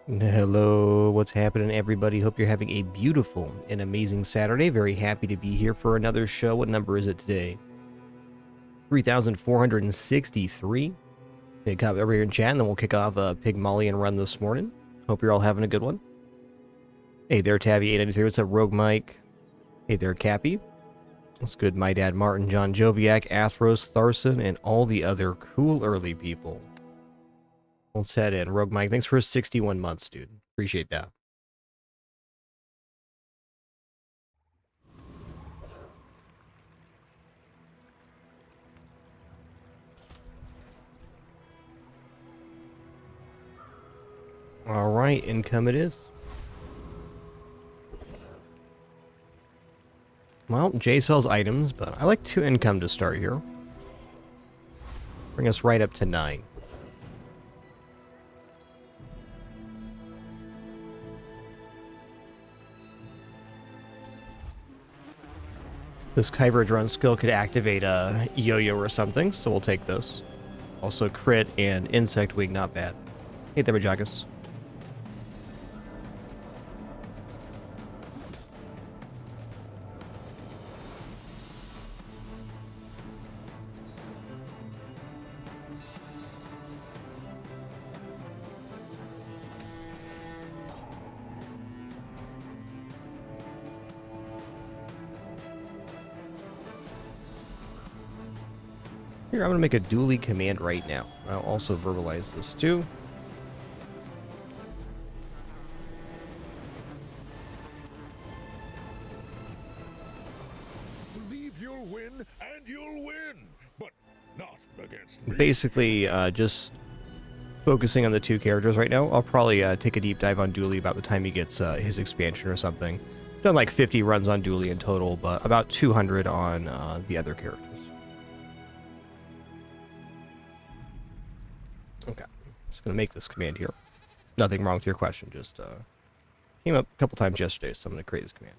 Hello, what's happening, everybody? Hope you're having a beautiful and amazing Saturday. Very happy to be here for another show. What number is it today? 3,463. Big up over here in chat, and then we'll kick off a Pygmalion run this morning. Hope you're all having a good one. Hey there, Tabby893. What's up, Rogue Mike? Hey there, Cappy. What's good, my dad, Martin, John Joviak, Athros, Tharson, and all the other cool early people. Let's head in. Rogue Mike, thanks for 61 months, dude. Appreciate that. All right, income it is. Well, Jay sells items, but I like 2 income to start here. Bring us right up to 9. This Kyber Drone skill could activate a yo-yo or something, so we'll take this. Also crit and insect wing, not bad. Hey there, Majagas. Here, I'm going to make a dually command right now. I'll also verbalize this too. Believe you'll win, and you'll win, but not against me. Basically, just focusing on the 2 characters right now. I'll probably take a deep dive on Dooley about the time he gets his expansion or something. Done like 50 runs on Dooley in total, but about 200 on the other characters. Okay, just gonna make this command here. Nothing wrong with your question, just came up a couple times yesterday, so I'm gonna create this command.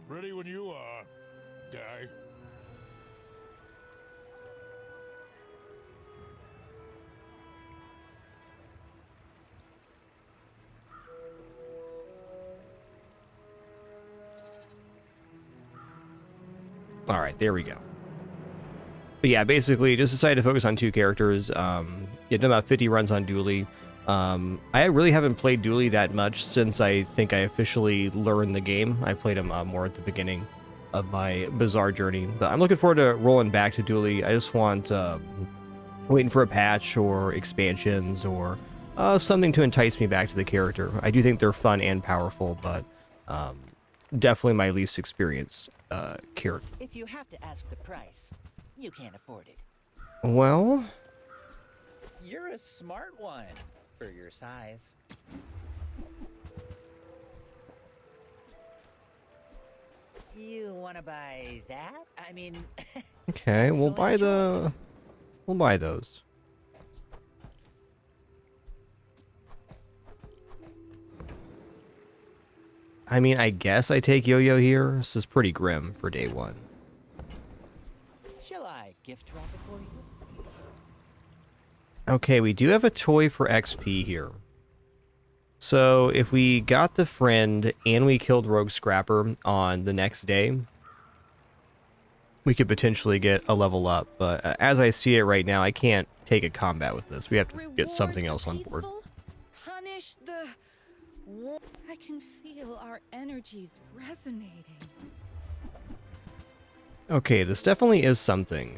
Ready when you are, guy. All right, there we go. But yeah, basically, just decided to focus on 2 characters. Yeah, done about 50 runs on Dooley. I really haven't played Dooley that much since I think I officially learned the game. I played him more at the beginning of my Bazaar journey. But I'm looking forward to rolling back to Dooley. I just want waiting for a patch or expansions or something to entice me back to the character. I do think they're fun and powerful, but definitely my least experienced character. If you have to ask the price, you can't afford it. Well, You're a smart one for your size. You want to buy that? I mean, okay, we'll buy excellent choice. we'll buy those. I mean, I guess I take Yo-Yo here. This is pretty grim for day 1. Shall I gift wrap it for you? Okay, we do have a toy for XP here. So if we got the friend and we killed Rogue Scrapper on the next day, we could potentially get a level up. But as I see it right now, I can't take a combat with this. We have to get something else on board. Punish the... I can feel our energies resonating. Okay, this definitely is something.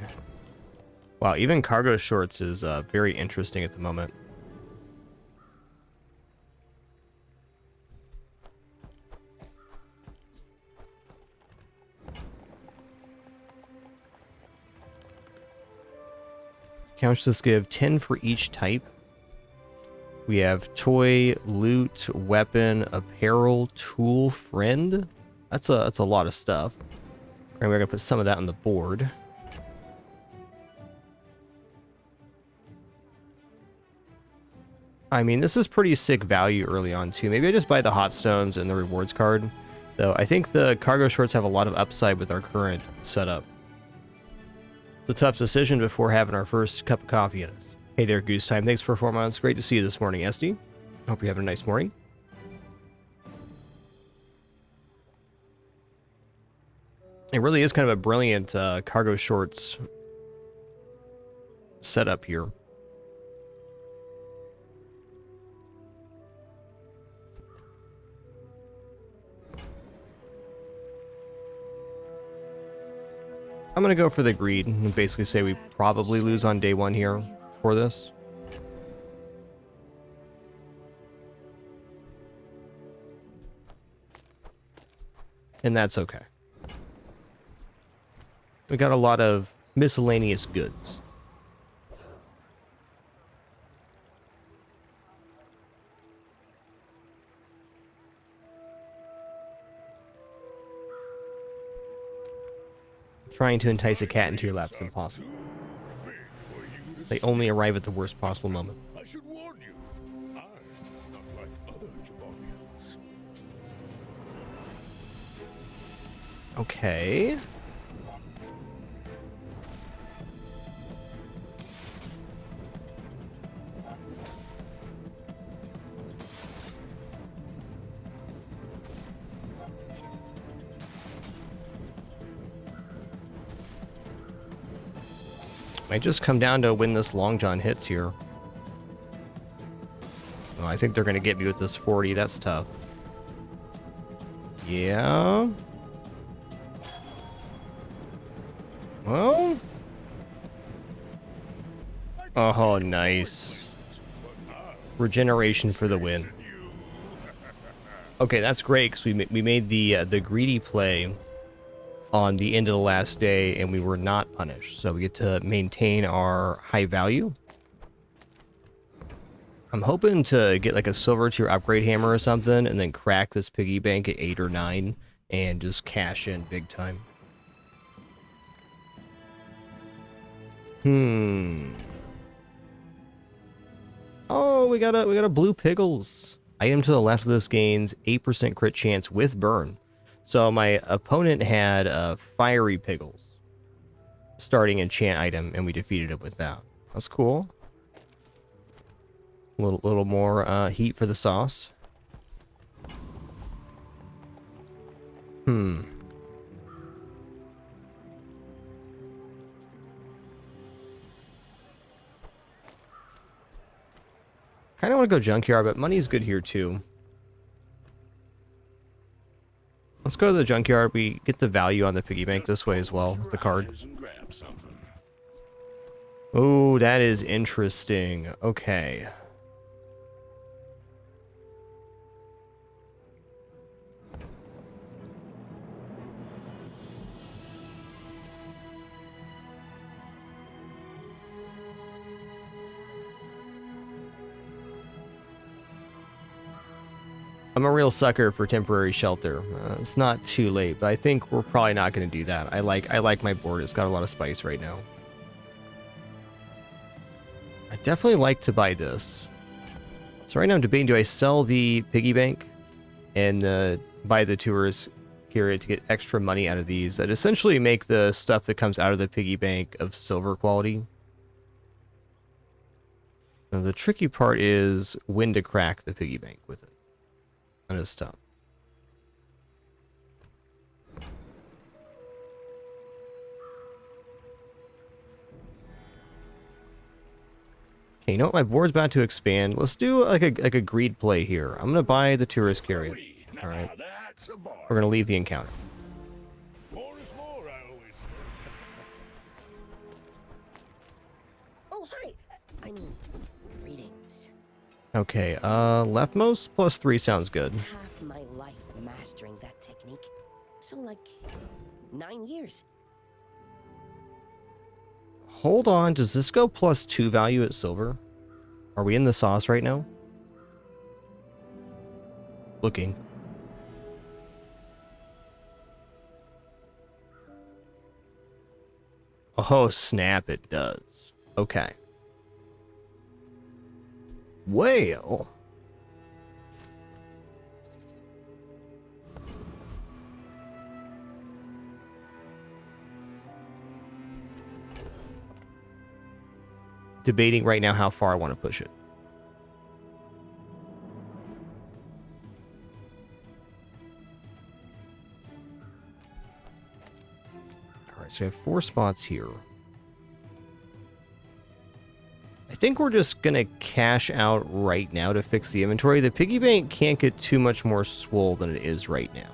Wow, even cargo shorts is very interesting at the moment. Councils give 10 for each type. We have toy, loot, weapon, apparel, tool, friend. That's a lot of stuff. And we're gonna put some of that on the board. I mean, this is pretty sick value early on, too. Maybe I just buy the hot stones and the rewards card. Though, I think the cargo shorts have a lot of upside with our current setup. It's a tough decision before having our first cup of coffee in us. Hey there, Goose Time. Thanks for 4 months. Great to see you this morning, SD. Hope you're having a nice morning. It really is kind of a brilliant cargo shorts setup here. I'm going to go for the greed and basically say we probably lose on day one here for this. And that's okay. We got a lot of miscellaneous goods. Trying to entice a cat into your lap is impossible. They only arrive at the worst possible moment. I should warn you. I'm not like other Jabarians. Okay. Might just come down to when this Long John hits here. Oh, I think they're going to get me with this 40. That's tough. Yeah. Well. Oh, nice. Regeneration for the win. Okay, that's great because we made the greedy play on the end of the last day, and we were not punished. So we get to maintain our high value. I'm hoping to get like a silver tier upgrade hammer or something, and then crack this piggy bank at 8 or 9, and just cash in big time. Oh, we got a blue pickles. Item to the left of this gains 8% crit chance with burn. So my opponent had fiery pickles starting enchant item, and we defeated it with that. That's cool. A little more heat for the sauce. Kind of want to go junkyard, but money's good here too. Let's go to the junkyard. We get the value on the piggy bank this way as well, with the card. Oh, that is interesting. Okay. I'm a real sucker for temporary shelter. It's not too late, but I think we're probably not going to do that. I like my board. It's got a lot of spice right now. I definitely like to buy this. So right now I'm debating, do I sell the piggy bank and buy the tourist carrier to get extra money out of these that essentially make the stuff that comes out of the piggy bank of silver quality? Now, the tricky part is when to crack the piggy bank with it. That is tough. Okay, you know what? My board's about to expand. Let's do like a greed play here. I'm gonna buy the tourist carrier. All right. We're gonna leave the encounter. More is more, I always say. Oh, hi. I mean, greetings. Okay, leftmost plus 3 sounds good. Half my life mastering that technique. So, like, 9 years. Hold on, does this go plus 2 value at silver? Are we in the sauce right now? Looking. Oh, snap, it does. Okay. Well. Debating right now how far I want to push it. All right, so we have 4 spots here. I think we're just going to cash out right now to fix the inventory. The piggy bank can't get too much more swole than it is right now.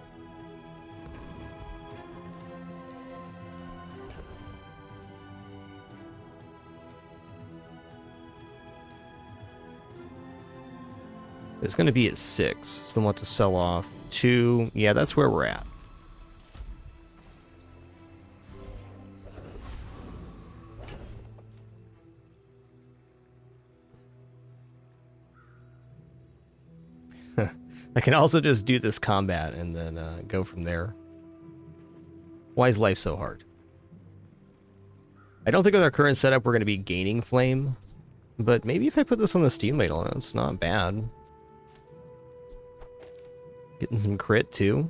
It's going to be at 6. So then we'll have to sell off 2. Yeah, that's where we're at. I can also just do this combat and then go from there. Why is life so hard? I don't think with our current setup we're going to be gaining flame. But maybe if I put this on the steam ladle, it's not bad. Getting some crit too.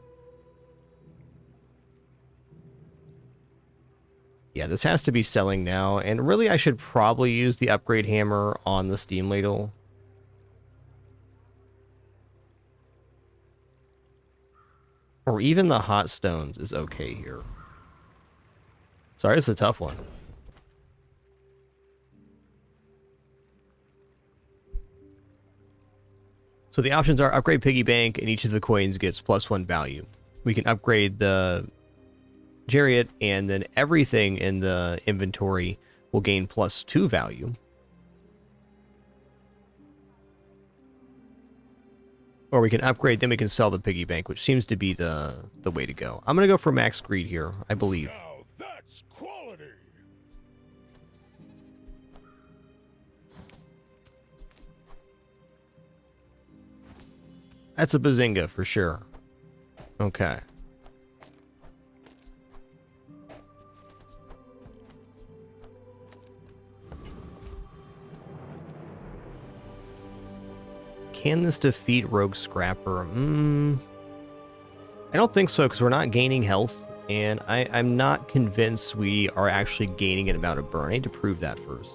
Yeah, this has to be selling now. And really I should probably use the upgrade hammer on the steam ladle. Or even the hot stones is okay here. Sorry, it's a tough one. So the options are upgrade piggy bank, and each of the coins gets +1 value. We can upgrade the chariot, and then everything in the inventory will gain +2 value. Or we can upgrade, then we can sell the piggy bank, which seems to be the way to go. I'm going to go for max greed here, I believe. Now that's quality. That's a bazinga for sure. Okay. Can this defeat Rogue Scrapper? I don't think so, because we're not gaining health, and I'm not convinced we are actually gaining an amount of burn. I need to prove that first.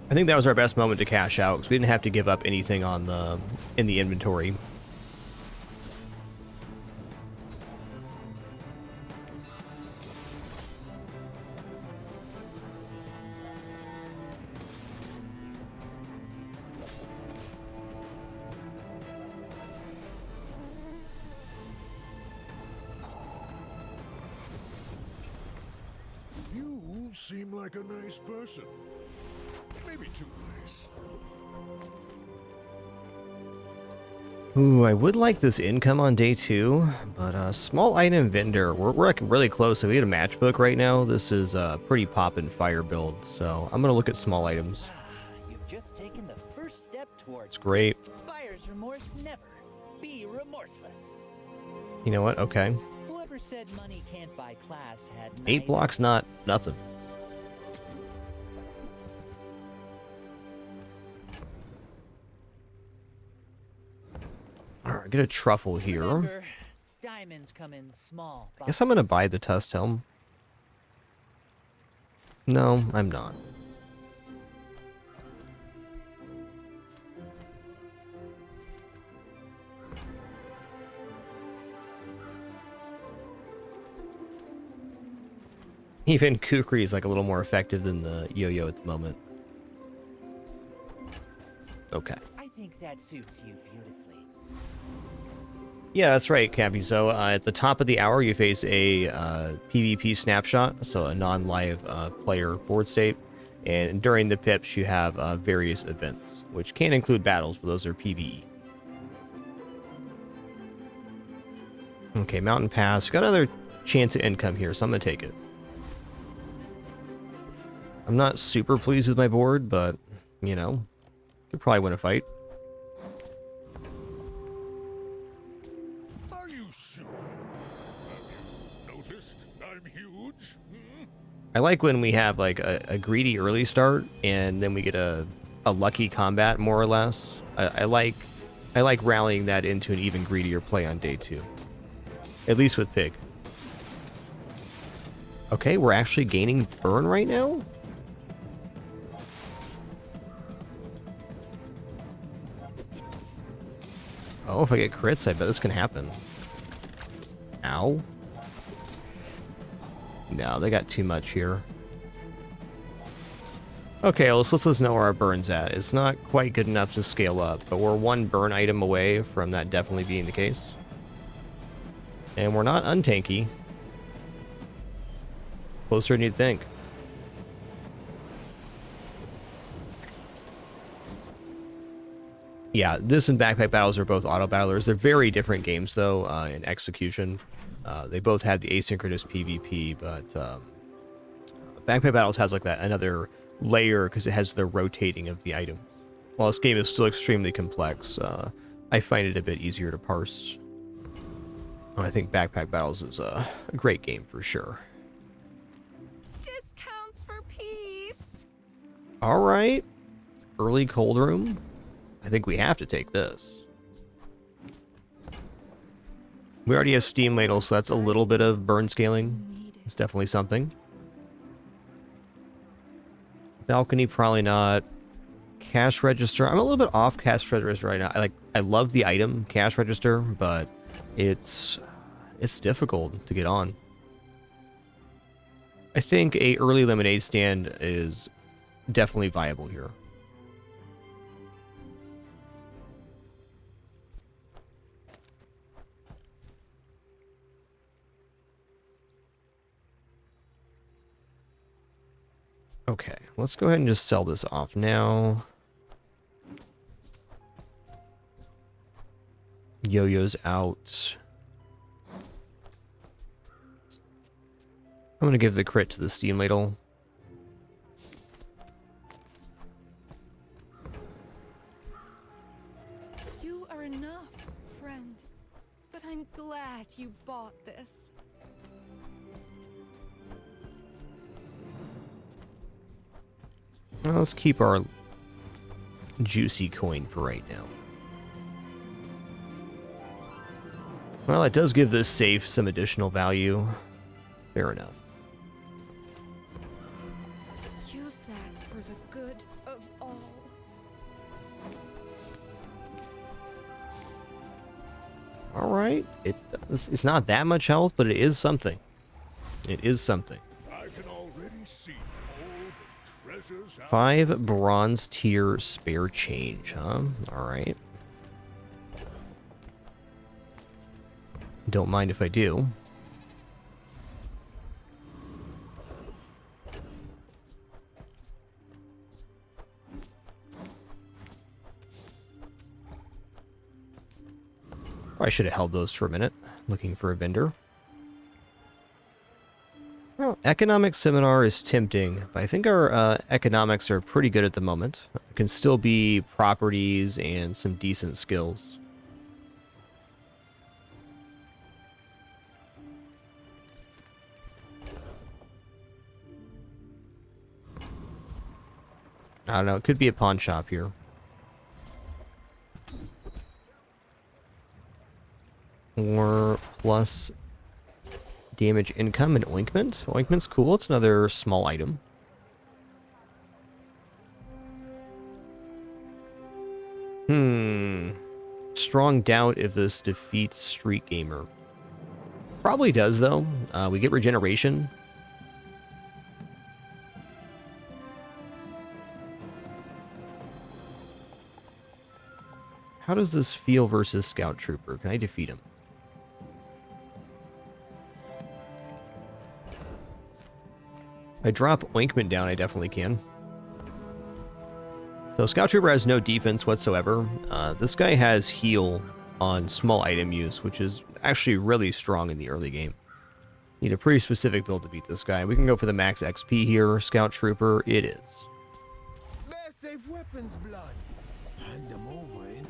I think that was our best moment to cash out, because we didn't have to give up anything on in the inventory. You seem like a nice person. Maybe too nice. Ooh, I would like this income on day 2, but small item vendor, we're like really close. If we get a matchbook right now, this is a pretty poppin' fire build, so I'm gonna look at small items. You've just taken the first step towards It's great. buyer's remorse. Never be remorseless. You know what? Okay. Whoever said money can't buy class had 8 blocks, not nothing. Alright, get a truffle here. Remember, diamonds come in small boxes. I guess I'm gonna buy the test helm. No, I'm not. Even Kukri is like a little more effective than the yo-yo at the moment. Okay. I think that suits you beautifully. Yeah, that's right, Cappy. So at the top of the hour, you face a PvP snapshot, so a non-live player board state. And during the pips, you have various events, which can include battles, but those are PvE. Okay, Mountain Pass. Got another chance at income here, so I'm going to take it. I'm not super pleased with my board, but, you know, could probably win a fight. Are you sure? Have you noticed I'm huge? I like when we have like a greedy early start and then we get a lucky combat, more or less. I like rallying that into an even greedier play on day 2. At least with Pig. Okay, we're actually gaining burn right now? Oh, if I get crits, I bet this can happen. Ow. No, they got too much here. Okay, let's know where our burn's at. It's not quite good enough to scale up, but we're 1 burn item away from that definitely being the case. And we're not untanky. Closer than you'd think. Yeah, this and Backpack Battles are both auto battlers. They're very different games, though, in execution. They both have the asynchronous PvP, but Backpack Battles has like that another layer because it has the rotating of the item. While this game is still extremely complex, I find it a bit easier to parse. I think Backpack Battles is a great game for sure. Discounts for peace. All right, early cold room. I think we have to take this. We already have Steam Ladle, so that's a little bit of burn scaling. It's definitely something. Balcony, probably not. Cash register. I'm a little bit off cash register right now. I love the item cash register, but it's difficult to get on. I think a early lemonade stand is definitely viable here. Okay, let's go ahead and just sell this off now. Yo-yo's out. I'm gonna give the crit to the Steam Ladle. You are enough, friend. But I'm glad you bought this. Well, let's keep our juicy coin for right now. Well, it does give this safe some additional value. Fair enough. Use that for the good of all. All right. It's not that much health, but it is something. It is something. I can already see all the treasures out 5 bronze tier spare change, huh? All right. Don't mind if I do. I should have held those for a minute, looking for a vendor. Well, economic seminar is tempting, but I think our economics are pretty good at the moment. It can still be properties and some decent skills. I don't know, it could be a pawn shop here. Or plus damage income and ointment. Ointment's cool, it's another small item. Strong doubt if this defeats Street Gamer. Probably does though. We get regeneration. How does this feel versus Scout Trooper? Can I defeat him? If I drop Ointment down, I definitely can. So Scout Trooper has no defense whatsoever. This guy has heal on small item use, which is actually really strong in the early game. Need a pretty specific build to beat this guy. We can go for the max XP here. Scout Trooper, it is. Bear safe weapons, blood. Hand them over, innit?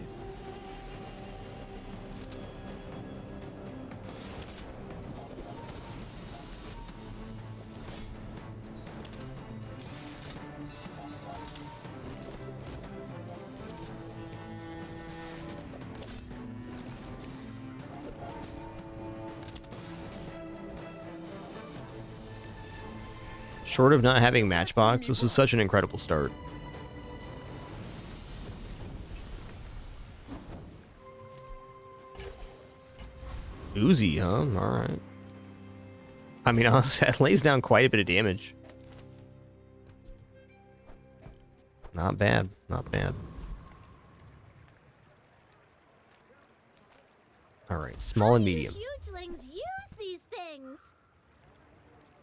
Short of not having Matchbox, this is such an incredible start. Uzi, huh? Alright. I mean, honestly, it lays down quite a bit of damage. Not bad. Not bad. Alright, small and medium. Hugelings use these things.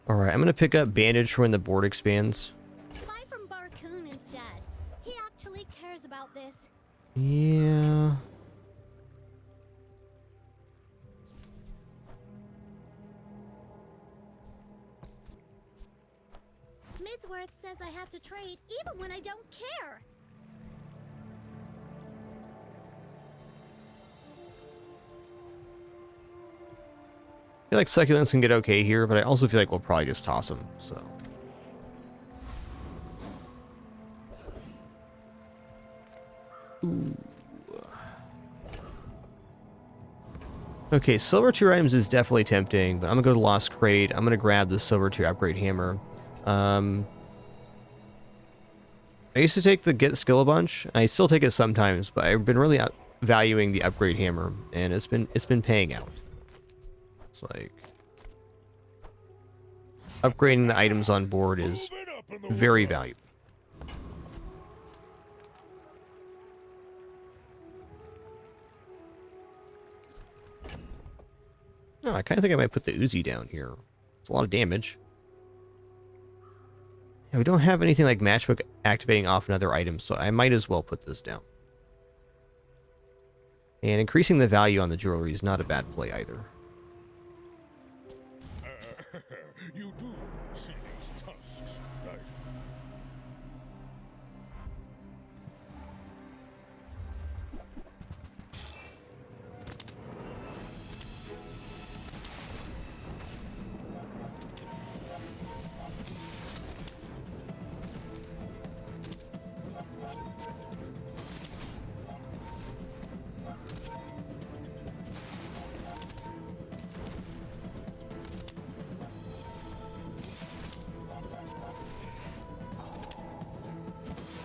Alright, I'm gonna pick up Bandage for when the board expands. Buy from Barcoon instead. He actually cares about this. Yeah. Midsworth says I have to trade even when I don't care. I feel like Succulents can get okay here, but I also feel like we'll probably just toss them, so. Ooh. Okay, Silver 2 items is definitely tempting, but I'm gonna go to Lost Crate. I'm gonna grab the Silver 2 upgrade hammer. I used to take the Get Skill a bunch. I still take it sometimes, but I've been really valuing the upgrade hammer, and it's been paying out. It's like upgrading the items on board is very valuable. No, I kind of think I might put the Uzi down here. It's a lot of damage. Yeah, we don't have anything like Matchbook activating off another item, so I might as well put this down. And increasing the value on the jewelry is not a bad play either. You do see these tusks, right?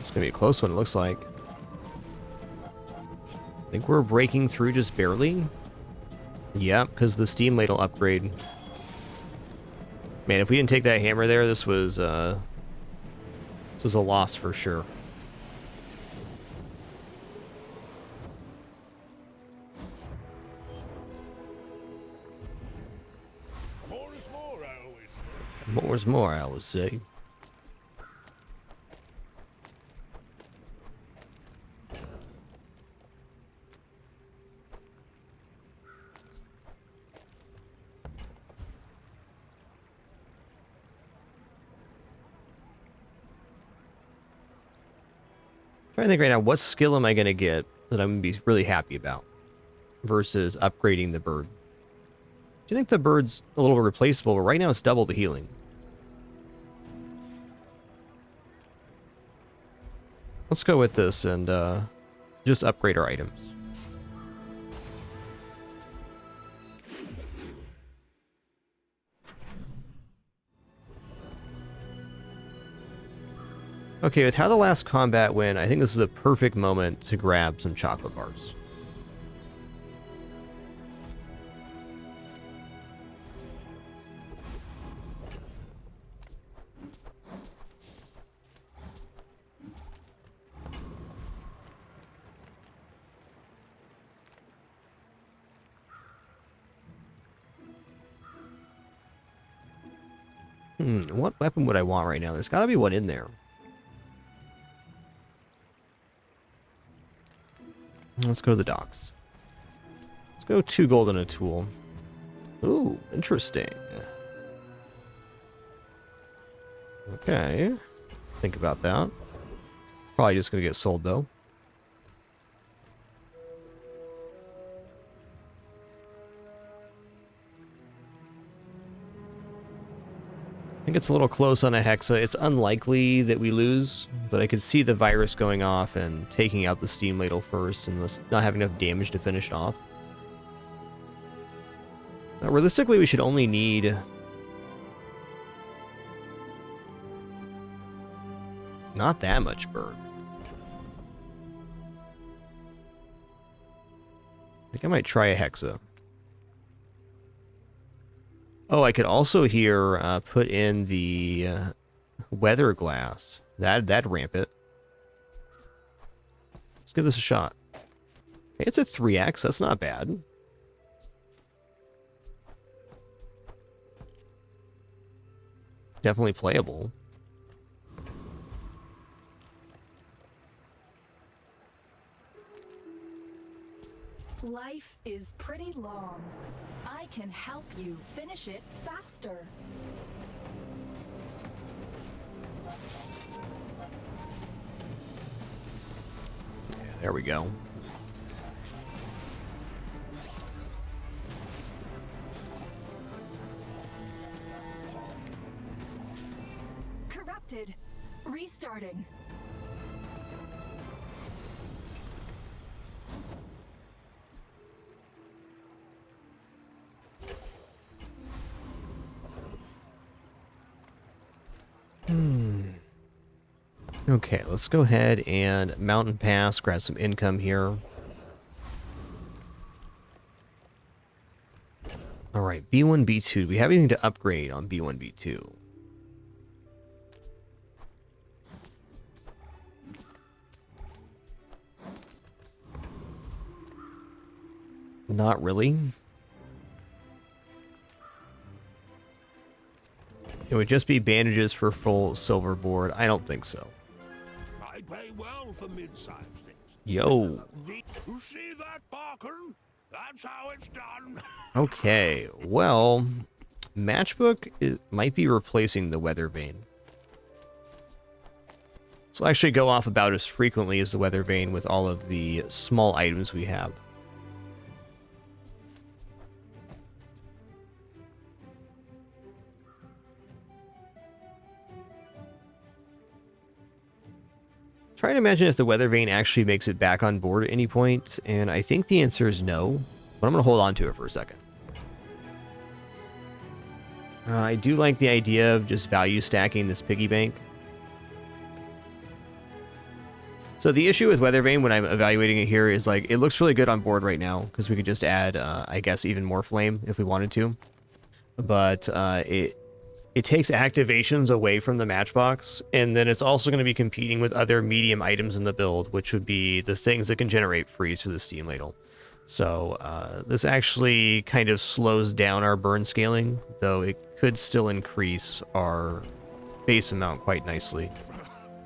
It's gonna be a close one, it looks like. I think we're breaking through just barely. Yeah, because the Steam Ladle upgrade. Man, if we didn't take that hammer there, this was a loss for sure. More is more, I always say. More is more, I would say. Trying to think right now, what skill am I going to get that I'm going to be really happy about versus upgrading the bird? Do you think the bird's a little replaceable? But right now it's double the healing. Let's go with this and just upgrade our items. Okay, with how the last combat went, I think this is a perfect moment to grab some chocolate bars. What weapon would I want right now? There's got to be one in there. Let's go to the docks. Let's go 2 gold and a tool. Ooh, interesting. Okay. Think about that. Probably just gonna get sold though. I think it's a little close on a Hexa. It's unlikely that we lose, but I could see the virus going off and taking out the Steam Ladle first and not having enough damage to finish it off. Now, realistically, we should only need Not that much burn. I think I might try a Hexa. Oh, I could also here put in the weather glass. That'd ramp it. Let's give this a shot. Okay, it's a 3x. That's not bad. Definitely playable. Life is pretty long. I can help you finish it faster. Yeah, there we go. Corrupted. Restarting. Okay, let's go ahead and mountain pass, grab some income here. All right, B1, B2. Do we have anything to upgrade on B1, B2? Not really. It would just be bandages for full silver board. I don't think so. I pay well for mid-sized things. Yo. You see that, Parker? That's how it's done. Okay, well, Matchbook might be replacing the Weathervane. So I'll actually go off about as frequently as the Weathervane with all of the small items we have. Trying to imagine if the Weathervane actually makes it back on board at any point, and I think the answer is no, but I'm going to hold on to it for a second. I do like the idea of just value stacking this piggy bank. So the issue with Weathervane when I'm evaluating it here is like, it looks really good on board right now, because we could just add, I guess, even more flame if we wanted to. But it takes activations away from the matchbox, and then it's also going to be competing with other medium items in the build, which would be the things that can generate freeze for the steam ladle. So this actually kind of slows down our burn scaling, though it could still increase our base amount quite nicely.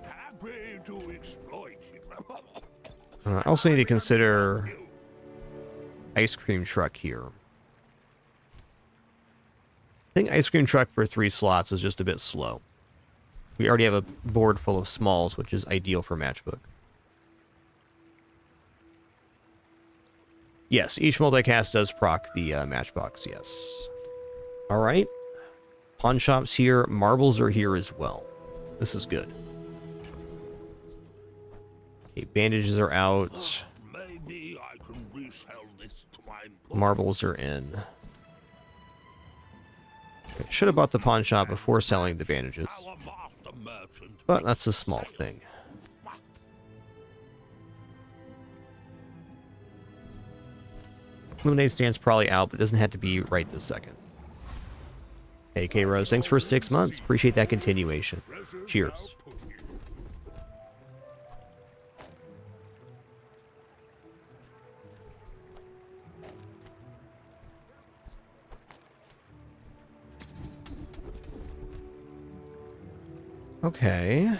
Happy to exploit you. I also need to consider ice cream truck here. I think ice cream truck for 3 slots is just a bit slow. We already have a board full of smalls, which is ideal for Matchbook. Yes, each multicast does proc the Matchbox, yes. Alright. Pawn shops here. Marbles are here as well. This is good. Okay, bandages are out. Maybe I can resell this to my Marbles are in. I should have bought the pawn shop before selling the bandages. But that's a small thing. Lemonade stand's probably out, but doesn't have to be right this second. Hey, K Rose, thanks for 6 months. Appreciate that continuation. Cheers. Okay. I'm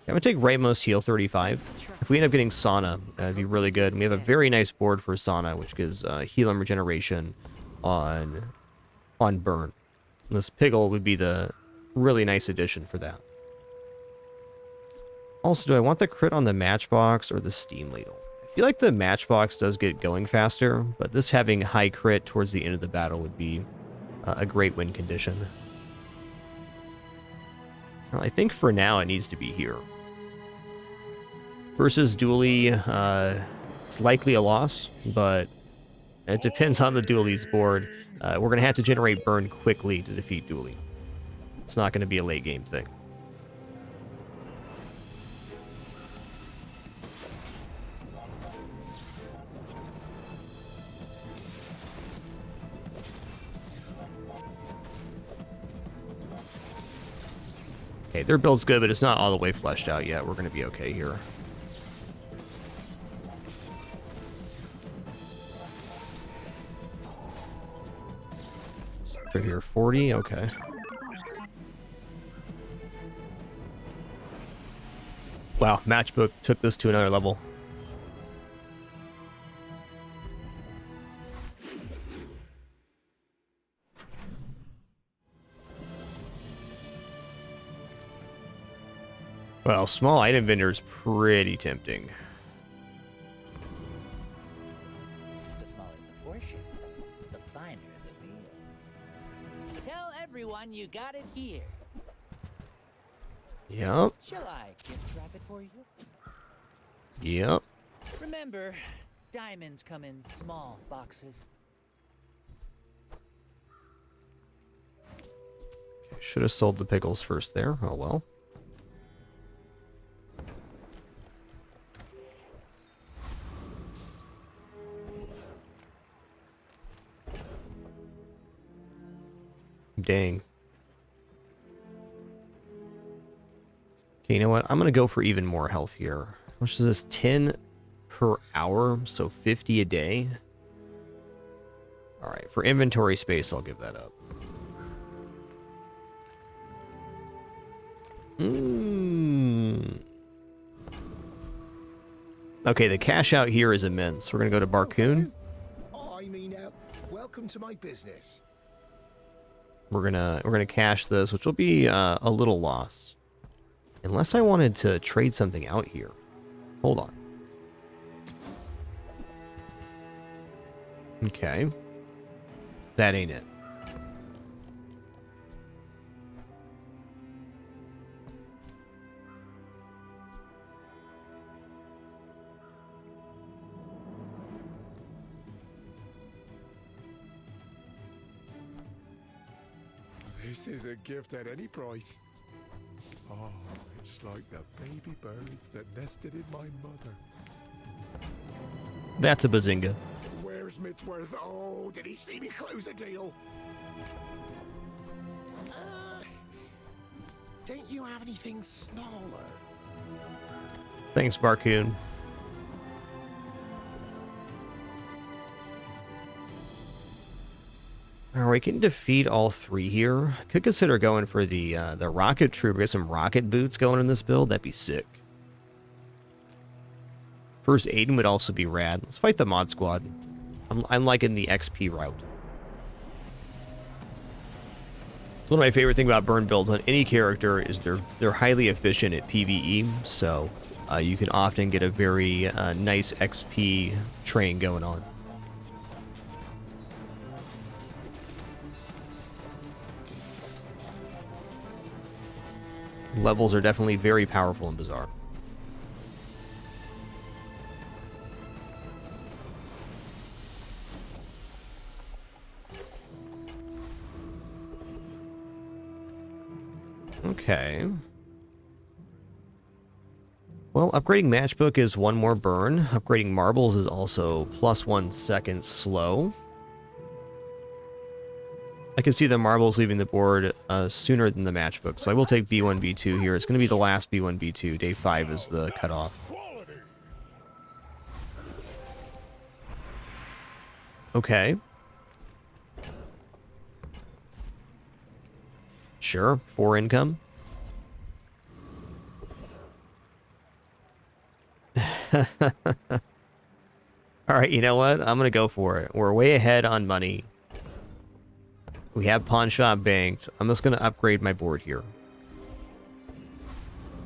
going to take rightmost heal 35. If we end up getting Sauna, that'd be really good. And we have a very nice board for Sauna, which gives heal and regeneration on burn. And this Piggle would be the really nice addition for that. Also, do I want the crit on the Matchbox or the Steam Ladle? I feel like the Matchbox does get going faster, but this having high crit towards the end of the battle would be a great win condition. Well, I think for now it needs to be here. Versus Dually, it's likely a loss, but it depends on the Dually's board. We're going to have to generate burn quickly to defeat Dually. It's not going to be a late game thing. Okay, their build's good, but it's not all the way fleshed out yet. We're going to be okay here. Right here, 40, okay. Wow, Matchbook took this to another level. Well, small item vendor is pretty tempting. The smaller the portions, the finer the meal. Tell everyone you got it here. Yep. Shall I gift wrap it for you? Yep. Remember, diamonds come in small boxes. Should have sold the pickles first there. Oh well. Dang. Okay, you know what? I'm going to go for even more health here. How much is this? 10 per hour, so 50 a day. All right, for inventory space, I'll give that up. Okay, the cash out here is immense. We're going to go to Barcoon. I mean, welcome to my business. We're gonna cash this, which will be a little loss. Unless I wanted to trade something out here. Hold on. Okay. That ain't it. This is a gift at any price. Oh, it's like the baby birds that nested in my mother. That's a bazinga. Where's Mitsworth? Oh, did he see me close a deal? Don't you have anything smaller? Thanks, Barcoon. Alright, we can defeat all three here. Could consider going for the rocket troop. Get some rocket boots going in this build. That'd be sick. First Aiden would also be rad. Let's fight the mod squad. I'm liking the XP route. One of my favorite things about burn builds on any character is they're highly efficient at PvE, so you can often get a very nice XP train going on. Levels are definitely very powerful in Bazaar. Okay. Well, upgrading Matchbook is one more burn. Upgrading Marbles is also +1 second slow. I can see the Marbles leaving the board sooner than the Matchbook, so I will take B1, B2 here. It's going to be the last B1, B2. Day 5 is the cutoff. Okay. Sure, 4 income. Alright, you know what? I'm going to go for it. We're way ahead on money. We have Pawn Shop banked. I'm just going to upgrade my board here.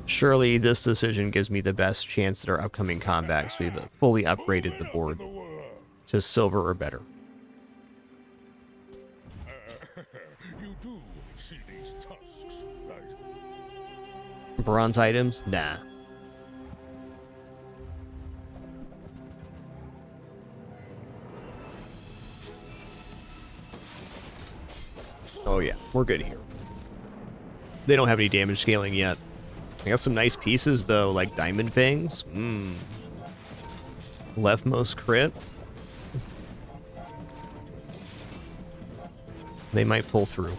Surely this decision gives me the best chance at our upcoming combat, so we've fully upgraded the board to silver or better. You do see these tusks, right? Bronze items? Nah. Oh yeah, we're good here. They don't have any damage scaling yet. I got some nice pieces though, like Diamond Fangs. Leftmost crit. They might pull through.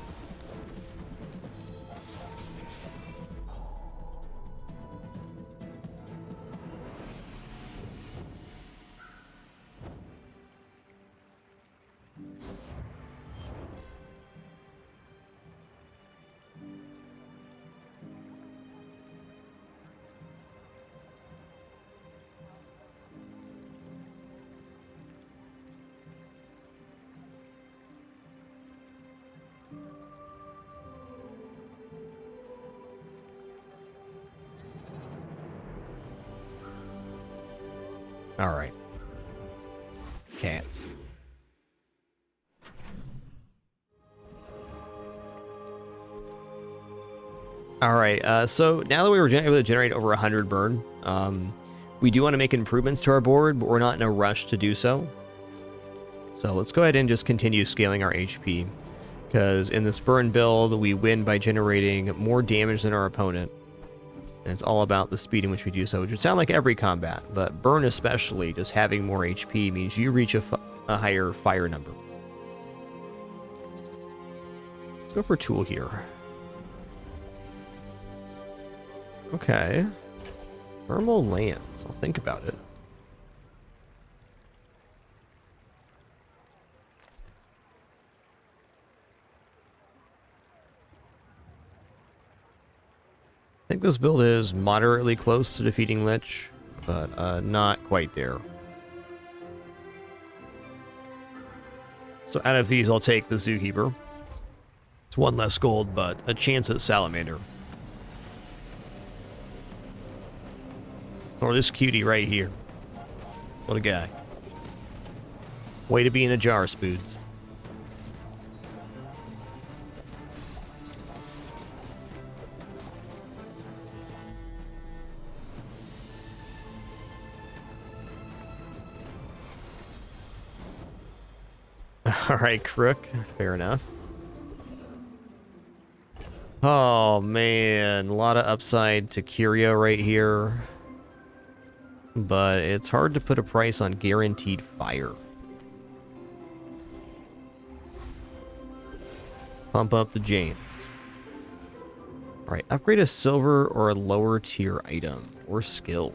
All right. Cats. All right. So now that we were able to generate over 100 burn, we do want to make improvements to our board, but we're not in a rush to do so. So let's go ahead and just continue scaling our HP, because in this burn build, we win by generating more damage than our opponent. And it's all about the speed in which we do so, which would sound like every combat, but burn especially, just having more HP means you reach a higher fire number. Let's go for tool here. Okay. Thermal lands. I'll think about it. I think this build is moderately close to defeating Lich, but not quite there. So out of these, I'll take the Zookeeper. It's one less gold, but a chance at Salamander. Or this cutie right here. What a guy. Way to be in a jar, Spoods. Alright, Crook. Fair enough. Oh, man. A lot of upside to Curio right here. But it's hard to put a price on guaranteed fire. Pump up the James. Alright, upgrade a silver or a lower tier item. Or skills.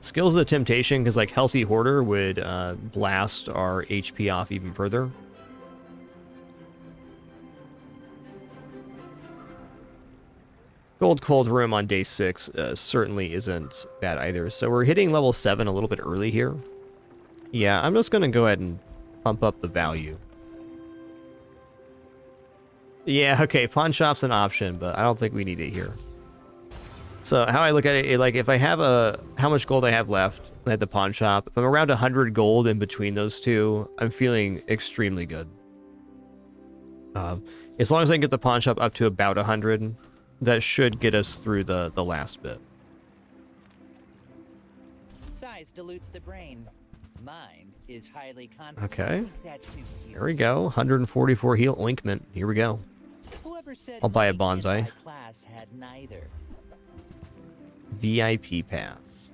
Skills is a temptation, because like Healthy Hoarder would blast our HP off even further. Gold Cold Room on day 6 certainly isn't bad either. So we're hitting level 7 a little bit early here. Yeah, I'm just going to go ahead and pump up the value. Yeah, okay, pawn shop's an option, but I don't think we need it here. So how I look at it, like if I have how much gold I have left at the pawn shop, if I'm around 100 gold in between those two, I'm feeling extremely good. As long as I can get the pawn shop up to about 100, that should get us through the last bit. Size dilutes the brain. Mind is highly confident. Okay. That suits you. There we go. 144 heal ointment. Here we go. Whoever said I'll buy a money can't bonsai. buy class had neither. VIP pass.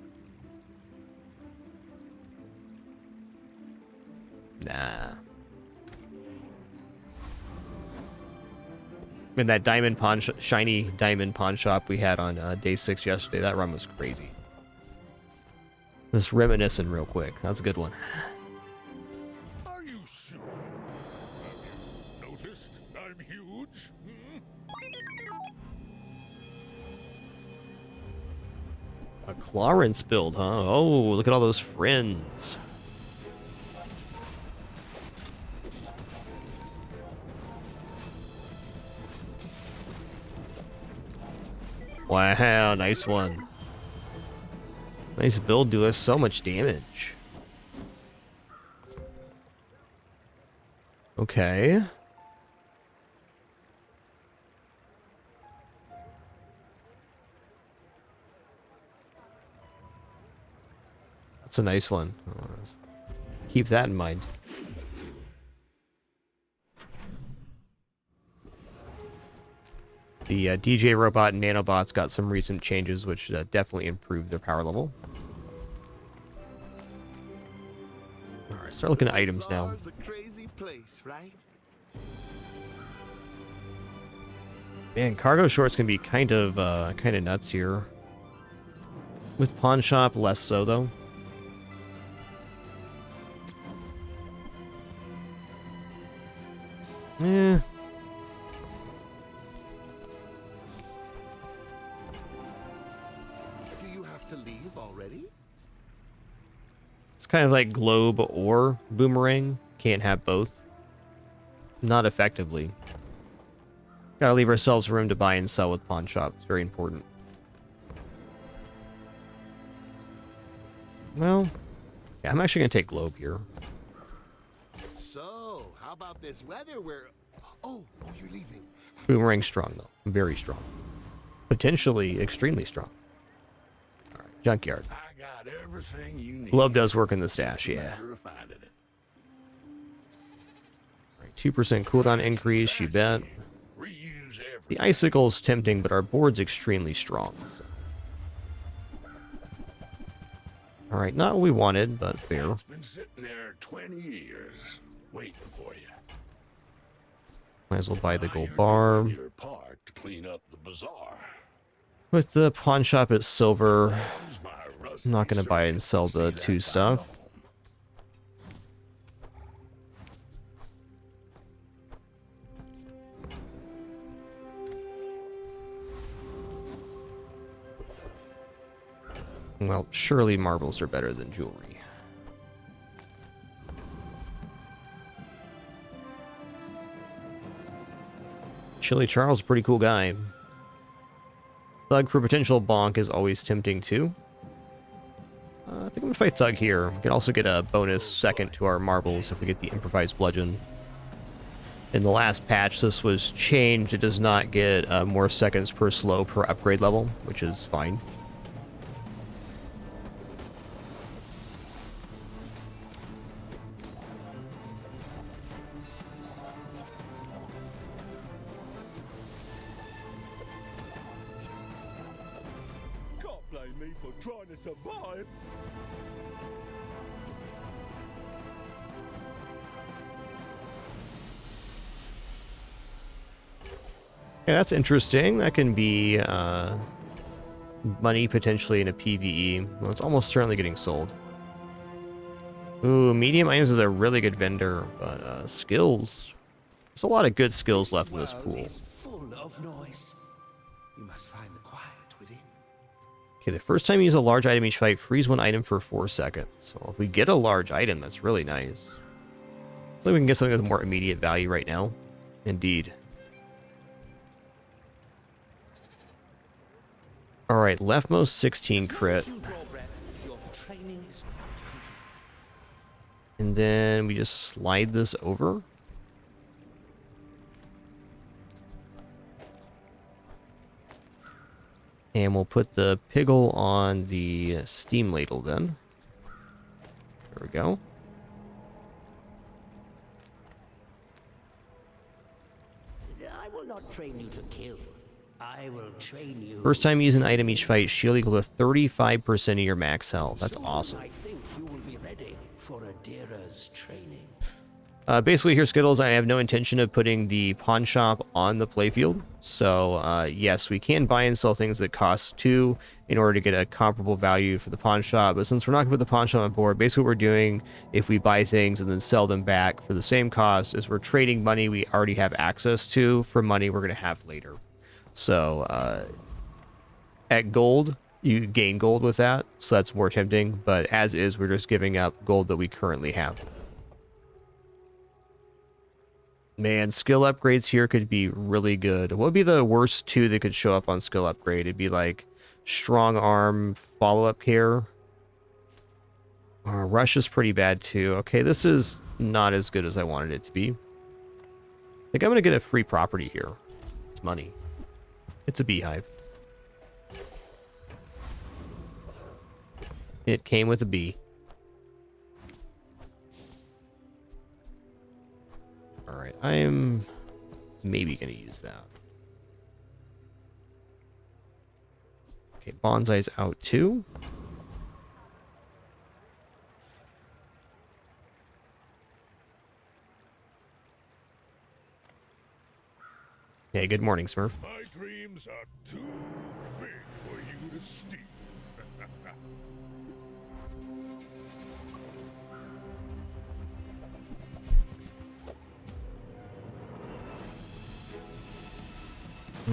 Nah. In that diamond pawn shiny diamond pawn shop we had on day 6 yesterday, that run was crazy. Just reminiscing real quick. That's a good one. Are you sure? Have you noticed I'm huge? A Clarence build, huh? Oh, look at all those friends. Wow, nice one. Nice build, do us so much damage. Okay. That's a nice one. Keep that in mind. The DJ robot and nanobots got some recent changes, which definitely improved their power level. All right, start looking at items now. Bazaar's a crazy place, right? Man, cargo shorts can be kind of nuts here. With pawn shop, less so though. Eh. Do you have to leave already? It's kind of like globe or boomerang. Can't have both. Not effectively. Gotta leave ourselves room to buy and sell with pawn shop. It's very important. Well, yeah, I'm actually gonna take globe here. So, how about this weather where... Oh, you're leaving. Boomerang strong though. Very strong. Potentially extremely strong. Alright, junkyard. I got everything you need. Globe does work in the stash, yeah. Matter of finding it. Alright, 2% cooldown increase, you bet. Reuse everything. The icicle is tempting, but our board's extremely strong. So. Alright, not what we wanted, but fair. It's been sitting there 20 years, waiting for you. Might as well buy the gold You're bar. doing your part to clean up the bazaar. With the pawn shop at silver, Use my rusty I'm not going to buy and sell the see 2 that stuff. home. Well, surely marbles are better than jewelry. Chili Charles, a pretty cool guy. Thug for potential bonk is always tempting too. I think I'm gonna fight Thug here. We can also get a bonus second to our marbles if we get the improvised bludgeon. In the last patch, this was changed. It does not get more seconds per slow per upgrade level, which is fine. Can't blame me for trying to survive. Yeah, that's interesting. That can be money potentially in a PvE. Well, it's almost certainly getting sold. Ooh, medium items is a really good vendor, but skills. There's a lot of good skills left in this pool. Is full of noise. You must find the quiet within. Okay, the first time you use a large item each fight, freeze one item for 4 seconds. So if we get a large item, that's really nice. Looks like we can get something with more immediate value right now. Indeed. Alright, leftmost 16 crit. You draw breath, your training is not complete. And then we just slide this over. And we'll put the piggle on the steam ladle then. There we go. I will not train you to kill. I will train you. First time you use an item each fight, shield equal to 35% of your max health. That's awesome. I think you will be ready for Adira's training. Basically here, Skittles, I have no intention of putting the pawn shop on the playfield. So, yes, we can buy and sell things that cost 2 in order to get a comparable value for the pawn shop. But since we're not going to put the pawn shop on board, basically what we're doing, if we buy things and then sell them back for the same cost, is we're trading money we already have access to for money we're going to have later. So, at gold, you gain gold with that, so that's more tempting. But as is, we're just giving up gold that we currently have. Man, skill upgrades here could be really good. What would be the worst 2 that could show up on skill upgrade? It'd be like strong arm, follow-up care. Rush is pretty bad too. Okay, this is not as good as I wanted it to be. I think I'm going to get a free property here. It's money. It's a beehive. It came with a bee. Alright, I am maybe going to use that. Okay, Bonsai's out too. Hey, good morning, Smurf. My dreams are too big for you to steal.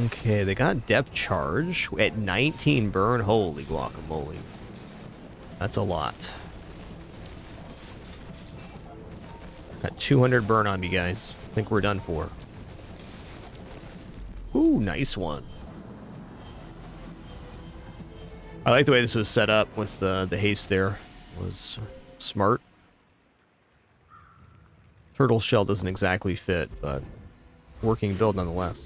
Okay, they got depth charge at 19 burn. Holy guacamole. That's a lot. Got 200 burn on me, guys. I think we're done for. Ooh, nice one. I like the way this was set up with the haste there. It was smart. Turtle shell doesn't exactly fit, but working build nonetheless.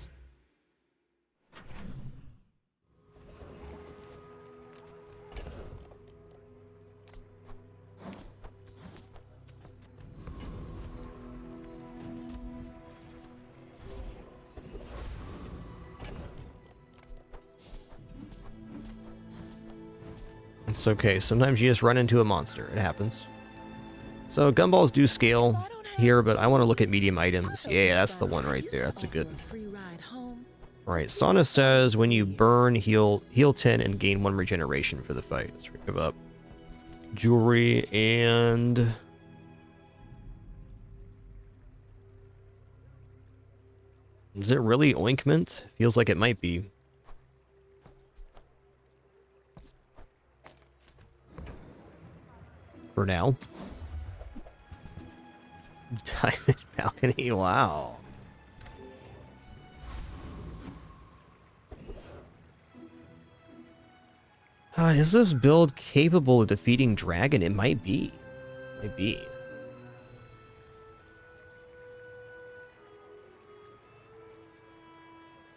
It's okay. Sometimes you just run into a monster. It happens. So gumballs do scale here, but I want to look at medium items. Yeah, that's the one right there. That's a good. Alright, Sauna says when you burn, heal 10 and gain 1 regeneration for the fight. Let's give up. Jewelry and... Is it really ointment? Feels like it might be. For now. Diamond balcony, wow. Is this build capable of defeating dragon? It might be. Might be.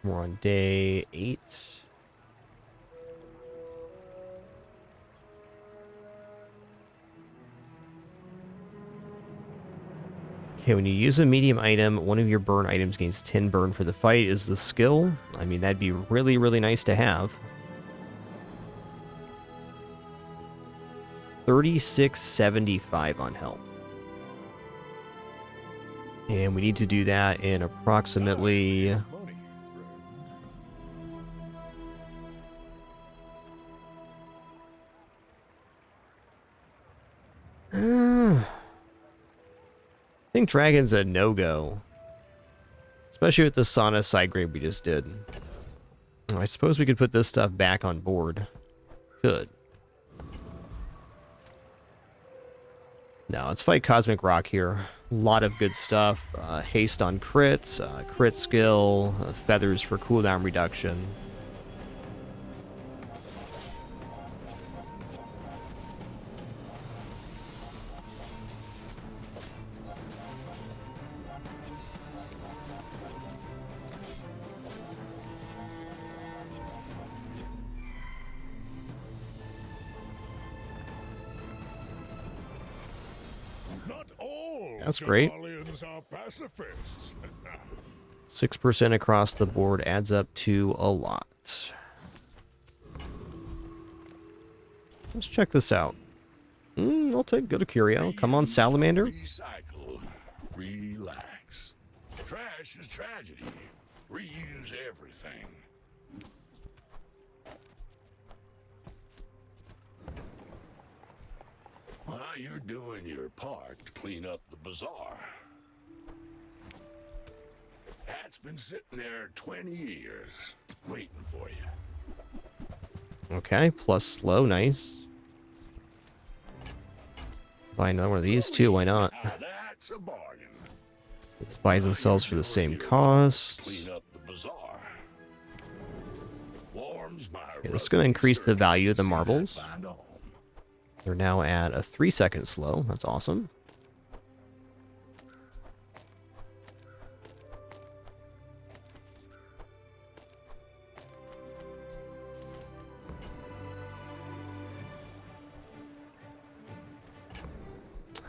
We're on day 8. Okay, when you use a medium item, one of your burn items gains 10 burn for the fight. Is the skill? I mean, that'd be really, really nice to have. 3675 on health. And we need to do that in approximately... I think Dragon's a no-go. Especially with the Sauna side grade we just did. I suppose we could put this stuff back on board. Could. No, let's fight Cosmic Rock here. A lot of good stuff. Haste on crits, crit skill, feathers for cooldown reduction. That's great. 6% across the board adds up to a lot. Let's check this out. I'll take good curio. Come on, Salamander. Recycle. Relax. Trash is tragedy. Reuse everything. Well, you're doing your part to clean up the bazaar. That's been sitting there 20 years, waiting for you. Okay, plus slow, nice. Buy another one of these too, why not? That's a bargain. This buys themselves for the same cost. Clean up the bazaar. Warms my Okay, this is going to increase the value of the marbles. They're now at a 3-second slow. That's awesome.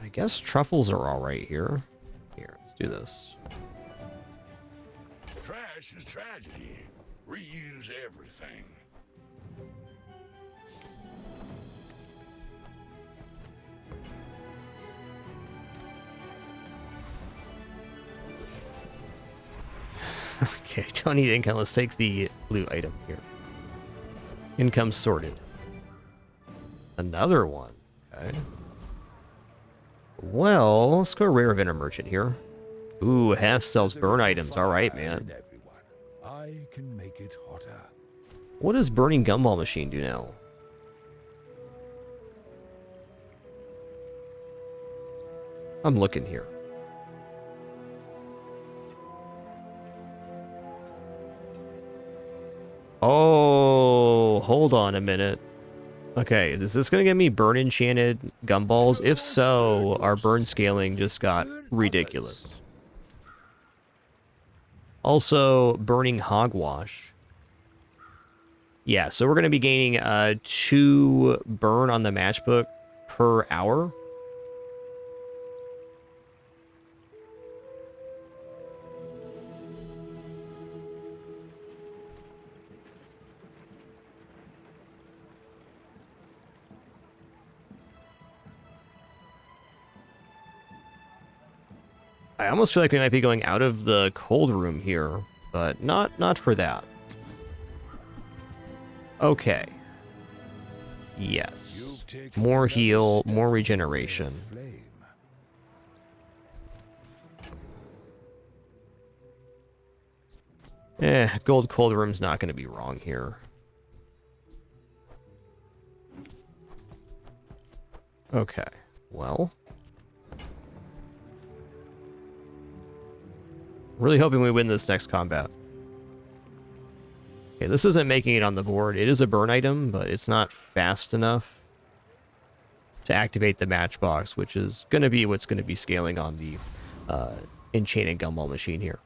I guess truffles are all right here. Here, let's do this. Trash is tragedy. Reuse everything. Okay, don't need income. Let's take the loot item here. Income sorted. Another one. Okay. Well, let's go rare vendor merchant here. Ooh, half sells burn items. All right, man. I can make it hotter. What does burning gumball machine do now? I'm looking here. Oh, hold on a minute. Okay, is this going to get me burn enchanted gumballs? If so, our burn scaling just got ridiculous. Also, burning hogwash. Yeah, so we're going to be gaining 2 burn on the matchbook per hour. I almost feel like we might be going out of the cold room here, but not for that. Okay. Yes. More heal, more regeneration. Gold cold room's not going to be wrong here. Okay. Well. Really hoping we win this next combat. Okay, this isn't making it on the board. It is a burn item, but it's not fast enough to activate the matchbox, which is going to be what's going to be scaling on the enchanted gumball machine here.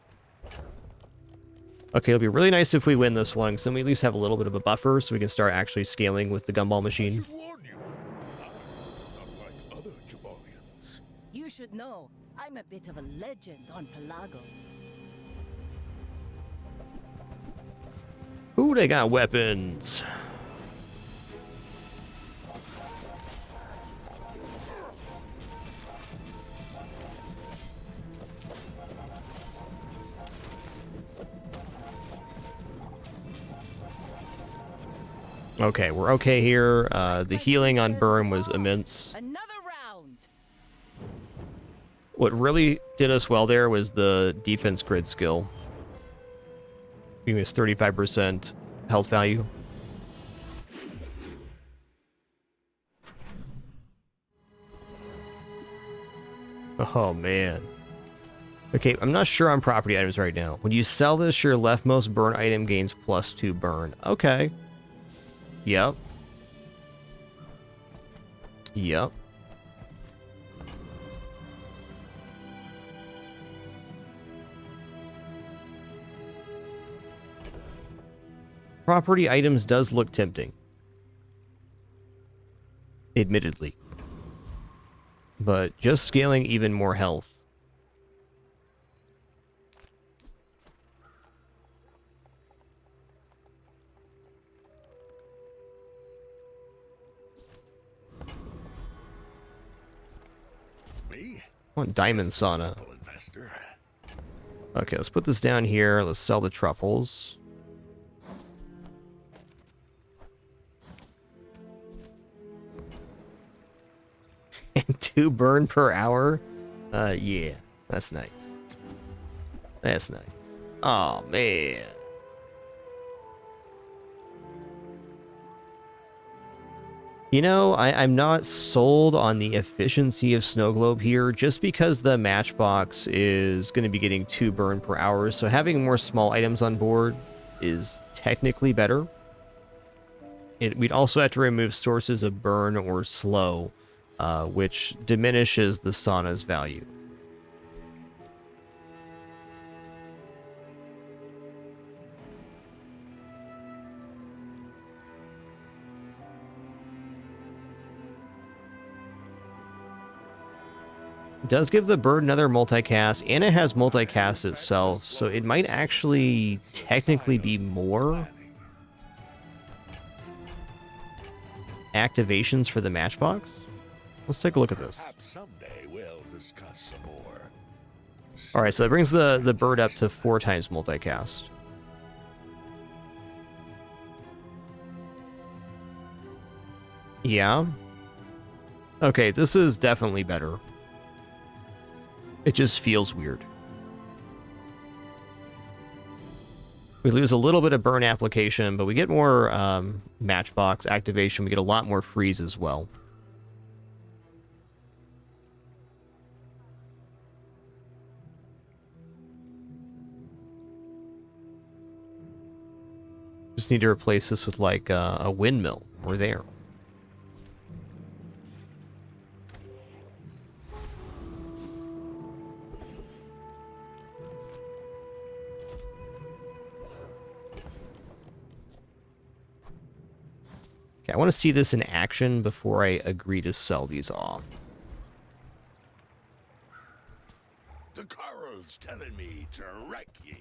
Okay, it'll be really nice if we win this one, because then we at least have a little bit of a buffer, so we can start actually scaling with the gumball machine. You should know, I'm a bit of a legend on Pelago. Ooh, they got weapons. Okay, we're okay here. The healing on burn was immense. Another round. What really did us well there was the defense grid skill. Giving us 35% health value. Oh, man. Okay, I'm not sure on property items right now. When you sell this, your leftmost burn item gains +2 burn. Okay. Yep. Yep. Property items does look tempting. Admittedly. But just scaling even more health. Me? I want diamond sauna. Okay, let's put this down here. Let's sell the truffles. And 2 burn per hour? Yeah. That's nice. That's nice. Oh, man. You know, I'm not sold on the efficiency of Snow Globe here, just because the matchbox is going to be getting 2 burn per hour, so having more small items on board is technically better. We'd also have to remove sources of burn or slow, which diminishes the sauna's value. It does give the bird another multicast, and it has multicast itself, so it might actually technically be more activations for the matchbox. Let's take a look at this. Perhaps someday we'll discuss some more. All right, so that brings the bird up to 4 times multicast. Yeah. Okay, this is definitely better. It just feels weird. We lose a little bit of burn application, but we get more matchbox activation. We get a lot more freeze as well. Just need to replace this with like a windmill. We're there. Okay, I want to see this in action before I agree to sell these off. The coral's telling me to wreck ye.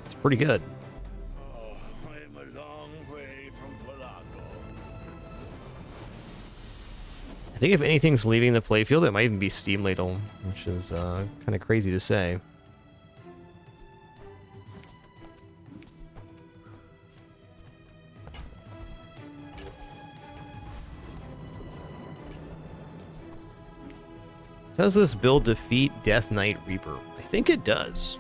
It's pretty good. Oh, I'm a long way from Polaco. I think if anything's leaving the playfield, it might even be Steam Ladle, which is kind of crazy to say. Does this build defeat Death Knight Reaper? I think it does.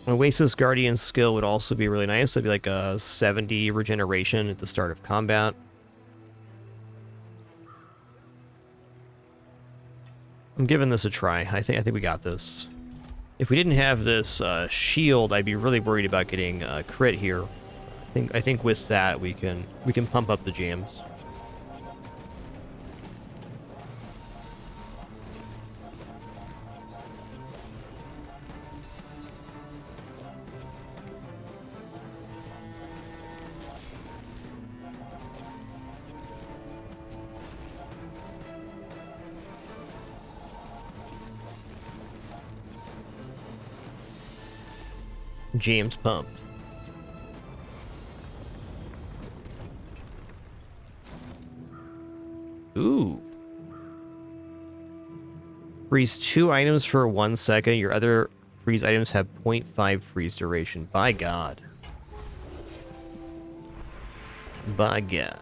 Oasis Guardian skill would also be really nice. That'd be like a 70 regeneration at the start of combat. I'm giving this a try. I think we got this. If we didn't have this shield, I'd be really worried about getting a crit here. I think with that we can pump up the jams. James pumped. Ooh. Freeze 2 items for 1 second. Your other freeze items have 0.5 freeze duration. By God. By God.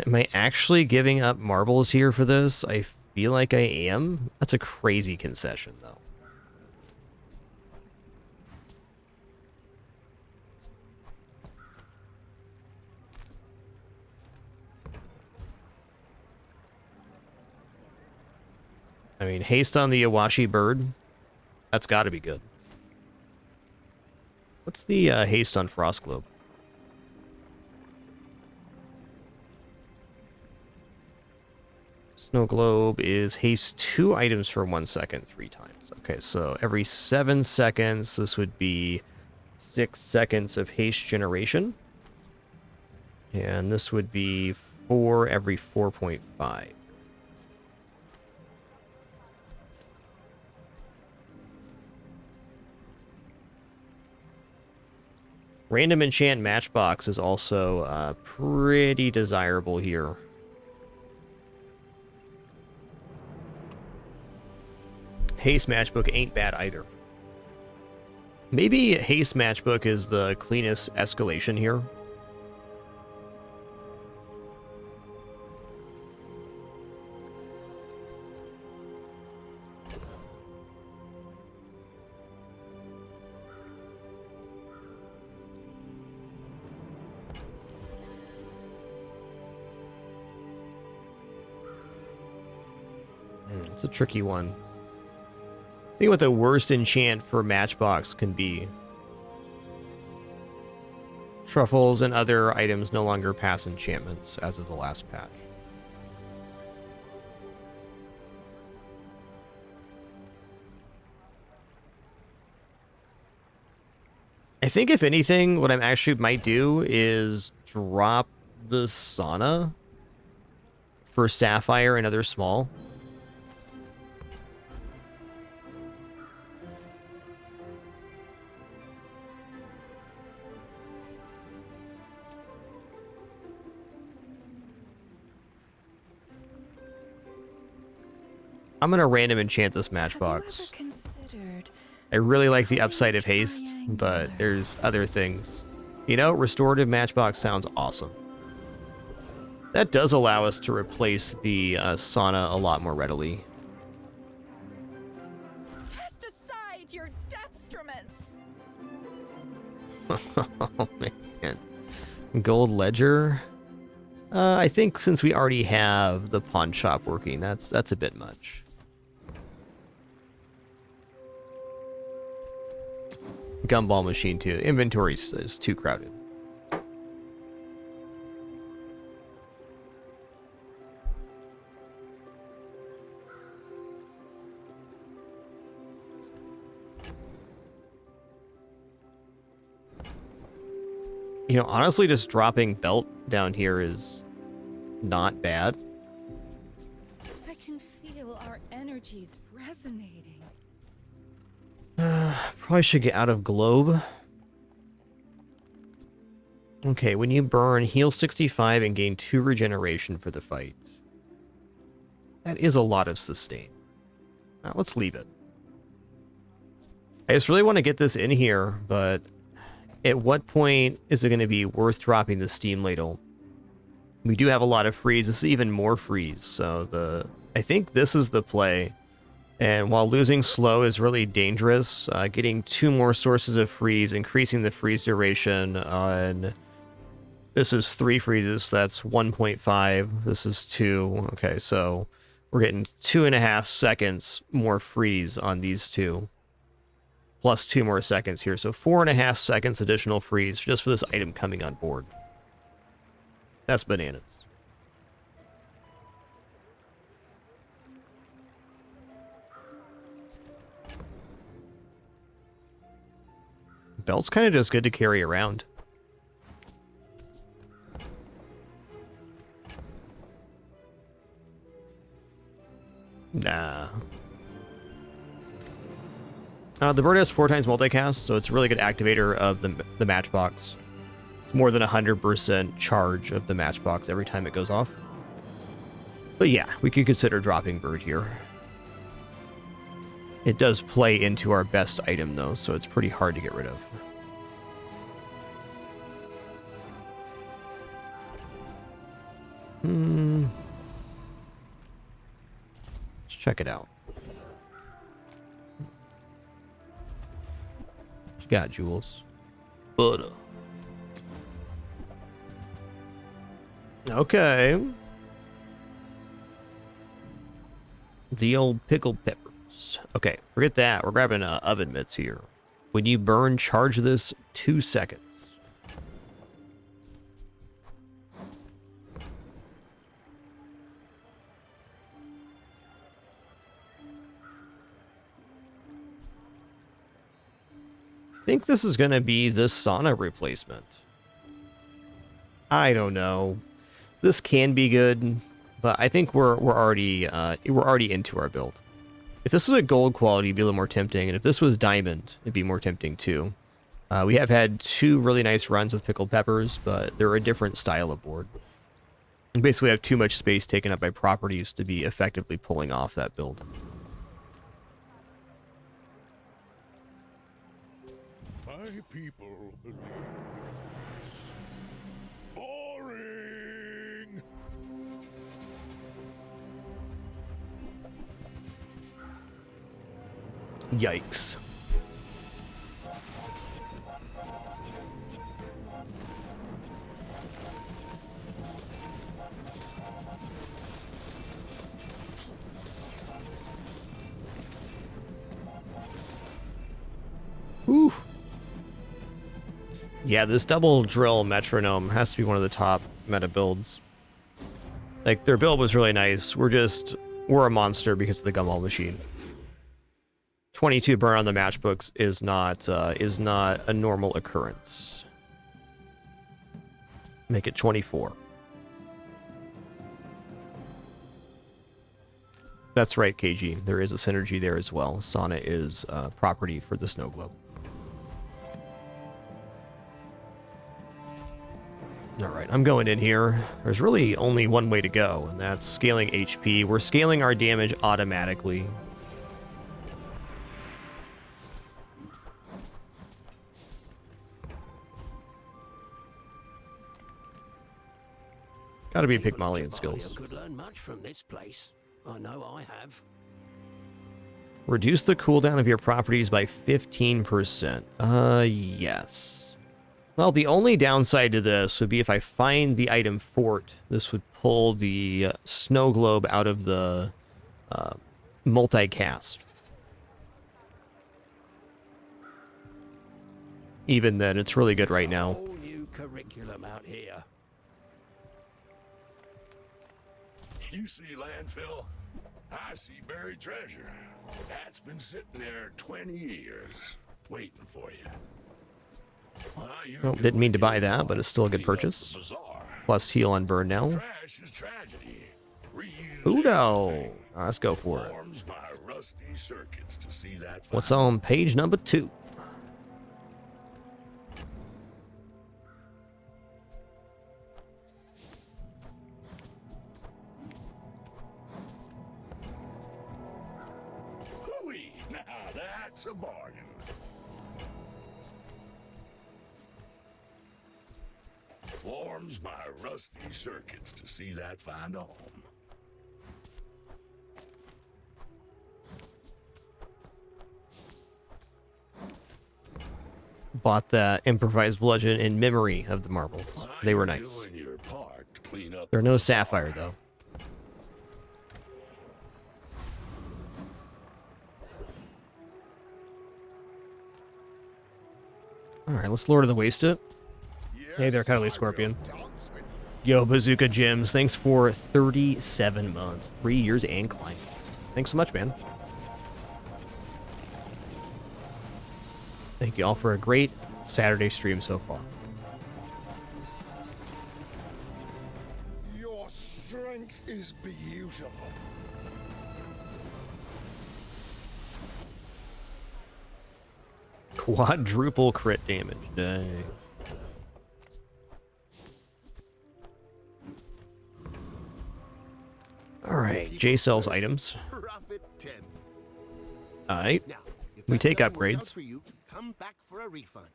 Am I actually giving up marbles here for this? I feel like I am. That's a crazy concession, though. I mean, haste on the Iwashi bird. That's got to be good. What's the haste on Frost Globe? Snow Globe is haste 2 items for 1 second 3 times. Okay, so every 7 seconds, this would be 6 seconds of haste generation. And this would be 4 every 4.5. Random enchant matchbox is also pretty desirable here. Haste matchbook ain't bad either. Maybe haste matchbook is the cleanest escalation here. It's a tricky one. Think what the worst enchant for Matchbox can be. Truffles and other items no longer pass enchantments as of the last patch. I think if anything, what I actually might do is drop the sauna for Sapphire and other small. I'm gonna random enchant this matchbox. I really like the upside of haste, but there's other things. You know, restorative matchbox sounds awesome. That does allow us to replace the sauna a lot more readily. Cast aside your destruments. Oh man. Gold ledger. I think since we already have the pawn shop working, that's a bit much. Gumball machine too. Inventory is too crowded. You know, honestly, just dropping belt down here is not bad. I can feel our energies resonating. Probably should get out of globe. Okay, when you burn, heal 65 and gain 2 regeneration for the fight. That is a lot of sustain. Let's leave it. I just really want to get this in here, but at what point is it going to be worth dropping the steam ladle? We do have a lot of freeze. This is even more freeze, so I think this is the play. And while losing slow is really dangerous, getting 2 more sources of freeze, increasing the freeze duration on... This is 3 freezes, so that's 1.5. This is 2. Okay, so we're getting 2.5 seconds more freeze on these 2. Plus 2 more seconds here, so 4.5 seconds additional freeze just for this item coming on board. That's bananas. Belt's kind of just good to carry around. Nah. The bird has 4 times multicast, so it's a really good activator of the matchbox. It's more than 100% charge of the matchbox every time it goes off. But yeah, we could consider dropping bird here. It does play into our best item, though, so it's pretty hard to get rid of. Let's check it out. What you got, Jules? Butter. Okay. The old pickled peppers. Okay, forget that. We're grabbing oven mitts here. When you burn, charge this 2 seconds. I think this is going to be the sauna replacement. I don't know. This can be good, but I think we're already into our build. If this was a gold quality, it'd be a little more tempting, and if this was diamond, it'd be more tempting too. We have had 2 really nice runs with pickled peppers, but they're a different style of board. And basically have too much space taken up by properties to be effectively pulling off that build. My people believe in peace. Boring! Yikes. Whew. Yeah, this double drill metronome has to be one of the top meta builds. Like, their build was really nice. We're a monster because of the gumball machine. 22 burn on the matchbooks is not a normal occurrence. Make it 24. That's right, KG. There is a synergy there as well. Sauna is property for the snow globe. All right, I'm going in here. There's really only one way to go, and that's scaling HP. We're scaling our damage automatically. Gotta be Pygmalion skills. Could learn much from this place. I know I have. Reduce the cooldown of your properties by 15%. Yes. Well, the only downside to this would be if I find the item fort, this would pull the snow globe out of the multicast. Even then, it's really good right now. Whole new curriculum out here. You see landfill? I see buried treasure. That's been sitting there 20 years, waiting for you. Well, Well, didn't mean to buy that, but it's still a good purchase. Bazaar. Plus heal on burn now. Trash is tragedy. Reuse Uno! everything. Let's go for it. Warms my rusty circuits to see that. What's fine. on page number 2? Hooey! Now that's a bargain. Warms my rusty circuits to see that find a home. Bought that improvised bludgeon in memory of the marbles. They were nice. Doing your part to clean up They're no the sapphire, bazaar. though. Alright, let's Lord of the Waste it. Hey there, Cuddly Scorpion. Yo, Bazooka Gems, thanks for 37 months. 3 years and climbing. Thanks so much, man. Thank you all for a great Saturday stream so far. Your strength is beautiful. Quadruple crit damage. Dang. Alright, J sells items. Profit 10. Alright. Now, if We that take doesn't work out upgrades. for you, come back for a refund.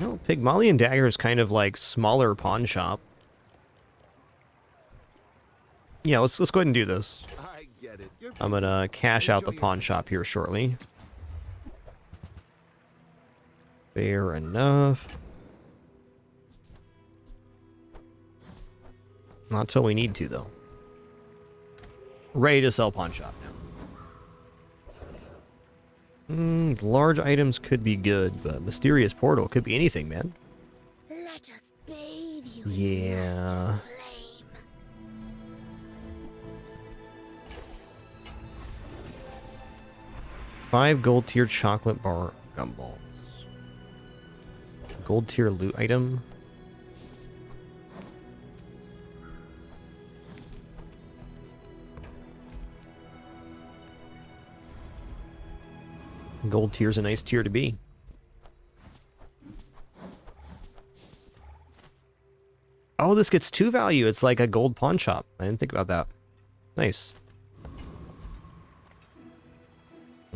No, Pygmalion Dagger is kind of like smaller pawn shop. Yeah, let's go ahead and do this. I get it. You're I'm busy. gonna cash out the Enjoy your pawn shop business. here shortly. Fair enough. Not till we need to, though. Ready to sell pawn shop now. Large items could be good, but mysterious portal could be anything, man. Let us bathe you Yeah. in Master's flame. 5 gold tier chocolate bar gumballs. Gold tier loot item. Gold tier's a nice tier to be. Oh, this gets 2 value. It's like a gold pawn shop. I didn't think about that. Nice.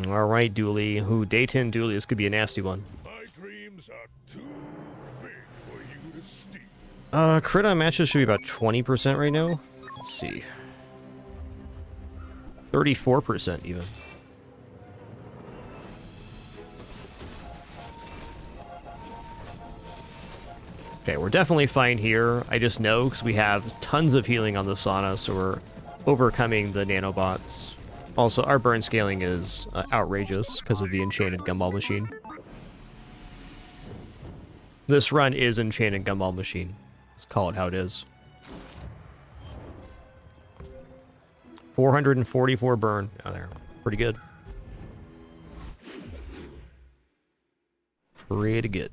All right, Dooley. Who Dayton Dooley? This could be a nasty one. My dreams are too big for you to steal. Crit on matches should be about 20% right now. Let's see. 34% even. Okay, we're definitely fine here. I just know because we have tons of healing on the sauna, so we're overcoming the nanobots. Also, our burn scaling is outrageous because of the enchanted gumball machine. This run is enchanted gumball machine. Let's call it how it is. 444 burn. Oh, there. Pretty good. Pretty good.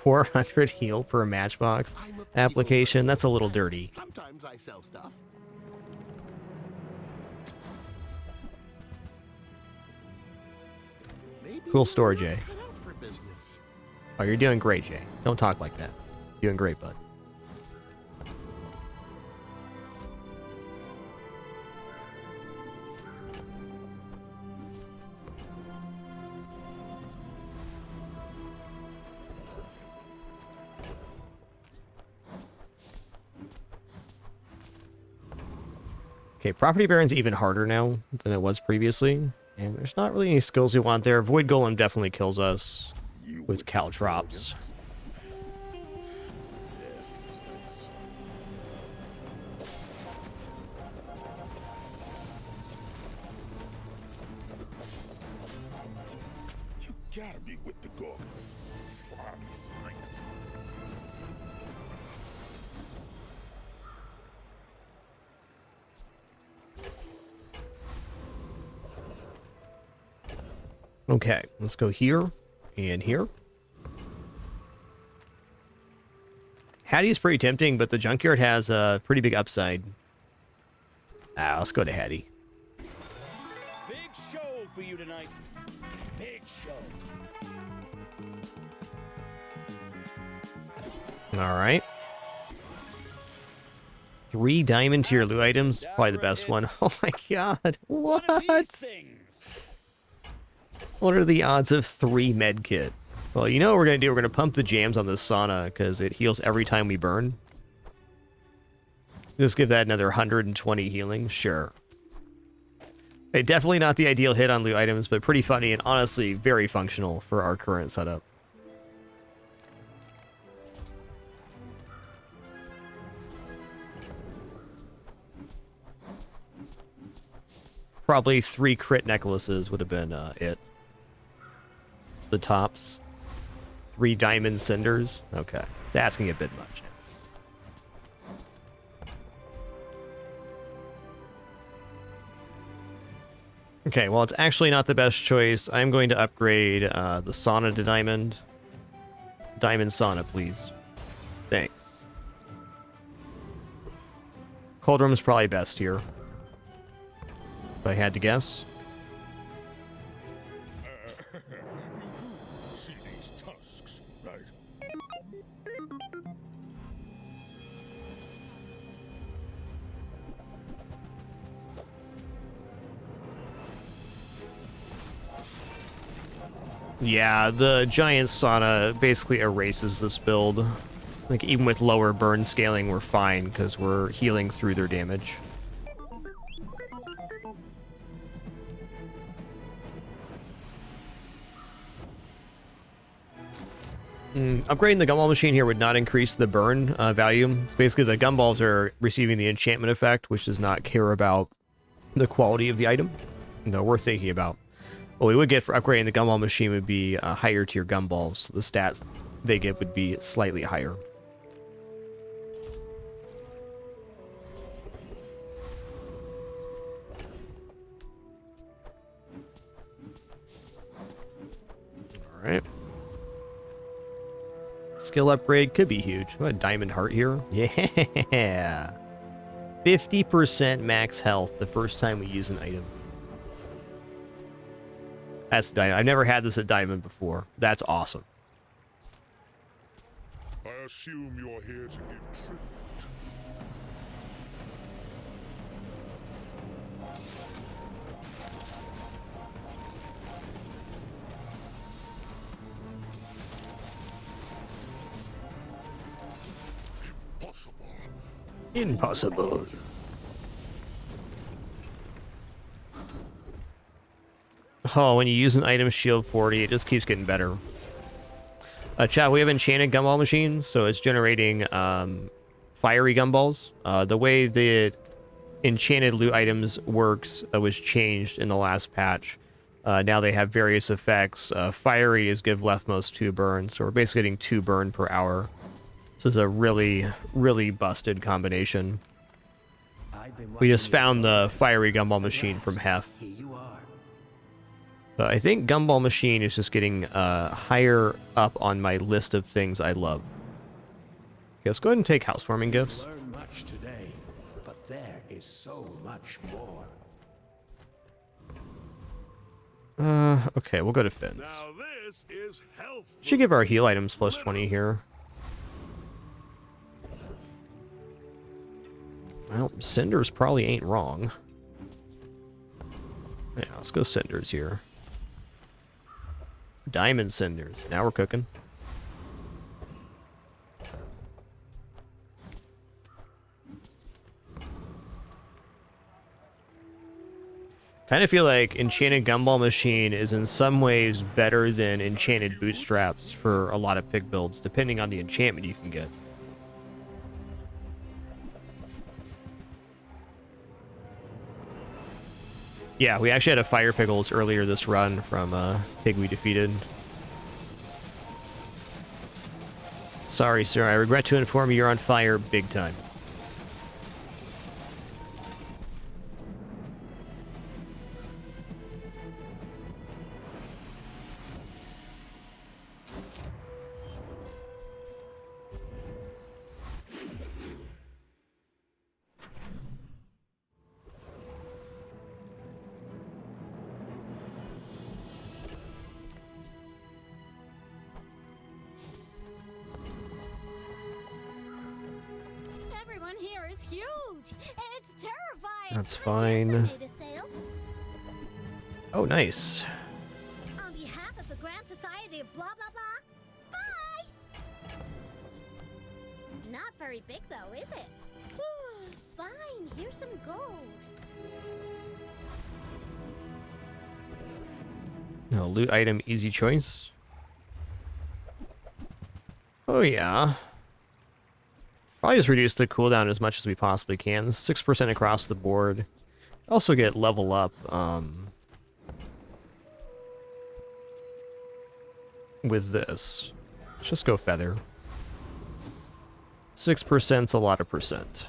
400 heal per matchbox application. That's a little dirty. Sometimes I sell stuff. Cool story, Jay. Cut out for business. Oh, you're doing great, Jay. Don't talk like that. Doing great, bud. Okay, Property Baron's even harder now than it was previously. And there's not really any skills we want there. Void Golem definitely kills us with Caltrops. Yes, this nice. You gotta be with the Gorgons. Slimy snakes. Okay, let's go here and here. Hattie's pretty tempting, but the junkyard has a pretty big upside. Let's go to Hattie. Big show for you tonight. Big show. All right. 3 diamond tier loot items, probably the best one. Oh my god, what? What are the odds of 3 med kit? Well, you know what we're going to do? We're going to pump the jams on the sauna because it heals every time we burn. Just give that another 120 healing. Sure. Hey, definitely not the ideal hit on loot items, but pretty funny and honestly very functional for our current setup. Probably 3 crit necklaces would have been it. The tops. 3 diamond cinders. Okay. It's asking a bit much. Okay, well, it's actually not the best choice. I'm going to upgrade the sauna to diamond. Diamond sauna, please. Thanks. Cold room's probably best here. If I had to guess. You do see these tusks, right? Yeah, the giant sauna basically erases this build. Like, even with lower burn scaling, we're fine because we're healing through their damage. Upgrading the gumball machine here would not increase the burn value. So basically, the gumballs are receiving the enchantment effect, which does not care about the quality of the item. No, worth thinking about. What we would get for upgrading the gumball machine would be higher tier gumballs. The stats they give would be slightly higher. All right. Skill upgrade could be huge. What a diamond heart here. Yeah. 50% max health the first time we use an item. That's diamond. I've never had this at diamond before. That's awesome. I assume you're here to give tribute. Impossible. Oh, when you use an item shield 40, it just keeps getting better. Chat, we have enchanted gumball machines, so it's generating fiery gumballs. The way the enchanted loot items works was changed in the last patch. Now they have various effects. Fiery is give leftmost 2 burn, so we're basically getting 2 burn per hour. This is a really, really busted combination. We just found the fiery gumball machine from Hef. So I think gumball machine is just getting higher up on my list of things I love. Okay, let's go ahead and take housewarming gifts. Learn much today, but there is so much more. Okay, we'll go to Fins. Now this is health. Should give our heal items plus 20 here. Well, Cinders probably ain't wrong. Yeah, let's go Cinders here. Diamond Cinders. Now we're cooking. Kind of feel like Enchanted Gumball Machine is in some ways better than Enchanted Bootstraps for a lot of pig builds, depending on the enchantment you can get. Yeah, we actually had a Fire Pickles earlier this run from pig we defeated. Sorry, sir. I regret to inform you you're on fire big time. Everyone here is huge. It's terrifying. That's fine. Oh, nice. On behalf of the Grand Society of blah blah blah. Bye. Not very big though, is it? Fine. Here's some gold. No, loot item, easy choice. Oh, yeah. Probably just reduce the cooldown as much as we possibly can. 6% across the board. Also get level up with this. Let's just go feather. 6%'s a lot of percent.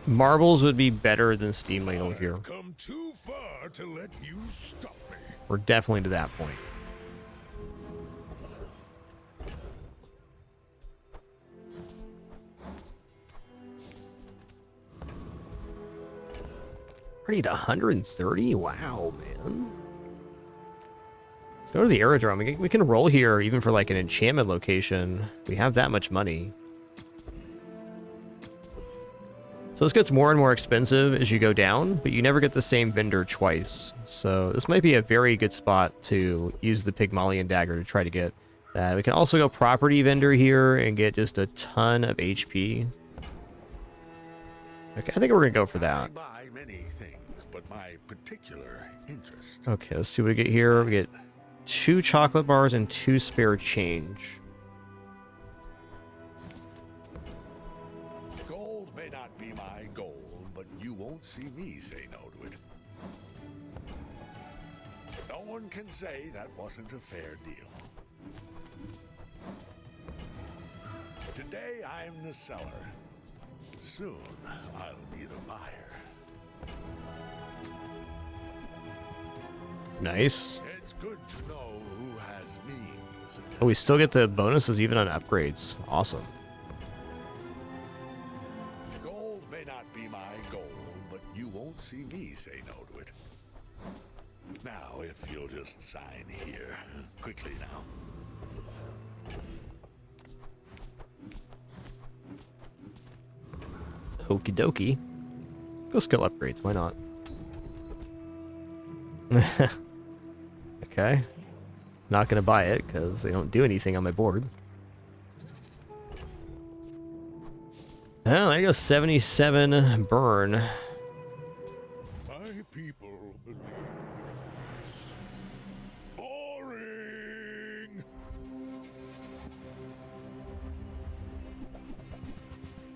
Marbles would be better than Steam Ladle here. Come too far to let you stop me. We're definitely to that point. Already to 130? Wow, man. Let's go to the aerodrome. We can roll here even for like an enchantment location. We have that much money. So this gets more and more expensive as you go down, but you never get the same vendor twice. So this might be a very good spot to use the Pygmalion dagger to try to get that. We can also go property vendor here and get just a ton of HP. Okay, I think we're gonna go for that. I buy many things, but my particular interest. Okay, let's see what we get here. We get 2 chocolate bars and 2 spare change. Gold may not be my goal, but you won't see me say no to it. No one can say that wasn't a fair deal. Today I'm the seller. Soon I'll be the buyer. Nice. It's good to know who has means. Oh, we still get the bonuses even on upgrades. Awesome. Gold may not be my goal, but you won't see me say no to it. Now, if you'll just sign here. Quickly now. Okie dokie. Let's go skill upgrades. Why not? Okay. Not gonna buy it because they don't do anything on my board. Oh, there goes 77 burn. My people believe this. Boring!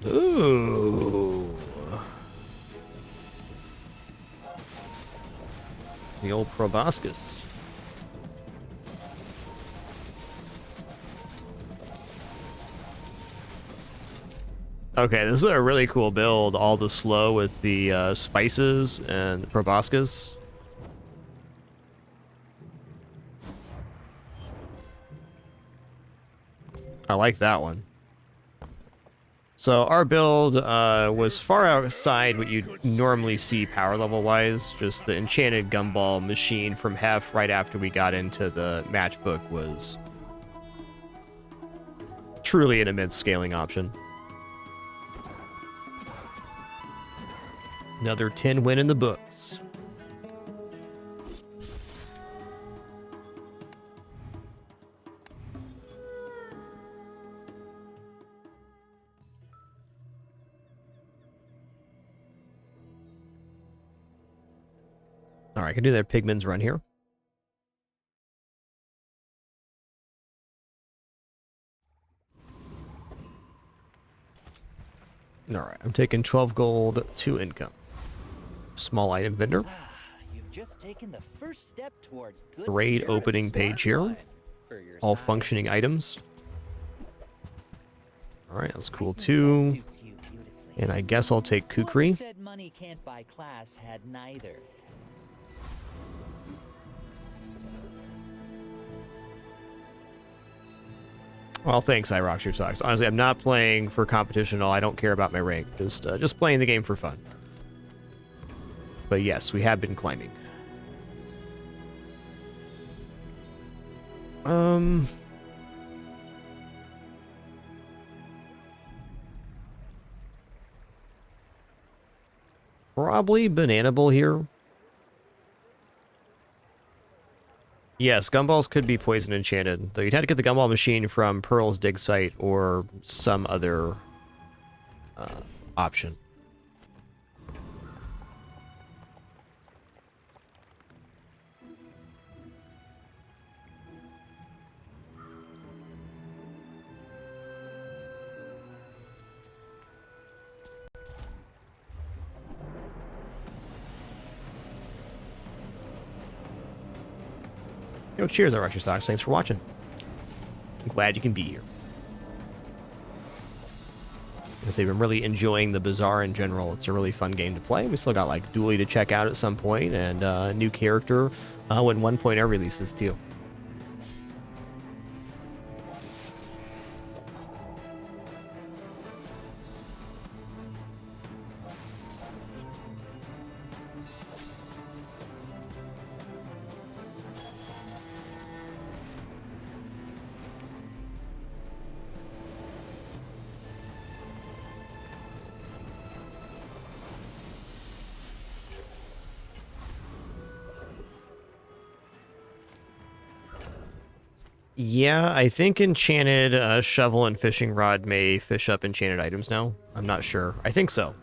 Ooh. The old proboscis. Okay, this is a really cool build. All the slow with the spices and the proboscis. I like that one. So our build was far outside what you'd normally see power level wise. Just the enchanted gumball machine from Hef right after we got into the matchbook was truly an immense scaling option. Another 10 win in the books. All right, I can do that Pigmans run here. All right, I'm taking 12 gold, 2 income. Small item vendor. You've just taken the first step toward good. Raid You're a opening smart page here. one for your All size. functioning items. All right, that's cool I think that too. suits you beautifully. And I guess I'll take Whoever Kukri. said money can't buy class had neither. Well, thanks, I Rock Your Socks. Honestly, I'm not playing for competition at all. I don't care about my rank. Just playing the game for fun. But yes, we have been climbing. Probably Bananable here. Yes, gumballs could be poison enchanted, though you'd have to get the gumball machine from Pearl's dig site or some other option. Yo, cheers, Rusher Socks. Thanks for watching. I'm glad you can be here. Because I've been really enjoying the Bazaar in general. It's a really fun game to play. We still got like Dooley to check out at some point, and a new character when 1.0 releases too. Yeah, I think enchanted shovel and fishing rod may fish up enchanted items now. I'm not sure. I think so.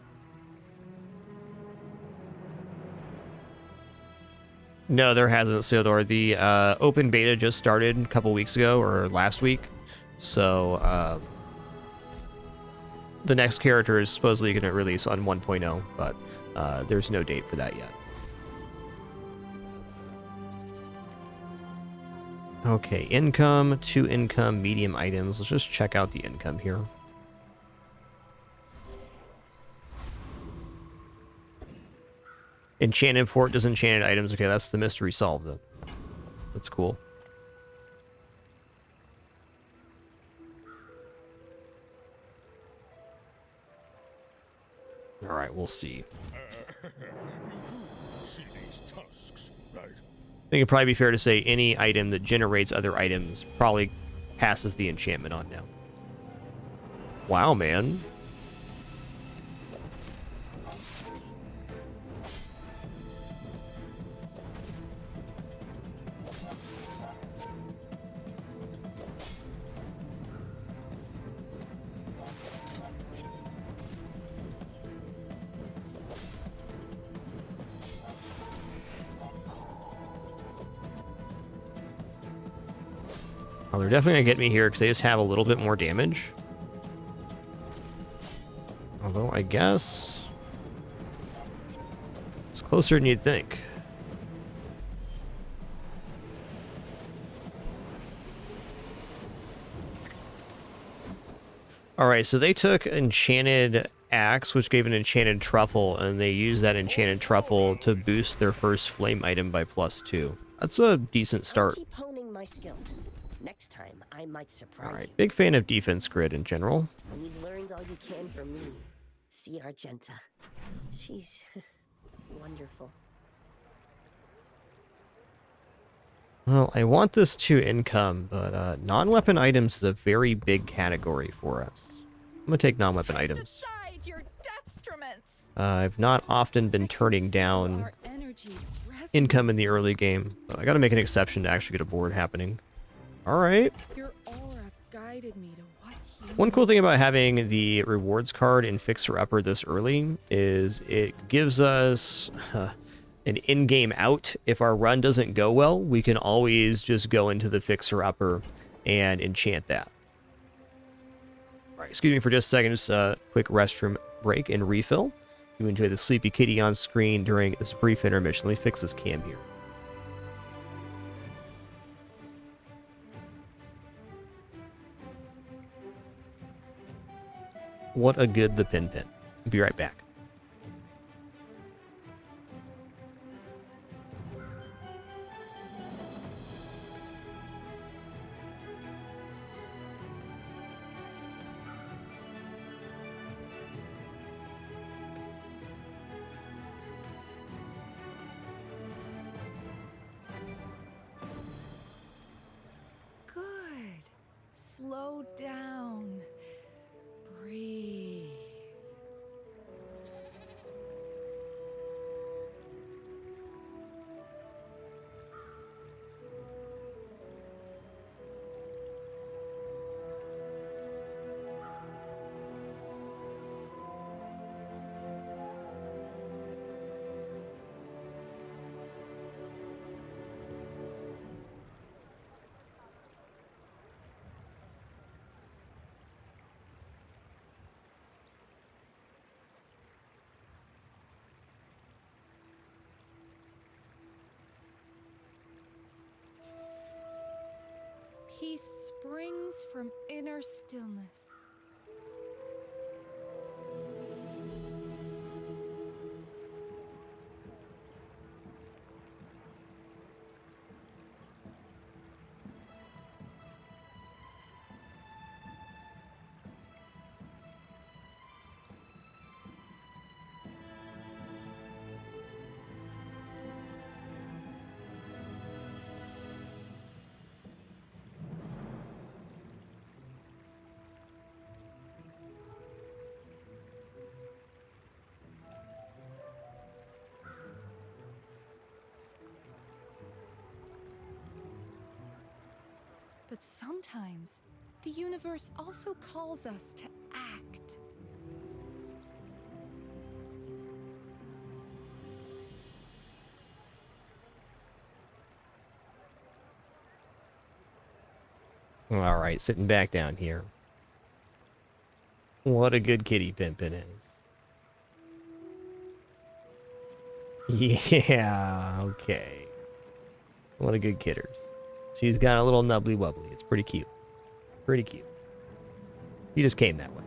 No, there hasn't, Theodore. The open beta just started a couple weeks ago, or last week. So, the next character is supposedly going to release on 1.0, but there's no date for that yet. Okay, income, 2 income, medium items. Let's just check out the income here. Enchanted port does enchanted items. Okay, that's the mystery solved then. That's cool. All right, we'll see. You do see these tusks, right? I think it'd probably be fair to say any item that generates other items probably passes the enchantment on now. Wow, man. Oh, they're definitely gonna get me here because they just have a little bit more damage. Although, I guess it's closer than you'd think. Alright, so they took Enchanted Axe, which gave an Enchanted Truffle, and they used that Enchanted Truffle to boost their first flame item by +2. That's a decent start. Keep honing my skills. Next time, I might surprise you. Alright, big fan of defense grid in general. When you've learned all you can from me, see Argenta. She's wonderful. Well, I want this to income, but non-weapon items is a very big category for us. I'm gonna take non-weapon items. Decide your deathstruments. I've not often been turning down income in the early game, but I gotta make an exception to actually get a board happening. Alright. Your aura guided me to what you One cool thing about having the rewards card in Fixer Upper this early is it gives us an in-game out. If our run doesn't go well, we can always just go into the Fixer Upper and enchant that. Alright, excuse me for just a second, just a quick restroom break and refill. You enjoy the sleepy kitty on screen during this brief intermission. Let me fix this cam here. What a good the pin. Be right back. Good. Slow down. Breathe. Peace springs from inner stillness. But sometimes, the universe also calls us to act. All right, sitting back down here. What a good kitty Pimpin is. Yeah, okay. What a good kitters. She's got a little nubbly wubbly. It's pretty cute. Pretty cute. He just came that way.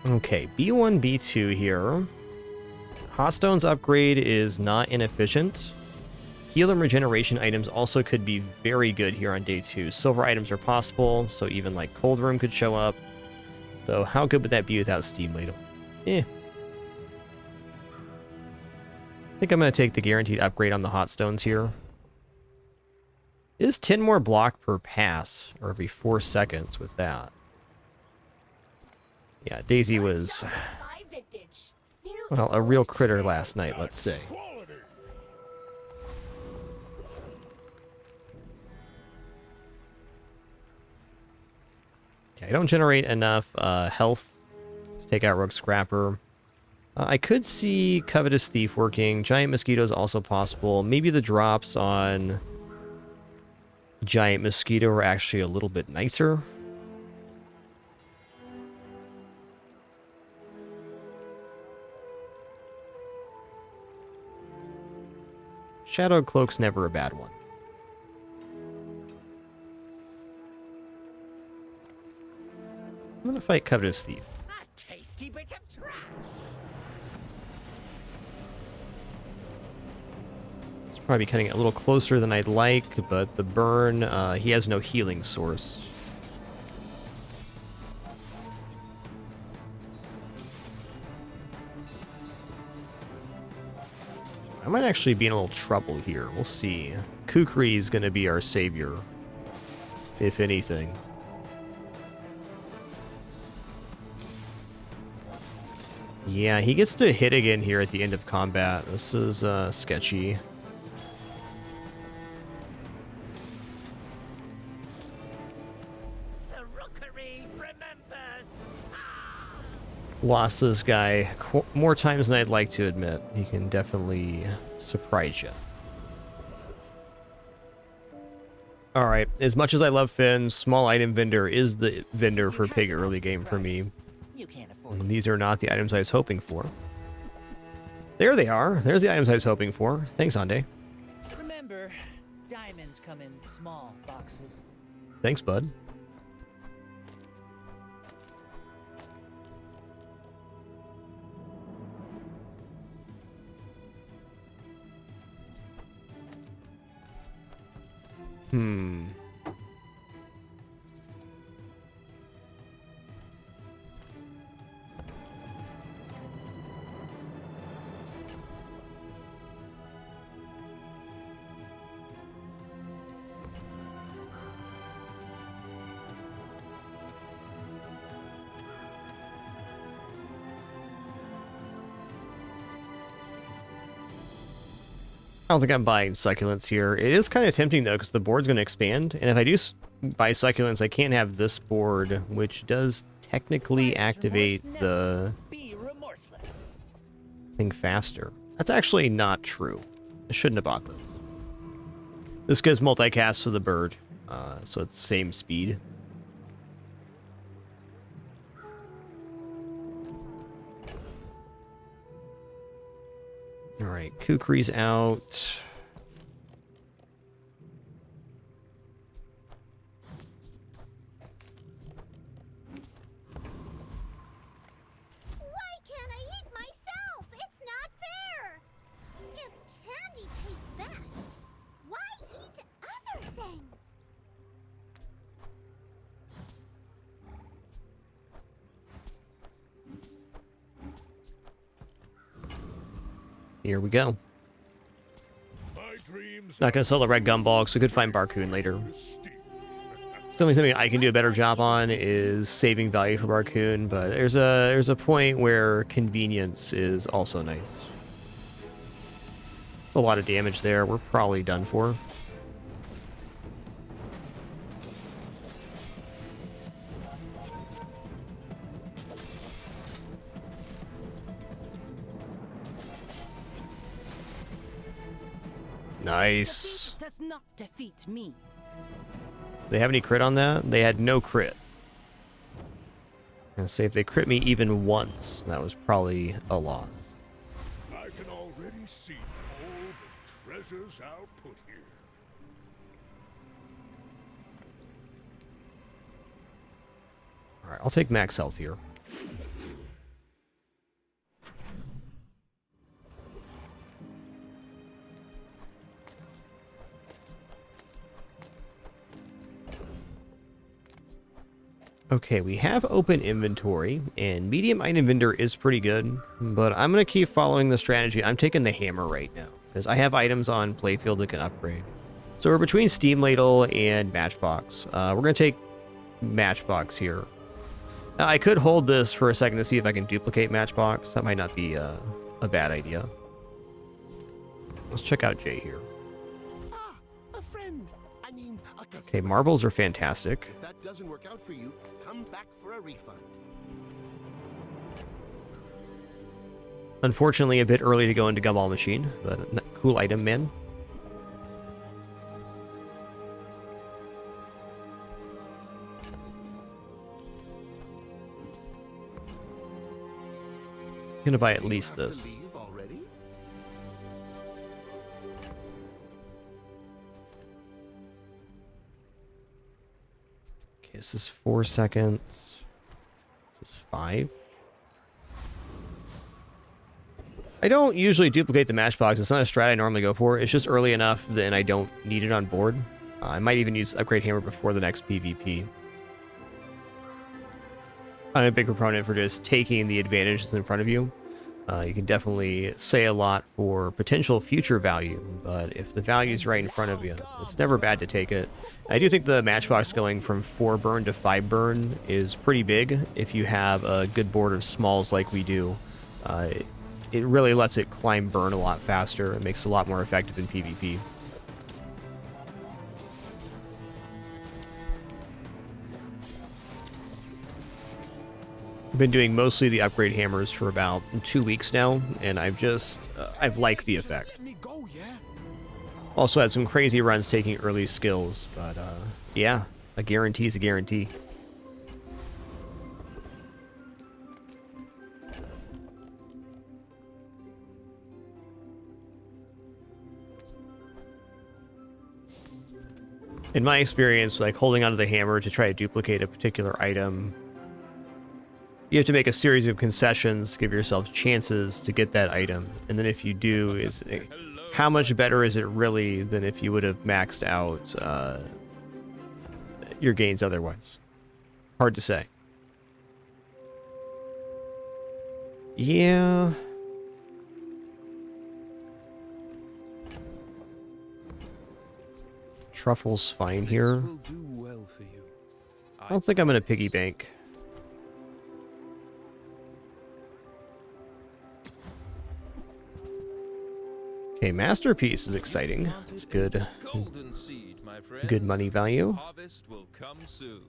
Okay, B1, B2 here. Hot Stone's upgrade is not inefficient. Heal and regeneration items also could be very good here on day 2. Silver items are possible, so even like Cold Room could show up. Though, how good would that be without Steam Ladle? Eh. I think I'm going to take the guaranteed upgrade on the Hot Stones here. Is 10 more block per pass, or every 4 seconds with that. Yeah, Daisy was, well, a real critter last night, let's say. Okay, I don't generate enough health Take out Rogue Scrapper. I could see Covetous Thief working. Giant Mosquito is also possible. Maybe the drops on Giant Mosquito are actually a little bit nicer. Shadow Cloak's never a bad one. I'm gonna fight Covetous Thief. A tasty bit of trash. It's probably cutting it a little closer than I'd like, but the burn, he has no healing source. I might actually be in a little trouble here. We'll see. Kukri is going to be our savior, if anything. Yeah, he gets to hit again here at the end of combat. This is sketchy. The rookery remembers. Lost this guy more times than I'd like to admit. He can definitely surprise you. Alright, as much as I love Finn, Small Item Vendor is the vendor for Pig early game for me. You can't afford And these are not the items I was hoping for. There they are. There's the items I was hoping for. Thanks, Hyundai. Remember, diamonds come in small boxes. Thanks, bud. I don't think I'm buying succulents here. It is kind of tempting, though, because the board's going to expand. And if I do buy succulents, I can't have this board, which does technically activate the thing faster. That's actually not true. I shouldn't have bought this. This gives multicast to the bird, so it's same speed. All right, Kukri's out. Why can't I eat myself? It's not fair. If candy tastes best, why eat other things? Here we go. Not gonna sell the red gumball, because we could find Barcoon later. Still something I can do a better job on is saving value for Barcoon, but there's a point where convenience is also nice. It's a lot of damage there. We're probably done for. Nice. Does not defeat me. They have any crit on that? They had no crit. I'm gonna say if they crit me even once, that was probably a loss. I can already see all the treasures I'll put here. Alright, I'll take max health here. Okay, we have open inventory, and medium item vendor is pretty good, but I'm going to keep following the strategy. I'm taking the hammer right now, because I have items on playfield that can upgrade. So we're between Steam Ladle and Matchbox. We're going to take Matchbox here. Now, I could hold this for a second to see if I can duplicate Matchbox. That might not be a bad idea. Let's check out Jay here. Ah, a friend. I mean, a customer. Okay, marbles are fantastic. If that doesn't work out for you, come back for a refund. Unfortunately, a bit early to go into Gumball Machine, but a cool item, man. Gonna buy at least this. Okay, this is 4 seconds. This is 5. I don't usually duplicate the matchbox. It's not a strat I normally go for. It's just early enough that I don't need it on board. I might even use Upgrade Hammer before the next PvP. I'm a big proponent for just taking the advantages in front of you. You can definitely say a lot for potential future value, but if the value is right in front of you, it's never bad to take it. I do think the matchbox going from 4 burn to 5 burn is pretty big if you have a good board of smalls like we do. It really lets it climb burn a lot faster. It makes it a lot more effective in PvP. I've been doing mostly the upgrade hammers for about 2 weeks now, and I've liked the effect. Also had some crazy runs taking early skills, but yeah, a guarantee is a guarantee. In my experience, like holding onto the hammer to try to duplicate a particular item, you have to make a series of concessions to give yourself chances to get that item. And then if you do, how much better is it really than if you would have maxed out your gains otherwise? Hard to say. Yeah. Truffle's fine here. I don't think I'm in a piggy bank. Okay, Masterpiece is exciting. It's good. Good money value. Harvest will come soon.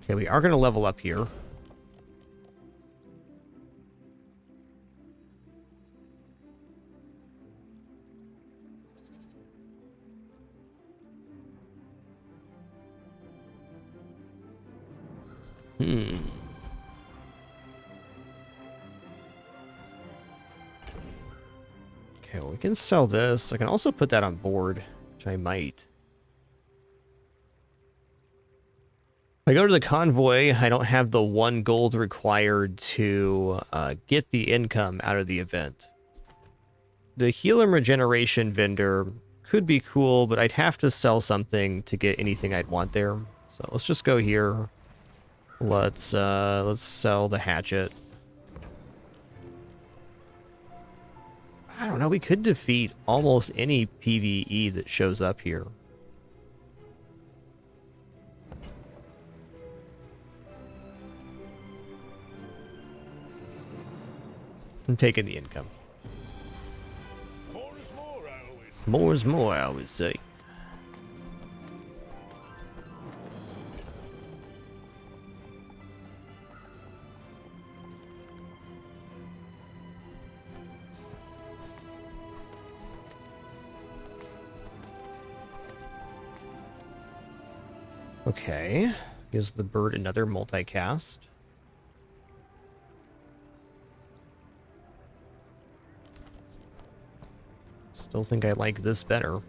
Okay, we are going to level up here. Okay, well, we can sell this. I can also put that on board, which I might. If I go to the convoy, I don't have the 1 gold required to get the income out of the event. The helium regeneration vendor could be cool, but I'd have to sell something to get anything I'd want there. So let's just go here. Let's sell the hatchet. I don't know, we could defeat almost any PvE that shows up here. I'm taking the income. More is more, I always say. More is more, I always say. Okay, gives the bird another multicast. Still think I like this better. I'm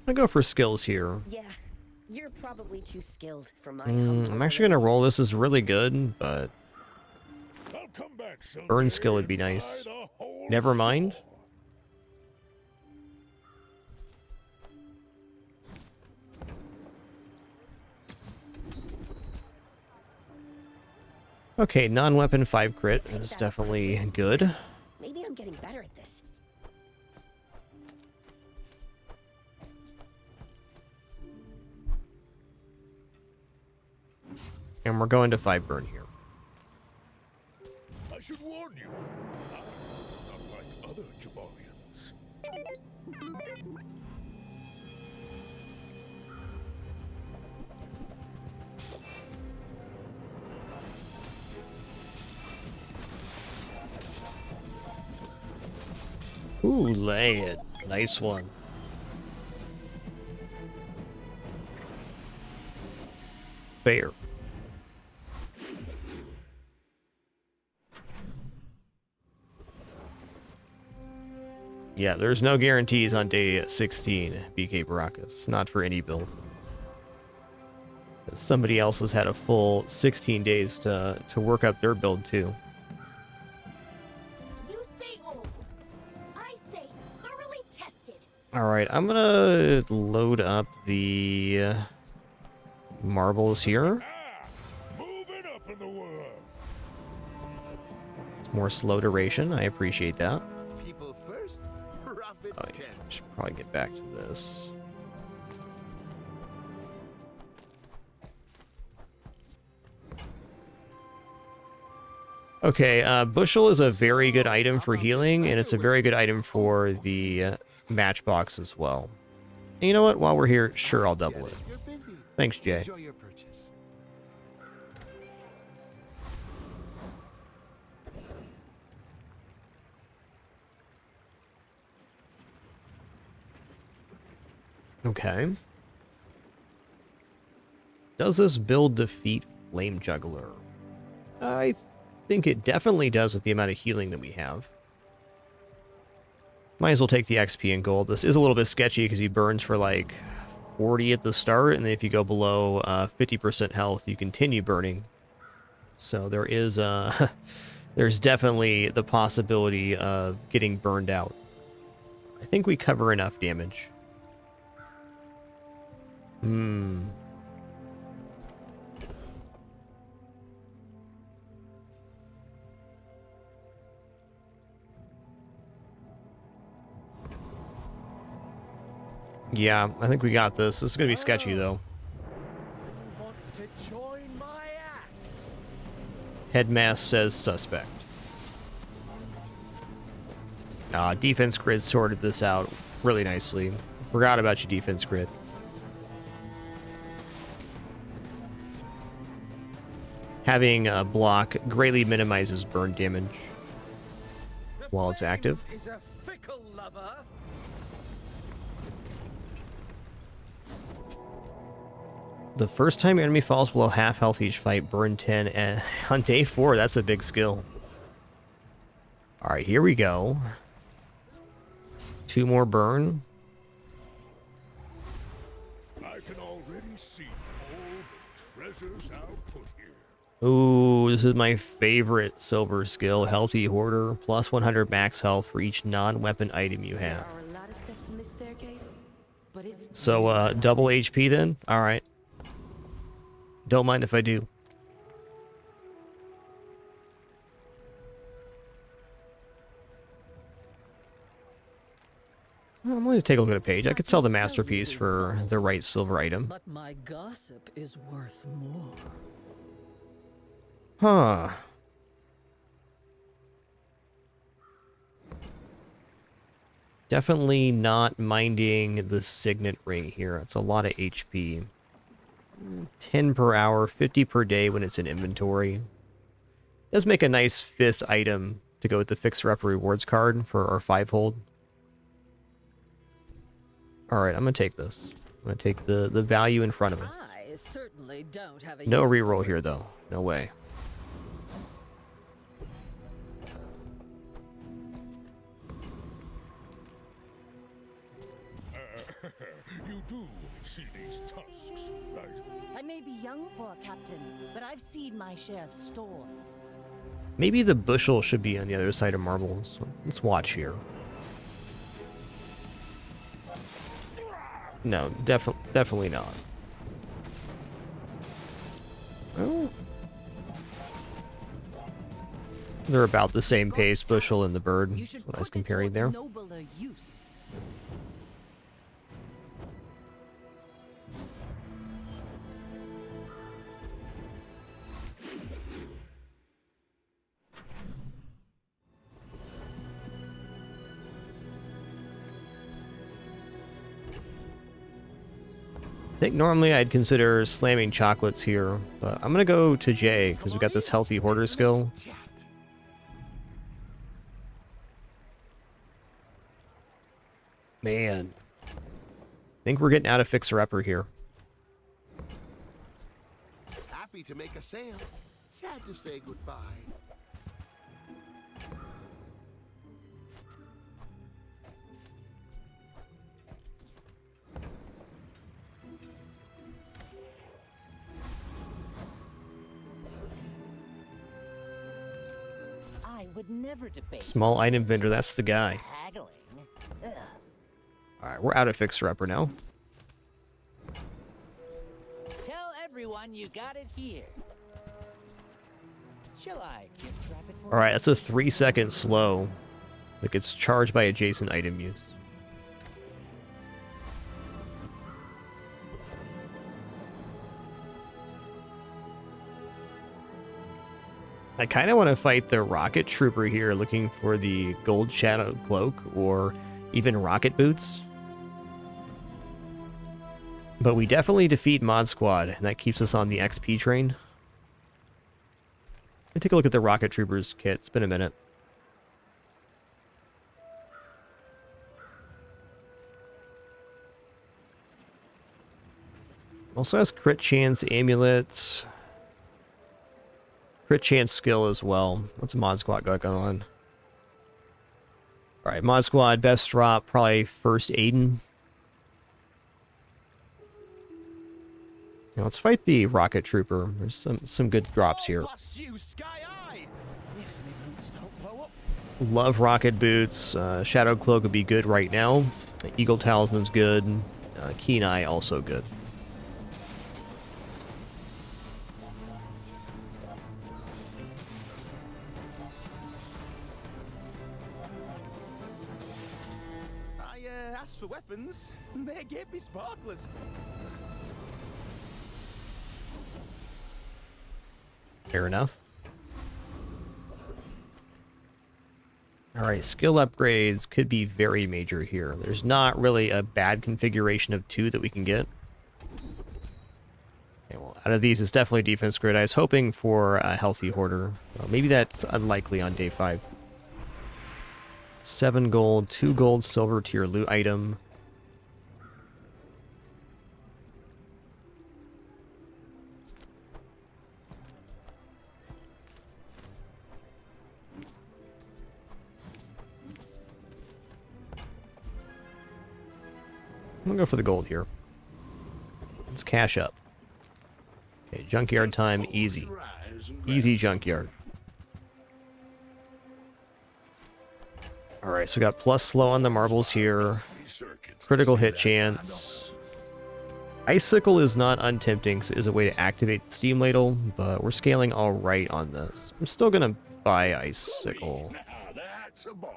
gonna go for skills here. Yeah, you're probably too skilled for my I'm actually gonna roll. This is really good, but I'll come back someday burn skill would be and buy nice. the whole Never mind. store. Okay, non-weapon 5 crit is definitely good. Maybe I'm getting better at this. And we're going to 5 burn here. I should warn you, I'm not like other Jabarians. Ooh, lay it. Nice one. Fair. Yeah, there's no guarantees on day 16, BK Baracus. Not for any build. Somebody else has had a full 16 days to work up their build too. You say old. I say thoroughly tested. Alright, I'm gonna load up the marbles here. Moving up in the world. It's more slow duration. I appreciate that. People first, profit Oh, yeah, 10. I should probably get back to this. Okay, Bushel is a very good item for healing, and it's a very good item for the matchbox as well. And you know what? While we're here, sure, I'll double it. You're busy. Thanks, Jay. Enjoy your purchase. Okay. Does this build defeat Flame Juggler? I think it definitely does with the amount of healing that we have. Might as well take the XP and gold. This is a little bit sketchy because he burns for like 40 at the start, and then if you go below 50% health, you continue burning. So there is there's definitely the possibility of getting burned out. I think we cover enough damage. Yeah, I think we got this. This is gonna be sketchy though. Want to join my act? Headmass says suspect. Defense grid sorted this out really nicely. Forgot about your defense grid. Having a block greatly minimizes burn damage while it's active. Is a fickle lover. The first time your enemy falls below half health each fight, burn 10. And on day 4, that's a big skill. Alright, here we go. 2 more burn. I can already see all the treasures I'll put here. Ooh, this is my favorite silver skill. Healthy Hoarder. Plus 100 max health for each non-weapon item you have. There are a lot of steps in this staircase, but it's So, double HP then? Alright. Don't mind if I do. I'm going to take a look at a page. I could sell the masterpiece for the right silver item. But my gossip is worth more. Huh. Definitely not minding the signet ring here. It's a lot of HP. 10 per hour, 50 per day when it's in inventory. Does make a nice 5th item to go with the Fixer Up Rewards card for our 5-hold. Alright, I'm going to take this. I'm going to take the value in front of us. I certainly don't have a No use reroll for here, it. though. No way. You do see these tusks, right? I may be young for a captain, but I've seen my share of storms. Maybe the bushel should be on the other side of marbles. Let's watch here. No, definitely not. Oh. They're about the same pace, bushel and the bird. That's what I was comparing there. Nobler use. I think normally I'd consider slamming chocolates here, but I'm gonna go to J because we got this healthy hoarder skill. Man, I think we're getting out of fixer-upper here. Happy to make a sale. Sad to say goodbye. I would never debate. Small item vendor, that's the guy. Haggling. Ugh. Alright, we're out of fixer-upper now. Tell everyone you got it here. Shall I gift wrap it for Alright, that's a 3-second slow. That gets charged by adjacent item use. I kind of want to fight the rocket trooper here, looking for the gold shadow cloak or even rocket boots. But we definitely defeat Mod Squad, and that keeps us on the XP train. Let me take a look at the rocket troopers kit. It's been a minute. Also has crit chance amulets. Crit chance skill as well. What's Mod Squad got going on? Alright, Mod Squad, best drop, probably first Aiden. Now let's fight the rocket trooper. There's some good drops here. Love rocket boots. Shadow cloak would be good right now. Eagle talisman's good. Keen eye also good. For weapons, they gave me sparklers. Fair enough. Alright, skill upgrades could be very major here. There's not really a bad configuration of 2 that we can get. Okay, well, out of these, it's definitely defense grid. I was hoping for a healthy hoarder. Well, maybe that's unlikely on day 5. 7 gold, 2 gold, silver tier loot item. I'm gonna go for the gold here. Let's cash up. Okay, junkyard time, easy. Easy junkyard. Alright, so we got plus slow on the marbles here. Critical hit chance. Icicle is not untempting, so it is a way to activate the steam ladle, but we're scaling alright on this. I'm still gonna buy Icicle. Now that's a bargain.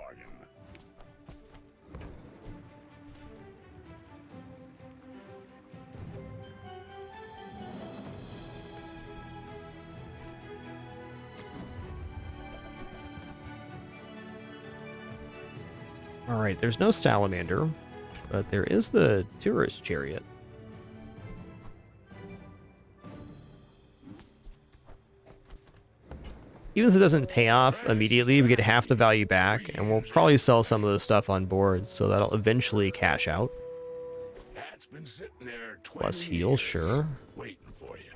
Alright, there's no salamander, but there is the tourist chariot. Even if it doesn't pay off immediately, we get half the value back, and we'll probably sell some of the stuff on board, so that'll eventually cash out. That's been sitting there 20 Plus heal, years, sure. waiting for you.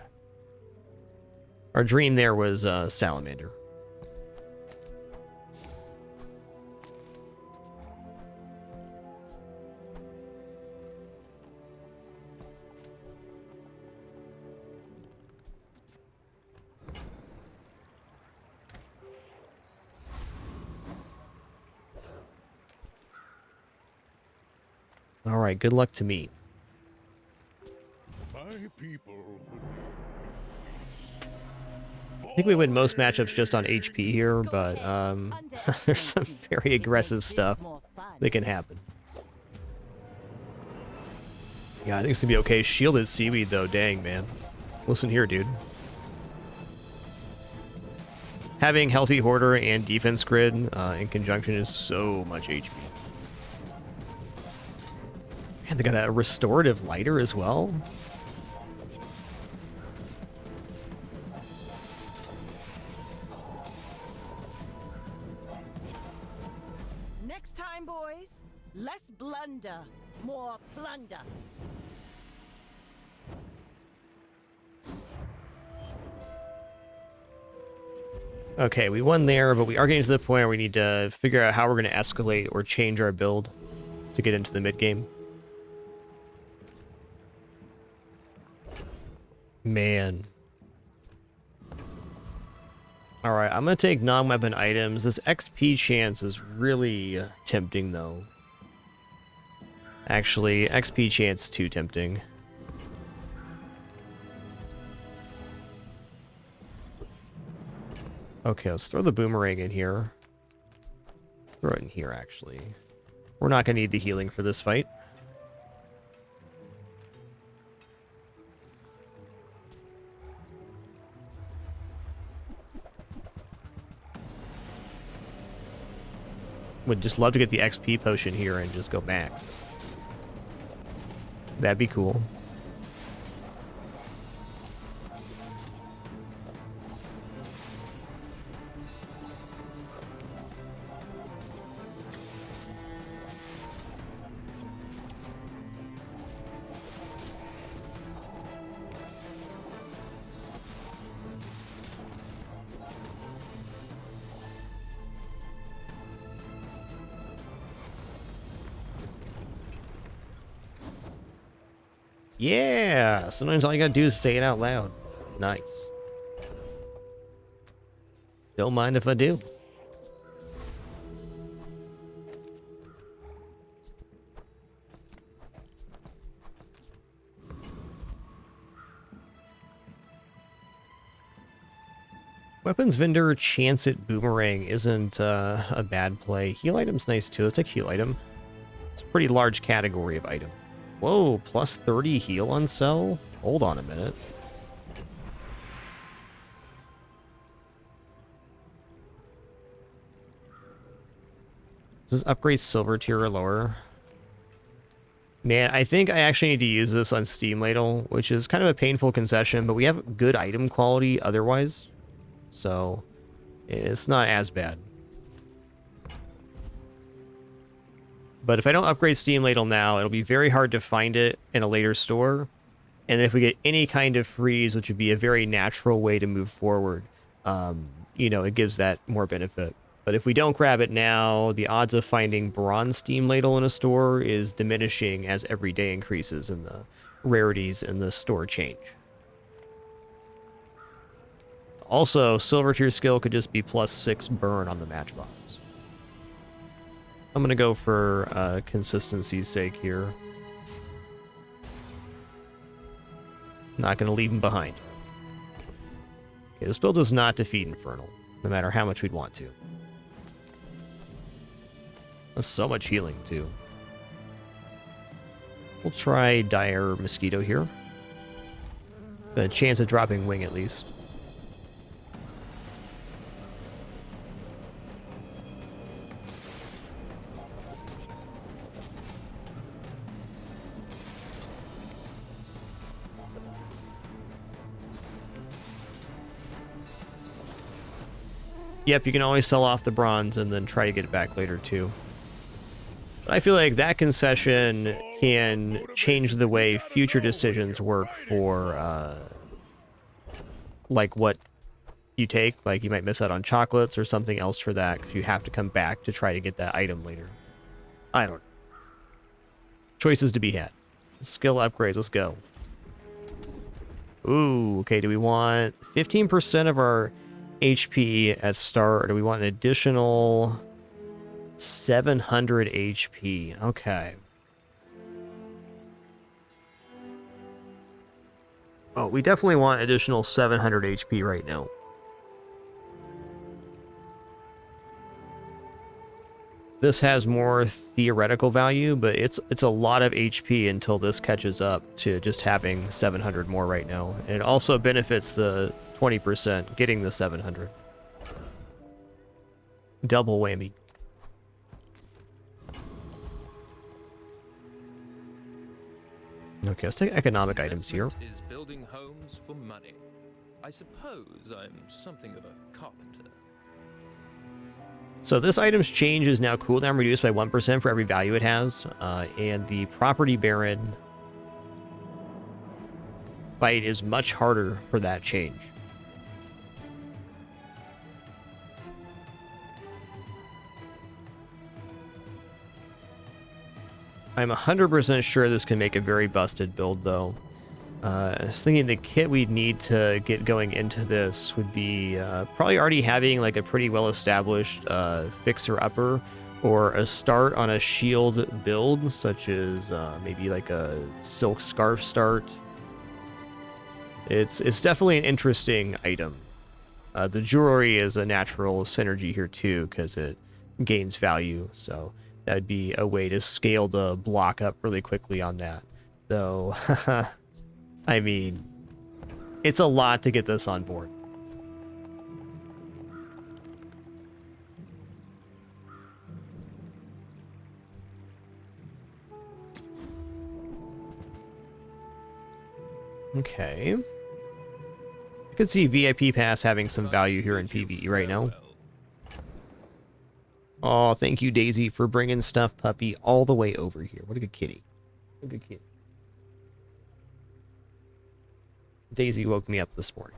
Our dream there was salamander. Alright, good luck to me. My people I think we win most matchups just on HP here, but there's some very aggressive stuff that can happen. Yeah, I think it's gonna be okay. Shielded seaweed though, dang man. Listen here, dude. Having healthy hoarder and defense grid in conjunction is so much HP. And they got a restorative lighter as well. Next time, boys. Less blunder, more plunder. Okay, we won there, but we are getting to the point where we need to figure out how we're going to escalate or change our build to get into the mid game. Man. Alright, I'm going to take non-weapon items. This XP chance is really tempting, though. Actually, XP chance too tempting. Okay, let's throw the boomerang in here. Throw it in here, actually. We're not going to need the healing for this fight. Would just love to get the XP potion here and just go max. That'd be cool. Yeah! Sometimes all you gotta do is say it out loud. Nice. Don't mind if I do. Weapons vendor chance it boomerang isn't a bad play. Heal item's nice too. Let's take heal item. It's a pretty large category of item. Whoa, plus 30 heal on sell? Hold on a minute. Does this upgrade silver tier or lower? Man, I think I actually need to use this on Steam Ladle, which is kind of a painful concession, but we have good item quality otherwise. So, it's not as bad. But if I don't upgrade Steam Ladle now, it'll be very hard to find it in a later store. And if we get any kind of freeze, which would be a very natural way to move forward, you know, it gives that more benefit. But if we don't grab it now, the odds of finding bronze Steam Ladle in a store is diminishing as every day increases and the rarities in the store change. Also, silver tier skill could just be +6 burn on the matchbox. I'm going to go for consistency's sake here. Not going to leave him behind. Okay, this build does not defeat Infernal, no matter how much we'd want to. That's so much healing, too. We'll try Dire Mosquito here. The chance of dropping wing, at least. Yep, you can always sell off the bronze and then try to get it back later, too. But I feel like that concession can change the way future decisions work for, like, what you take. Like, you might miss out on chocolates or something else for that, because you have to come back to try to get that item later. I don't know. Choices to be had. Skill upgrades, let's go. Ooh, okay, do we want 15% of our HP at start, or do we want an additional 700 HP? Okay. Oh, we definitely want additional 700 HP right now. This has more theoretical value, but it's a lot of HP until this catches up to just having 700 more right now. And it also benefits the 20% getting the 700. Double whammy. Okay, let's take economic items here. Is building homes for money. I suppose I'm something of a carpenter. So this item's change is now cooldown reduced by 1% for every value it has, and the Property Baron fight is much harder for that change. I'm 100% sure this can make a very busted build, though. I was thinking the kit we'd need to get going into this would be probably already having like a pretty well-established fixer-upper, or a start on a shield build, such as maybe like a silk scarf start. It's definitely an interesting item. The jewelry is a natural synergy here too, because it gains value, so that'd be a way to scale the block up really quickly on that. Though, I mean, it's a lot to get this on board. Okay. I could see VIP Pass having some value here in PvE right now. Oh, thank you, Daisy, for bringing Stuffed Puppy all the way over here. What a good kitty. What a good kitty. Daisy woke me up this morning.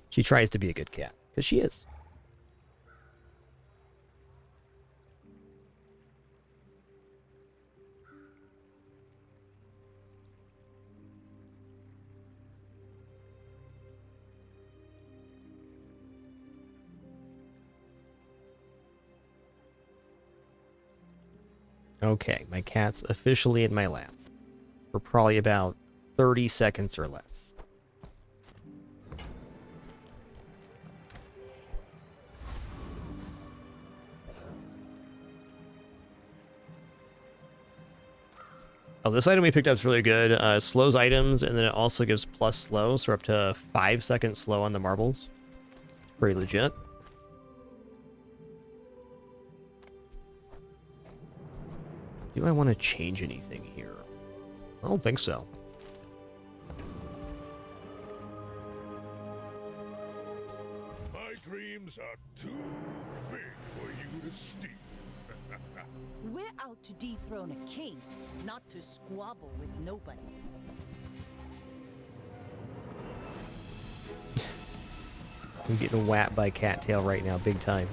She tries to be a good cat, because she is. Okay, my cat's officially in my lap for probably about 30 seconds or less. Oh, this item we picked up is really good. Slows items, and then it also gives plus slow, so we're up to 5 seconds slow on the marbles. Pretty legit. Do I want to change anything here? I don't think so. My dreams are too big for you to steal. We're out to dethrone a king, not to squabble with nobodies. I'm getting whacked by Cattail right now, big time.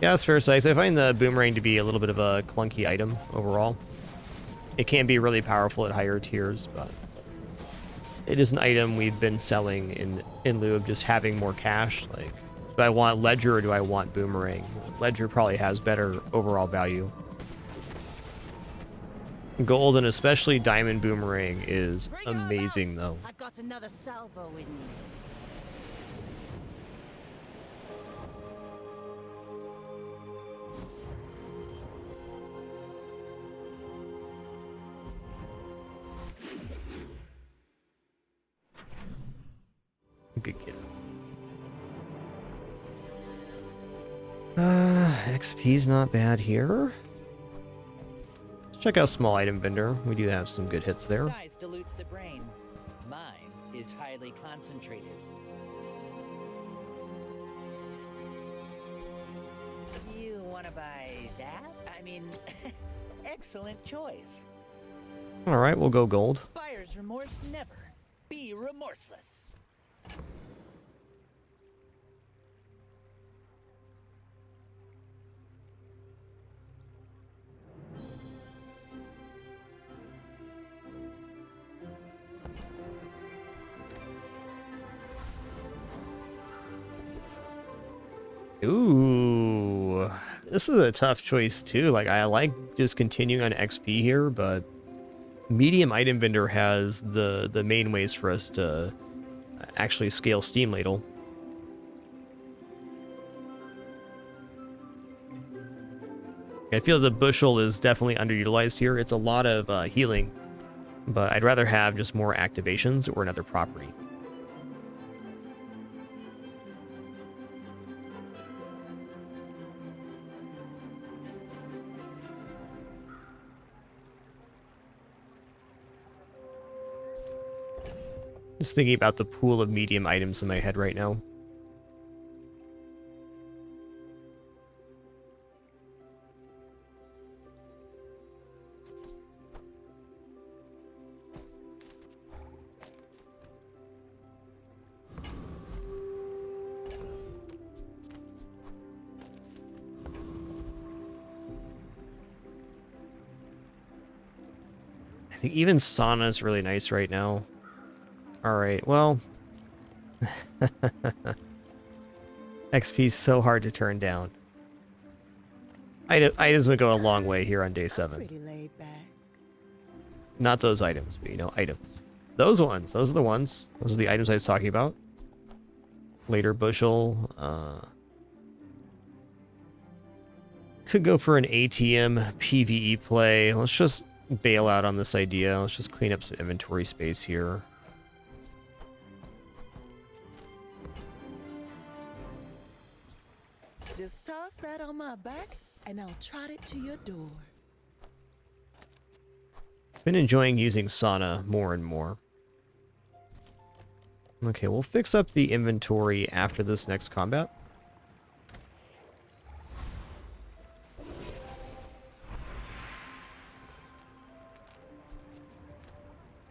Yeah, it's fair size. I find the boomerang to be a little bit of a clunky item overall. It can be really powerful at higher tiers, but it is an item we've been selling in lieu of just having more cash. Like, do I want Ledger or do I want Boomerang? Ledger probably has better overall value. Gold and especially Diamond Boomerang is amazing, though. I've got another salvo in me. Good kid. XP's not bad here. Let's check out Small Item Vendor. We do have some good hits there. Size dilutes the brain. Mine is highly concentrated. You want to buy that? I mean, excellent choice. All right, we'll go gold. Buyer's remorse never. Be remorseless. Ooh, this is a tough choice too. Like, I like just continuing on XP here, but Medium Item Vendor has the main ways for us to actually scale Steam Ladle. I feel the bushel is definitely underutilized here. It's a lot of healing, but I'd rather have just more activations or another property. Just thinking about the pool of medium items in my head right now. I think even sauna is really nice right now. All right, well, XP is so hard to turn down. Items would go a long way here on day 7. Pretty laid back. Not those items, but you know, items. Those ones. Those are the ones. Those are the items I was talking about. Later bushel. Could go for an ATM PvE play. Let's just bail out on this idea. Let's just clean up some inventory space here. Just toss that on my back, and I'll trot it to your door. Been enjoying using sauna more and more. Okay, we'll fix up the inventory after this next combat.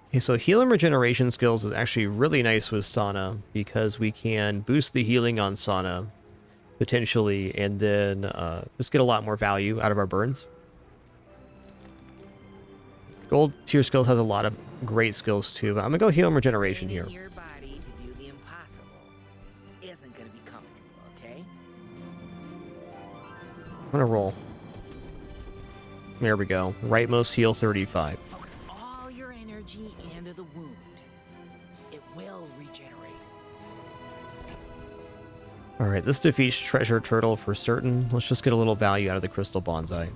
Okay, so heal and regeneration skills is actually really nice with sauna because we can boost the healing on sauna potentially, and then just get a lot more value out of our burns. Gold tier skills has a lot of great skills too, but I'm gonna go heal and regeneration here. Your body to do the impossible isn't gonna be comfortable, okay? I'm gonna roll. There we go. Rightmost heal 35. Focus all your energy into the wound. It will regenerate. Alright, this defeats Treasure Turtle for certain. Let's just get a little value out of the Crystal Bonsai.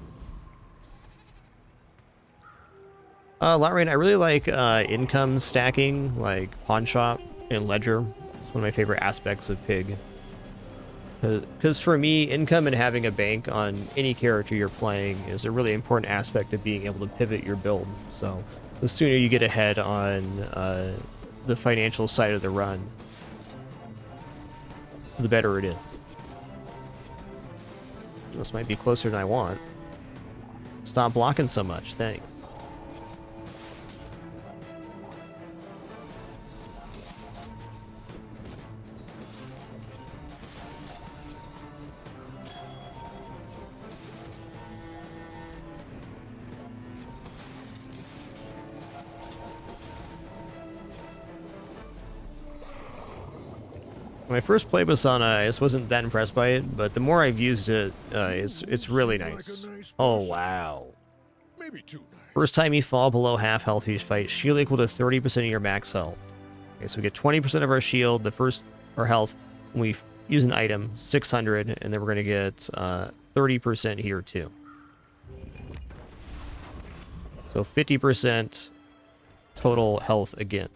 Lot I really like income stacking, like Pawn Shop and Ledger. It's one of my favorite aspects of Pig. Because for me, income and having a bank on any character you're playing is a really important aspect of being able to pivot your build. So the sooner you get ahead on the financial side of the run, the better it is. This might be closer than I want. Stop blocking so much, thanks. When I first played Bazaar, I just wasn't that impressed by it, but the more I've used it, it's really nice. Oh, wow. Maybe too nice. First time you fall below half health each fight, shield equal to 30% of your max health. Okay, so we get 20% of our shield, our health, when we use an item, 600, and then we're going to get 30% here too. So 50% total health again.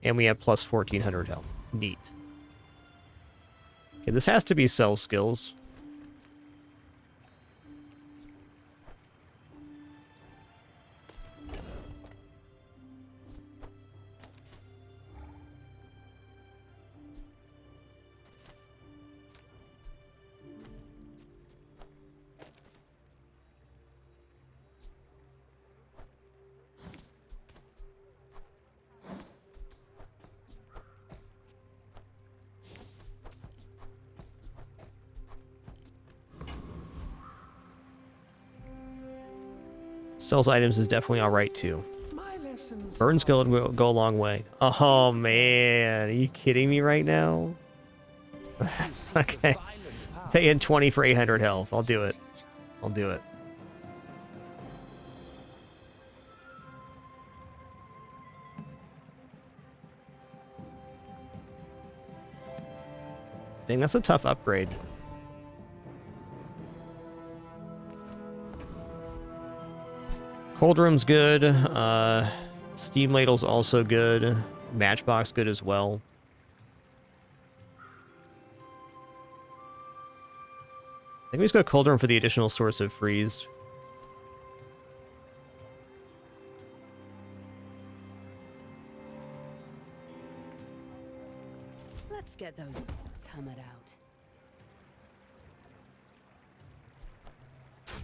And we have plus 1400 health. Neat. Okay, this has to be sell skills. Sells items is definitely alright too. Burn skill will go a long way. Oh man, are you kidding me right now? Okay. Pay in 20 for 800 health. I'll do it. I'll do it. Dang, that's a tough upgrade. Cold Room's good. Steam Ladle's also good. Matchbox good as well. I think we just go Cold Room for the additional source of freeze. Let's get those doors hammered out.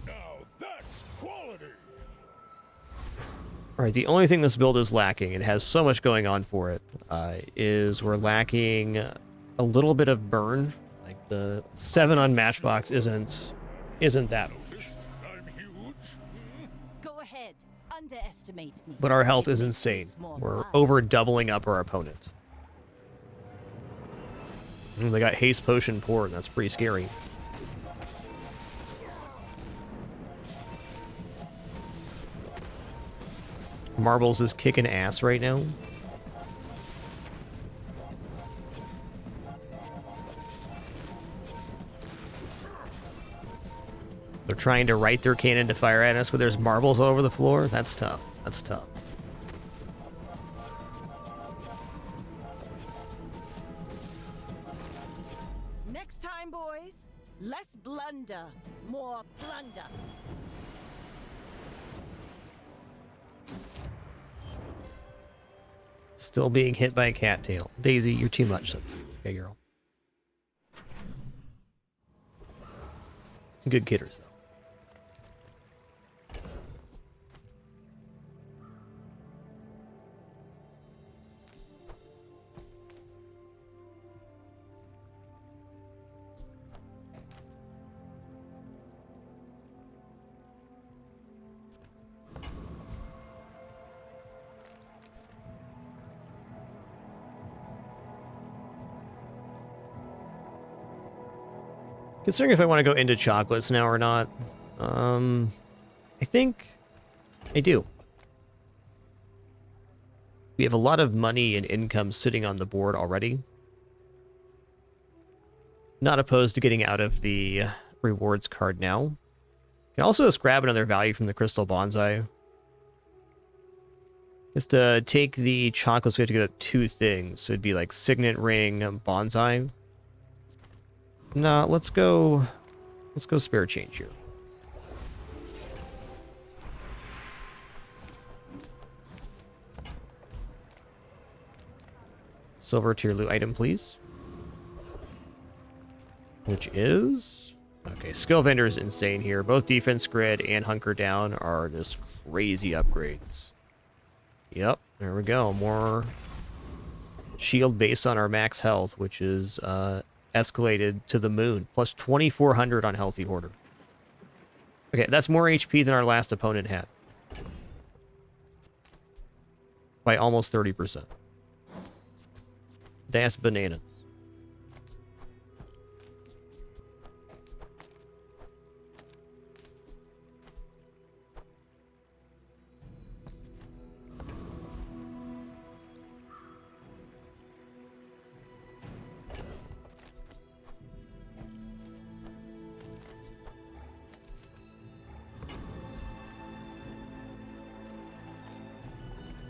Now that's quality. All right, the only thing this build is lacking, it has so much going on for it, is we're lacking a little bit of burn. Like the 7 on Matchbox isn't that much. I'm huge. Go ahead, underestimate me. But our health It is makes insane. this more We're fun. over doubling up our opponent. They got haste potion poured, and that's pretty scary. Marbles is kicking ass right now. They're trying to right their cannon to fire at us, but there's marbles all over the floor. That's tough. That's tough. Next time, boys, less blunder, more plunder. Still being hit by a cattail. Daisy, you're too much sometimes. Okay, girl. Good kidders, though. Considering if I want to go into chocolates now or not, I think I do. We have a lot of money and income sitting on the board already. Not opposed to getting out of the rewards card now. Can also just grab another value from the crystal bonsai. Just to take the chocolates, we have to get up 2 things. So it'd be like signet ring, bonsai. Nah, let's go spare change here. Silver tier loot item, please. Which is... Okay, skill vendor is insane here. Both defense grid and hunker down are just crazy upgrades. Yep, there we go. More shield based on our max health, which is escalated to the moon. Plus 2,400 on Healthy Hoarder. Okay, that's more HP than our last opponent had. By almost 30%. That's bananas.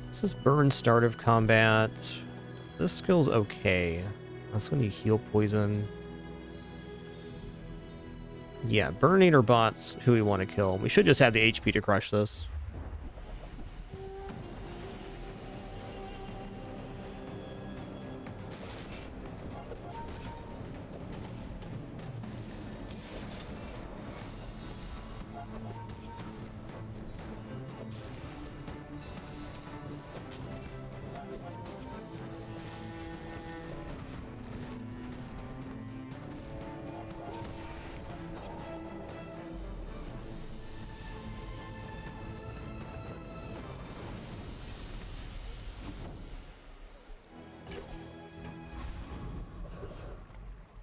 This is burn start of combat. This skill's okay. That's when you heal poison. Yeah, Burninator bot's who we want to kill. We should just have the HP to crush this.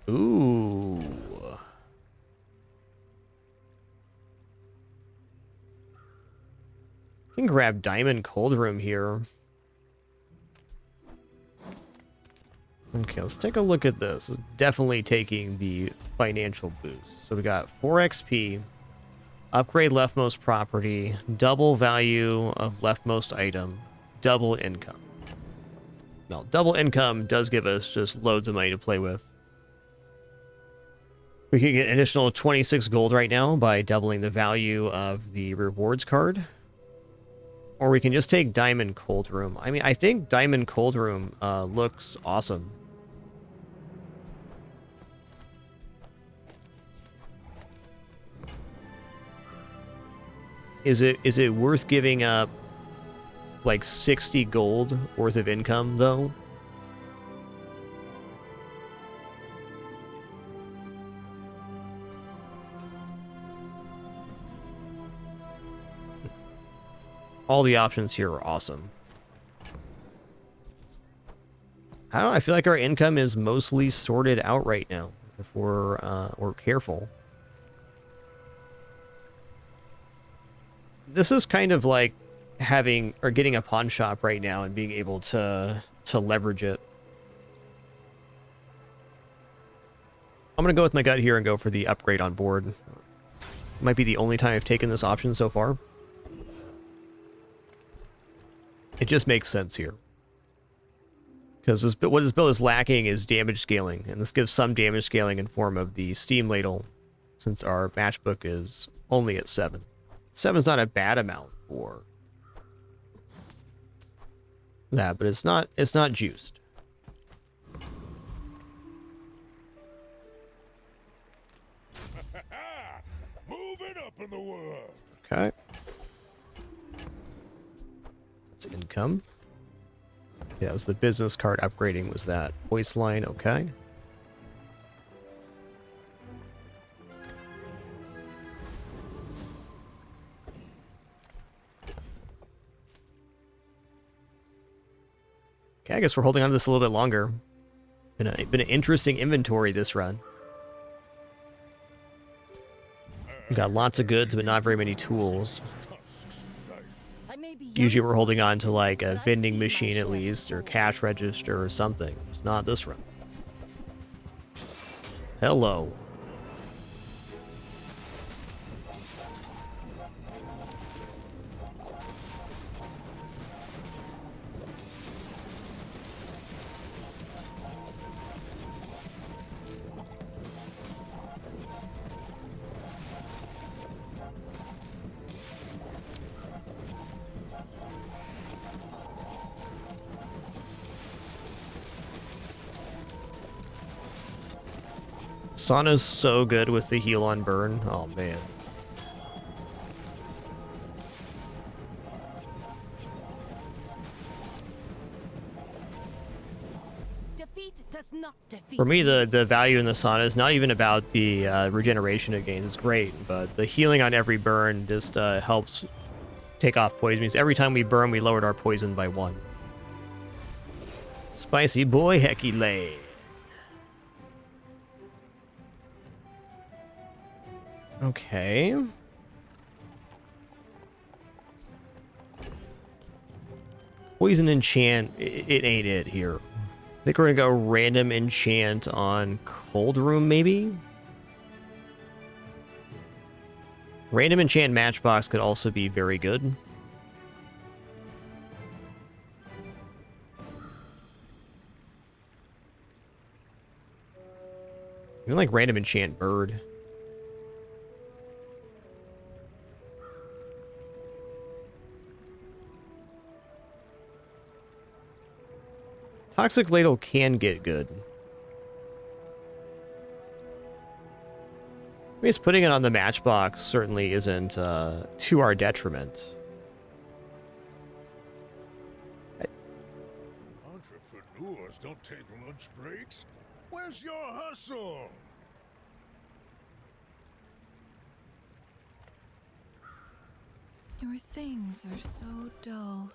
Ooh. Can grab Diamond Cold Room here. Okay, let's take a look at this. It's definitely taking the financial boost. So we got 4 XP, upgrade leftmost property, double value of leftmost item, double income. Well, double income does give us just loads of money to play with. We can get an additional 26 gold right now by doubling the value of the rewards card. Or we can just take Diamond Cold Room. I mean, I think Diamond Cold Room looks awesome. Is it worth giving up like 60 gold worth of income though? All the options here are awesome. I don't know, I feel like our income is mostly sorted out right now if we're careful. This is kind of like having or getting a pawn shop right now and being able to leverage it. I'm gonna go with my gut here and go for the upgrade on board. Might be the only time I've taken this option so far. It just makes sense here. Because what this build is lacking is damage scaling, and this gives some damage scaling in form of the Steam Ladle, since our matchbook is only at 7. 7's not a bad amount for that, but it's not juiced. Moving up in the world. Okay. That's income. Yeah, it was the business card upgrading was that. Voice line, okay. Okay, I guess we're holding on to this a little bit longer. Been an interesting inventory this run. We've got lots of goods, but not very many tools. Usually we're holding on to like a vending machine at least, or cash register or something. It's not this run. Hello. Sauna's so good with the heal on burn. Oh, man. Defeat does not defeat. For me, the value in the sauna is not even about the regeneration it gains. It's great, but the healing on every burn just helps take off poison. Means every time we burn, we lowered our poison by 1. Spicy boy, hecky lay. Okay. Poison enchant, it ain't it here. I think we're gonna go random enchant on Cold Room, maybe? Random enchant matchbox could also be very good. Even like random enchant bird. Toxic Ladle can get good. I guess putting it on the matchbox certainly isn't to our detriment. Entrepreneurs don't take lunch breaks. Where's your hustle? Your things are so dull.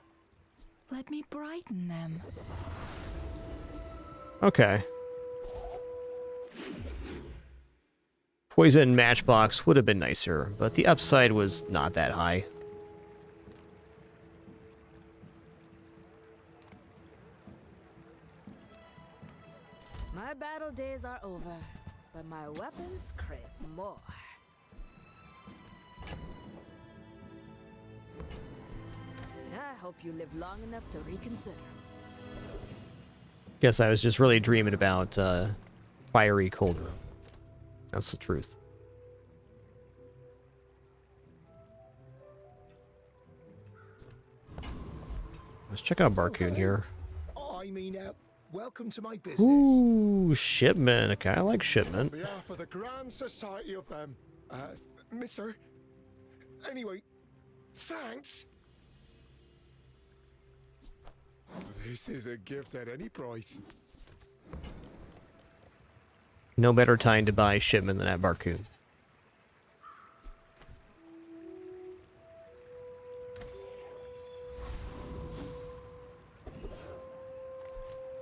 Let me brighten them. Okay. Poison matchbox would have been nicer, but the upside was not that high. My battle days are over, but my weapons crave more. I hope you live long enough to reconsider. Guess I was just really dreaming about fiery Cold Room. That's the truth. Let's check out Barcoon here. I mean, welcome to my business. Ooh, shipment. Okay, I like shipment. On behalf of the Grand Society of, mister. Anyway, Thanks. This is a gift at any price. No better time to buy shipment than at Barku.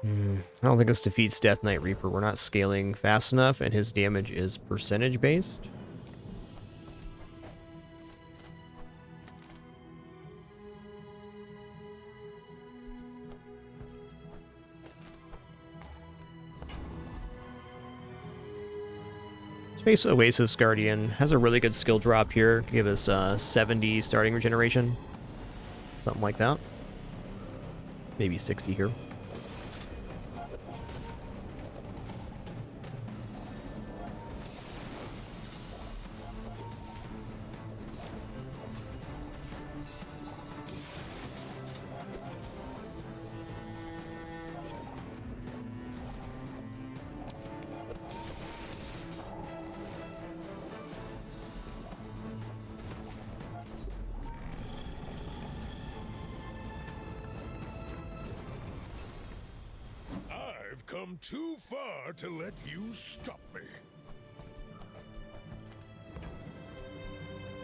I don't think this defeats Death Knight Reaper. We're not scaling fast enough, and his damage is percentage based. Space Oasis Guardian has a really good skill drop here. Give us 70 starting regeneration. Something like that. Maybe 60 here. I've come too far to let you stop me.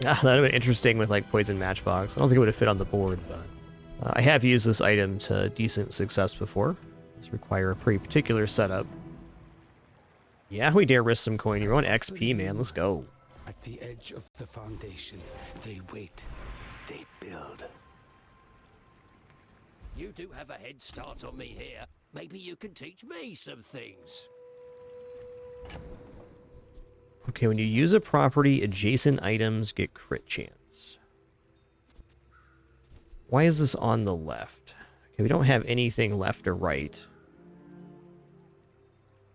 Ah, that would have been interesting with like Poison Matchbox. I don't think it would have fit on the board, but I have used this item to decent success before. Just require a pretty particular setup. Yeah, we dare risk some coin. You're on XP, man. Let's go. At the edge of the foundation, they wait. They build. You do have a head start on me here. Maybe you can teach me some things. Okay, when you use a property, adjacent items get crit chance. Why is this on the left? Okay, we don't have anything left or right.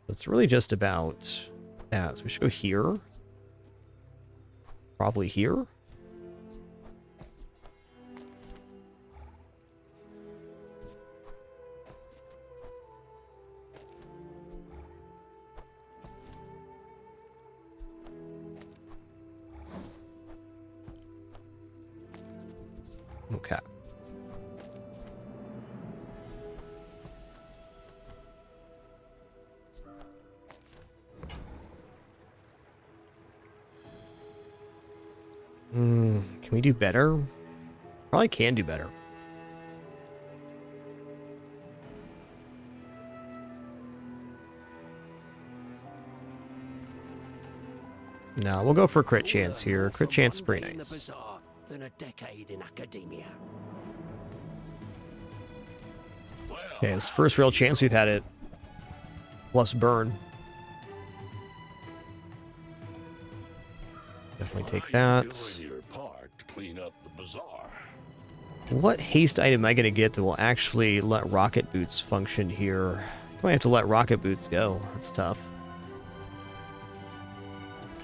It's really just about that. So we should go here. Probably here. Okay. Can we do better? Probably can do better. No, we'll go for crit chance here. Crit chance is pretty In the nice. Bazaar than a decade in academia. Okay, it's first real chance we've had it. Plus burn. Definitely take that. Doing your part to clean up the bazaar. What haste item am I going to get that will actually let rocket boots function here? I might have to let rocket boots go. That's tough.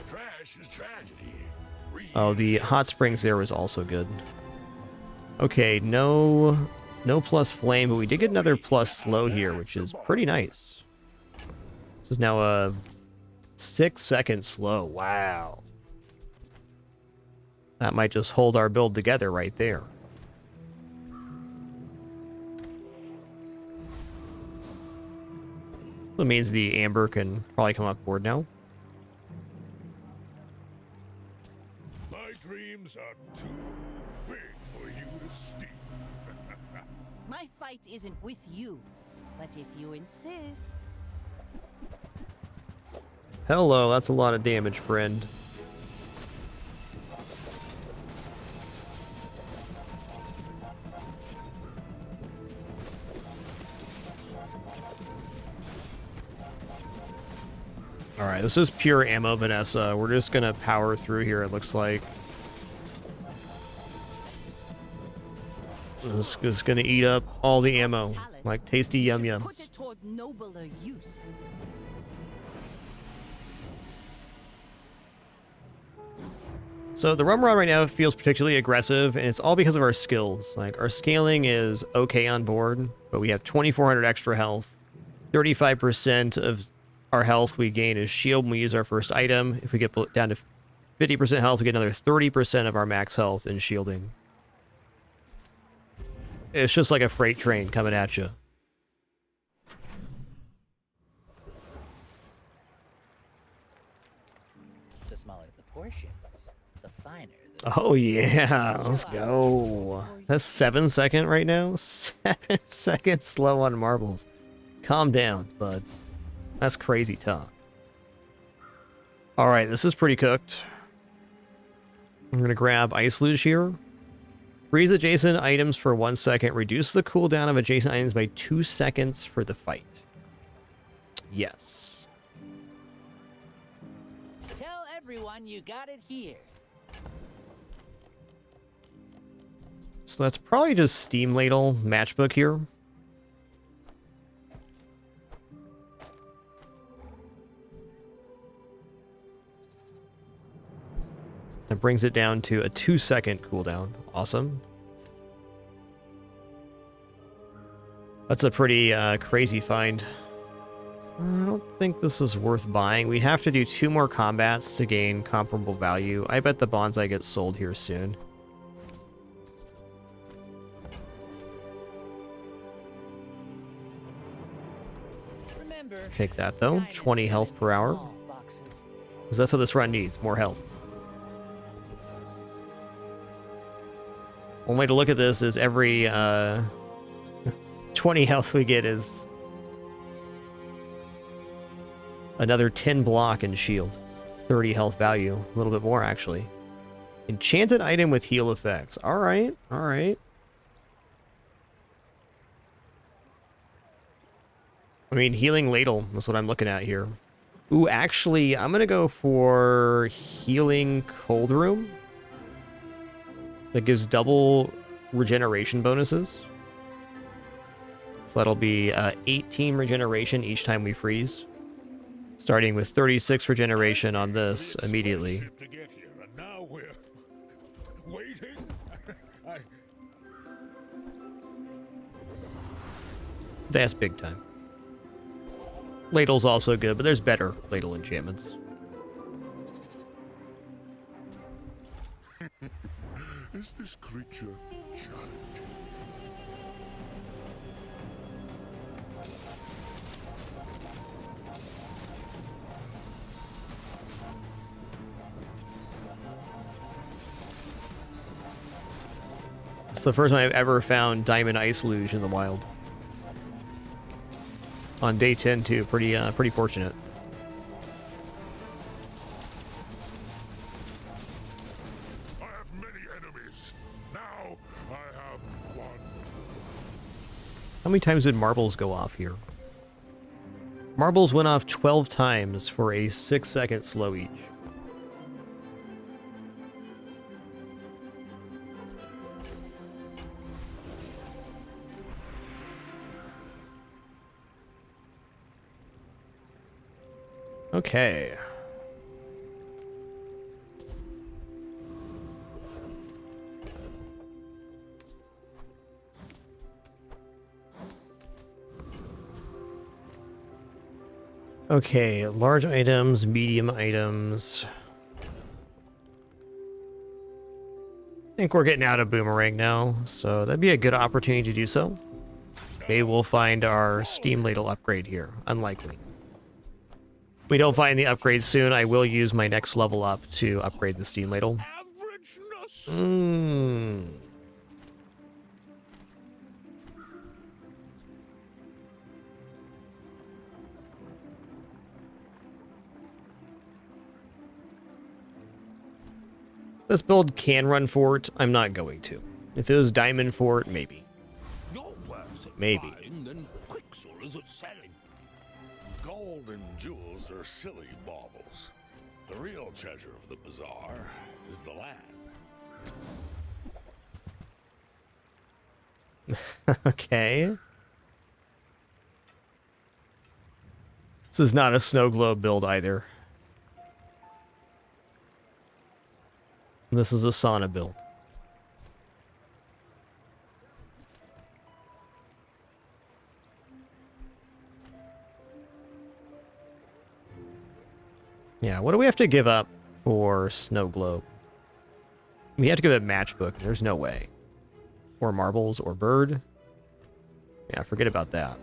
Trash is tragedy. Oh, the hot springs there was also good. Okay, no plus flame, but we did get another plus slow here, which is pretty nice. This is now a 6-second slow. Wow. That might just hold our build together right there. That means the amber can probably come up board now. My dreams are too big for you to steal. My fight isn't with you, but if you insist. Hello, that's a lot of damage, friend. Alright, this is pure ammo, Vanessa. We're just gonna power through here, it looks like. This is gonna eat up all the ammo, like tasty yum yums. Put it toward nobler use. So the rum rod right now feels particularly aggressive, and it's all because of our skills. Like, our scaling is okay on board, but we have 2,400 extra health. 35% of our health we gain is shield when we use our first item. If we get down to 50% health, we get another 30% of our max health in shielding. It's just like a freight train coming at you. The smaller the portions, the finer the... Oh yeah, let's go. That's 7 second right now. 7 seconds slow on marbles. Calm down, bud. That's crazy talk. All right, this is pretty cooked. I'm gonna grab ice luge here. Freeze adjacent items for 1 second. Reduce the cooldown of adjacent items by 2 seconds for the fight. Yes. Tell everyone you got it here. So that's probably just Steam Ladle matchbook here. That brings it down to a 2 second cooldown. Awesome. That's a pretty crazy find. I don't think this is worth buying. We'd have to do 2 more combats to gain comparable value. I bet the bonsai gets sold here soon. Take that though. 20 health per hour. Because that's what this run needs. More health. One way to look at this is every 20 health we get is another 10 block and shield. 30 health value. A little bit more, actually. Enchanted item with heal effects. Alright, alright. I mean, healing ladle is what I'm looking at here. Ooh, actually, I'm going to go for healing cold room. That gives double regeneration bonuses. So that'll be 18 regeneration each time we freeze. Starting with 36 regeneration on this immediately. To get here, and now we're waiting. That's big time. Ladle's also good, but there's better ladle enchantments. Is this creature challenging? It's the first time I've ever found Diamond Ice Luge in the wild. On day 10 too, pretty fortunate. I have many enemies. Now I have one. How many times did marbles go off here? Marbles went off 12 times for a 6 second slow each. Okay. Okay, large items, medium items. I think we're getting out of Boomerang now, so that'd be a good opportunity to do so. Maybe we'll find our Steam Ladle upgrade here. Unlikely. If we don't find the upgrade soon, I will use my next level up to upgrade the Steam Ladle. This build can run Fort. I'm not going to. If it was Diamond Fort, maybe. Maybe. Then Quicksilver's at selling. Gold and jewels are silly baubles. The real treasure of the bazaar is the land. Okay. This is not a snow globe build either. This is a sauna build. Yeah, what do we have to give up for snow globe? We have to give it matchbook. There's no way. or marbles or bird. Yeah, forget about that.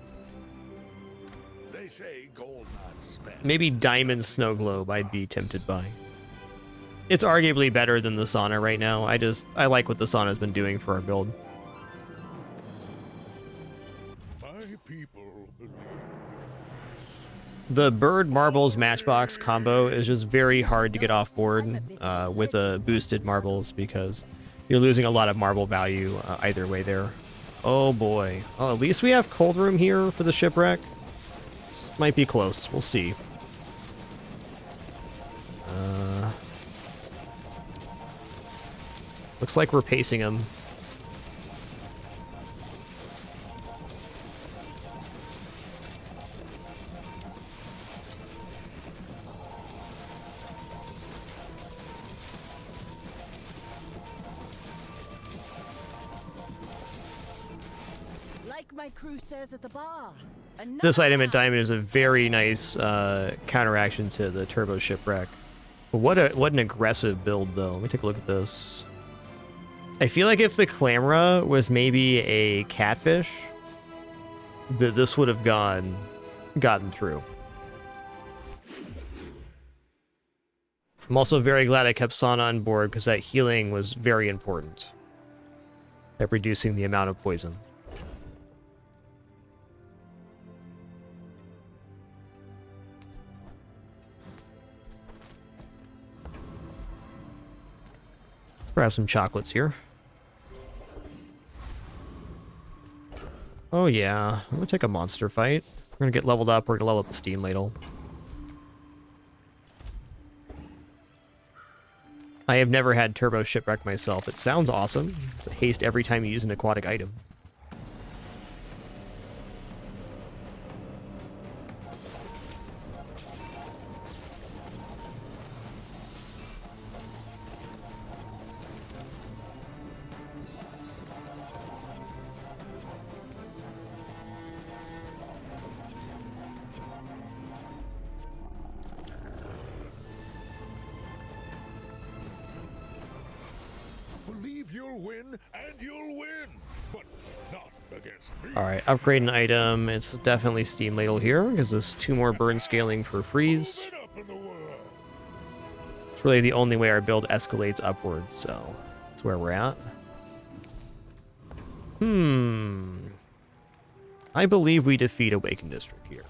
They say gold not spent. Maybe diamond snow globe I'd be tempted by. It's arguably better than the sauna right now. I like what the sauna's been doing for our build. My people believe The bird marbles matchbox combo is just very hard to get off board with boosted marbles because you're losing a lot of marble value either way there. Oh boy. Oh, at least we have cold room here for the shipwreck. This might be close. We'll see. Looks like we're pacing him. Like my crew says at the bar. This item at Diamond is a very nice counteraction to the Turbo Shipwreck. What an aggressive build, though. Let me take a look at this. I feel like if the Clamora was maybe a catfish, this would have gotten through. I'm also very glad I kept Sauna on board because that healing was very important at reducing the amount of poison. Grab some chocolates here. Oh yeah, I'm gonna take a monster fight. We're gonna get leveled up, we're gonna level up the steam ladle. I have never had Turbo Shipwreck myself. It sounds awesome. It's a haste every time you use an aquatic item. believe you'll win, and you'll win, but not against me. Alright, upgrade an item. It's definitely Steam Ladle here. Gives us 2 more burn scaling for freeze. It's really the only way our build escalates upwards, so that's where we're at. I believe we defeat Awakened District here.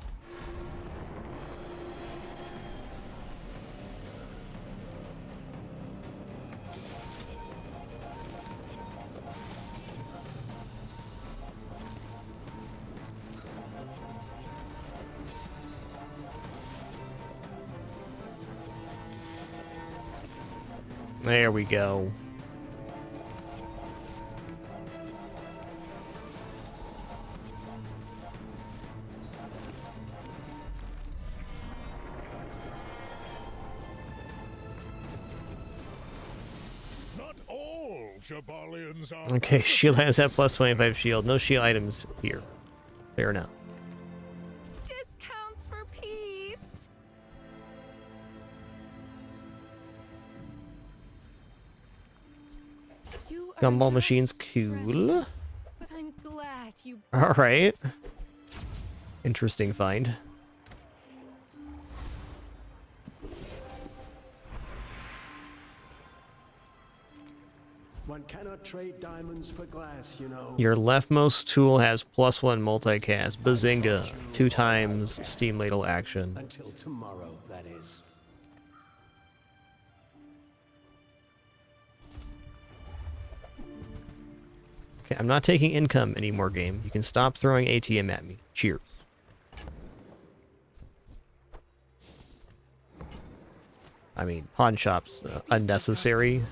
There we go. Not all Jabalians are. Okay, shield has that plus 25 shield. No shield items here. Fair enough. Discounts for peace. Gumball machine's cool. But I'm glad you. All right. Interesting find. One cannot trade diamonds for glass, you know. Your leftmost tool has +1 multicast. Bazinga. 2 times Steam Ladle action. Until tomorrow, that is. Okay, I'm not taking income anymore, game. You can stop throwing ATM at me. Cheers. I mean, pawn shops, unnecessary.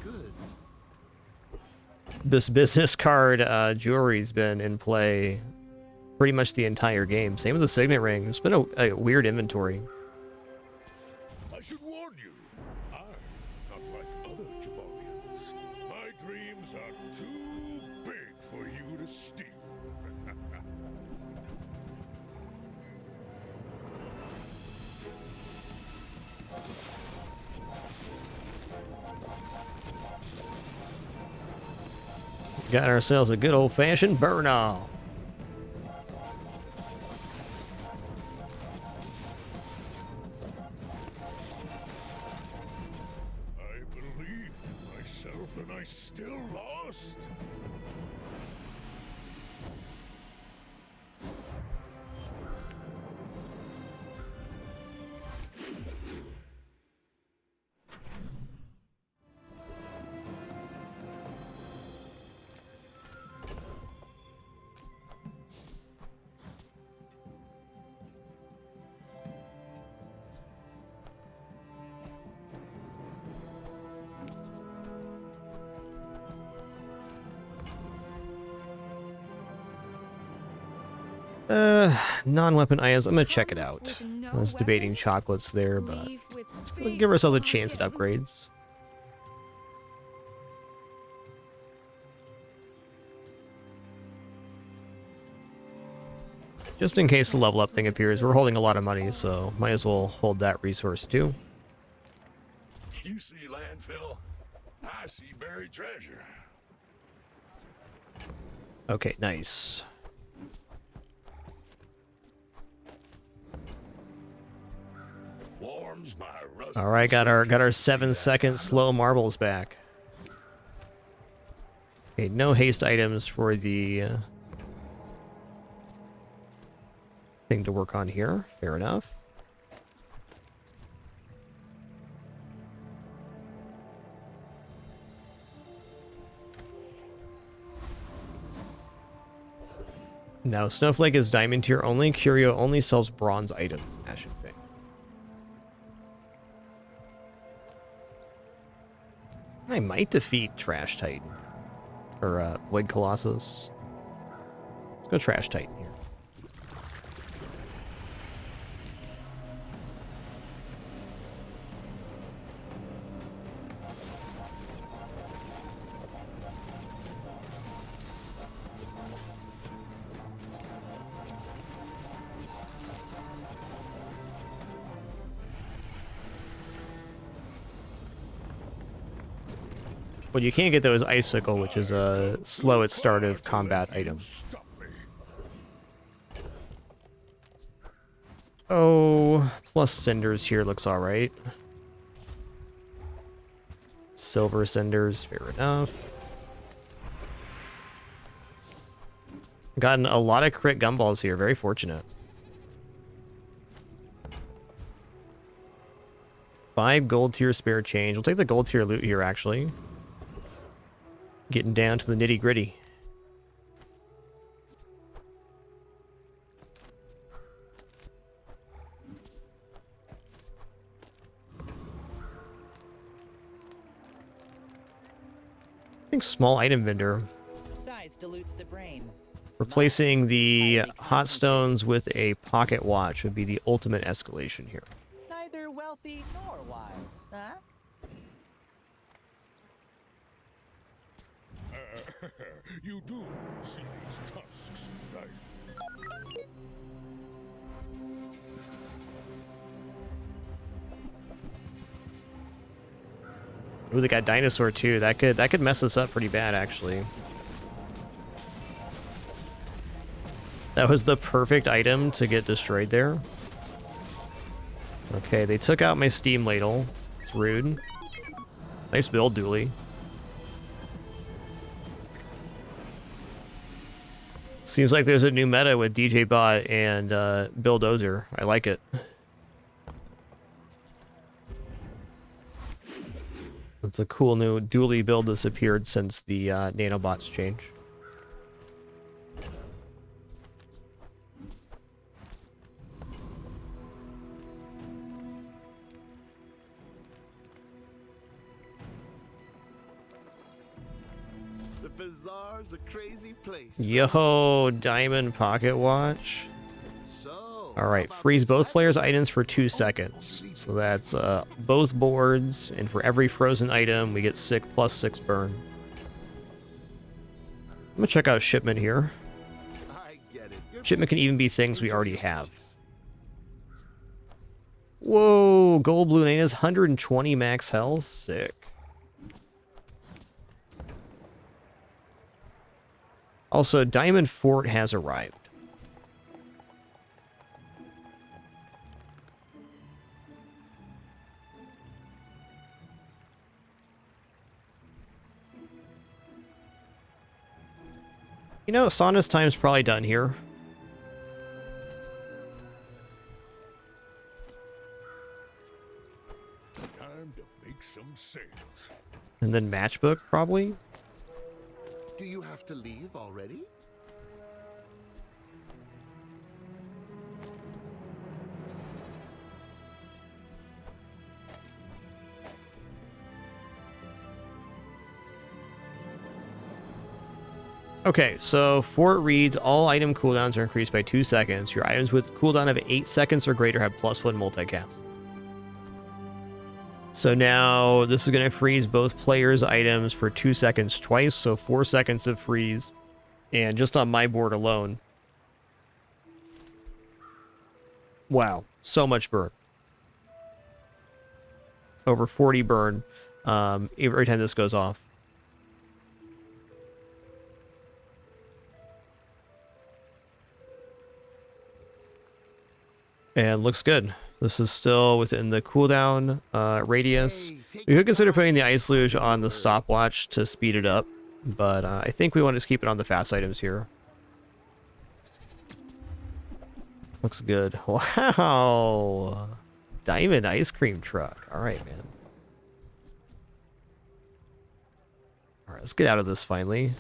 This business card jewelry's been in play pretty much the entire game. Same with the signet ring. It's been a weird inventory. I should warn you, I'm not like other Jabalians. My dreams are too big for you to steal. got ourselves a good old-fashioned burn-all. I believed in myself and I still lost. Non-weapon items. I'm gonna check it out. I was debating chocolates there, but let's give ourselves a chance at upgrades. Just in case the level up thing appears, we're holding a lot of money, so might as well hold that resource too. You see landfill, I see buried treasure. Okay, nice. Warms my rust. All right, got our 7-second slow marbles back. Okay, no haste items for the thing to work on here. Fair enough. Now, Snowflake is diamond tier only. Curio only sells bronze items. Ashen Fang. I might defeat Trash Titan. Or, Void Colossus. Let's go Trash Titan here. But you can't get those Icicle, which is a slow at start of combat item. Oh, plus cinders here looks alright. Silver cinders, fair enough. Gotten a lot of crit gumballs here, very fortunate. 5 gold tier spare change. We'll take the gold tier loot here, actually. Getting down to the nitty gritty. I think small item vendor. Size dilutes the brain. Replacing the hot stones with a pocket watch would be the ultimate escalation here. Neither wealthy nor wise, huh? You do see these tusks, right? Ooh, they got dinosaur too. That could mess us up pretty bad, actually. That was the perfect item to get destroyed there. Okay, they took out my steam ladle. It's rude. Nice build, Dooley. Seems like there's a new meta with DJ Bot and Bill Dozer. I like it. It's a cool new Dooley build that's appeared since the nanobots change. The Bazaar's a crazy place. Yo, diamond pocket watch. All right, freeze both players' items for 2 seconds. So that's both boards, and for every frozen item, we get +6 burn. I'm gonna check out shipment here. Shipment can even be things we already have. Whoa, gold blue Nana's 120 max health, sick. Also, Diamond Fort has arrived. You know, Sauna's time's probably done here. Time to make some sales. And then Matchbook, probably? Do you have to leave already? Okay, so Fort reads all item cooldowns are increased by 2 seconds. Your items with cooldown of 8 seconds or greater have +1 multicast. So now this is going to freeze both players' items for 2 seconds twice, so 4 seconds of freeze. And just on my board alone. Wow, so much burn. Over 40 burn every time this goes off. And looks good. This is still within the cooldown radius. We could consider putting the Ice Luge on the stopwatch to speed it up, but I think we want to keep it on the fast items here. Looks good. Wow! Diamond ice cream truck. Alright, man. Alright, let's get out of this finally.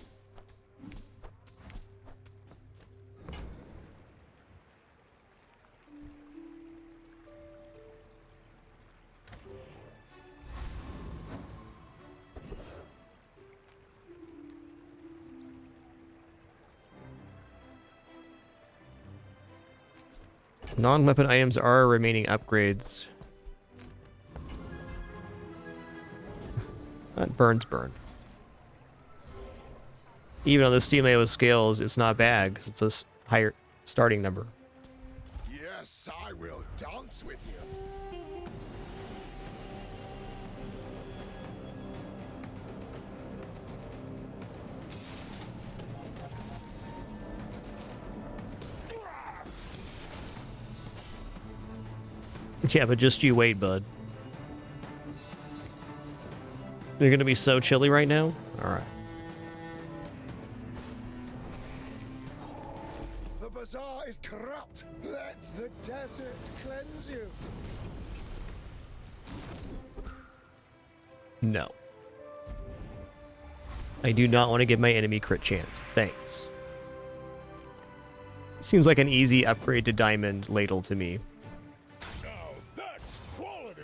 Non-weapon items are remaining upgrades. That burns burn. Even on the Steam AO scales, it's not bad because it's a higher starting number. Yes, I will dance with you. Yeah, but just you wait, bud. You're gonna be so chilly right now? Alright. The bazaar is corrupt. Let the desert cleanse you. No. I do not want to give my enemy crit chance. Thanks. Seems like an easy upgrade to Diamond Ladle to me. Now that's quality.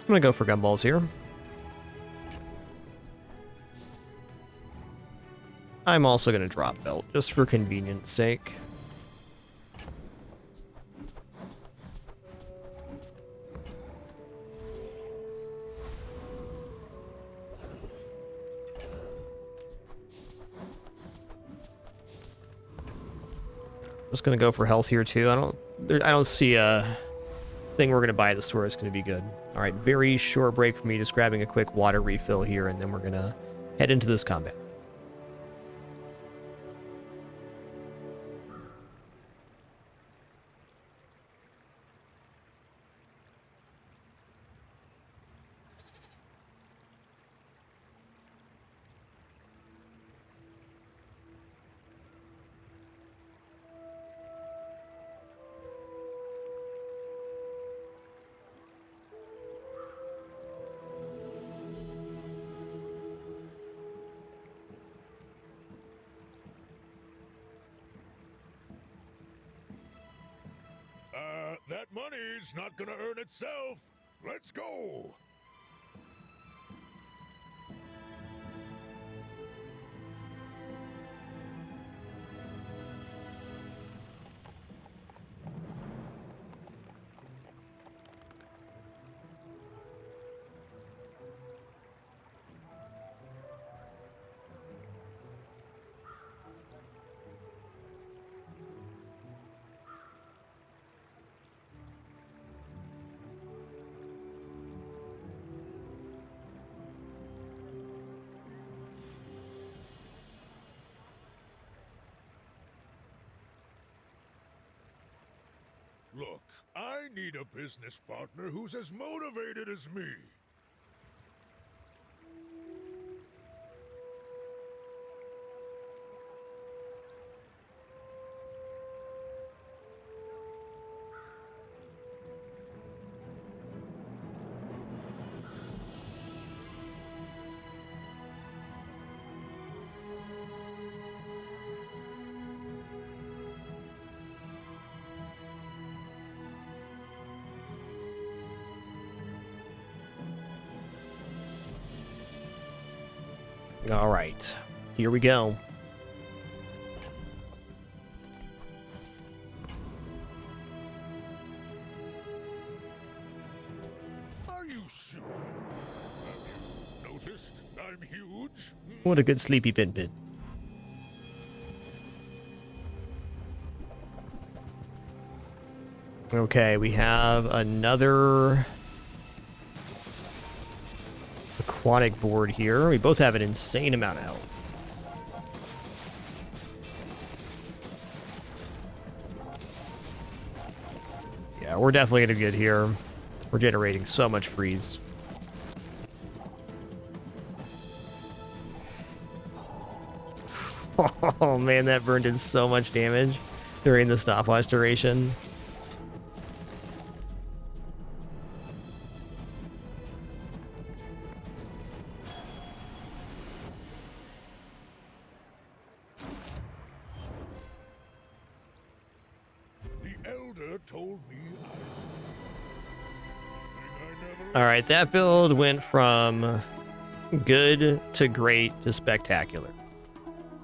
I'm gonna go for gumballs here. I'm also gonna drop belt, just for convenience sake. Just gonna go for health here too. I don't see a thing we're gonna buy at the store is gonna be good. All right, very short break for me, just grabbing a quick water refill here, and then we're gonna head into this combat. That money's not gonna earn itself. Let's go. I need a business partner who's as motivated as me. All right, here we go. Are you sure? Have you noticed I'm huge? What a good sleepy bit. Okay, we have another aquatic board here. We both have an insane amount of health. Yeah, we're definitely gonna get here. We're generating so much freeze. Oh man, that burn did so much damage during the stopwatch duration. The elder told me All right, that build went from good to great to spectacular.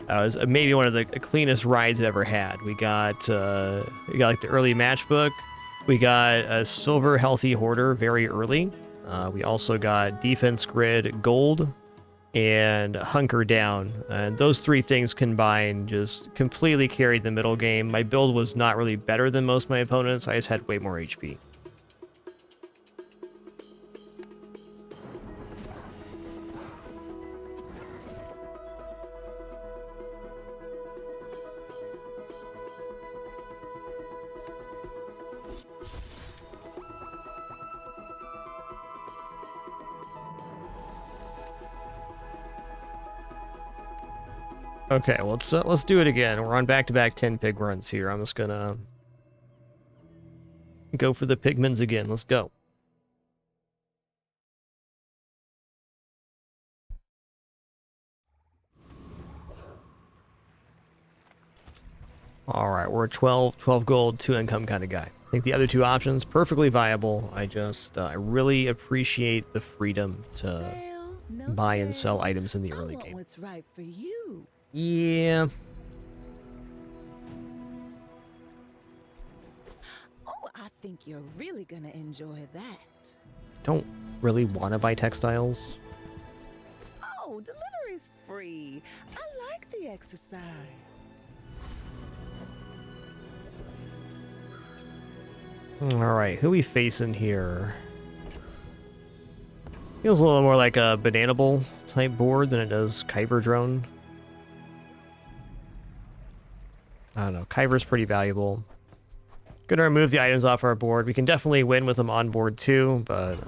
That was maybe one of the cleanest rides I've ever had. We got like the early matchbook. We got a silver healthy hoarder very early. We also got defense grid gold and hunker down. And those three things combined just completely carried the middle game. My build was not really better than most of my opponents. I just had way more HP. Okay, well, let's do it again. We're on back-to-back 10 pig runs here. I'm just gonna go for the Pigmans again. Let's go. All right, we're a 12 gold, 2 income kind of guy. I think the other two options, perfectly viable. I really appreciate the freedom to buy and sell items in the early game. What's right for you? Yeah. Oh, I think you're really gonna enjoy that. Don't really want to buy textiles. Oh, delivery's free. I like the exercise. All right, who we facing here? Feels a little more like a banana bowl type board than it does Kyber drone. I don't know. Kyber's pretty valuable. Gonna remove the items off our board. We can definitely win with them on board too, but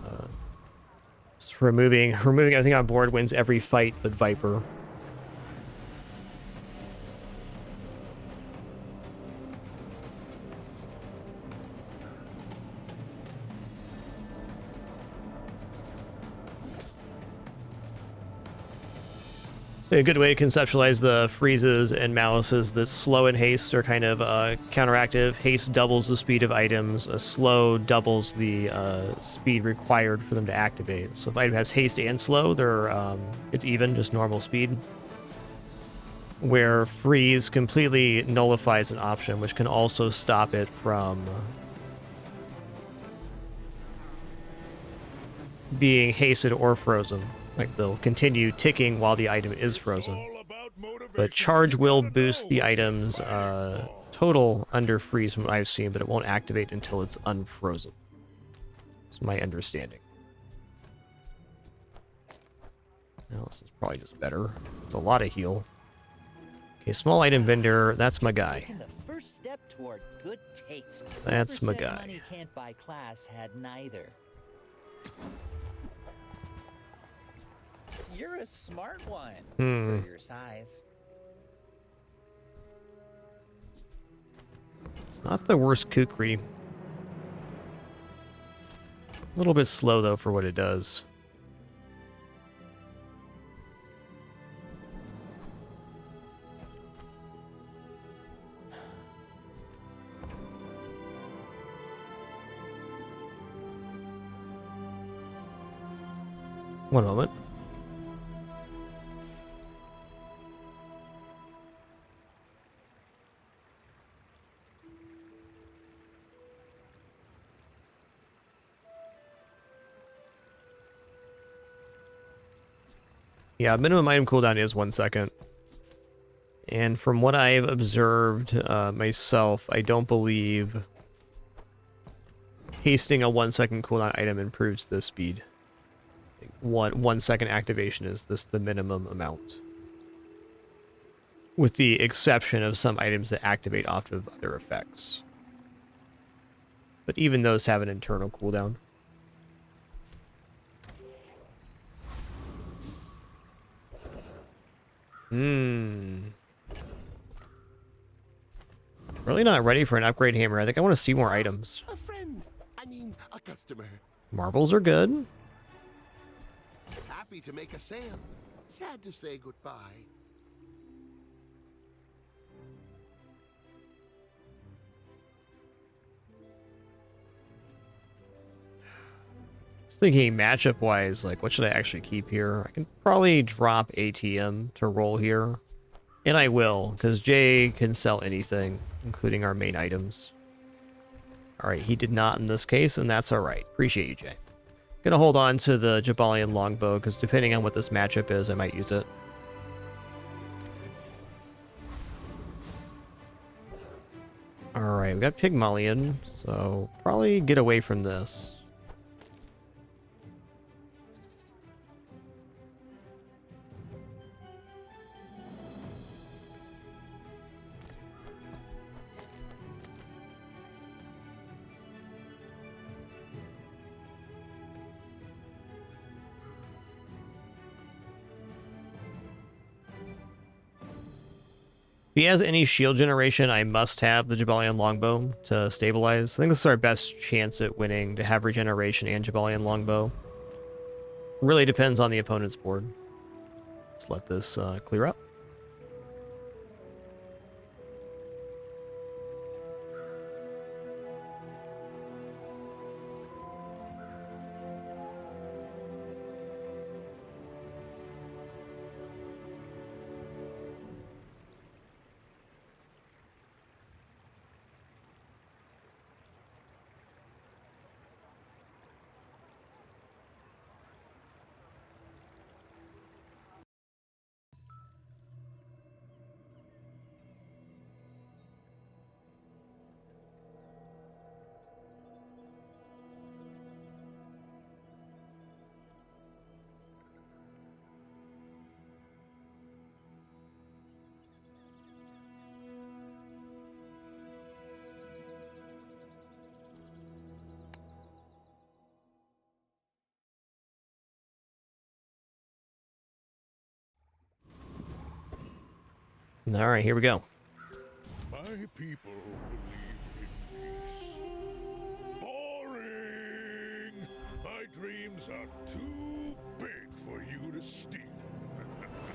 just removing everything on board wins every fight but Viper. A good way to conceptualize the freezes and malices that slow and haste are kind of counteractive. Haste doubles the speed of items. A slow doubles the speed required for them to activate. So if item has haste and slow, it's even, just normal speed. Where freeze completely nullifies an option, which can also stop it from being hasted or frozen. Like, they'll continue ticking while the item is frozen. But charge will boost the item's total under freeze from what I've seen, but it won't activate until it's unfrozen. That's my understanding. Now, this is probably just better. It's a lot of heal. Okay, small item vendor, that's my guy. The first step or good taste. That's my Whoever said guy. Money can't buy class had neither. You're a smart one for your size. It's not the worst kukri. A little bit slow, though, for what it does. One moment. Yeah, minimum item cooldown is 1 second. And from what I've observed myself, I don't believe hasting a 1 second cooldown item improves the speed. One second activation is the minimum amount. With the exception of some items that activate off of other effects. But even those have an internal cooldown. Really not ready for an upgrade hammer. I think I want to see more items. A friend. I mean, a customer. Marbles are good. Happy to make a sale. Sad to say goodbye. Thinking matchup wise, like what should I actually keep here? I can probably drop ATM to roll here. And I will, because Jay can sell anything, including our main items. Alright, he did not in this case, and that's alright. Appreciate you, Jay. Gonna hold on to the Jabalian longbow, because depending on what this matchup is, I might use it. Alright, we got Pygmalion, so probably get away from this. If he has any shield generation, I must have the Jabalian longbow to stabilize. I think this is our best chance at winning, to have regeneration and Jabalian longbow. Really depends on the opponent's board. Let's let this clear up. All right, here we go. My people believe in peace. Boring! My dreams are too big for you to steal.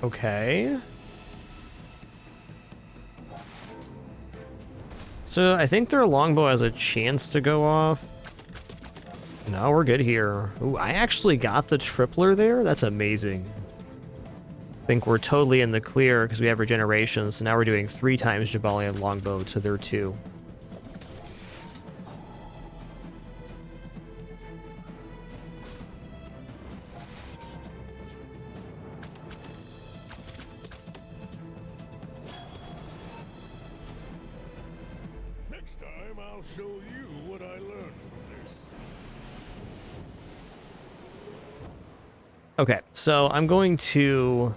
Okay. So I think their longbow has a chance to go off. No, we're good here. Ooh, I actually got the tripler there? That's amazing. I think we're totally in the clear because we have regeneration, so now we're doing 3 times Jabalian longbow to their 2. Next time I'll show you what I learned from this. Okay, so I'm going to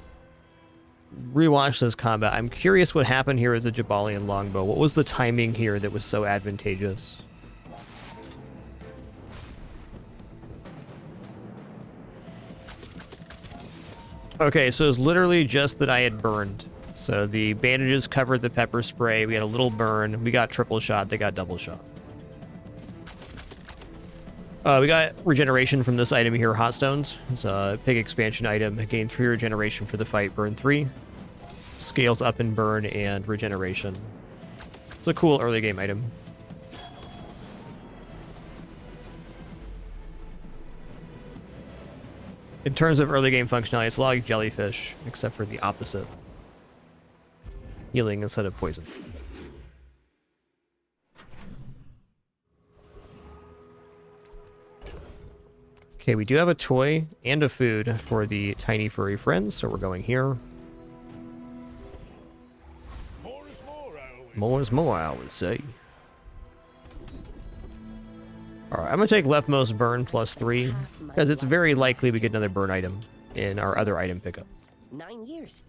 rewatched this combat. I'm curious what happened here with the Jabalian longbow. What was the timing here that was so advantageous? Okay, so it's literally just that I had burned. So the bandages covered the pepper spray. We had a little burn. We got triple shot. They got double shot. We got regeneration from this item here, Hot Stones. It's a pig expansion item. Gain 3 regeneration for the fight, burn 3. Scales up in burn and regeneration. It's a cool early game item. In terms of early game functionality, it's a lot like jellyfish, except for the opposite. Healing instead of poison. Okay, we do have a toy and a food for the tiny furry friends, so we're going here. More is more, I always say. Alright, I'm going to take leftmost burn plus 3, because it's very likely we get another burn item in our other item pickup. 9 years.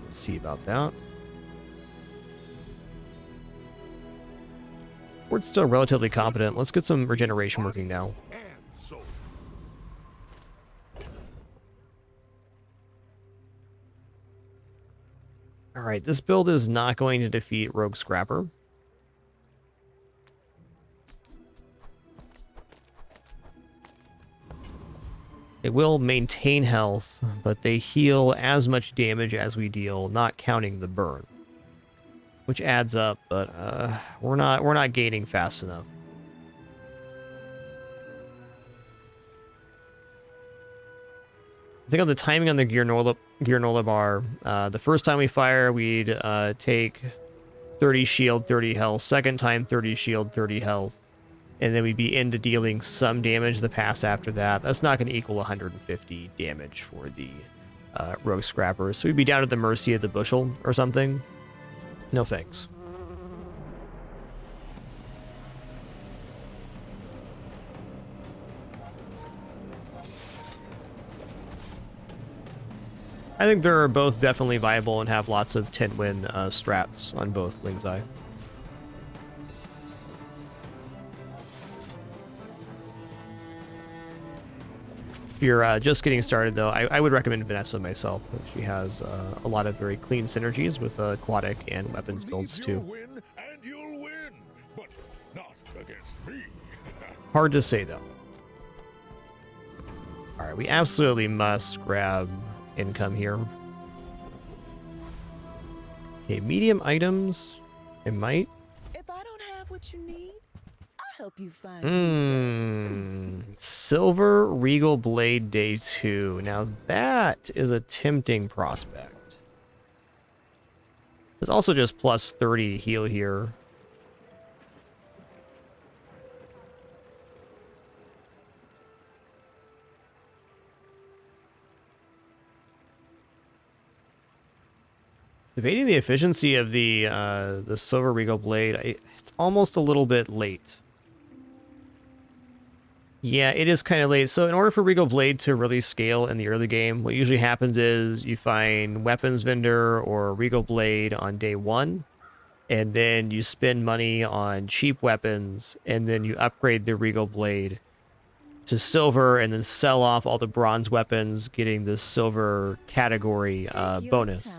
Let's see about that. We're still relatively competent. Let's get some regeneration working now. Alright, this build is not going to defeat Rogue Scrapper. It will maintain health, but they heal as much damage as we deal, not counting the burn. Which adds up, but we're not gaining fast enough. I think on the timing on the Gearnola bar, the first time we fire, we'd take 30 shield, 30 health. Second time, 30 shield, 30 health. And then we'd be into dealing some damage the pass after that. That's not going to equal 150 damage for the Rogue Scrapper. So we'd be down at the mercy of the bushel or something. No thanks. I think they're both definitely viable and have lots of 10-win strats on both Ling's Eye. If you're just getting started, though, I would recommend Vanessa myself. She has a lot of very clean synergies with aquatic and weapons builds, too. Win and you'll win, but not against me. Hard to say, though. All right, we absolutely must grab income here. Okay, medium items. I might. If I don't have what you need, I'll help you find Silver Regal Blade Day 2. Now that is a tempting prospect. There's also just plus 30 heal here. Debating the efficiency of the Silver Regal Blade, it's almost a little bit late. Yeah, it is kind of late. So in order for Regal Blade to really scale in the early game, what usually happens is you find Weapons Vendor or Regal Blade on day 1, and then you spend money on cheap weapons, and then you upgrade the Regal Blade to silver, and then sell off all the bronze weapons, getting the silver category bonus.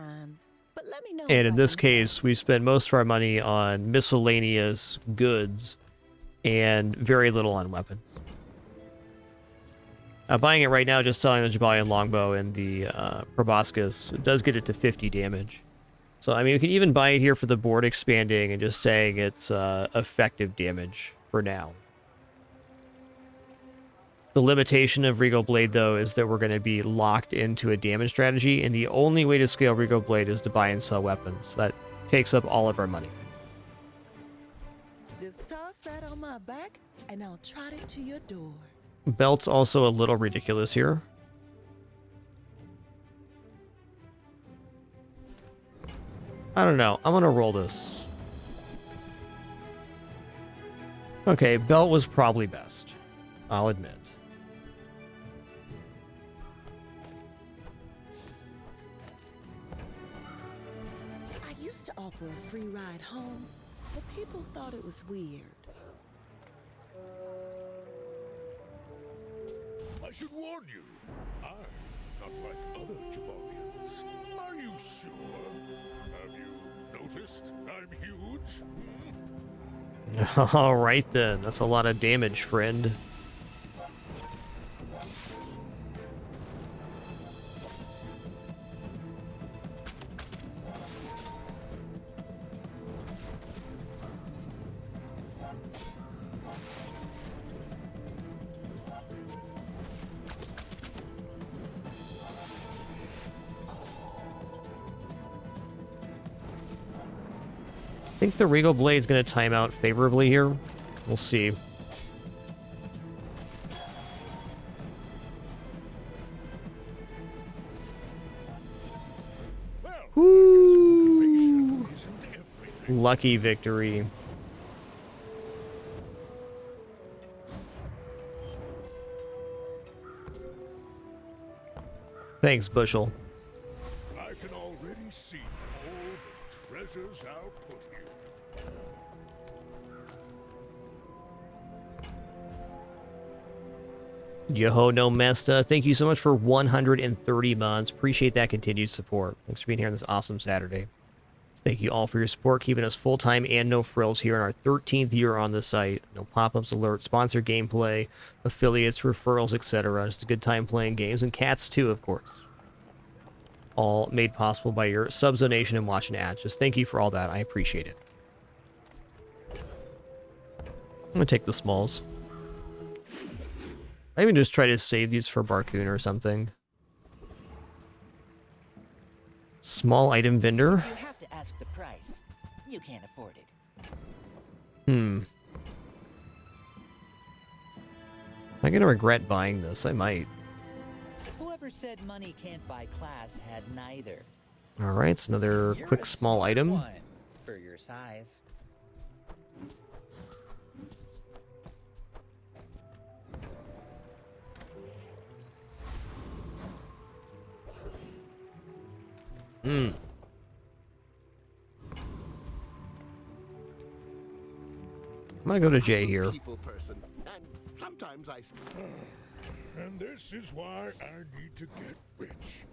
And in this case, we spend most of our money on miscellaneous goods and very little on weapons. Buying it right now, just selling the Jabalian longbow and the proboscis, it does get it to 50 damage. So, I mean, we can even buy it here for the board expanding and just saying it's effective damage for now. The limitation of Regal Blade, though, is that we're going to be locked into a damage strategy, and the only way to scale Regal Blade is to buy and sell weapons. That takes up all of our money. Just toss that on my back, and I'll trot it to your door. Belt's also a little ridiculous here. I don't know. I'm going to roll this. Okay, belt was probably best. I'll admit. used to offer a free ride home, but people thought it was weird. I should warn you, I'm not like other Jabobians. Are you sure? Have you noticed I'm huge? All right then, that's a lot of damage, friend. I think the Regal Blade's going to time out favorably here. We'll see. Woo! Lucky victory. Thanks, Bushel. I can already see all the treasures I'll put here. Yoho no Mesta, thank you so much for 130 months. Appreciate that continued support. Thanks for being here on this awesome Saturday. Thank you all for your support, keeping us full-time and no frills here in our 13th year on the site. No pop-ups, alerts, sponsored gameplay, affiliates, referrals, etc. Just a good time playing games, and cats too, of course. All made possible by your subs, donation, and watching ads. Just thank you for all that. I appreciate it. I'm going to take the smalls. I even just try to save these for Barcoon or something. Small item vendor. You have to ask the price. You can't afford it. Am I gonna regret buying this? I might. Whoever said money can't buy class had neither. Alright, it's another You're quick a small smart item. one for your size. I'm gonna go to J here. People person, and sometimes I. And this is why I need to get rich.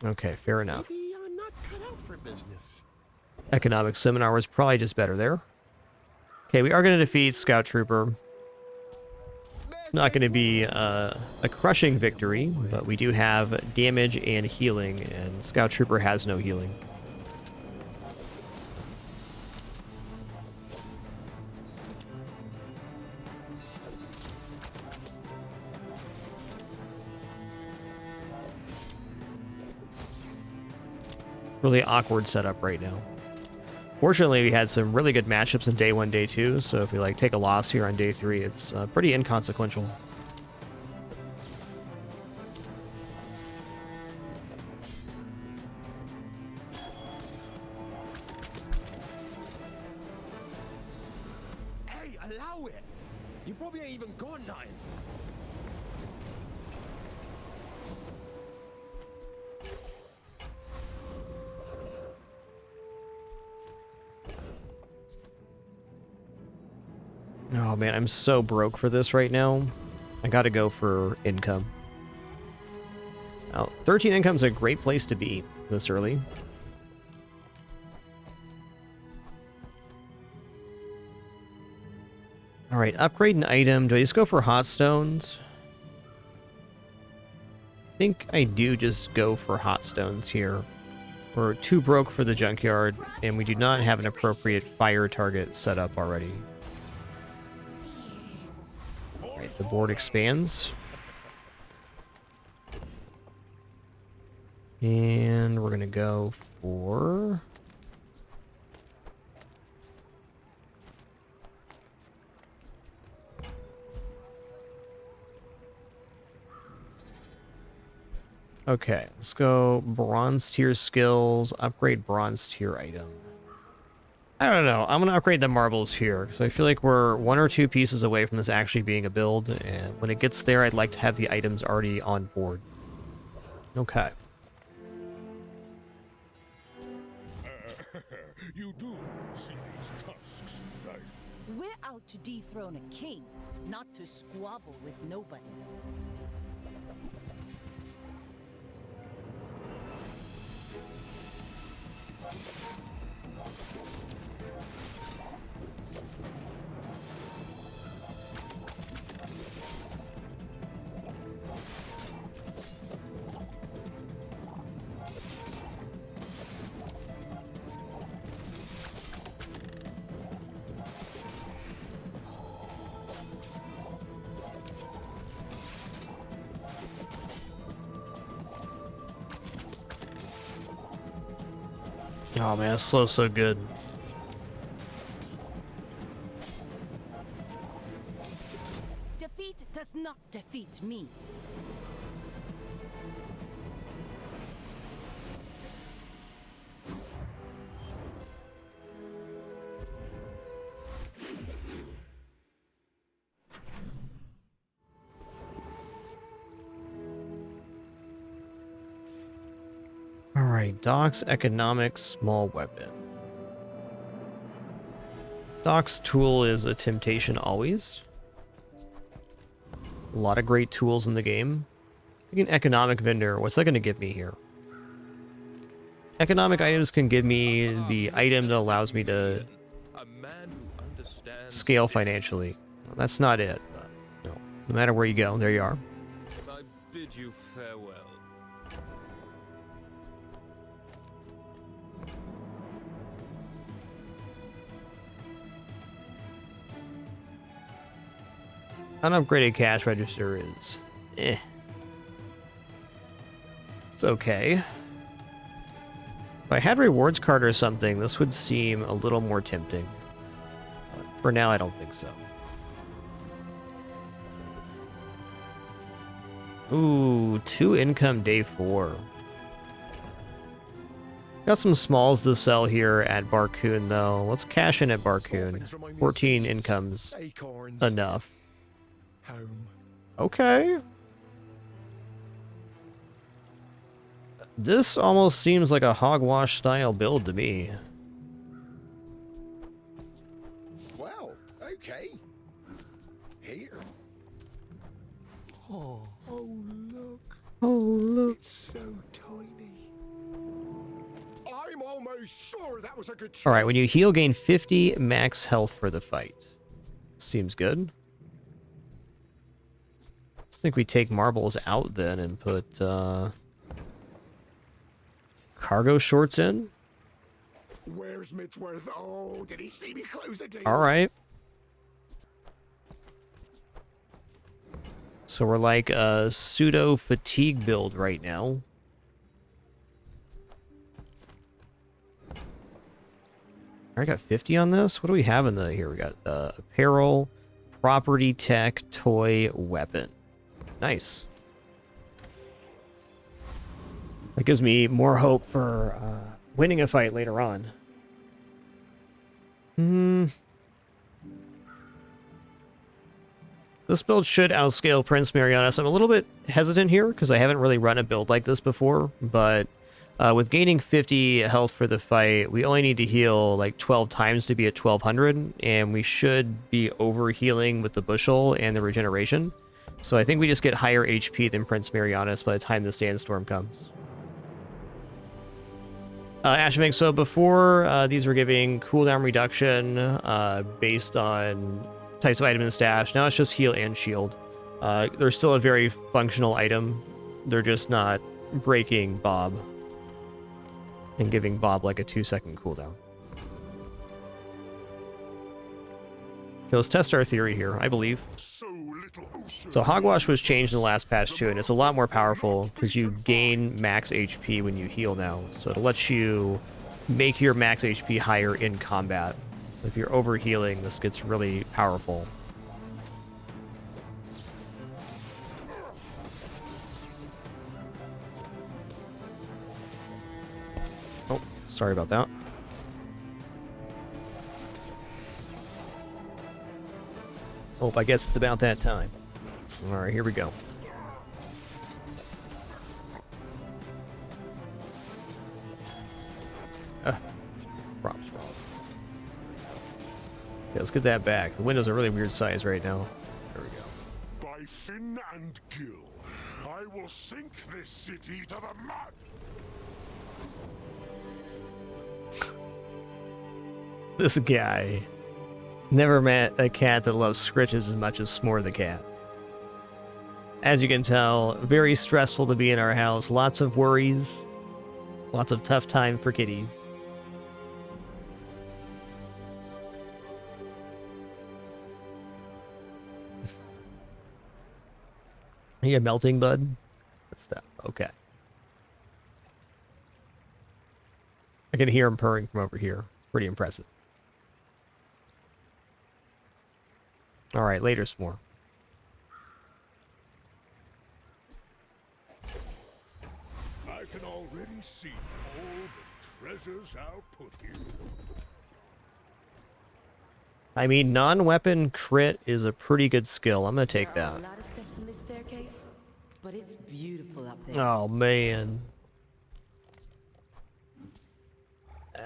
Okay, fair enough. Maybe I'm not cut out for business. Economic seminar was probably just better there. Okay, we are gonna defeat Scout Trooper. It's not going to be a crushing victory, but we do have damage and healing, and Scout Trooper has no healing. Really awkward setup right now. Fortunately, we had some really good matchups in day 1, day 2, so if we like take a loss here on day 3, it's pretty inconsequential. Hey, allow it! You probably ain't even got nothing. Oh man, I'm so broke for this right now. I gotta go for income. Now, 13 income's a great place to be this early. Alright, upgrade an item. Do I just go for hot stones? I think I do just go for hot stones here. We're too broke for the junkyard, and we do not have an appropriate fire target set up already. Alright, the board expands. And we're gonna go for... Okay, let's go bronze tier skills, upgrade bronze tier item. I don't know, I'm gonna upgrade the marbles here, because I feel like we're 1 or 2 pieces away from this actually being a build, and when it gets there, I'd like to have the items already on board. Okay. We're out to dethrone a king, not to squabble with nobodies. Oh man, slow's so good. Defeat does not defeat me. Alright, Doc's economics, small weapon. Doc's tool is a temptation always. A lot of great tools in the game. I think an economic vendor, what's that going to give me here? Economic items can give me the item that allows me to scale financially. Well, that's not it. But no matter where you go, there you are. I bid you farewell. Unupgraded cash register is eh. It's okay. If I had rewards card or something, this would seem a little more tempting. But for now, I don't think so. Ooh, 2 income day 4. Got some smalls to sell here at Barcoon, though. Let's cash in at Barcoon. 14 incomes. Enough. Home. Okay. This almost seems like a hogwash style build to me. Well, okay. Here. Oh look. Oh, look. It's so tiny. I'm almost sure that was a good shot. Alright, when you heal, gain 50 max health for the fight. Seems good. I think we take marbles out then and put cargo shorts in. Where's Mitsworth? Oh, did he see me close a deal? All right. So we're like a pseudo fatigue build right now. I got 50 on this. What do we have in the here? We got apparel, property, tech, toy, weapon. Nice. That gives me more hope for winning a fight later on. This build should outscale Prince Marianus. I'm a little bit hesitant here because I haven't really run a build like this before, but with gaining 50 health for the fight, we only need to heal like 12 times to be at 1200, and we should be over healing with the bushel and the regeneration. So I think we just get higher HP than Prince Marianus by the time the sandstorm comes. Ashmeg, so before these were giving cooldown reduction based on types of item and stash. Now it's just heal and shield. They're still a very functional item. They're just not breaking Bob and giving Bob like a 2-second cooldown. Okay, let's test our theory here, I believe. So Hogwash was changed in the last patch too, and it's a lot more powerful because you gain max HP when you heal now. So it lets you make your max HP higher in combat. If you're over healing, this gets really powerful. Oh, sorry about that. Oh, I guess it's about that time. All right, here we go. Props. Yeah, let's get that back. The window's a really weird size right now. There we go. By fin and gill, I will sink this city to the mud. This guy. Never met a cat that loves scritches as much as S'more the cat. As you can tell, very stressful to be in our house. Lots of worries. Lots of tough time for kitties. Are you a melting bud? Good stuff. Okay. I can hear him purring from over here. Pretty impressive. All right, later, S'more. I can already see all the treasures I'll put here. I mean, non-weapon crit is a pretty good skill. I'm gonna take that. A lot of steps in this staircase, but it's beautiful up there. Oh, man.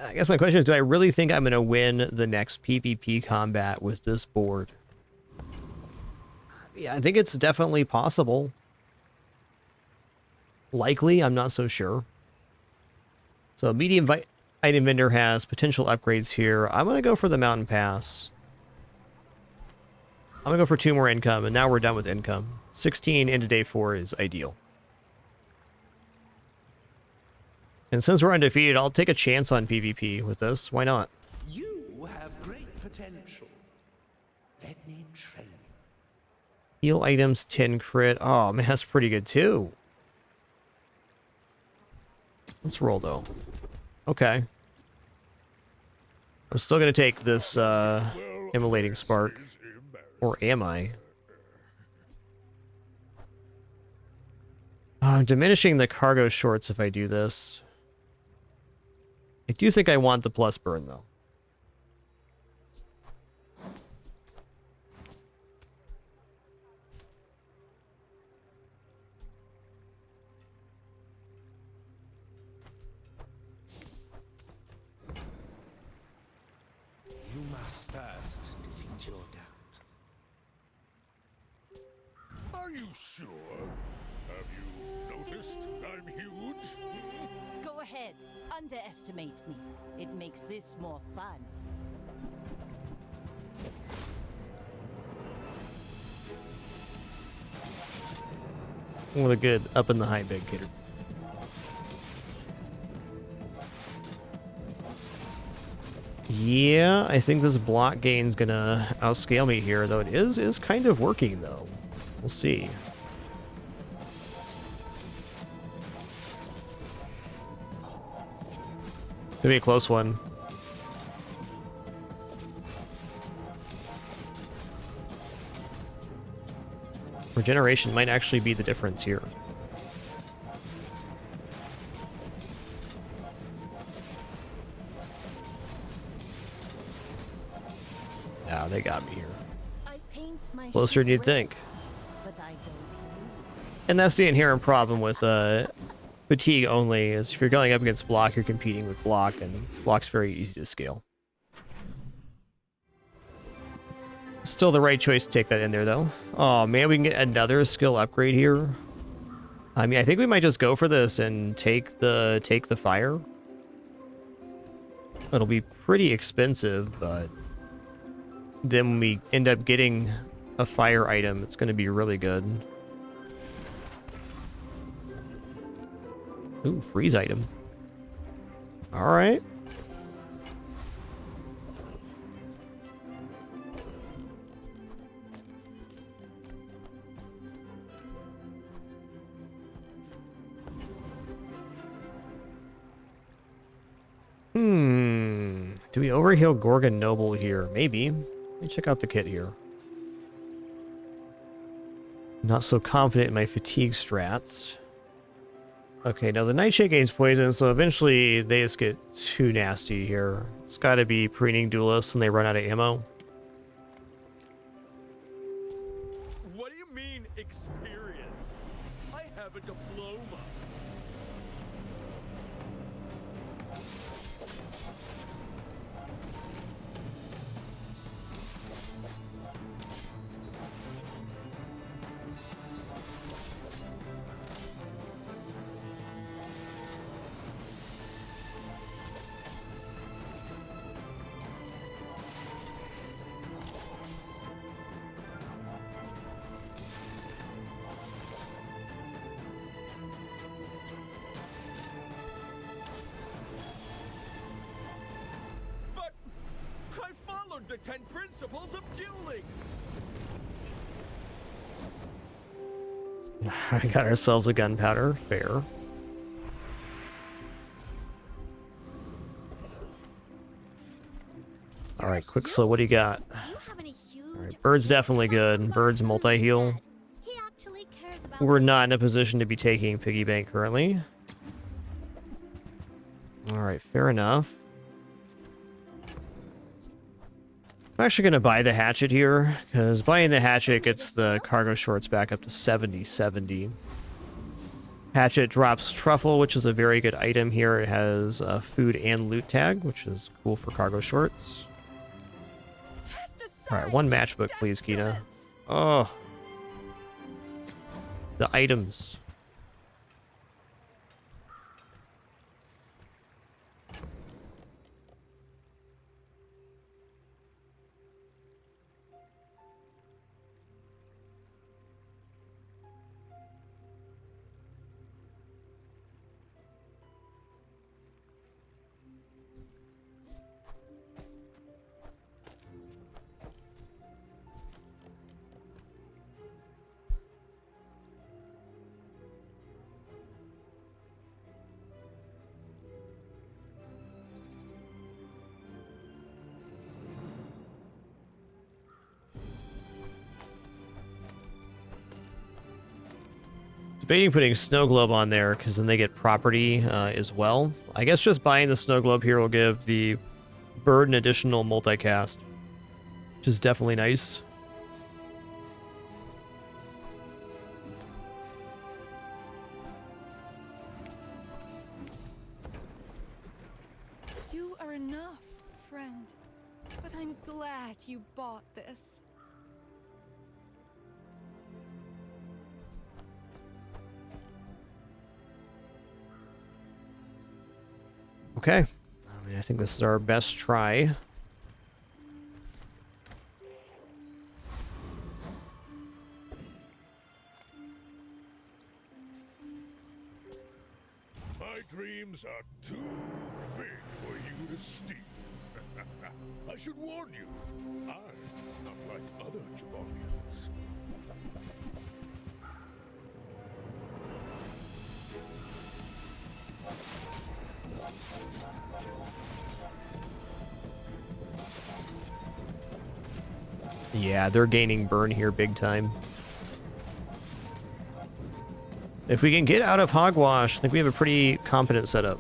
I guess my question is, do I really think I'm gonna win the next PvP combat with this board? Yeah, I think it's definitely possible. Likely, I'm not so sure. So, medium item vendor has potential upgrades here. I'm going to go for the mountain pass. I'm going to go for 2 more income, and now we're done with income. 16 into day 4 is ideal. And since we're undefeated, I'll take a chance on PvP with this. Why not? You have great potential. Let me train. Heal items, 10 crit. Oh, man, that's pretty good, too. Let's roll, though. Okay. I'm still going to take this immolating spark. Or am I? I'm diminishing the cargo shorts if I do this. I do think I want the plus burn, though. You must first defeat your doubt. Are you sure? Have you noticed I'm huge? Go ahead, underestimate me. It makes this more fun. What a good up in the high big kidder. Yeah, I think this block gain's gonna outscale me here, though it is kind of working, though. We'll see. Gonna be a close one. Regeneration might actually be the difference here. Yeah, they got me here. I paint my Closer than you'd red, think. but I don't. And that's the inherent problem with fatigue only, is if you're going up against block, you're competing with block, and block's very easy to scale. Still the right choice to take that in there, though. Oh, man, we can get another skill upgrade here. I mean, I think we might just go for this and take the fire. It'll be pretty expensive, but then when we end up getting a fire item, it's going to be really good. Ooh, freeze item. All right. Do we overheal Gorgon Noble here? Maybe. Let me check out the kit here. Not so confident in my fatigue strats. Okay, now the Nightshade gains poison, so eventually they just get too nasty here. It's gotta be preening duelists and they run out of ammo. What do you mean, experience? I have a diploma. the 10 principles of dueling. I got ourselves a gunpowder. Fair. All right, Quicksilver, what do you got? All right, Bird's definitely good. Bird's multi-heal. We're not in a position to be taking Piggy Bank currently. All right, fair enough. I'm actually going to buy the hatchet here, because buying the hatchet gets the cargo shorts back up to 70. Hatchet drops truffle, which is a very good item here. It has a food and loot tag, which is cool for cargo shorts. All right, one matchbook, please, Kina. Oh. The items. Debating putting Snow Globe on there, because then they get property as well. I guess just buying the Snow Globe here will give the Bird an additional multicast, which is definitely nice. You are enough, friend. But I'm glad you bought this. Okay. I mean, I think this is our best try. My dreams are too big for you to steal. I should warn you, I'm not like other Jabalians. Yeah, they're gaining burn here big time. If we can get out of Hogwash, I think we have a pretty competent setup.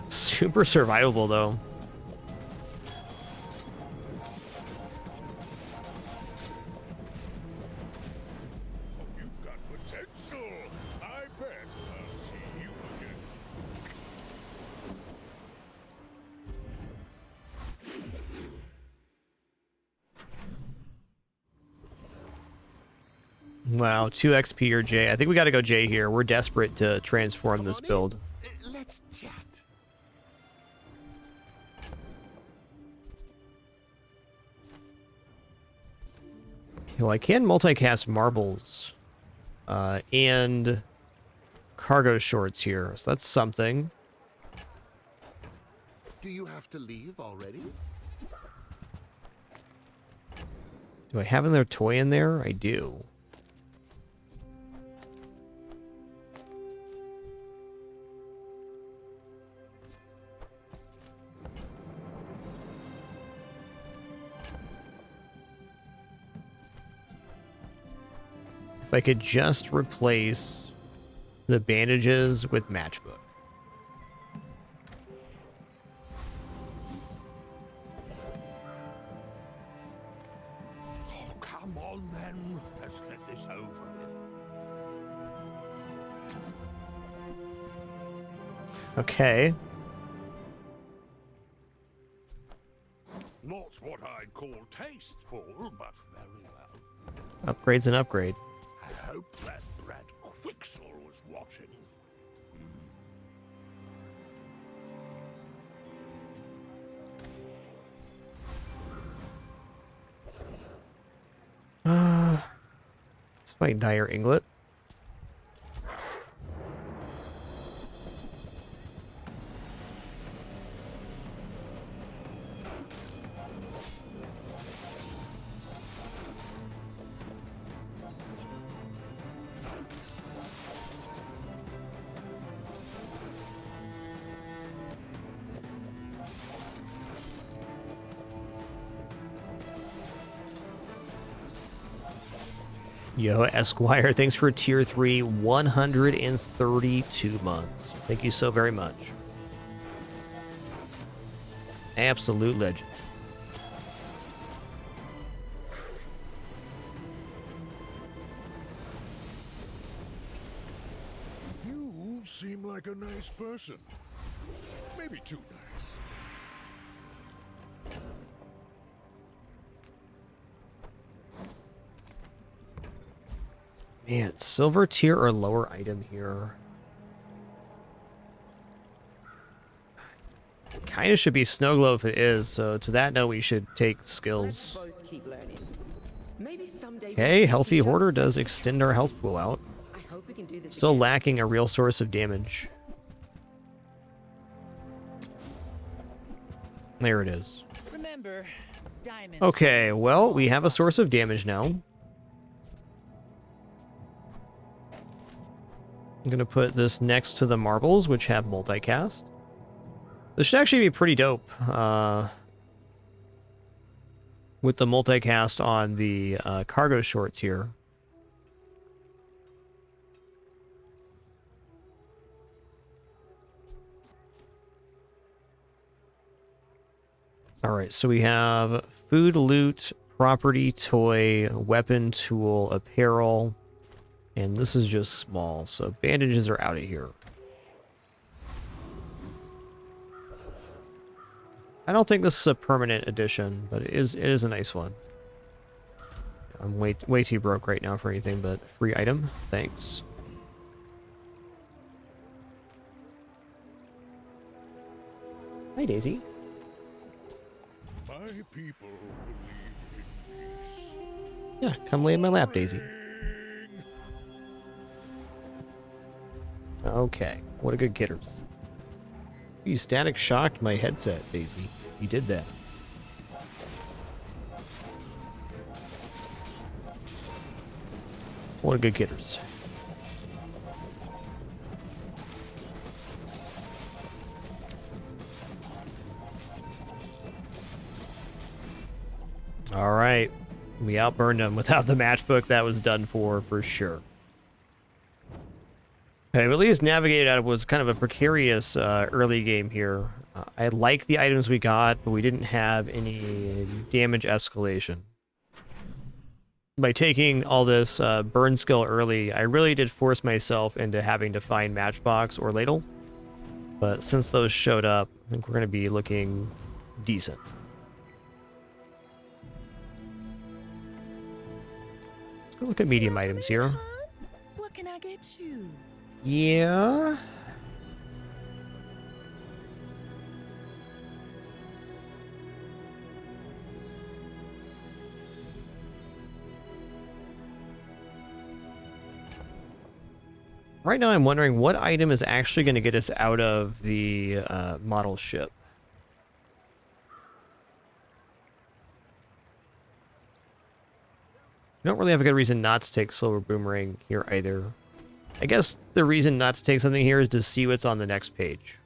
Super survivable, though. You've got potential. I bet I'll see you again. Wow, 2 XP or J. I think we got to go J here. We're desperate to transform this build. Let's chat. Well, I can multicast marbles and cargo shorts here, so that's something. Do you have to leave already? Do I have another toy in there? I do. If I could just replace the bandages with matchbook. Oh, come on then. Let's get this over with. Okay. Not what I'd call tasteful, but very well. Upgrade's an upgrade. I hope that brat Quixel was watching. It's My dire inglet. Yo, Esquire, thanks for tier 3, 132 months. Thank you so very much. Absolute legend. You seem like a nice person. Maybe too nice. Man, silver tier or lower item here. Kind of should be snow glow if it is, so to that note we should take skills. Okay, healthy hoarder does extend our health pool out. Still lacking a real source of damage. There it is. Remember, diamonds. Okay, well, we have a source of damage now. I'm going to put this next to the marbles, which have multicast. This should actually be pretty dope. With the multicast on the cargo shorts here. Alright, so we have food, loot, property, toy, weapon, tool, apparel. And this is just small, so bandages are out of here. I don't think this is a permanent addition, but it is a nice one. I'm way too broke right now for anything but free item. Thanks. Hi, Daisy. My people believe in peace. Yeah, come lay in my lap, Daisy. Okay, what a good getters. You static shocked my headset, Daisy. You did that. What a good getters. All right, we outburned them. Without the matchbook, that was done for sure. Okay, but at least navigated out of was kind of a precarious early game here. I like the items we got, but we didn't have any damage escalation. By taking all this burn skill early, I really did force myself into having to find matchbox or ladle. But since those showed up, I think we're going to be looking decent. Let's go look at medium items here. What can I get you? Yeah. Right now I'm wondering what item is actually going to get us out of the model ship. We don't really have a good reason not to take Silver Boomerang here either. I guess the reason not to take something here is to see what's on the next page.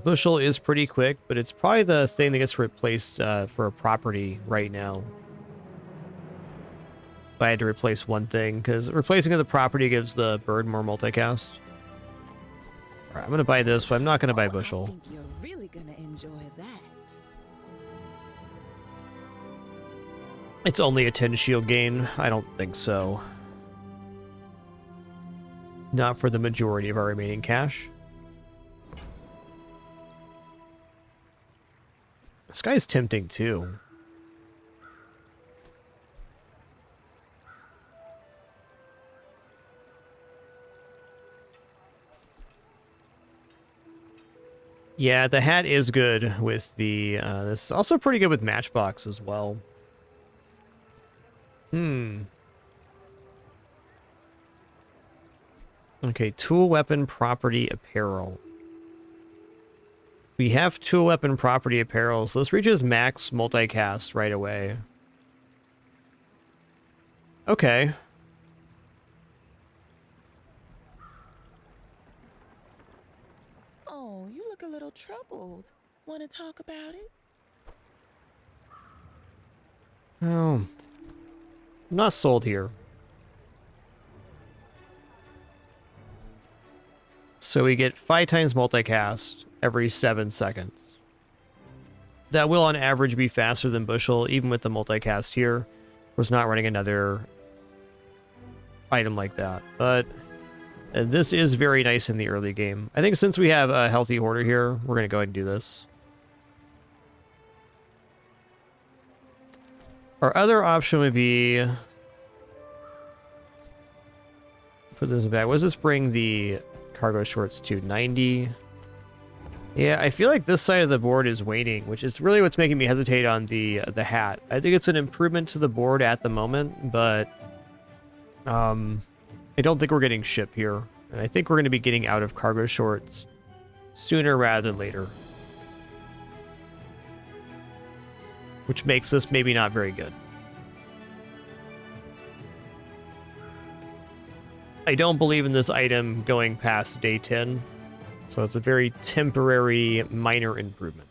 Bushel is pretty quick, but it's probably the thing that gets replaced for a property right now. If I had to replace one thing, because replacing the property gives the bird more multicast. Alright, I'm going to buy this, but I'm not going to buy Bushel. I think you're really gonna enjoy that. It's only a 10 shield gain. I don't think so. Not for the majority of our remaining cash. This guy's tempting too. Yeah, the hat is good with the, this is also pretty good with Matchbox as well. Okay, tool, weapon, property, apparel. We have tool, weapon, property, apparel, so this reaches max multicast right away. Okay. Oh, you look a little troubled. Want to talk about it? Oh. I'm not sold here. So we get 5 times multicast every 7 seconds. That will on average be faster than Bushel, even with the multicast here. Was not running another item like that. But this is very nice in the early game. I think since we have a healthy hoarder here, we're going to go ahead and do this. Our other option would be... Put this back. What does this bring the cargo shorts to? 90? Yeah, I feel like this side of the board is waning, which is really what's making me hesitate on the hat. I think it's an improvement to the board at the moment, but I don't think we're getting ship here. And I think we're going to be getting out of cargo shorts sooner rather than later. Which makes this maybe not very good. I don't believe in this item going past day 10. So it's a very temporary, minor improvement.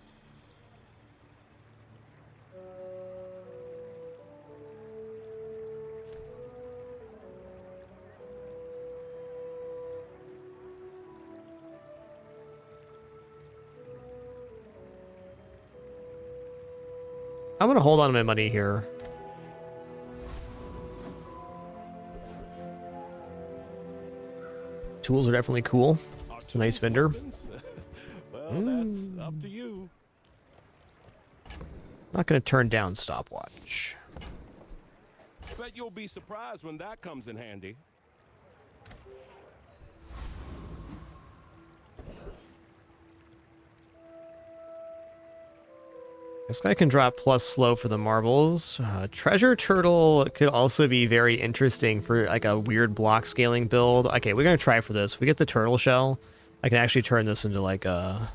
I'm going to hold on to my money here. Tools are definitely cool. It's a nice vendor. Well, that's up to you. Not going to turn down stopwatch. Bet you'll be surprised when that comes in handy. This guy can drop plus slow for the marbles. Treasure Turtle could also be very interesting for like a weird block scaling build. Okay, we're going to try for this. If we get the turtle shell, I can actually turn this into like a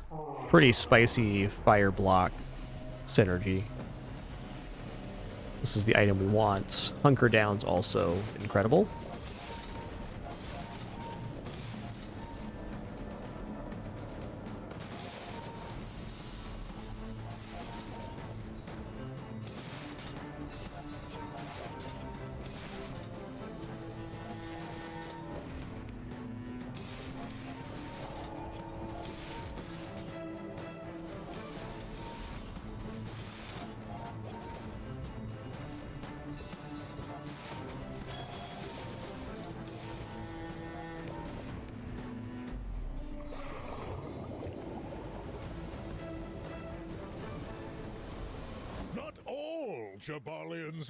pretty spicy fire block synergy. This is the item we want. Hunker Down's also incredible.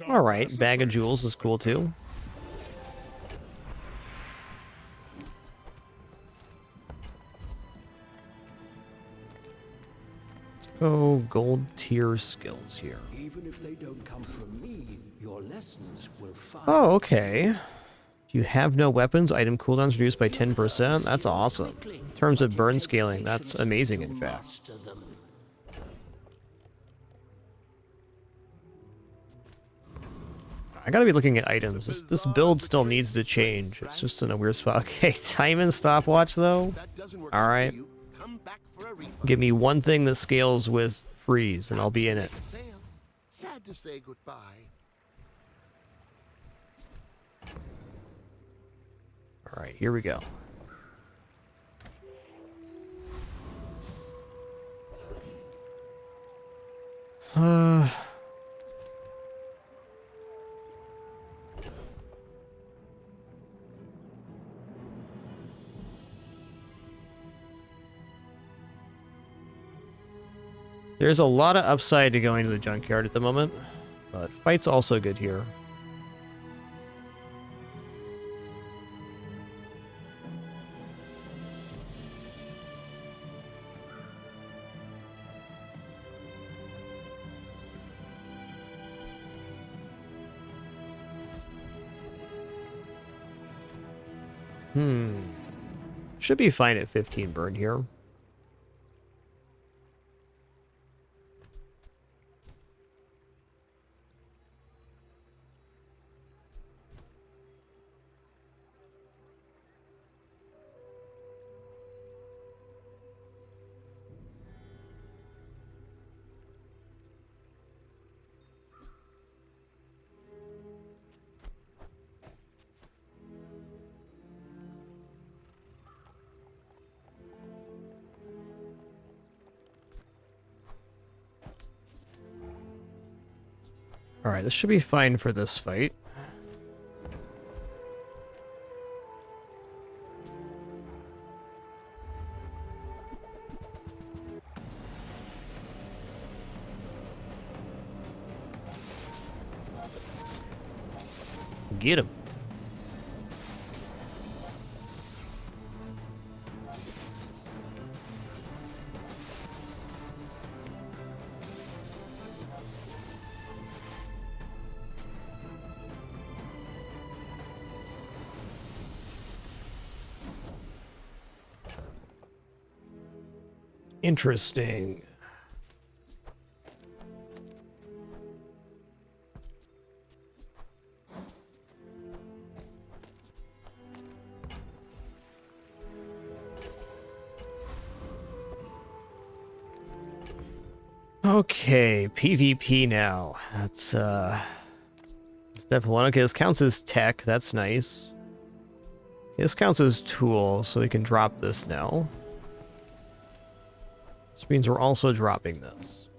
All right, bag of jewels is cool too. Let's go gold tier skills here. Even if they don't come from me, your lessons will find. Oh, okay. If you have no weapons, item cooldowns reduced by 10%. That's awesome. In terms of burn scaling, that's amazing, in fact. I gotta be looking at items. This build still needs to change. It's just in a weird spot. Okay, time and stopwatch, though. Alright. Give me one thing that scales with freeze, and I'll be in it. Sad to say goodbye. Alright, here we go. There's a lot of upside to going to the junkyard at the moment, but fight's also good here. Should be fine at 15 burn here. Alright, this should be fine for this fight. Get him. Interesting. Okay, PvP now. That's definitely one. Okay, this counts as tech. That's nice. This counts as tool, so we can drop this now. This means we're also dropping this.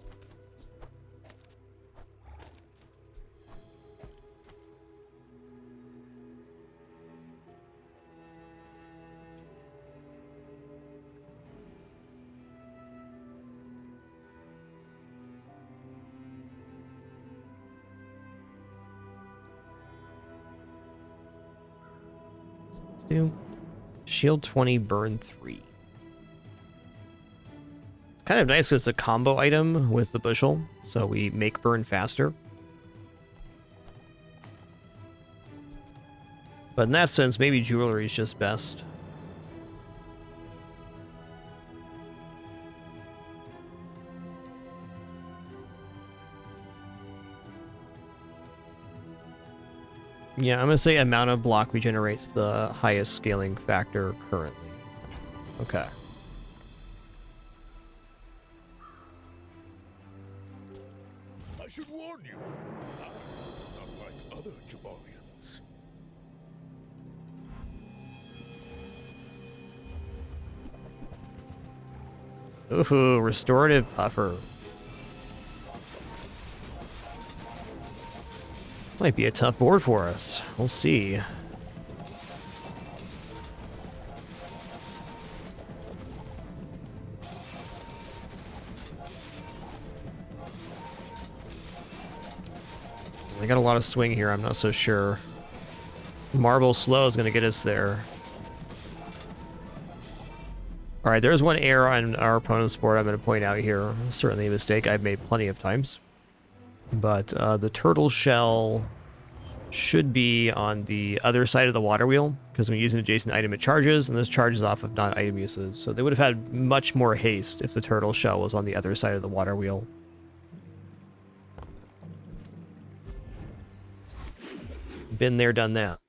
Let's do shield 20, burn 3. Kind of nice because it's a combo item with the bushel, so we make burn faster. But in that sense, maybe jewelry is just best. Yeah, I'm going to say amount of block regenerates the highest scaling factor currently. Okay. I should warn you, I'm not like other Jabarians. Ooh, restorative puffer. This might be a tough board for us. We'll see. I got a lot of swing here, I'm not so sure. Marble slow is going to get us there. Alright, there's one error on our opponent's board I'm going to point out here. Certainly a mistake I've made plenty of times. But the turtle shell should be on the other side of the water wheel, because when you use an adjacent item it charges, and this charges off of non-item uses. So they would have had much more haste if the turtle shell was on the other side of the water wheel. Been there, done that.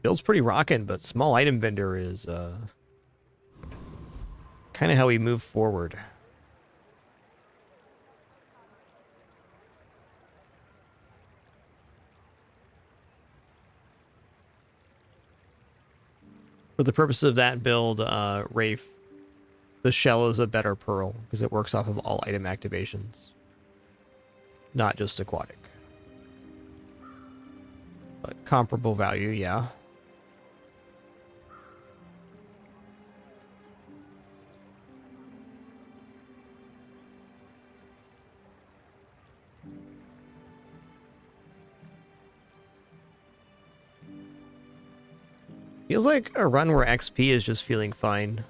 Build's pretty rockin', but small item vendor is kind of how we move forward. For the purpose of that build, Rafe, the shell is a better pearl because it works off of all item activations, not just aquatic. But comparable value, yeah. Feels like a run where XP is just feeling fine.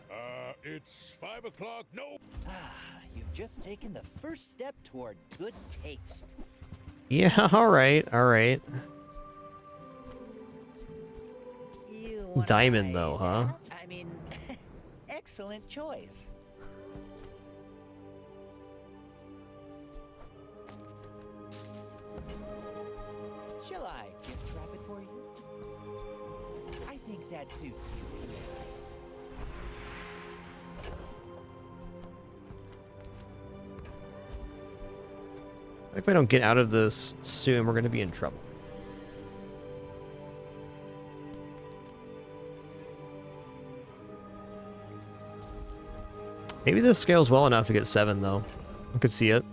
It's 5 o'clock. No. You've just taken the first step toward good taste. Yeah, alright, alright. You wanna Diamond buy though, huh? that? I mean, excellent choice. Shall I gift wrap it for you? I think that suits you. If I don't get out of this soon, we're going to be in trouble. Maybe this scales well enough to get 7, though. I could see it.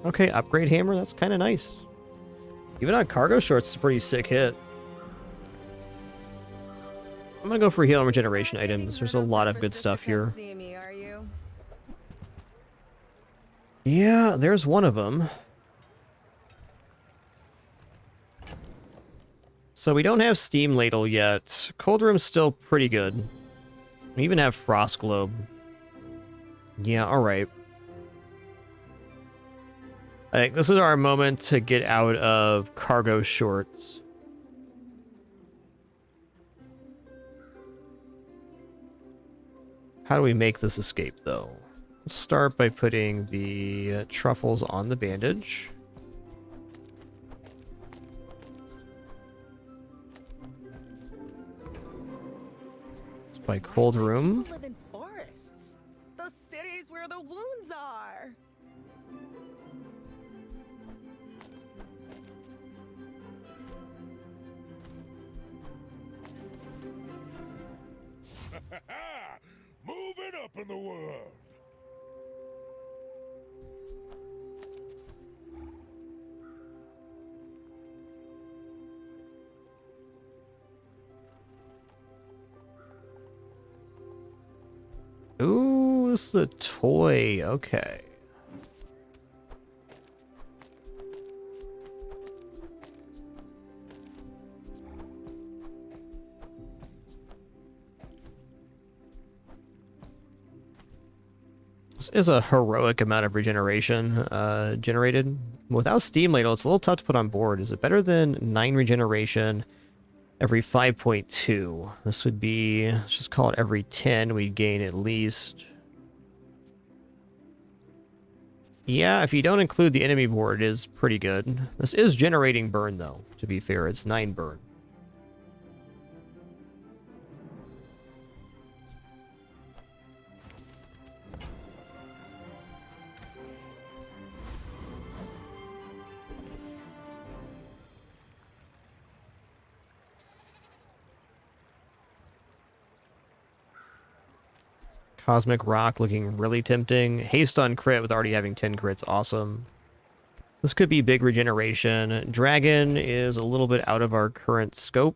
Okay, upgrade hammer. That's kind of nice. Even on cargo shorts, it's a pretty sick hit. I'm going to go for heal and regeneration items. There's a lot of good stuff here. See me, are you? Yeah, there's one of them. So we don't have Steam Ladle yet. Cold Room's still pretty good. We even have Frost Globe. Yeah, alright. I think this is our moment to get out of cargo shorts. How do we make this escape, though? Let's start by putting the truffles on the bandage. Let's buy Cold Room. People live in forests. The cities where the wounds are. Moving up in the world. Ooh, this is a toy. Okay. This is a heroic amount of regeneration generated. Without Steam Ladle, it's a little tough to put on board. Is it better than 9 regeneration every 5.2? This would be, let's just call it every 10. We'd gain at least... Yeah, if you don't include the enemy board, it is pretty good. This is generating burn, though, to be fair. It's 9 burn. Cosmic Rock looking really tempting. Haste on crit with already having 10 crits. Awesome. This could be big regeneration. Dragon is a little bit out of our current scope.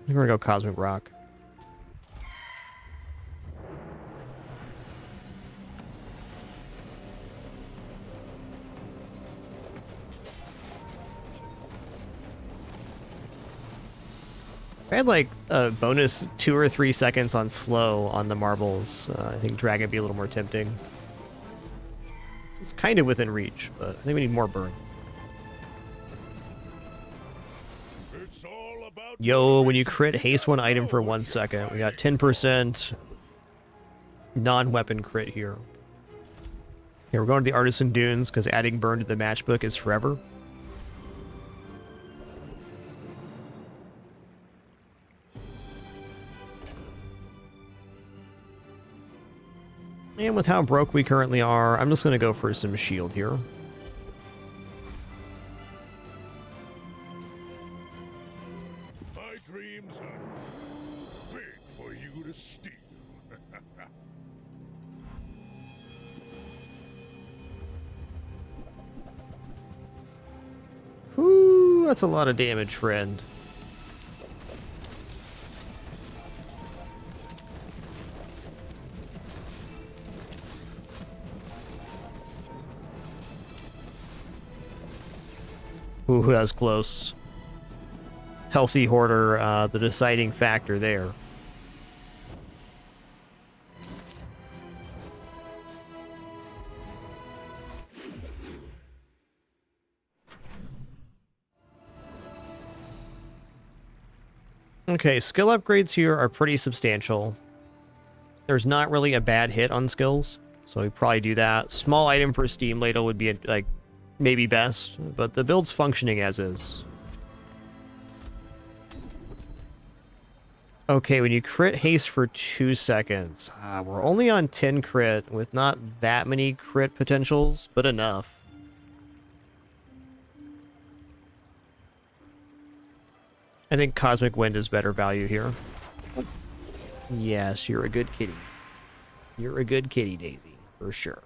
We're going to go Cosmic Rock. I had like a bonus 2 or 3 seconds on slow on the marbles. I think Dragon would be a little more tempting. So it's kind of within reach, but I think we need more burn. Yo, when you crit, haste one item for 1 second. We got 10% non-weapon crit here. Okay, we're going to the Artisan Dunes because adding burn to the matchbook is forever. And with how broke we currently are, I'm just going to go for some shield here. My dreams are too big for you to steal. Ooh, that's a lot of damage, friend. Ooh, that was close. Healthy Hoarder, the deciding factor there. Okay, skill upgrades here are pretty substantial. There's not really a bad hit on skills, so we probably do that. Small item for Steam Ladle would be, like, maybe best, but the build's functioning as is. Okay, when you crit haste for 2 seconds, we're only on 10 crit with not that many crit potentials, but enough. I think Cosmic Wind is better value here. Yes, you're a good kitty. You're a good kitty, Daisy, for sure.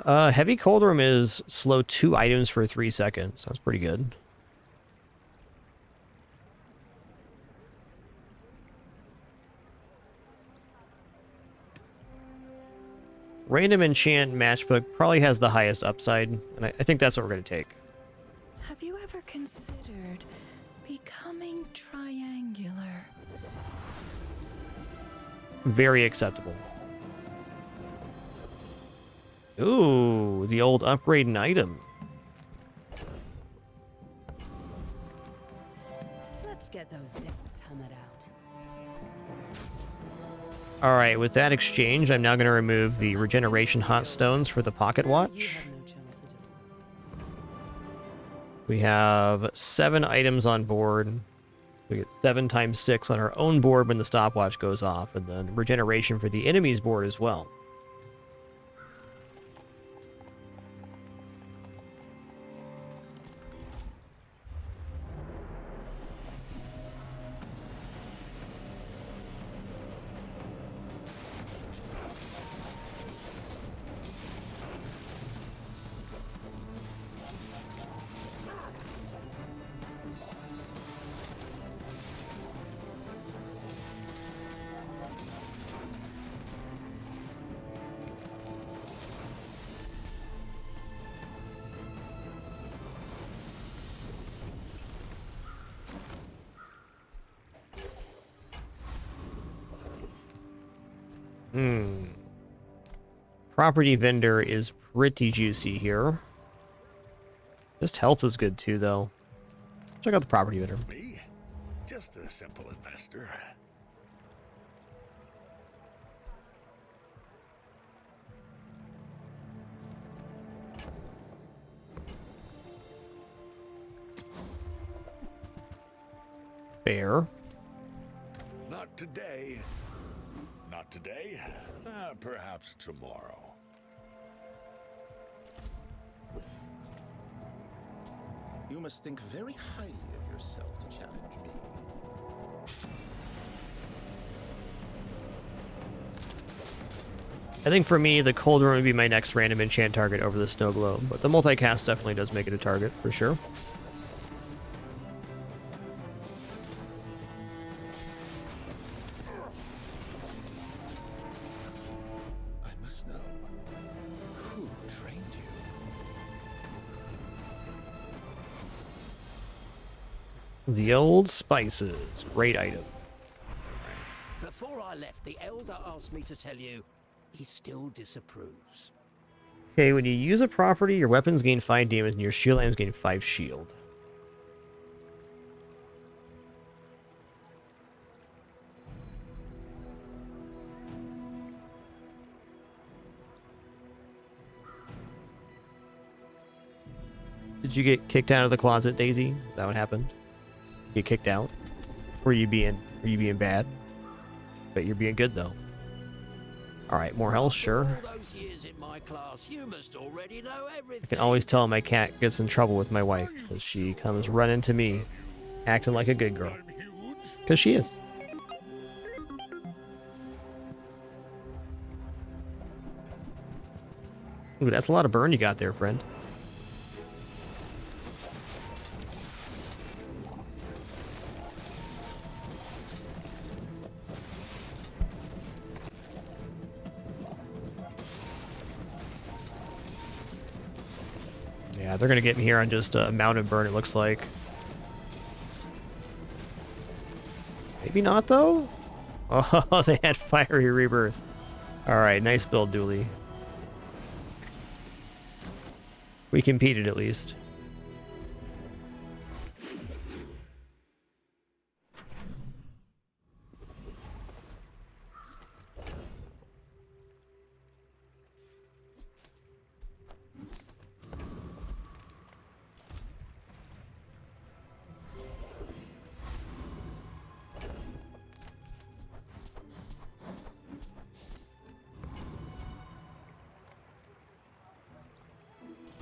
Heavy Cold Room is slow 2 items for 3 seconds. That's pretty good. Random Enchant Matchbook probably has the highest upside, and I think that's what we're going to take. Have you ever considered becoming triangular? Very acceptable. Ooh, the old upgrade and item. Let's get those depths hammered out. Alright, with that exchange, I'm now going to remove the regeneration hot stones for the pocket watch. We have 7 items on board. We get 7 times 6 on our own board when the stopwatch goes off, and then regeneration for the enemy's board as well. Property vendor is pretty juicy here. Just health is good too, though. Check out the property vendor. Me? Just a simple investor. Fair. Not today. Not today. Perhaps tomorrow. You must think very highly of yourself to challenge me. I think for me, the Cold Room would be my next random enchant target over the Snow Globe, but the multicast definitely does make it a target, for sure. I must know who trained you. The old spices. Great item. Before I left, the Elder asked me to tell you he still disapproves. Okay, when you use a property, your weapons gain 5 damage and your shield items gain 5 shield. Did you get kicked out of the closet, Daisy? Is that what happened? You kicked out? Were you being bad? But you're being good though. All right, more health, sure. All those years in my my class, you must already know everything. I can always tell my cat gets in trouble with my wife because she comes running to me, acting like a good girl. Because she is. Ooh, that's a lot of burn you got there, friend. Yeah, they're gonna get me here on just a mountain burn, it looks like. Maybe not, though? Oh, they had fiery rebirth. Alright, nice build, Dooley. We competed, at least.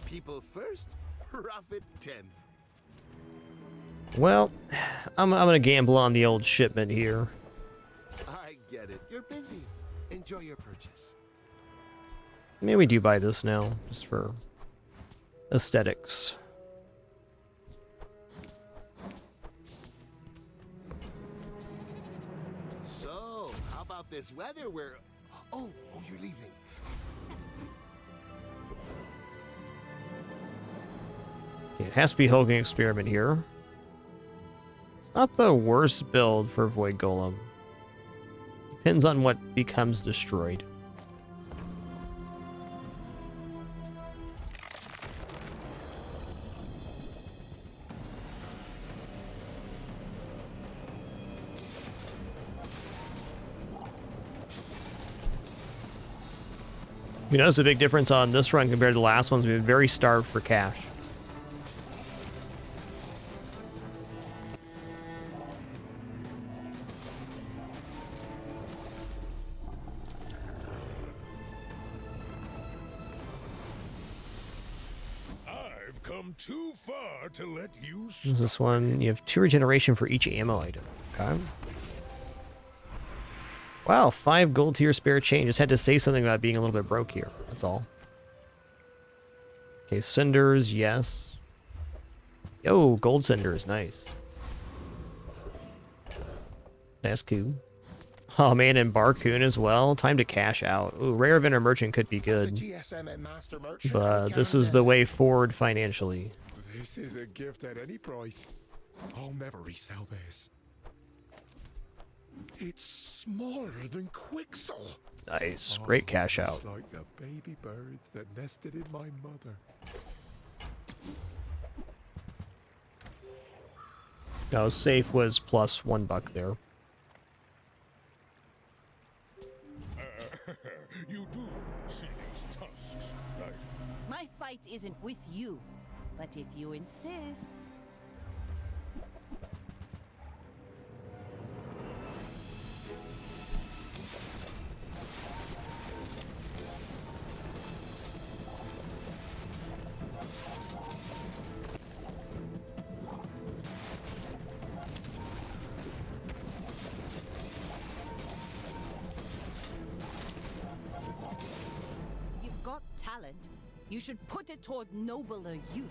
People first, profit 10th. Well, I'm gonna gamble on the old shipment here. I get it. You're busy. Enjoy your purchase. Maybe we do buy this now, just for aesthetics. So, how about this weather where... Oh, you're leaving. Okay, it has to be Hogan Experiment here. It's not the worst build for Void Golem. Depends on what becomes destroyed. You notice a big difference on this run compared to the last ones. We've been very starved for cash. I've come too far to let you What is this one? You have 2 regeneration for each ammo item. Okay. Wow, 5 gold to your spare chain. Just had to say something about being a little bit broke here. That's all. Okay, cinders, yes. Yo, gold cinders, nice. That's cool. Oh man, and Barcoon as well. Time to cash out. Ooh, Rare Vendor Merchant could be good. But this is the way forward financially. This is a gift at any price. I'll never resell this. It's smaller than Quixel. Nice, great cash out. It's like the baby birds that nested in my mother. No, safe was plus $1 there. You do see these tusks, right? My fight isn't with you, but if you insist. You've got talent. You should put it toward nobler use.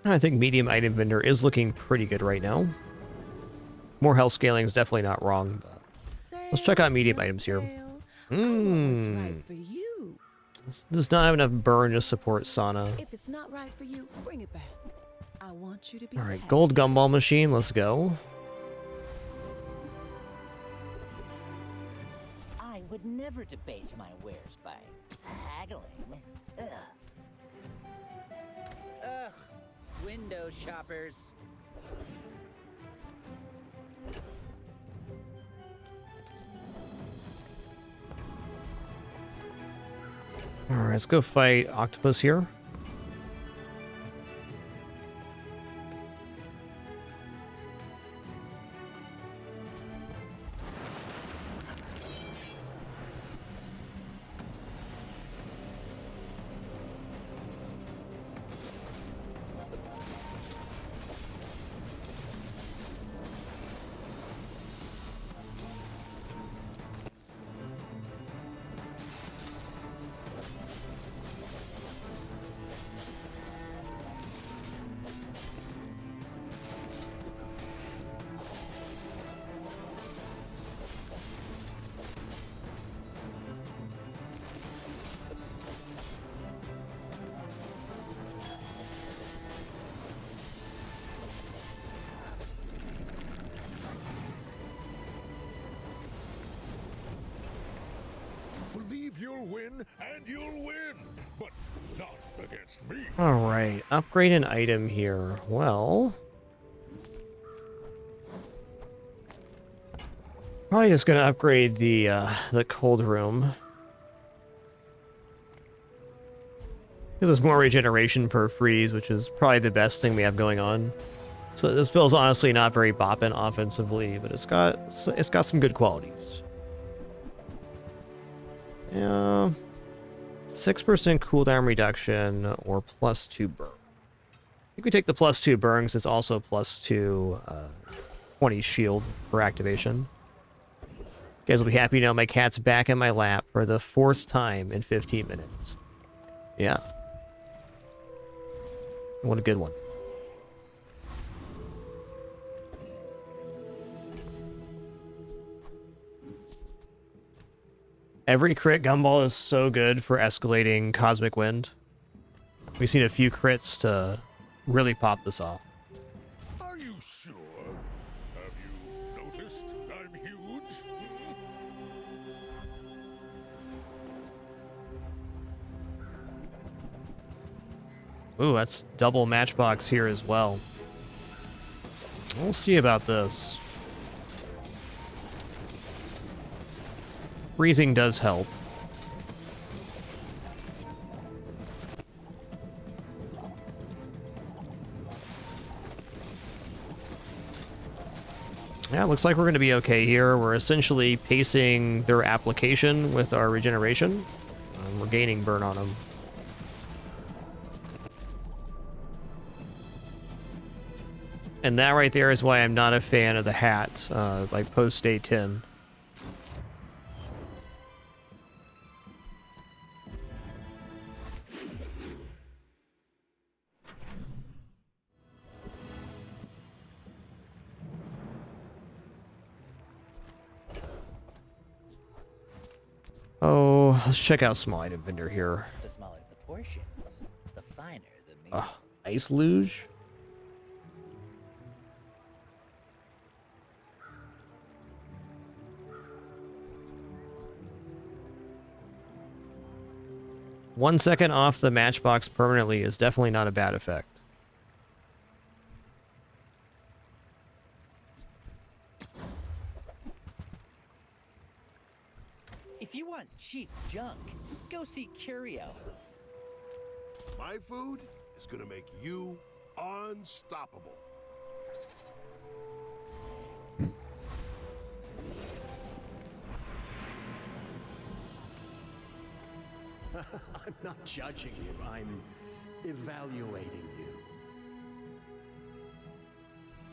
I think medium item vendor is looking pretty good right now. More health scaling is definitely not wrong. But let's check out medium items here. Right for you. This does not have enough burn to support Sana. If it's not right for you, bring it back. I want you to be Alright, happy. gold gumball machine, let's go. I would never debase my wares by haggling. Ugh. Ugh. Window shoppers. Alright, let's go fight Octopus here. Believe you'll win, and you'll win, but not against me. Alright, upgrade an item here. Well, probably just gonna upgrade the cold room. There's more regeneration per freeze, which is probably the best thing we have going on. So this build's honestly not very bopping offensively, but it's got some good qualities. Yeah, 6% cooldown reduction or +2 burn. I think we take the +2 burn because it's also +2 20 shield for activation. You guys will be happy to know my cat's back in my lap for the 4th time in 15 minutes. Yeah. What a good one. Every crit gumball is so good for escalating Cosmic Wind. We've seen a few crits to really pop this off. Are you sure? Have you noticed I'm huge? Ooh, that's double matchbox here as well. We'll see about this. Freezing does help. Yeah, looks like we're going to be okay here. We're essentially pacing their application with our regeneration. We're gaining burn on them. And that right there is why I'm not a fan of the hat, like post day 10. Oh, let's check out small item vendor here. The smaller the portions, the finer the meal. Ice luge. One second off the matchbox permanently is definitely not a bad effect. If you want cheap junk, go see Curio. My food is gonna make you unstoppable. I'm not judging you, I'm evaluating you.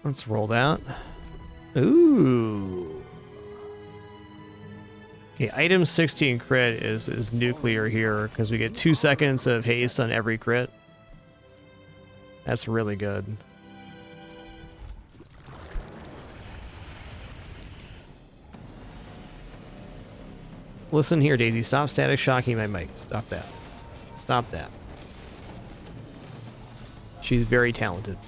Let's roll that. Ooh. Okay, item 16 crit is nuclear here because we get 2 seconds of haste on every crit. That's really good. Listen here, Daisy. Stop static shocking my mic. Stop that. Stop that. She's very talented.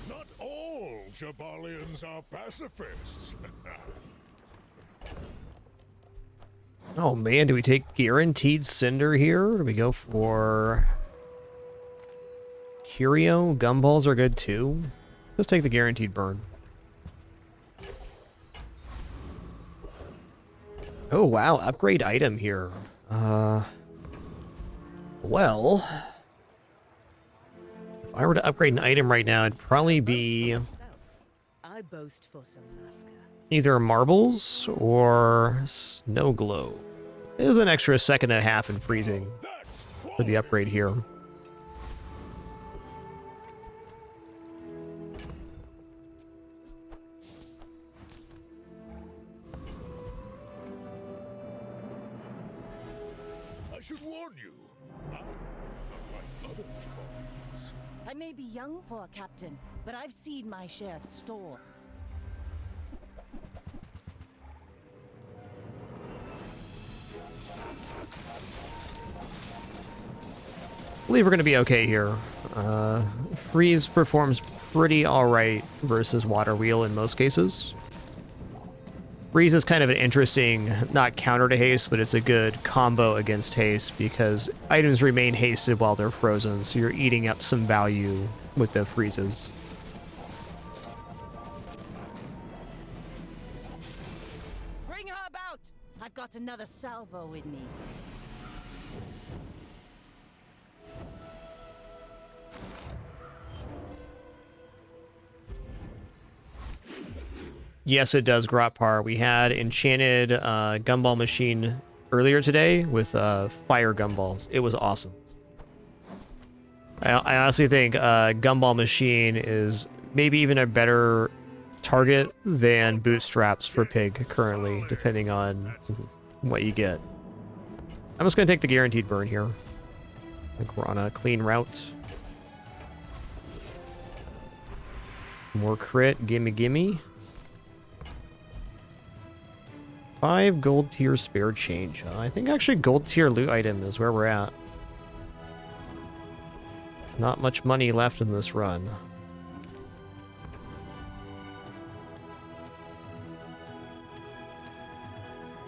Not all Jabalians are pacifists. Oh man, do we take guaranteed cinder here? Or do we go for Curio. Gumballs are good too. Let's take the guaranteed burn. Oh wow, upgrade item here. Well, if I were to upgrade an item right now, it'd probably be I boast for some Muska. either marbles or snow glow. There's an extra second and a half in freezing for the upgrade here. I should warn you, I'm not like other Jabarians. I may be young for a captain, but I've seen my share of storms. I believe we're going to be okay here. Freeze performs pretty alright versus Water Wheel in most cases. Freeze is kind of an interesting, not counter to haste, but it's a good combo against haste because items remain hasted while they're frozen, so you're eating up some value with the freezes. Bring her about! I've got another salvo in me. Yes, it does, Grotpar. We had enchanted gumball machine earlier today with fire gumballs. It was awesome. I honestly think gumball machine is maybe even a better target than bootstraps for pig currently, depending on what you get. I'm just going to take the guaranteed burn here. I think we're on a clean route. More crit, gimme gimme. 5 gold tier spare change. I think actually gold tier loot item is where we're at. Not much money left in this run.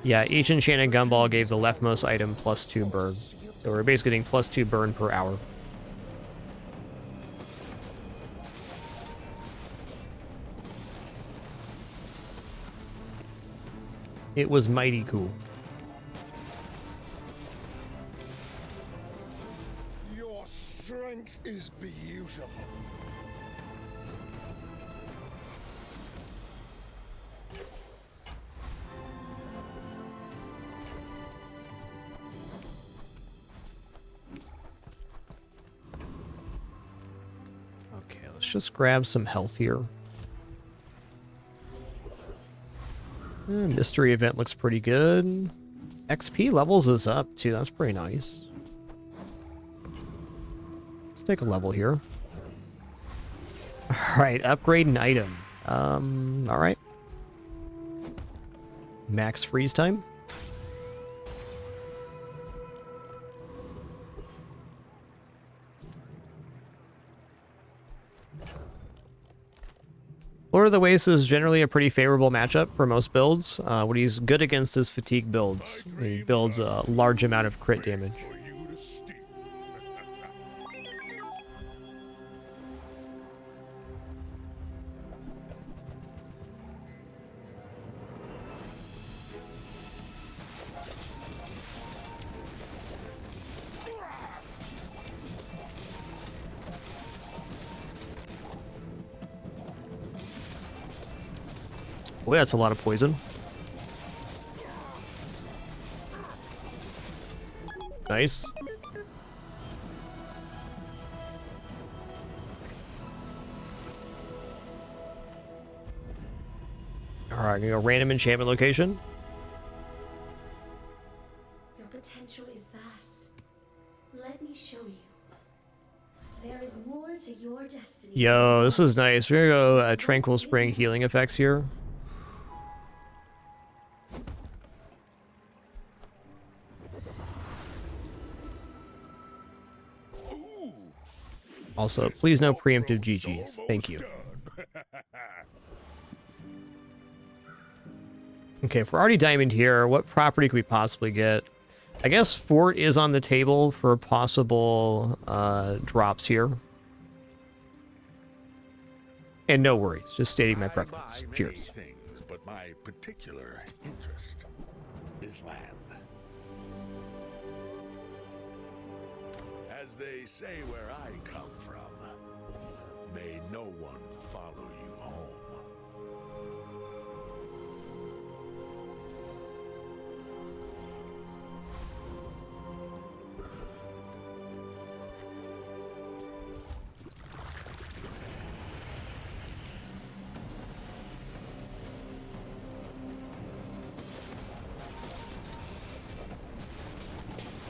Yeah, each enchanted gumball gave the leftmost item +2 burn. So we're basically getting +2 burn per hour. It was mighty cool. Your strength is beautiful. Okay, let's just grab some health here. Mystery event looks pretty good. XP levels is up too. That's pretty nice. Let's take a level here. All right, upgrade an item. All right. Max freeze time. Lord of the Wastes is generally a pretty favorable matchup for most builds. What he's good against is fatigue builds. He builds a large amount of crit damage. Boy, that's a lot of poison. Nice. Alright, gonna go random enchantment location. Your potential is vast. Let me show you. There is more to your destiny. Yo, this is nice. We're gonna go Tranquil Spring healing effects here. Also, please no preemptive GGs. Thank you. Okay, if we're already diamond here, what property could we possibly get? I guess Fort is on the table for possible drops here. And no worries, just stating my I preference. buy many Cheers. things, but my particular interest is land. As they say where I come from, may no one follow you home.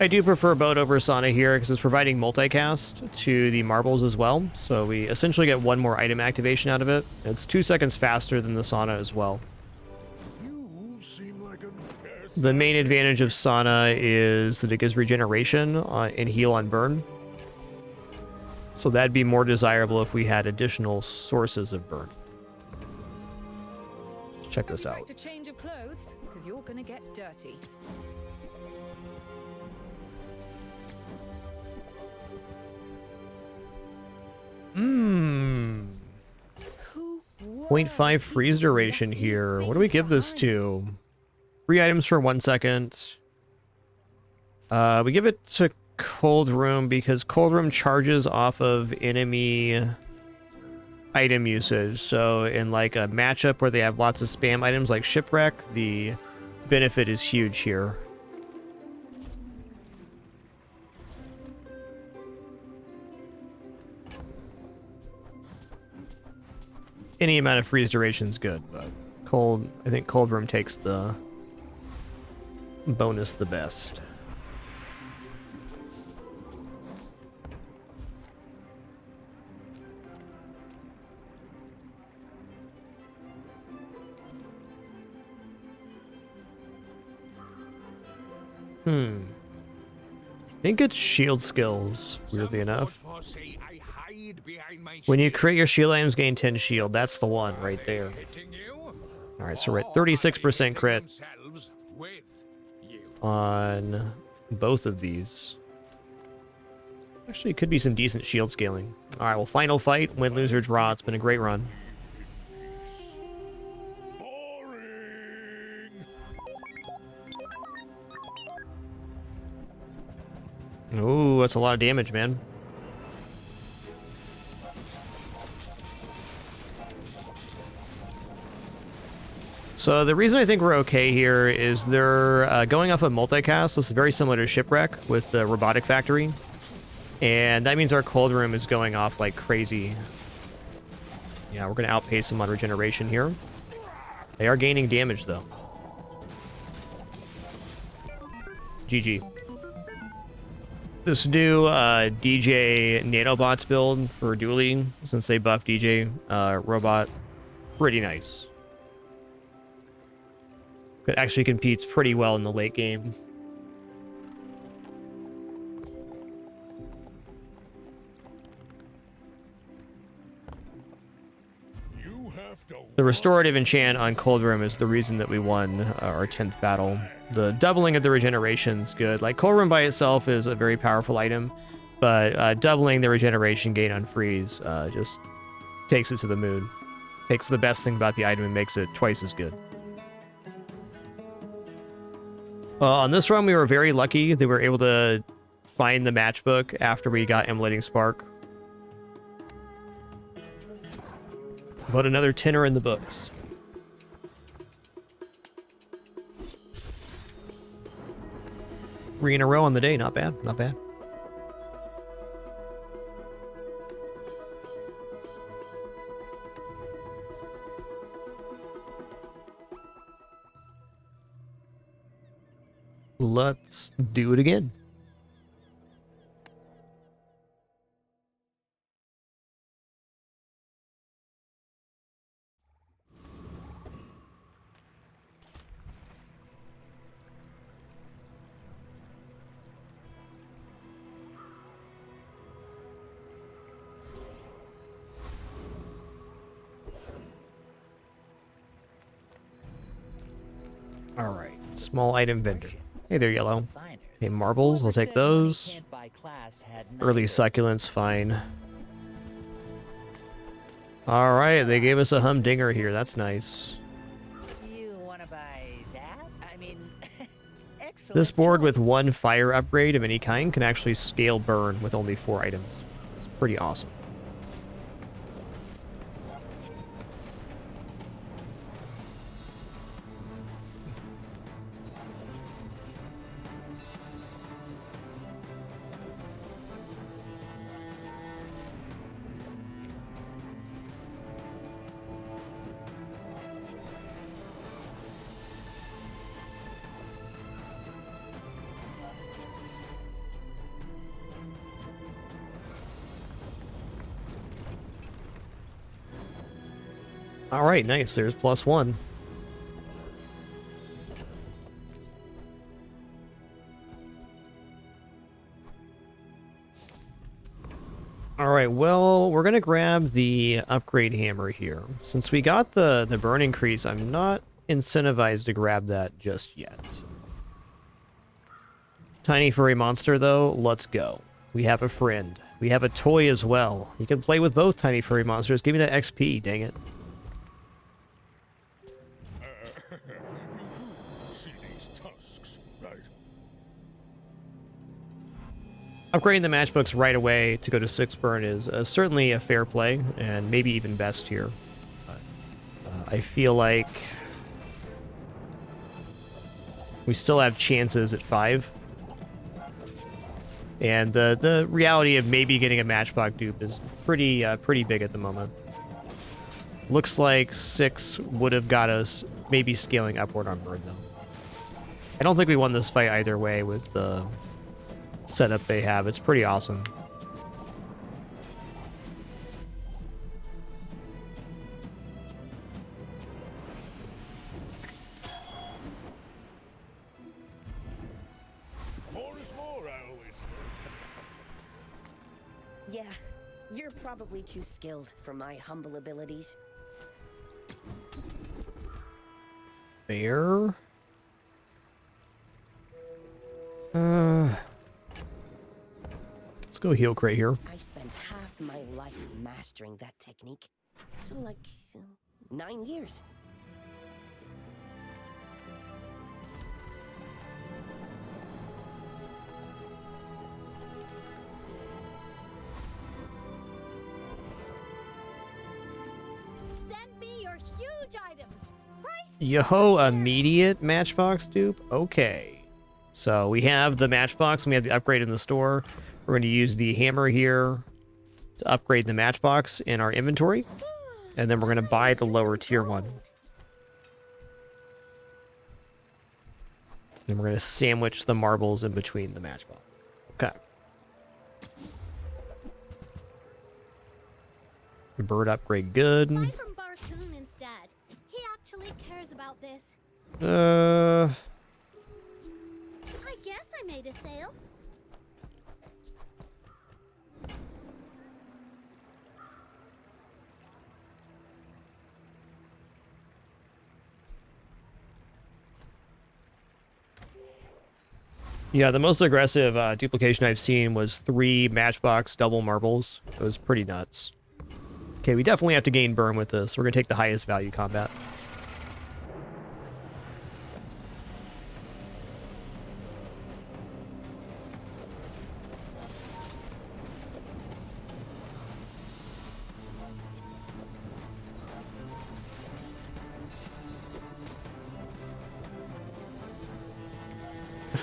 I do prefer boat over sauna here because it's providing multicast to the marbles as well. So we essentially get one more item activation out of it. It's 2 seconds faster than the sauna as well. The main advantage of sauna is that it gives regeneration and heal on burn. So that'd be more desirable if we had additional sources of burn. Let's check this out. To change of clothes, because you're gonna get dirty. Hmm. 0.5 freeze duration here. What do we give this to? 3 items for 1 second. We give it to Cold Room because Cold Room charges off of enemy item usage. So in like a matchup where they have lots of spam items like Shipwreck, the benefit is huge here. Any amount of freeze duration is good, but I think Cold Room takes the bonus the best. I think it's shield skills, weirdly enough. When you create your shield items, gain 10 shield. That's the one right there. Alright, so we're at 36% crit on both of these. Actually, it could be some decent shield scaling. Alright, well, final fight. Win, lose, or draw. It's been a great run. Ooh, that's a lot of damage, man. So the reason I think we're okay here is they're going off of multicast. This is very similar to Shipwreck with the robotic factory. And that means our Cold Room is going off like crazy. Yeah, we're going to outpace them on regeneration here. They are gaining damage, though. GG. This new DJ Nanobots build for dueling, since they buffed DJ Robot, pretty nice. It actually competes pretty well in the late game. The restorative enchant on Cold Room is the reason that we won our 10th battle. The doubling of the regeneration is good. Like, Cold Room by itself is a very powerful item, but doubling the regeneration gain on freeze just takes it to the moon. Takes the best thing about the item and makes it twice as good. On this run, we were very lucky that we were able to find the matchbook after we got Emulating Spark. But another 10er in the books. Three in a row on the day, not bad, not bad. Let's do it again. All right, small item vendor. Hey there, Yellow. Hey, marbles, we'll take those. Early succulents, fine. All right, they gave us a humdinger here. That's nice. You want to buy that? I mean, excellent. This board with choice. one fire upgrade of any kind can actually scale burn with only 4 items. It's pretty awesome. All right, nice. There's +1. All right, well, we're going to grab the upgrade hammer here. Since we got the burn increase, I'm not incentivized to grab that just yet. Tiny furry monster, though, let's go. We have a friend. We have a toy as well. You can play with both tiny furry monsters. Give me that XP, dang it. See these tusks, right? Upgrading the matchbooks right away to go to 6 burn is certainly a fair play, and maybe even best here. I feel like we still have chances at 5. And the reality of maybe getting a matchbox dupe is pretty big at the moment. Looks like 6 would have got us maybe scaling upward on burn, though. I don't think we won this fight either way with the setup they have. It's pretty awesome. More is more, I always say. Yeah, you're probably too skilled for my humble abilities. Fair. Let's go heal crate here. I spent half my life mastering that technique. So like 9 years. Send me your huge items. Price. Yo, immediate matchbox dupe? Okay. So we have the matchbox and we have the upgrade in the store. We're going to use the hammer here to upgrade the matchbox in our inventory. And then we're going to buy the lower tier one. And we're going to sandwich the marbles in between the matchbox. Okay. The bird upgrade good. Buy from Barsoon instead. He actually cares about this. Uh... I guess I made a sale. Yeah, the most aggressive duplication I've seen was 3 matchbox double marbles. It was pretty nuts. Okay, we definitely have to gain burn with this. We're going to take the highest value combat.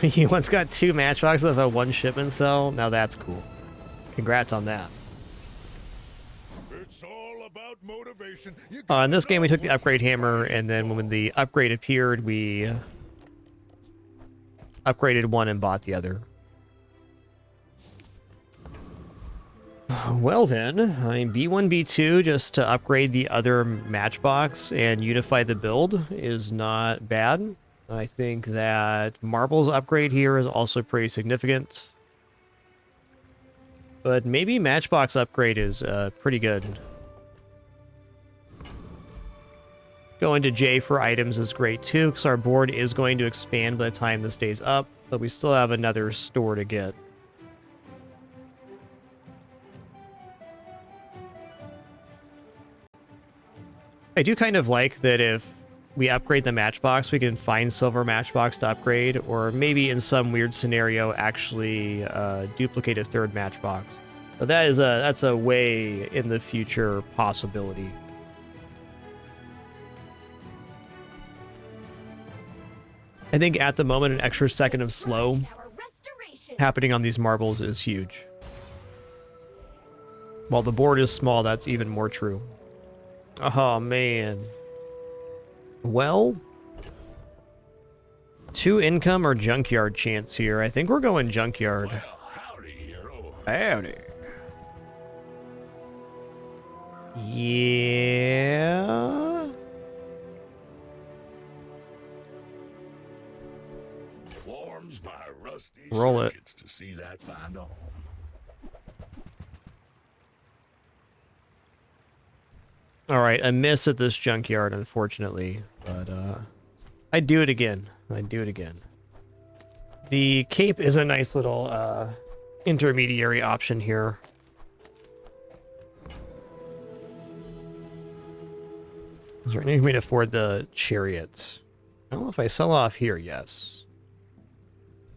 He once got 2 matchboxes of a 1 shipment cell. Now that's cool. Congrats on that. It's all about motivation. In this game, we took the upgrade hammer, and then when the upgrade appeared, we upgraded one and bought the other. Well then, I'm B1, B2 just to upgrade the other matchbox and unify the build is not bad. I think that Marble's upgrade here is also pretty significant. But maybe Matchbox upgrade is pretty good. Going to J for items is great too, because our board is going to expand by the time this day's up, but we still have another store to get. I do kind of like that if we upgrade the matchbox, we can find silver matchbox to upgrade, or maybe in some weird scenario actually duplicate a third matchbox. But that's a way in the future possibility. I think at the moment an extra second of slow happening on these marbles is huge. While the board is small, that's even more true. Oh man. Well, 2 income or junkyard chance here. I think we're going junkyard. Well, howdy, hero. Howdy. Yeah. Warms my rusty Roll it. circuits to see that find a home. All right, a miss at this junkyard, unfortunately, but I'd do it again. I'd do it again. The cape is a nice little intermediary option here. Is there any way to afford the chariots? I don't know if I sell off here, yes.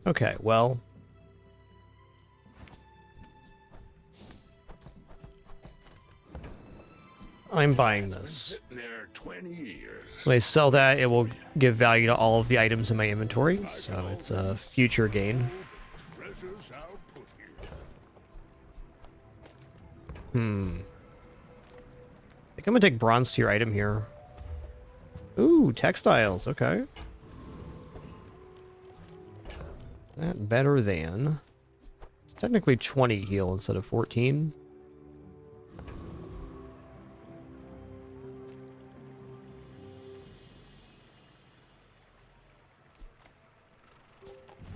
Okay, well. I'm buying this. So when I sell that, it will give value to all of the items in my inventory, so it's a future gain. I think I'm gonna take bronze tier item here. Ooh, textiles, okay. That better than... It's technically 20 heal instead of 14.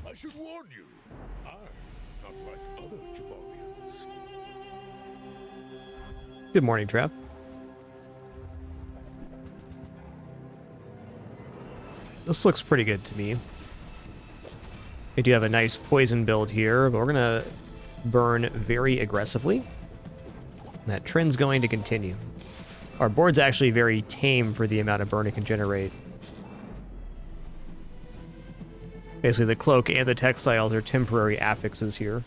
I should warn you, I'm not like other Jabalians. Good morning, Trev. This looks pretty good to me. We do have a nice poison build here, but we're gonna burn very aggressively. That trend's going to continue. Our board's actually very tame for the amount of burn it can generate. Basically, the cloak and the textiles are temporary affixes here.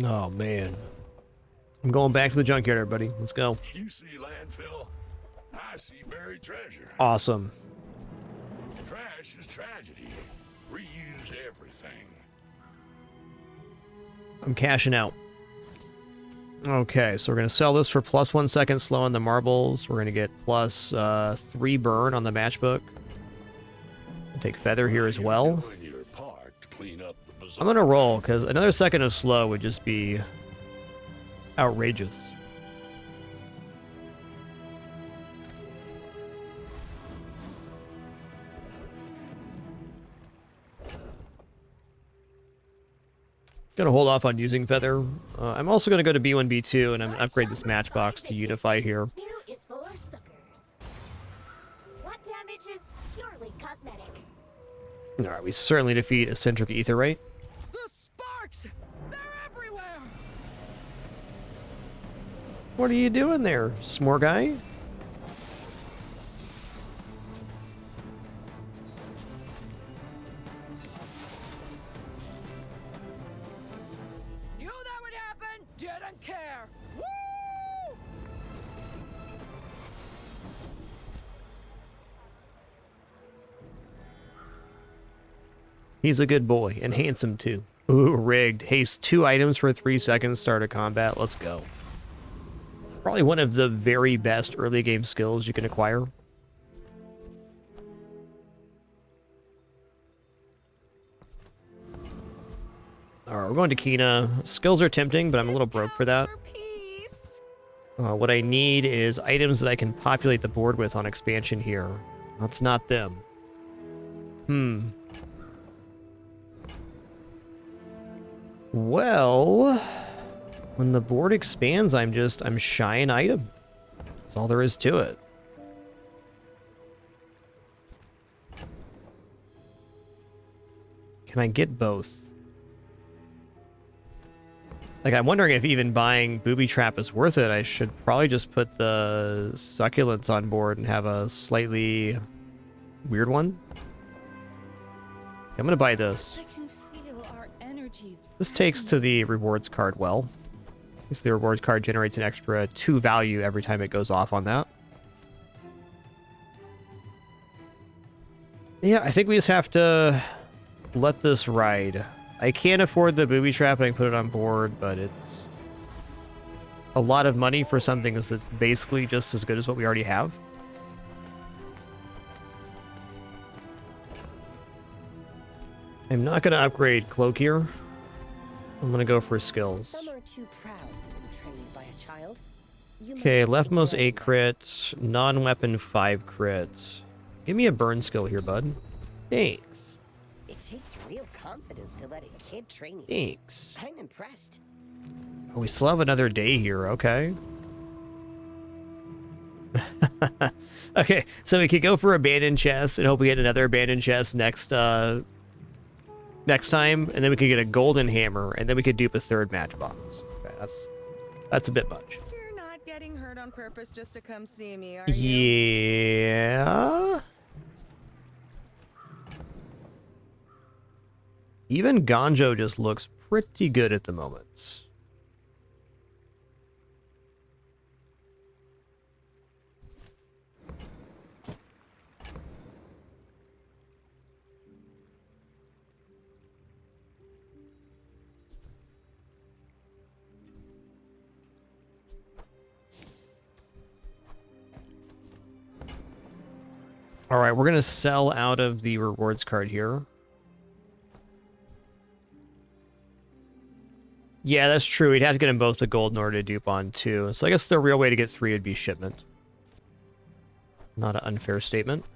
Oh, man. I'm going back to the junkyard, everybody. Let's go. You see landfill, I see buried treasure. Awesome. Trash is tragedy. Reuse everything. I'm cashing out. Okay, so we're going to sell this for plus 1 second slow on the marbles. We're going to get plus 3 burn on the matchbook. I'll take feather here as well. I'm going to roll, because another second of slow would just be outrageous. Gonna hold off on using feather. I'm also gonna go to B1, B2, and I'm gonna upgrade this matchbox to unify here. Is for suckers. What damage is purely cosmetic? Alright, we certainly defeat eccentric etherite. The sparks! They're everywhere! What are you doing there, s'more guy? Didn't care. Woo! He's a good boy, and handsome too. Ooh, rigged. Haste 2 items for 3 seconds, start a combat. Let's go. Probably one of the very best early game skills you can acquire. Alright, we're going to Kina. Skills are tempting, but I'm a little broke for that. What I need is items that I can populate the board with on expansion here. That's not them. Well, when the board expands, I'm shy an item. That's all there is to it. Can I get both? Like, I'm wondering if even buying Booby Trap is worth it. I should probably just put the Succulents on board and have a slightly weird one. I'm gonna buy this. I can feel our energies. This takes to the rewards card well. Because the rewards card generates an extra 2 value every time it goes off on that. Yeah, I think we just have to let this ride. I can't afford the Booby Trap and I can put it on board, but it's a lot of money for something that's basically just as good as what we already have. I'm not going to upgrade Cloak here. I'm going to go for skills. Some are too proud to be trained by a child. Okay, leftmost 8 crit, non-weapon 5 crit. Give me a burn skill here, bud. Thanks. It takes real confidence to let a kid train you. Thanks. I'm impressed. Oh, we still have another day here, okay. Okay, so we could go for abandoned chest and hope we get another abandoned chest next time, and then we could get a golden hammer, and then we could dupe a 3rd matchbox. Okay, that's a bit much. You're not getting hurt on purpose just to come see me, are you? Yeah. Even Ganjo just looks pretty good at the moment. All right, we're going to sell out of the rewards card here. Yeah, that's true. We'd have to get them both to gold in order to dupe on 2. So I guess the real way to get 3 would be shipment. Not an unfair statement.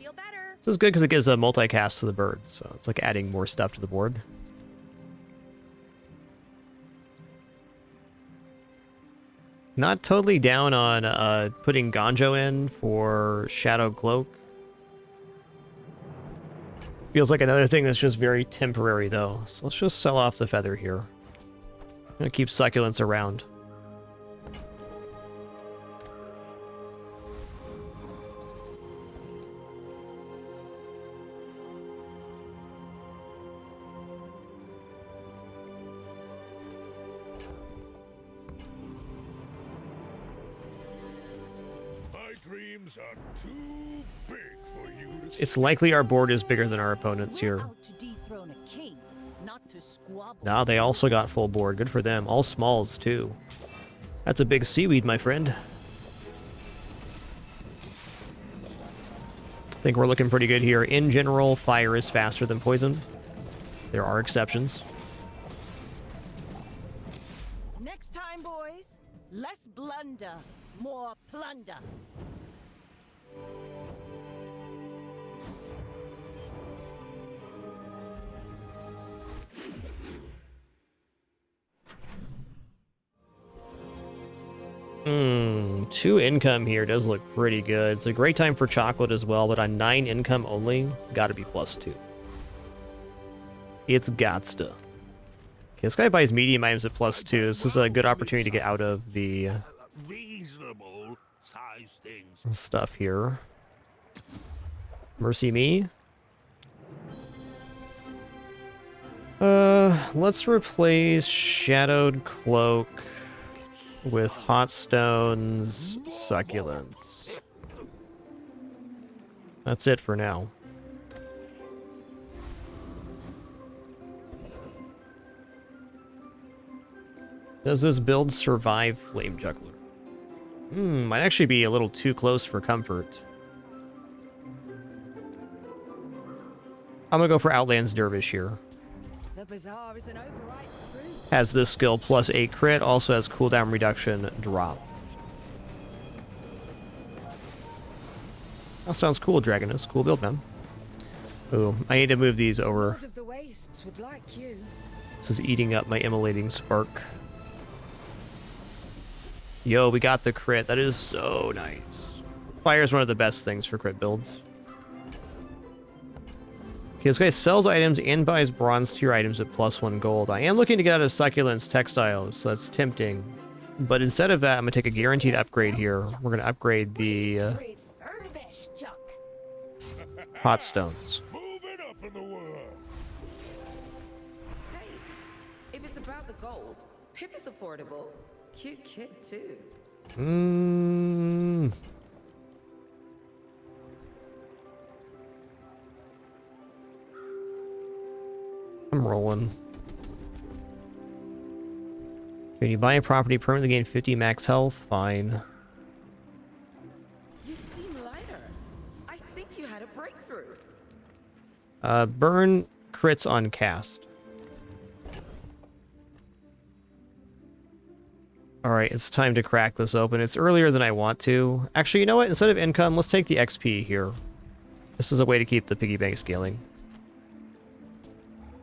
Feel better. This is good because it gives a multicast to the bird, so it's like adding more stuff to the board. Not totally down on putting Ganjo in for Shadow Cloak. Feels like another thing that's just very temporary, though. So let's just sell off the feather here. I'm gonna keep succulents around. My dreams are too big for you to... It's likely our board is bigger than our opponents here. To dethrone a king, not to squabble. Now they also got full board. Good for them. All smalls, too. That's a big seaweed, my friend. I think we're looking pretty good here. In general, fire is faster than poison. There are exceptions. Next time, boys, less blunder, more plunder. Hmm, 2 income here does look pretty good. It's a great time for chocolate as well, but on 9 income only, gotta be +2. It's gotsta. Okay, this guy buys medium items at +2. This is a good opportunity to get out of the Reasonable size things. stuff here. Mercy me. Let's replace Shadowed Cloak with Hot Stones, Succulents. That's it for now. Does this build survive Flame Juggler? Might actually be a little too close for comfort. I'm gonna go for Outlands Dervish here. The Bazaar is an overripe fruit. Has this skill plus 8 crit, also has cooldown reduction drop. That sounds cool, Dragonus. Cool build, man. Ooh, I need to move these over. Lord of the Wastes would like you. This is eating up my immolating spark. Yo, we got the crit. That is so nice. Fire is one of the best things for crit builds. Okay, this guy sells items and buys bronze tier items at +1 gold. I am looking to get out of succulents textiles, so that's tempting. But instead of that, I'm going to take a guaranteed upgrade here. We're going to upgrade the hot stones. Moving up in the world. Hey, if it's about the gold, Pip is affordable. Cute kid, too. I'm rolling. When you buy a property, permanently gain 50 max health. Fine. You seem lighter. I think you had a breakthrough. Burn crits on cast. Alright, it's time to crack this open. It's earlier than I want to. Actually, you know what? Instead of income, let's take the XP here. This is a way to keep the piggy bank scaling.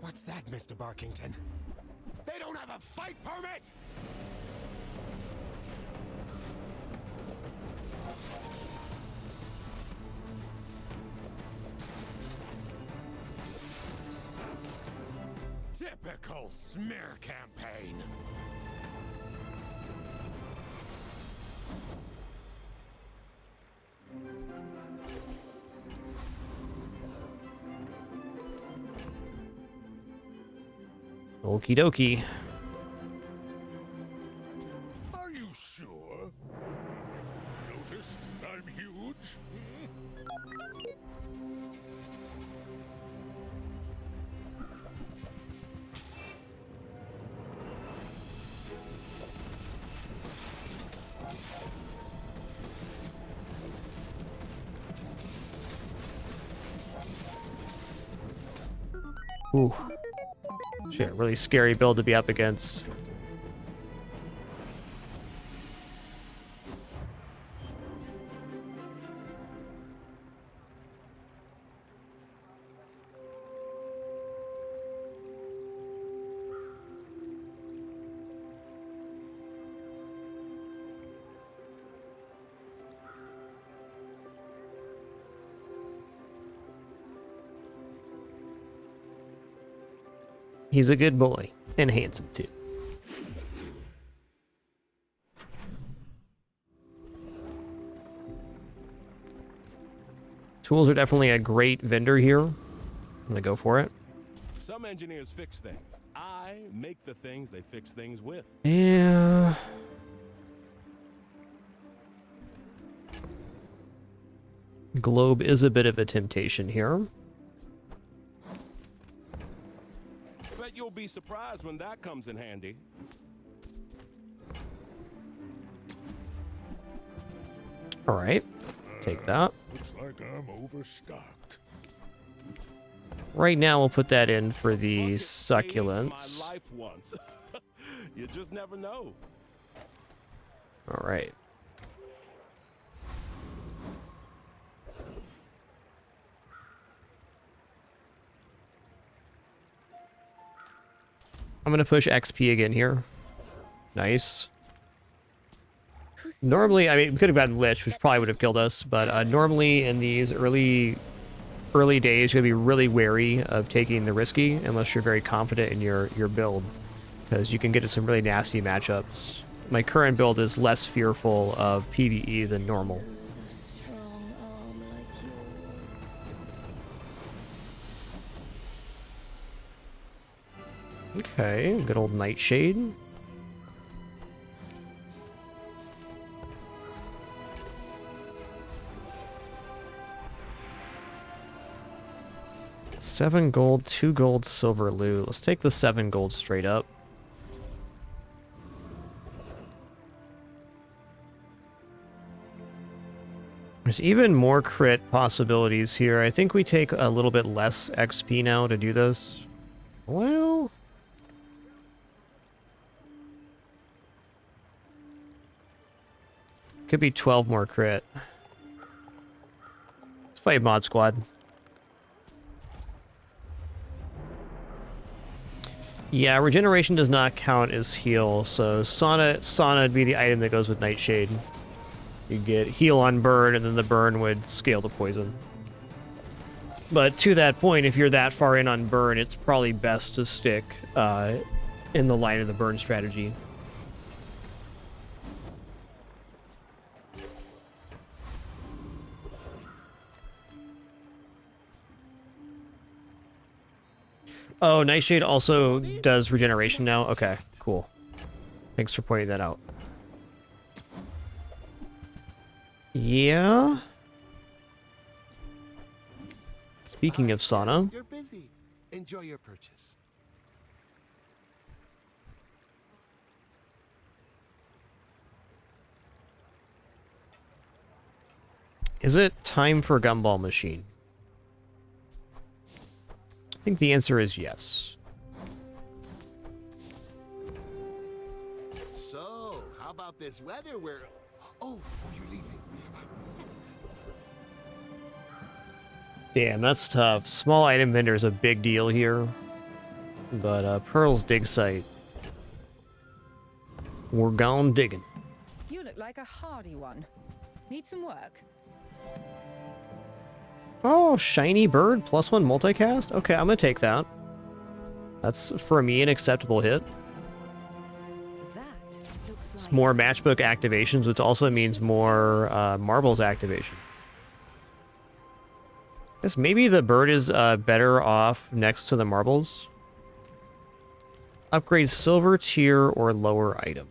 What's that, Mr. Barkington? They don't have a fight permit! Typical smear campaign. Okie dokie. Are you sure? Noticed I'm huge? Ooh. Shit, really scary build to be up against. He's a good boy, and handsome too. Tools are definitely a great vendor here. I'm gonna go for it. Some engineers fix things. I make the things they fix things with. Yeah. Globe is a bit of a temptation here. Bet you'll be surprised when that comes in handy. All right, take that. Looks like I'm overstocked. Right now, we'll put that in for the Saved succulents. my life once. You just never know. All right. I'm gonna push XP again here. Nice. Normally, I mean, we could have gotten Lich, which probably would have killed us, but normally in these early days, you're gonna be really wary of taking the risky unless you're very confident in your build, because you can get to some really nasty matchups. My current build is less fearful of PvE than normal. Okay, good old Nightshade. $7 gold, 2 gold, silver loot. Let's take the 7 gold straight up. There's even more crit possibilities here. I think we take a little bit less XP now to do this. Well... could be 12 more crit. Let's fight Mod Squad. Yeah, regeneration does not count as heal, so Sauna would be the item that goes with Nightshade. You get heal on burn, and then the burn would scale to poison. But to that point, if you're that far in on burn, it's probably best to stick in the line of the burn strategy. Oh, Nightshade also does regeneration now? Okay, cool. Thanks for pointing that out. Yeah. Speaking of sauna. You're busy. Enjoy your purchase. Is it time for a gumball machine? I think the answer is yes. So, how about this weather where... Oh, you're leaving. Damn, that's tough. Small item vendor is a big deal here. But Pearl's dig site. We're gone digging. You look like a hardy one. Need some work? Oh, shiny bird, +1 multicast? Okay, I'm gonna take that. That's, for me, an acceptable hit. It's more matchbook activations, which also means more marbles activation. I guess maybe the bird is better off next to the marbles. Upgrade silver tier or lower item.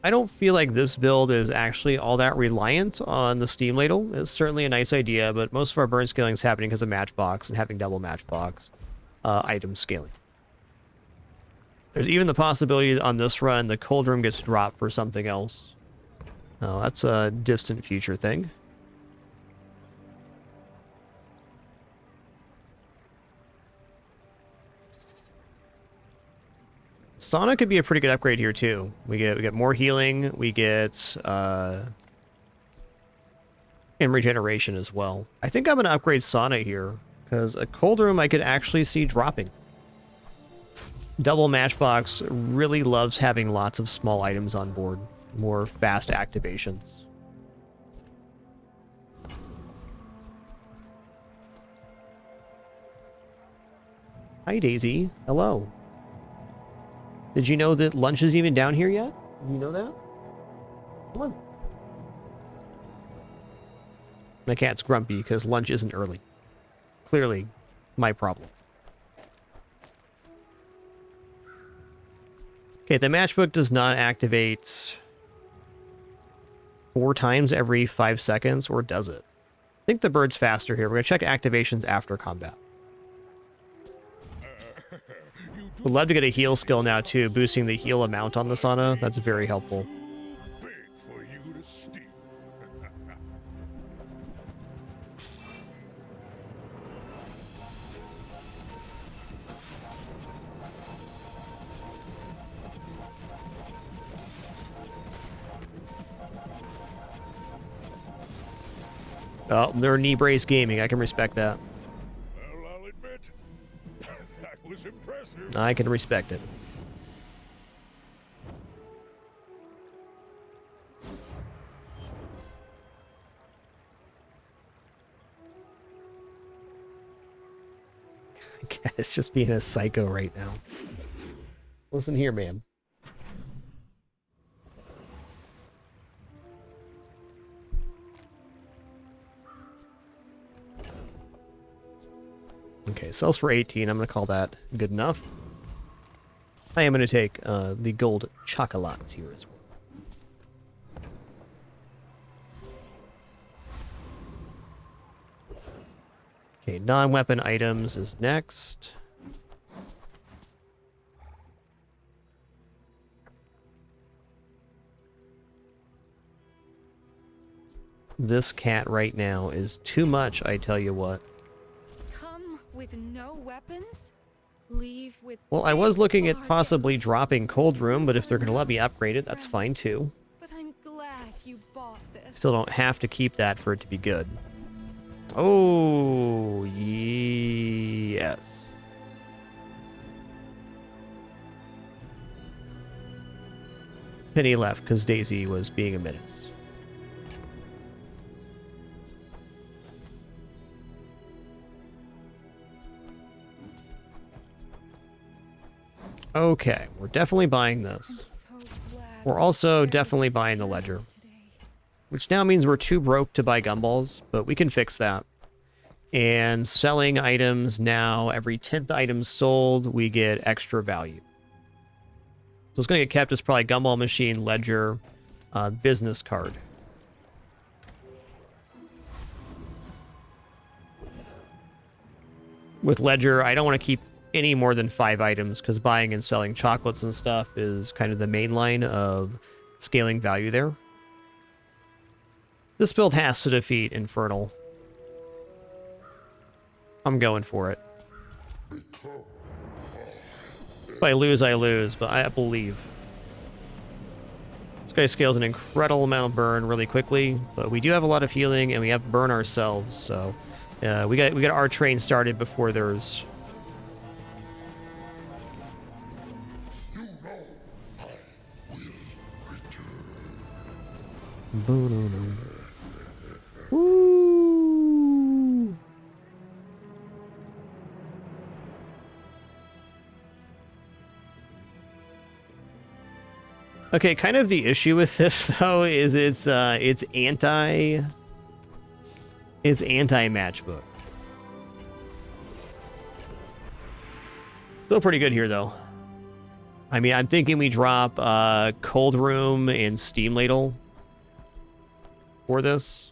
I don't feel like this build is actually all that reliant on the Steam Ladle. It's certainly a nice idea, but most of our burn scaling is happening because of Matchbox and having double Matchbox item scaling. There's even the possibility that on this run, the cold room gets dropped for something else. Oh, that's a distant future thing. Sauna could be a pretty good upgrade here too. We get more healing, we get and regeneration as well. I think I'm gonna upgrade Sauna here, because a cold room I could actually see dropping. Double Matchbox really loves having lots of small items on board. More fast activations. Hi Daisy, hello. Did you know that lunch is even down here yet? Did you know that? Come on. My cat's grumpy because lunch isn't early. Clearly, my problem. Okay, the matchbook does not activate 4 times every 5 seconds, or does it? I think the bird's faster here. We're going to check activations after combat. Would love to get a heal skill now too, boosting the heal amount on the sauna. That's very helpful. Oh, they're knee brace gaming. I can respect that. Well, I'll admit, that was impressive. I can respect it. Cat is just being a psycho right now. Listen here, ma'am. Okay, sells for 18. I'm going to call that good enough. I am going to take the gold chocolates here as well. Okay, non-weapon items is next. This cat right now is too much, I tell you what. With no weapons? Leave with... Well, I was looking at possibly dropping Cold Room, but if they're going to let me upgrade it, that's fine too. But I'm glad you bought this. Still don't have to keep that for it to be good. Oh, yes. Penny left because Daisy was being a menace. Okay, we're definitely buying this. We're also definitely buying the ledger. Which now means we're too broke to buy gumballs, but we can fix that. And selling items now, every 10th item sold, we get extra value. So what's going to get kept is probably gumball machine, ledger, business card. With ledger, I don't want to keep any more than 5 items because buying and selling chocolates and stuff is kind of the main line of scaling value there. This build has to defeat Infernal. I'm going for it. If I lose, but I believe. This guy scales an incredible amount of burn really quickly, but we do have a lot of healing and we have burn ourselves, so we got our train started before there's. Woo! Okay, kind of the issue with this though is it's anti-matchbook. Still pretty good here though. I mean, I'm thinking we drop Cold Room and Steam Ladle for this.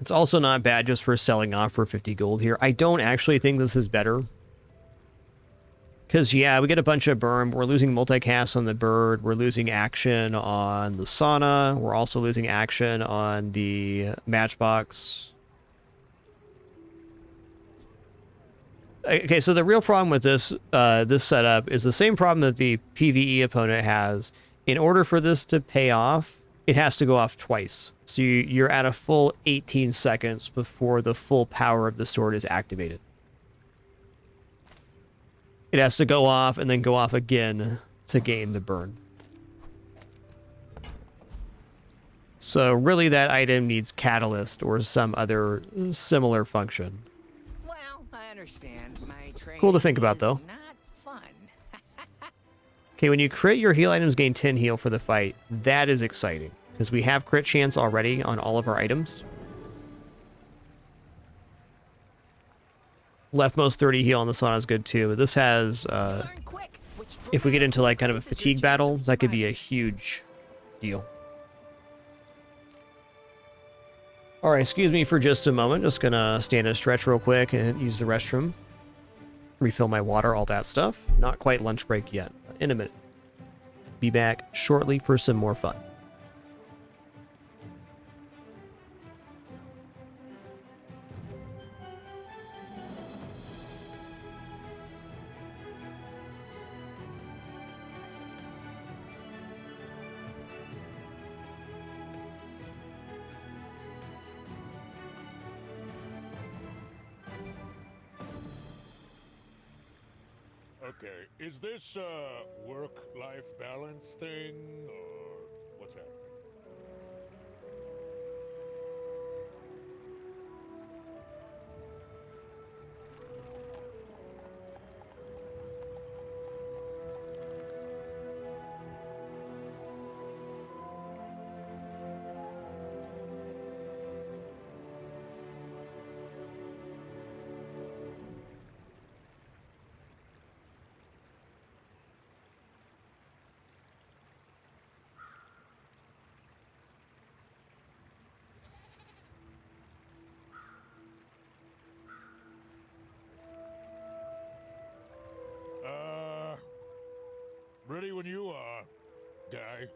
It's also not bad just for selling off for 50 gold here. I don't actually think this is better. Because, yeah, we get a bunch of burn. We're losing multicast on the bird. We're losing action on the sauna. We're also losing action on the matchbox. Okay, so the real problem with this this setup is the same problem that the PvE opponent has. In order for this to pay off, it has to go off twice. So you're at a full 18 seconds before the full power of the sword is activated. It has to go off and then go off again to gain the burn. So really that item needs catalyst or some other similar function. Well, I understand. My training Cool to think about though. not fun. Okay, when you crit, your heal items gain 10 heal for the fight. That is exciting, because we have crit chance already on all of our items. Leftmost 30 heal on the sauna is good too, but this has, if we get into like kind of a fatigue battle, that could be a huge deal. Alright, excuse me for just a moment. Just gonna stand and stretch real quick and use the restroom. Refill my water, all that stuff. Not quite lunch break yet. In a minute. Be back shortly for some more fun. Okay, is this a work-life balance thing, or what's happening? Ready when you are, guy.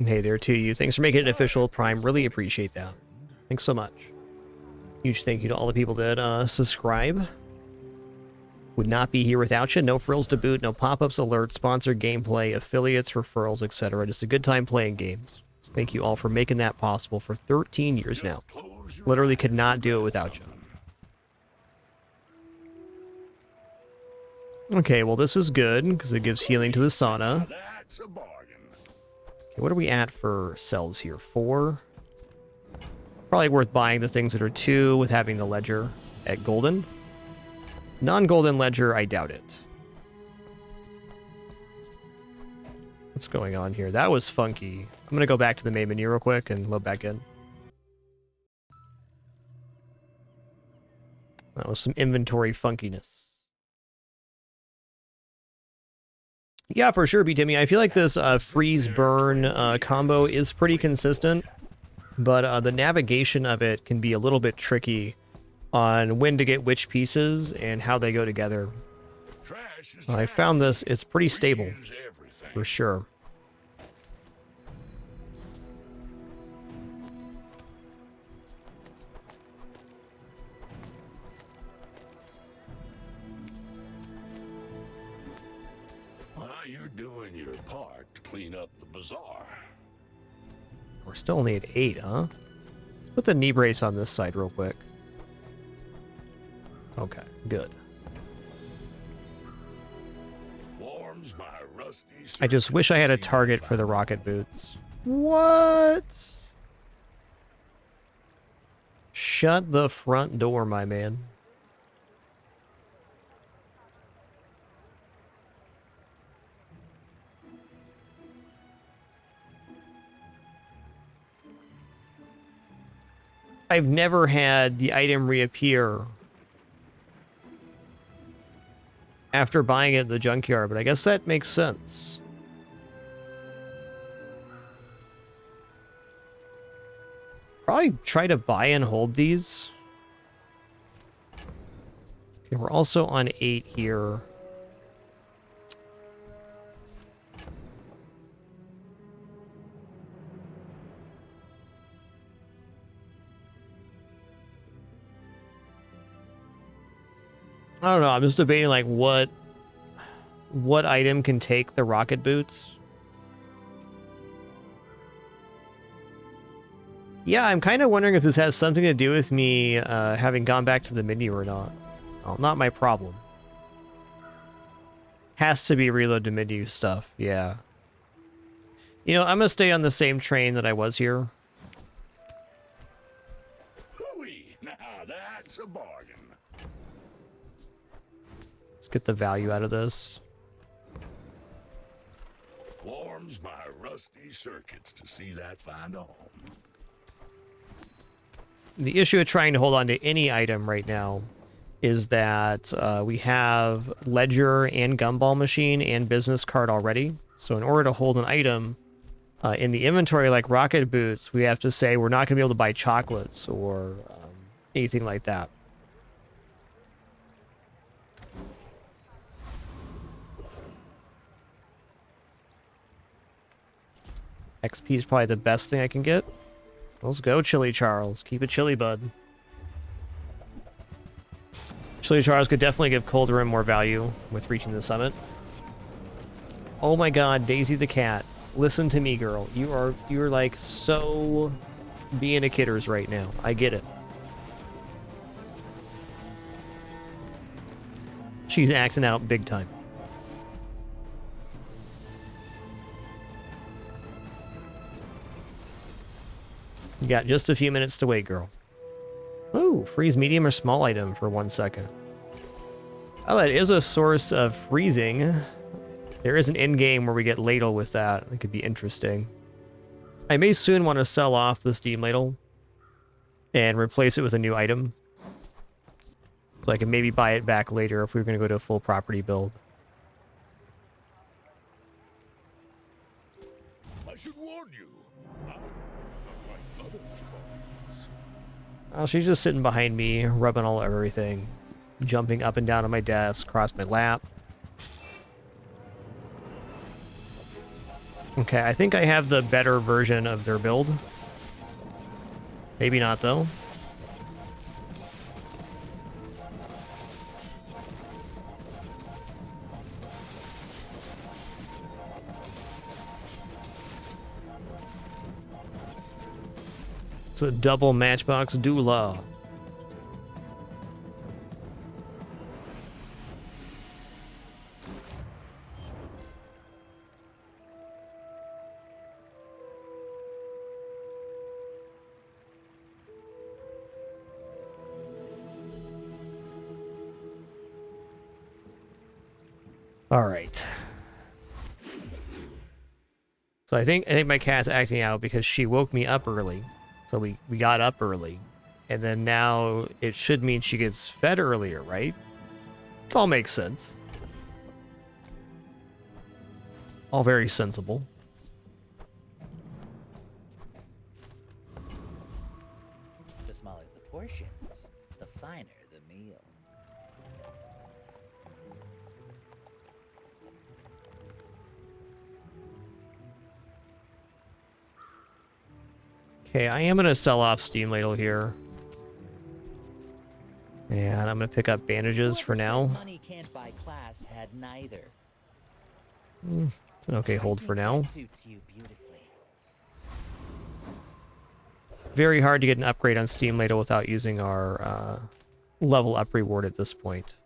Hey there to you. Thanks for making it official, Prime. Really appreciate that. Thanks so much. Huge thank you to all the people that subscribe. Would not be here without you. No frills to boot, no pop-ups, alerts, sponsored gameplay, affiliates, referrals, etc. Just a good time playing games. So thank you all for making that possible for 13 years now. Literally could not do it without you. Okay, well this is good because it gives healing to the sauna. That's a bargain. Okay, what are we at for cells here? 4? Probably worth buying the things that are 2 with having the ledger at golden. Non-golden ledger, I doubt it. What's going on here? That was funky. I'm going to go back to the main menu real quick and load back in. That was some inventory funkiness. Yeah, for sure, B-Timmy. I feel like this freeze-burn combo is pretty consistent, but the navigation of it can be a little bit tricky on when to get which pieces and how they go together. I found this, it's pretty stable, for sure. Well, you're doing your part to clean up the bazaar. We're still only at 8, huh? Let's put the knee brace on this side real quick. Okay, good. Warms my rusty I just wish I had a target for the rocket boots. What? Shut the front door, my man. I've never had the item reappear after buying it at the junkyard, but I guess that makes sense. Probably try to buy and hold these. Okay, we're also on 8 here. I don't know, I'm just debating like what item can take the rocket boots. Yeah, I'm kind of wondering if this has something to do with me having gone back to the menu or not. Well, not my problem. Has to be reload to menu stuff, yeah. You know, I'm gonna stay on the same train that I was here. Hooey! Now that's a bargain. Let's get the value out of this. Warms my rusty circuits to see that find a home. The issue with trying to hold on to any item right now is that we have ledger and gumball machine and business card already. So in order to hold an item in the inventory like rocket boots, we have to say we're not going to be able to buy chocolates or anything like that. XP is probably the best thing I can get. Let's go, Chili Charles. Keep it chilly, bud. Chili Charles could definitely give Cold Rim more value with reaching the summit. Oh my god, Daisy the cat. Listen to me, girl. You're like so being a kidders right now. I get it. She's acting out big time. You got just a few minutes to wait, girl. Ooh, freeze medium or small item for 1 second. Oh, that is a source of freezing. There is an end game where we get ladle with that. It could be interesting. I may soon want to sell off the steam ladle and replace it with a new item. So I can maybe buy it back later if we were going to go to a full property build. I should warn you. I am not like other Jabarians. Oh, she's just sitting behind me, rubbing all over everything. Jumping up and down on my desk, across my lap. Okay, I think I have the better version of their build. Maybe not, though. It's a double matchbox doula. All right. So I think my cat's acting out because she woke me up early. So we got up early. And then now it should mean she gets fed earlier, right? It all makes sense. All very sensible. The smaller the portions, the finer the meal. Okay, I am going to sell off Steam Ladle here. And I'm going to pick up bandages for now. Money can't buy class had neither. It's an okay hold for now. Suits you beautifully. Very hard to get an upgrade on Steam Ladle without using our level up reward at this point.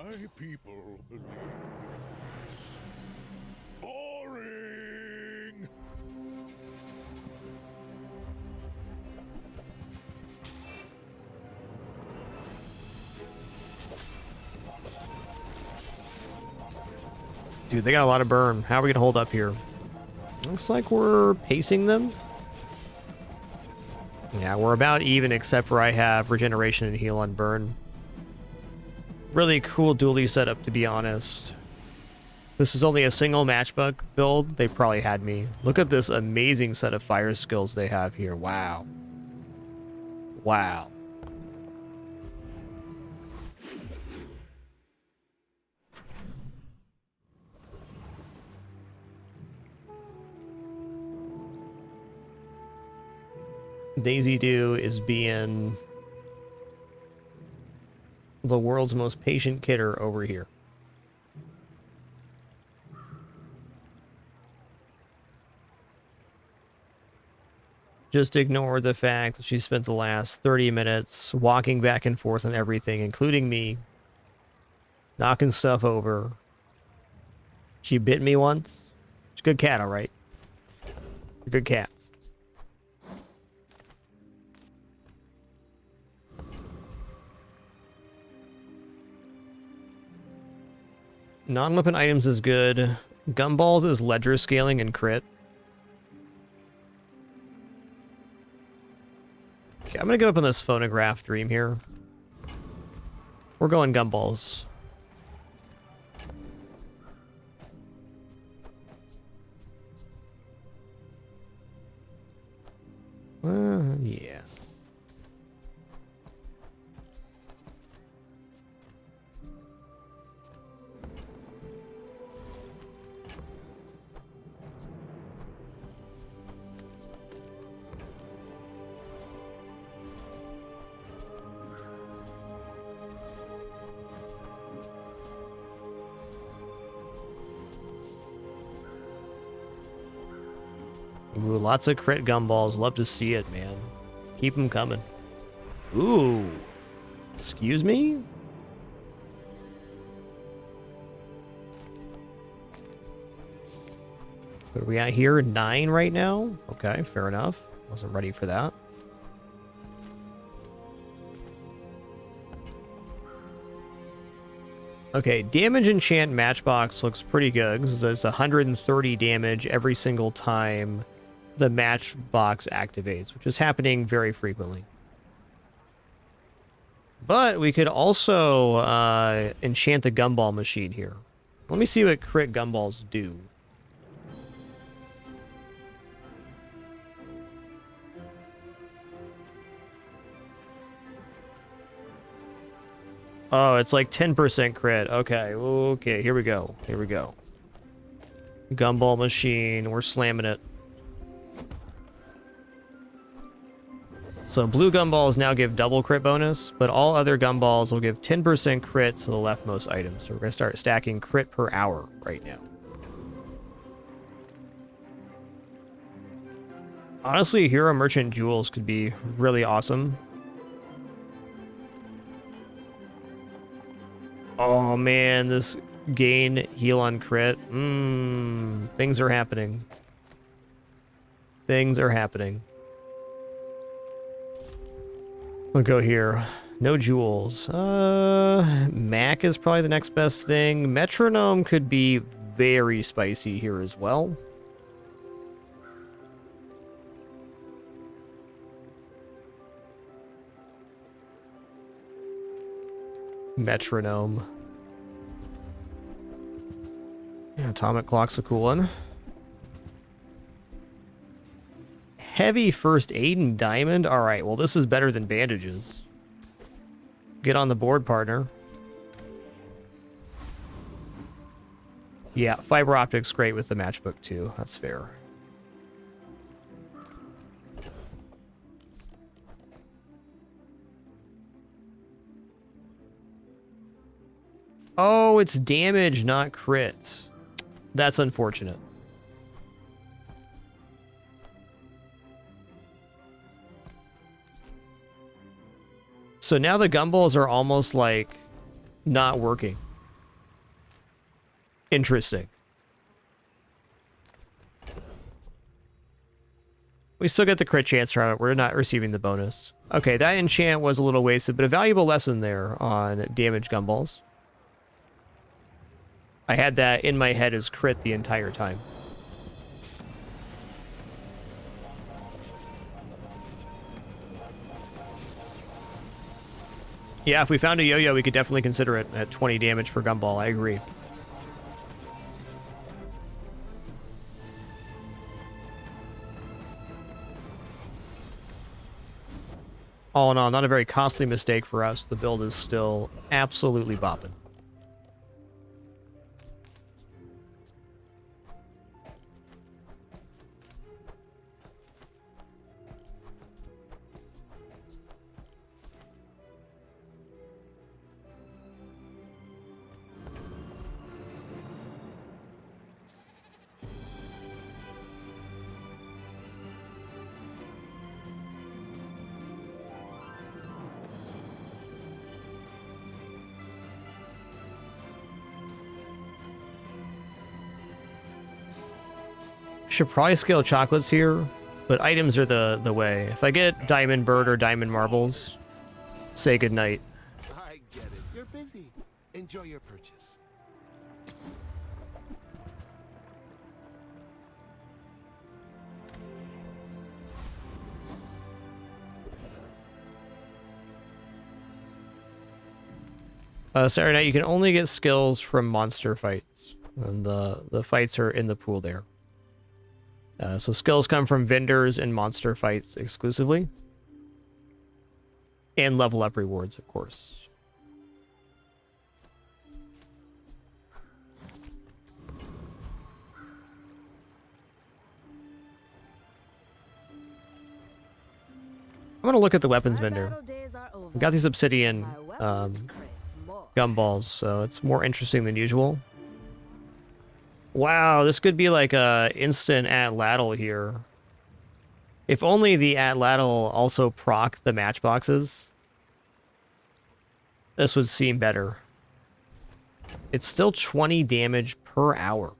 My people believe this. Boring! Dude, they got a lot of burn. How are we gonna hold up here? Looks like we're pacing them. Yeah, we're about even, except for I have regeneration and heal on burn. Really cool dually setup, to be honest. This is only a single matchbook build. They probably had me. Look at this amazing set of fire skills they have here. Wow. Wow. Daisy Dew is being the world's most patient kidder over here. Just ignore the fact that she spent the last 30 minutes walking back and forth on everything, including me, knocking stuff over. She bit me once. She's a good cat, all right. Good cats. Non-weapon items is good. Gumballs is ledger scaling and crit. Okay, I'm gonna go up on this phonograph dream here. We're going gumballs. Yeah. Ooh, lots of crit gumballs. Love to see it, man. Keep them coming. Ooh. Excuse me? What are we at here? 9 right now? Okay, fair enough. Wasn't ready for that. Okay, damage enchant matchbox looks pretty good because it's 130 damage every single time the matchbox activates, which is happening very frequently. But we could also enchant the gumball machine here. Let me see what crit gumballs do. Oh, it's like 10% crit. Okay, okay, here we go. Here we go. Gumball machine, we're slamming it. So blue gumballs now give double crit bonus, but all other gumballs will give 10% crit to the leftmost item. So we're going to start stacking crit per hour right now. Honestly, Hero Merchant Jewels could be really awesome. Oh man, this gain heal on crit. Things are happening. Things are happening. We'll go here. No jewels. Mac is probably the next best thing. Metronome could be very spicy here as well. Metronome. Yeah, atomic clock's a cool one. Heavy first aid and diamond. All right, well, this is better than bandages. Get on the board, partner. Yeah, fiber optics great with the matchbook too. That's fair. Oh, it's damage, not crit. That's unfortunate. So now the gumballs are almost like not working. Interesting. We still get the crit chance from it. We're not receiving the bonus. Okay, that enchant was a little wasted, but a valuable lesson there on damage gumballs. I had that in my head as crit the entire time. Yeah, if we found a yo-yo, we could definitely consider it at 20 damage per gumball. I agree. All in all, not a very costly mistake for us. The build is still absolutely bopping. Should probably scale chocolates here, but items are the way. If I get diamond bird or diamond marbles, say goodnight. I get it. You're busy. Enjoy your purchase. Saturday night, you can only get skills from monster fights, and the fights are in the pool there. So skills come from vendors and monster fights exclusively. And level up rewards, of course. I'm going to look at the weapons vendor. We got these obsidian gumballs, so it's more interesting than usual. Wow, this could be like a instant at-lattle here. If only the at-lattle also proc the matchboxes, this would seem better. It's still 20 damage per hour.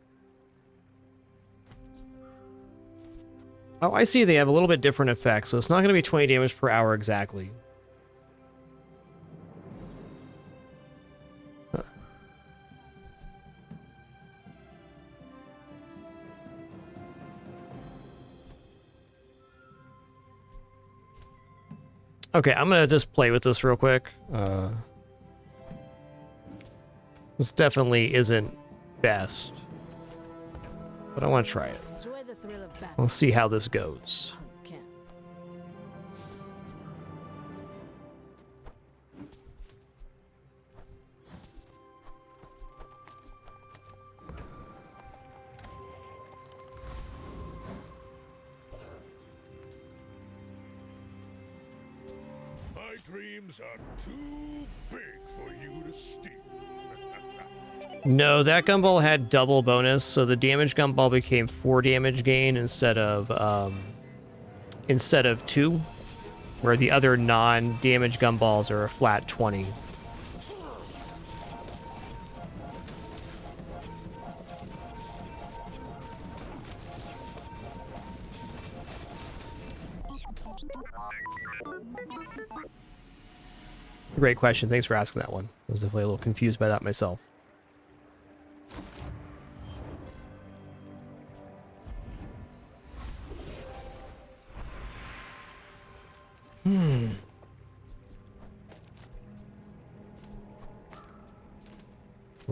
Oh, I see they have a little bit different effects, so it's not going to be 20 damage per hour exactly. Okay, I'm gonna just play with this real quick. This definitely isn't best, but I want to try it. We'll see how this goes. Dreams are too big for you to steal. No, that gumball had double bonus, so the damage gumball became 4 damage gain instead of 2, where the other non-damage gumballs are a flat 20. Great question. Thanks for asking that one. I was definitely a little confused by that myself. We're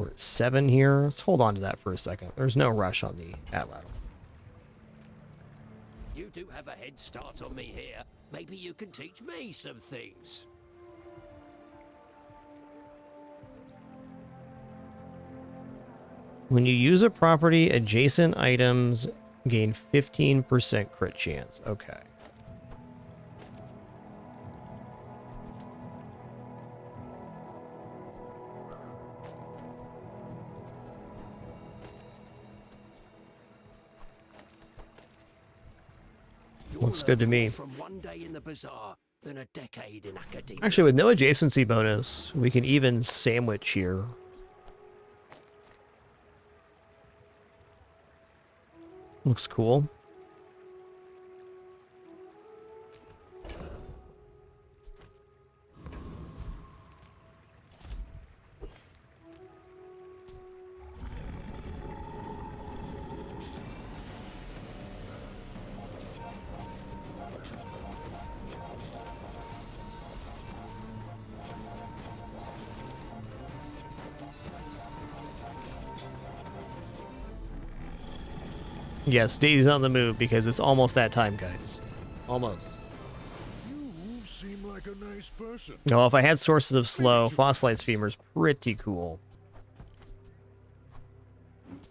at 7 here. Let's hold on to that for a second. There's no rush on the at-lattle. You do have a head start on me here. Maybe you can teach me some things. When you use a property, adjacent items gain 15% crit chance. Okay. Looks good to me. From one day in the bazaar than a decade in academia. Actually, with no adjacency bonus, we can even sandwich here. Looks cool. Yes, Daisy's on the move because it's almost that time, guys. Almost. You seem like a nice person. No, if I had sources of slow, Fossilized Femur's pretty cool.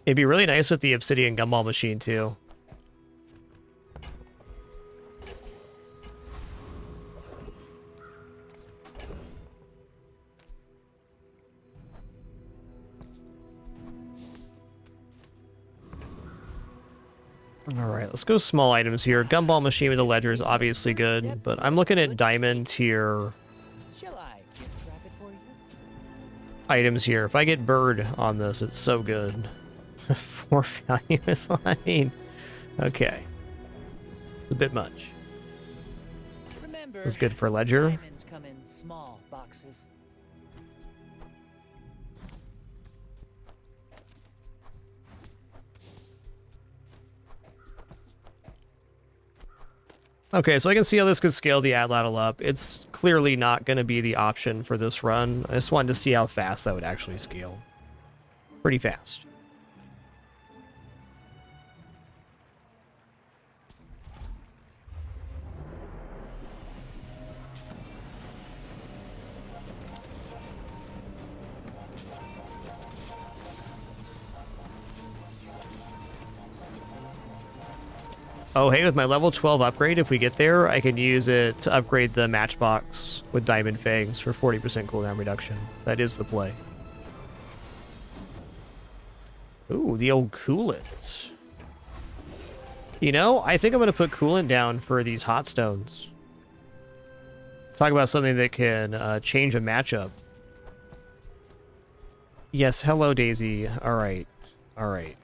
It'd be really nice with the Obsidian Gumball Machine, too. Alright, let's go small items here. Gumball Machine with the ledger is obviously good, but I'm looking at diamond tier items here. If I get bird on this, it's so good. 4 value is what I mean. Okay. A bit much. Remember, This is good for ledger. diamonds come in small boxes. Okay, so I can see how this could scale the ad ladle up. It's clearly not going to be the option for this run. I just wanted to see how fast that would actually scale. Pretty fast. Oh, hey, with my level 12 upgrade, if we get there, I can use it to upgrade the matchbox with Diamond Fangs for 40% cooldown reduction. That is the play. Ooh, the old coolant. You know, I think I'm going to put coolant down for these hot stones. Talk about something that can change a matchup. Yes, hello, Daisy. All right. All right.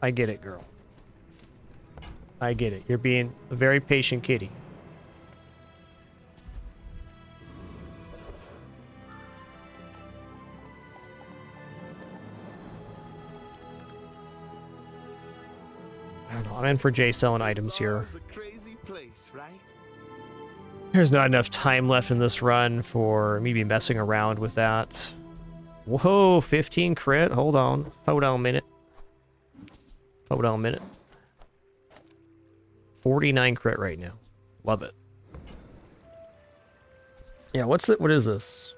I get it, girl. I get it. You're being a very patient kitty. I don't know. I'm in for Jay selling items here. It's a crazy place, right? There's not enough time left in this run for me to be messing around with that. Whoa, 15 crit? Hold on. Hold on a minute. Hold on a minute. 49 crit right now. Love it. Yeah, what's it? What is this?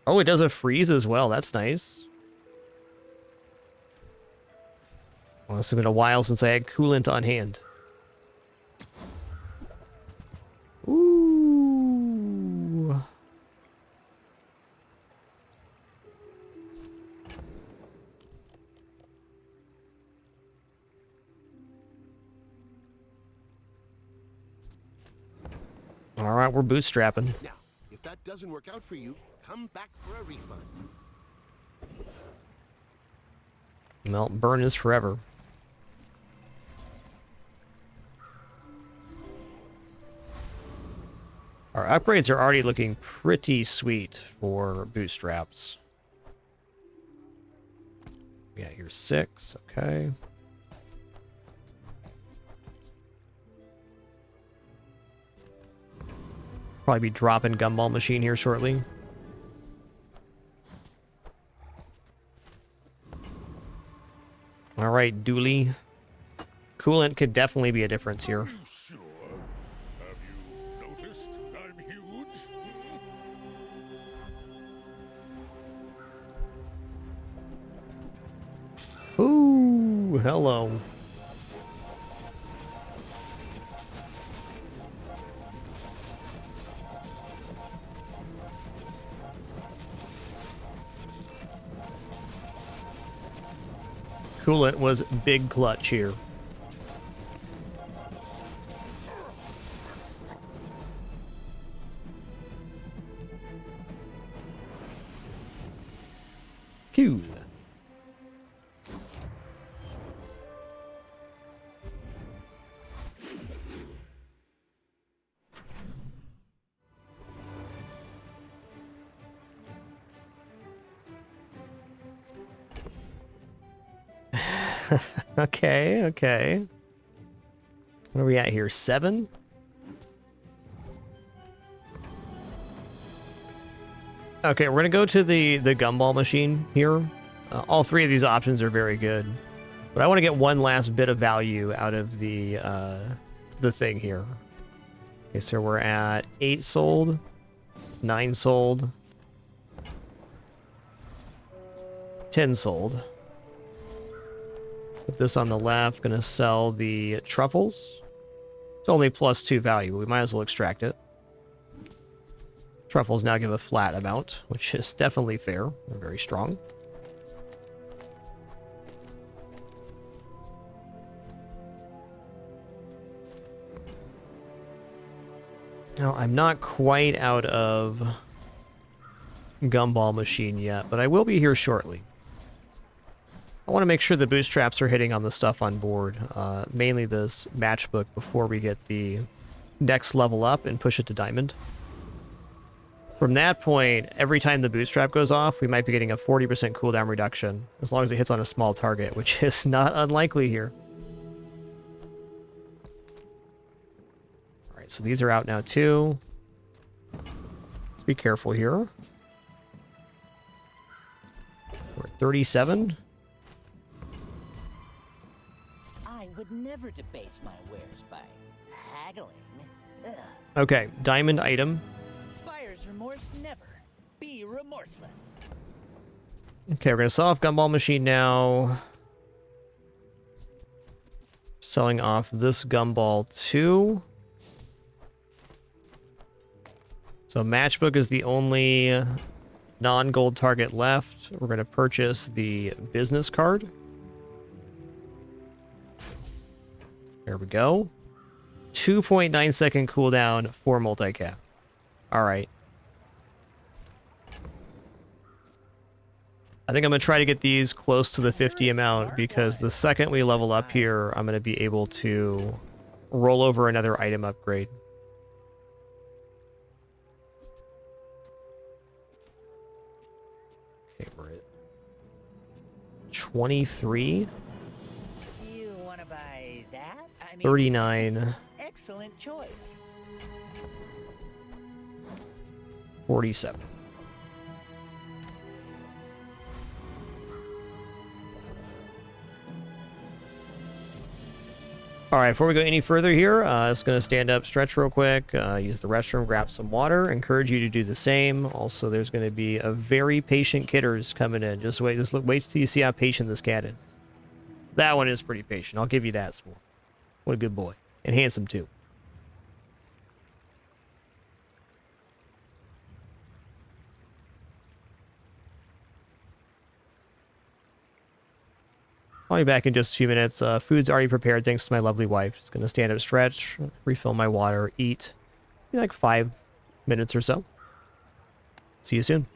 Oh, it does a freeze as well. That's nice. Well, it's been a while since I had coolant on hand. Ooh. All right, we're bootstrapping. Now, if that doesn't work out for you, come back for a refund. Well, burn is forever. Our upgrades are already looking pretty sweet for bootstraps. Yeah, here's 6. Okay. Probably be dropping Gumball Machine here shortly. All right, Dooley. Coolant could definitely be a difference here. Are you sure? Have you noticed I'm huge? Ooh, hello. Coolant was big clutch here. Cool. Okay, okay. What are we at here? 7? Okay, we're gonna go to the gumball machine here. All 3 of these options are very good, but I want to get one last bit of value out of the thing here. Okay, so we're at 8 sold, 9 sold, 10 sold. Put this on the left. Gonna sell the truffles. It's only +2 value. We might as well extract it. Truffles now give a flat amount, which is definitely fair and very strong. Now, I'm not quite out of gumball machine yet, but I will be here shortly. I want to make sure the bootstraps are hitting on the stuff on board, mainly this matchbook, before we get the next level up and push it to diamond. From that point, every time the bootstrap goes off, we might be getting a 40% cooldown reduction, as long as it hits on a small target, which is not unlikely here. Alright, so these are out now too. Let's be careful here. We're at 37. I would never debase my wares by haggling. Ugh. Okay, diamond item. Buyer's remorse never. Be remorseless. Okay, we're gonna sell off gumball machine now. Selling off this gumball too. So matchbook is the only non-gold target left. We're gonna purchase the business card. There we go. 2.9 second cooldown for multicap. Alright. I think I'm going to try to get these close to the 50 amount, because the second we level up here, I'm going to be able to roll over another item upgrade. Okay, we're at 23. You want to buy that? I mean, 39. Excellent choice. 47. All right, before we go any further here, just going to stand up, stretch real quick, use the restroom, grab some water. Encourage you to do the same. Also, there's going to be a very patient Kitters coming in. Just wait till you see how patient this cat is. That one is pretty patient. I'll give you that, Spore. What a good boy. And handsome, too. I'll be back in just a few minutes. Food's already prepared thanks to my lovely wife. Just going to stand up, stretch, refill my water, eat. Maybe like 5 minutes or so. See you soon.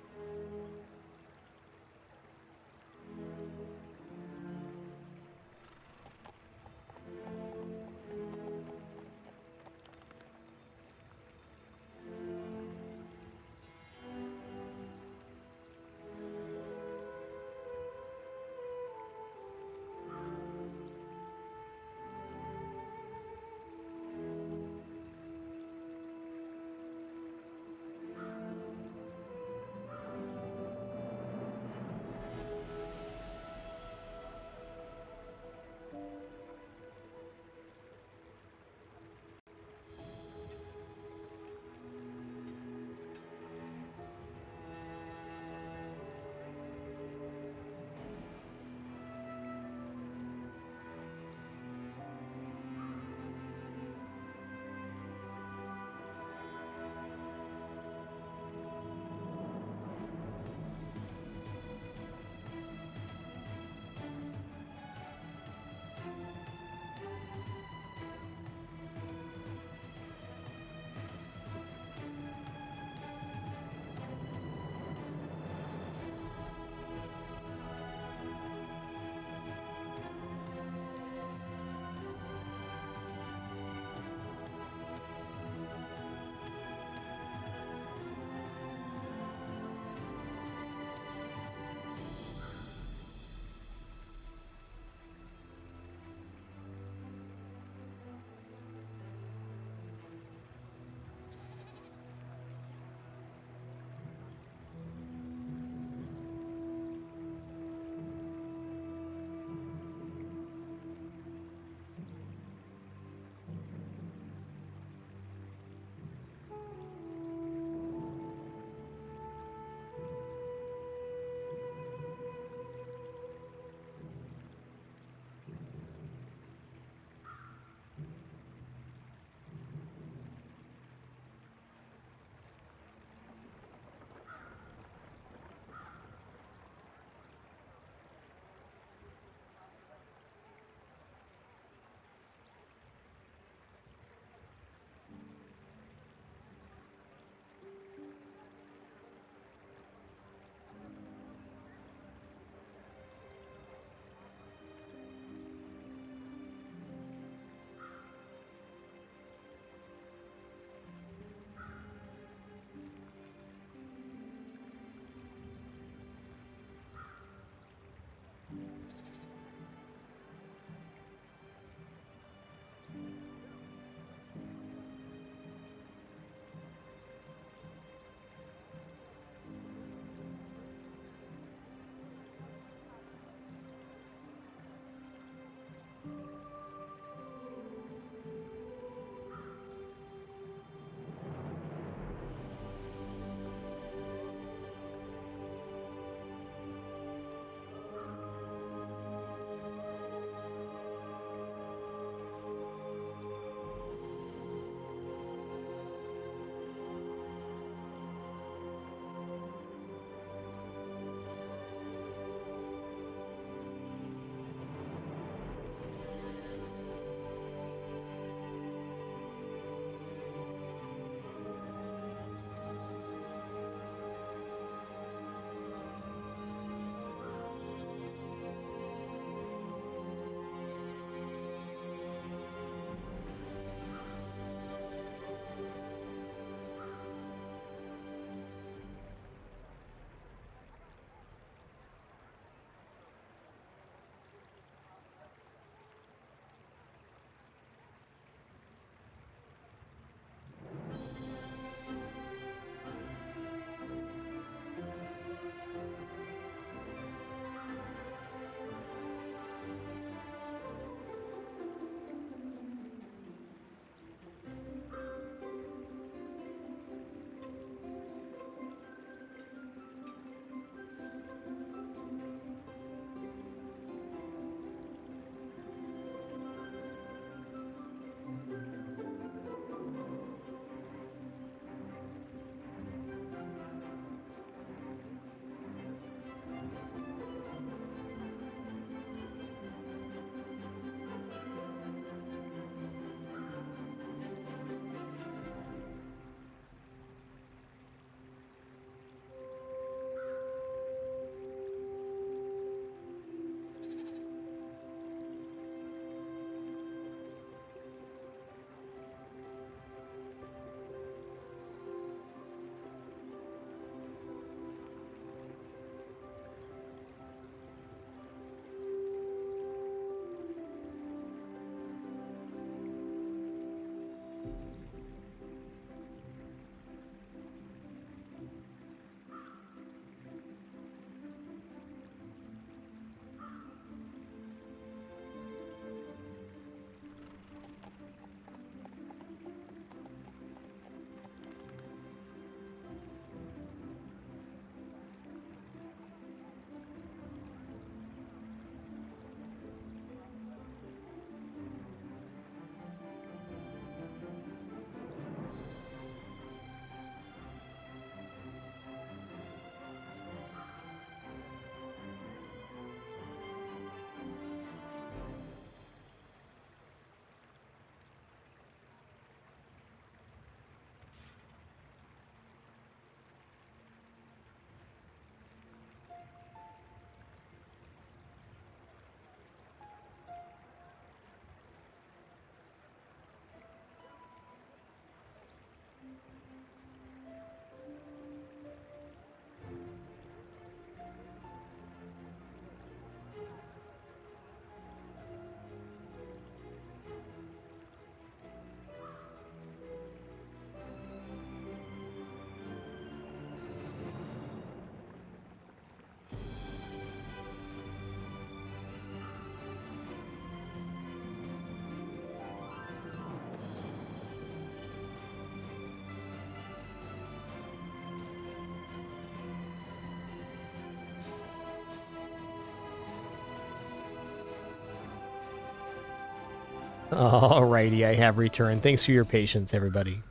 Alrighty, I have returned. Thanks for your patience, everybody.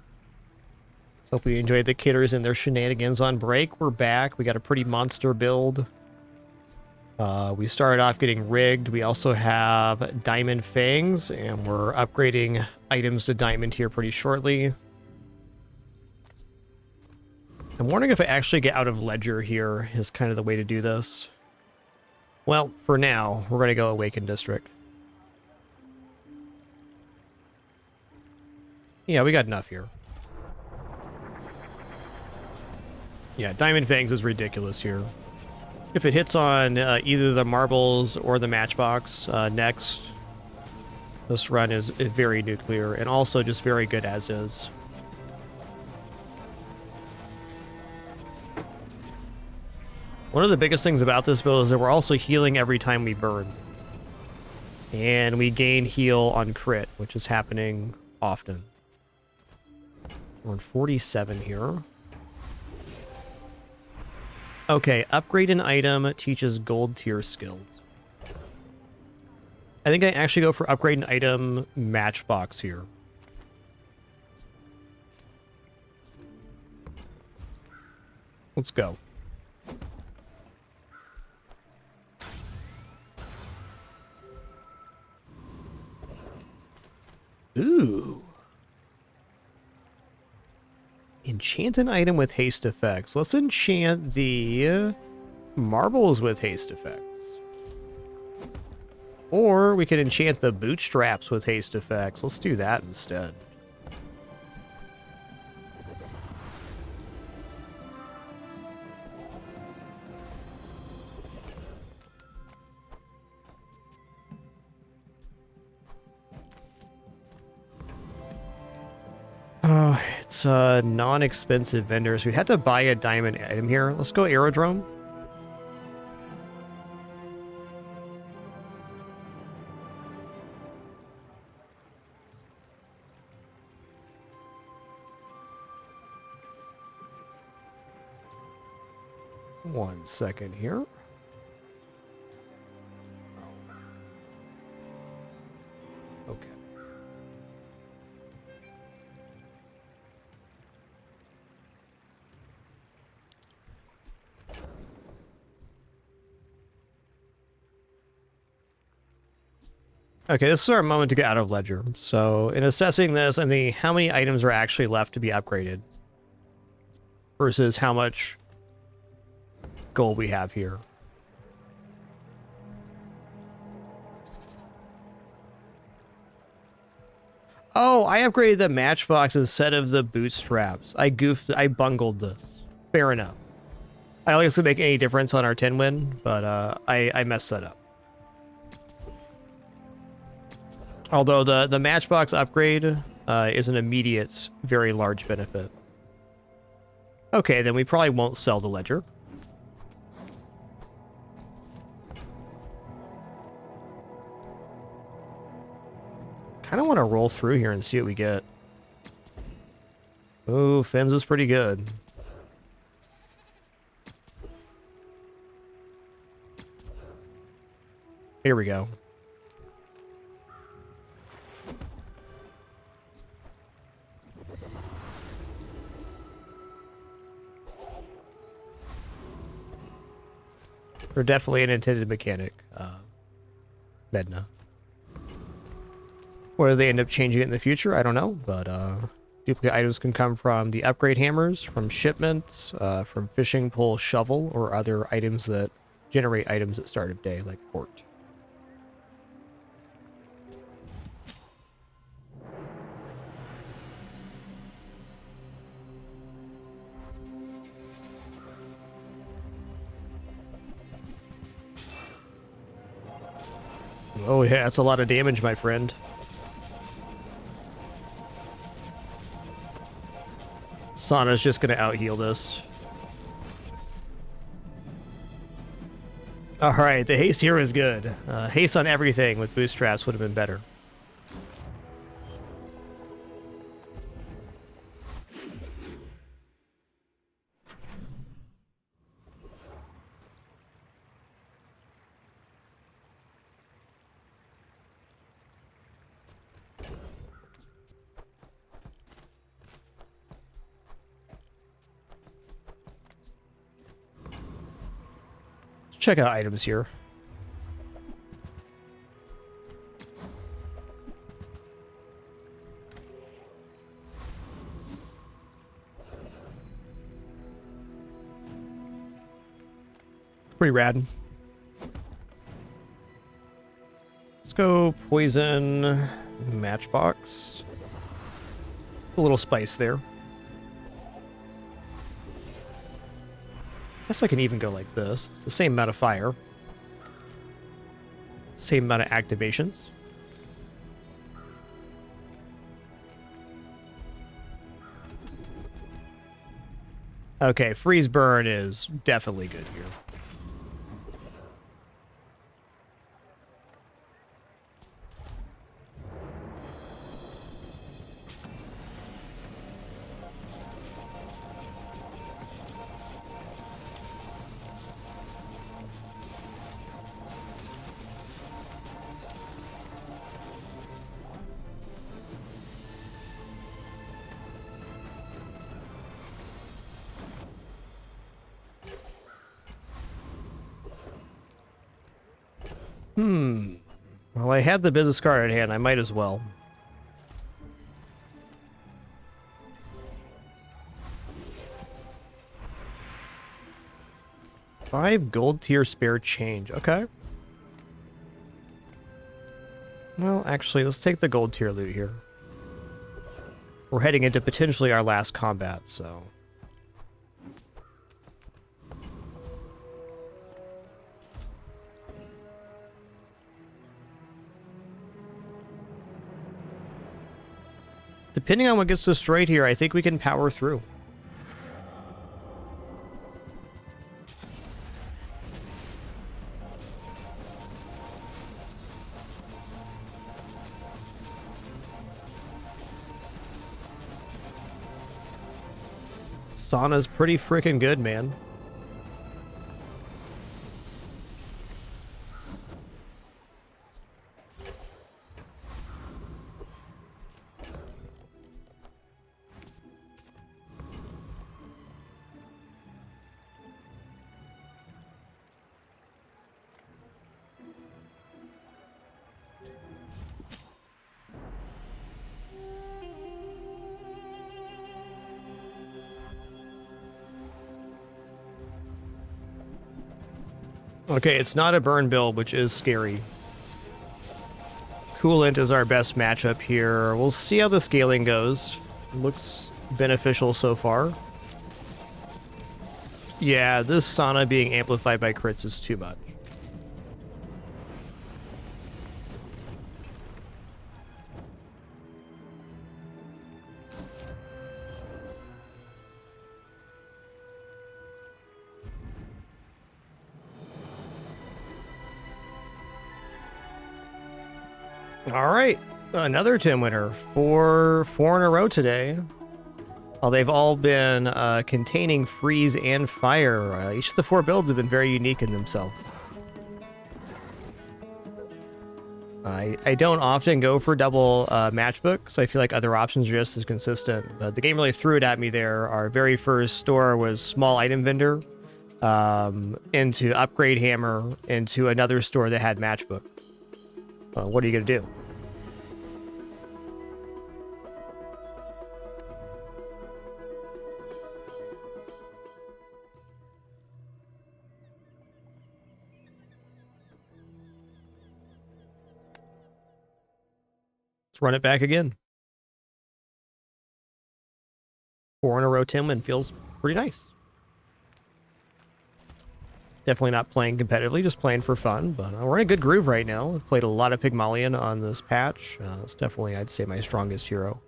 Hope you enjoyed the Kidders and their shenanigans on break. We're back. We got a pretty monster build. We started off getting rigged. We also have Diamond Fangs, and we're upgrading items to Diamond here pretty shortly. I'm wondering if I actually get out of Ledger here is kind of the way to do this. Well, for now, we're going to go Awakened District. Yeah, we got enough here. Yeah, Diamond Fangs is ridiculous here. If it hits on either the marbles or the matchbox next, this run is very nuclear and also just very good as is. One of the biggest things about this build is that we're also healing every time we burn. And we gain heal on crit, which is happening often. We're on 47 here. Okay, upgrade an item teaches gold tier skills. I think I actually go for upgrade an item matchbox here. Let's go. Ooh. Enchant an item with haste effects. Let's enchant the marbles with haste effects. Or we could enchant the bootstraps with haste effects. Let's do that instead. Oh, it's a non-expensive vendor, so we had to buy a diamond item here. Let's go Aerodrome. One second here. Okay. Okay, this is our moment to get out of Ledger. So in assessing this, I mean, how many items are actually left to be upgraded versus how much gold we have here. Oh, I upgraded the matchbox instead of the bootstraps. I bungled this. Fair enough. I don't think it's gonna make any difference on our 10 win, but I messed that up. Although the matchbox upgrade is an immediate, very large benefit. Okay, then we probably won't sell the ledger. Kind of want to roll through here and see what we get. Ooh, Fins is pretty good. Here we go. We're definitely an intended mechanic, Medna. Whether they end up changing it in the future, I don't know, but duplicate items can come from the upgrade hammers, from shipments, from fishing pole shovel, or other items that generate items at start of day, like port. Oh yeah, that's a lot of damage, my friend. Sana's just gonna out-heal this. Alright, the haste here is good. Haste on everything with bootstraps would have been better. check out items here. Pretty rad. Let's go poison matchbox. A little spice there. Guess I can even go like this. It's the same amount of fire. Same amount of activations. Okay, freeze burn is definitely good here. Well, I had the business card at hand. I might as well. Five gold tier spare change. Okay. Well, actually, let's take the gold tier loot here. We're heading into potentially our last combat, so... Depending on what gets destroyed here, I think we can power through. Sauna's pretty freaking good, man. Okay, it's not a burn build, which is scary. Coolant is our best matchup here. We'll see how the scaling goes. Looks beneficial so far. Yeah, this sauna being amplified by crits is too much. All right, another Tim winner. Four in a row today. Well, they've all been containing freeze and fire. Each of the four builds have been very unique in themselves. I don't often go for double matchbook, so I feel like other options are just as consistent. The game really threw it at me there. Our very first store was small item vendor, into upgrade hammer, into another store that had matchbook. What are you going to do? Let's run it back again. 4 in a row 10 win feels pretty nice. Definitely not playing competitively, just playing for fun, but we're in a good groove right now. We've played a lot of Pygmalion on this patch. It's definitely, I'd say, my strongest hero.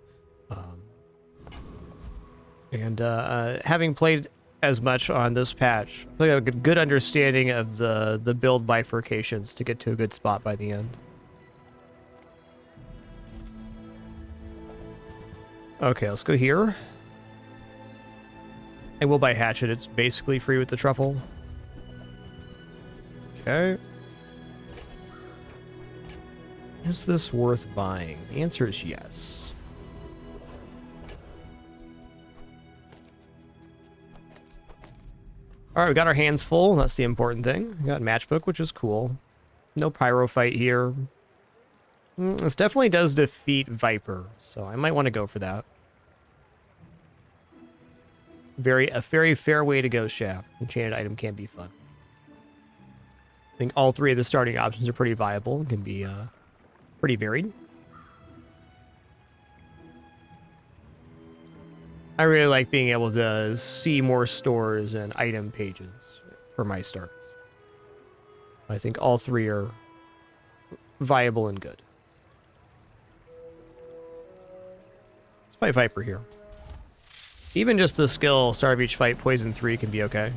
Having played as much on this patch, I have a good understanding of the build bifurcations to get to a good spot by the end. Okay, let's go here. I will buy Hatchet. It's basically free with the truffle. Okay. Is this worth buying? The answer is yes. Alright, we got our hands full. That's the important thing. We got matchbook, which is cool. No pyro fight here. This definitely does defeat Viper, so I might want to go for that. A very fair way to go, Shaft. Enchanted item can be fun. I think all three of the starting options are pretty viable and can be pretty varied. I really like being able to see more stores and item pages for my starts. I think all three are viable and good. Let's fight Viper here. Even just the skill, start of each fight, poison 3 can be okay.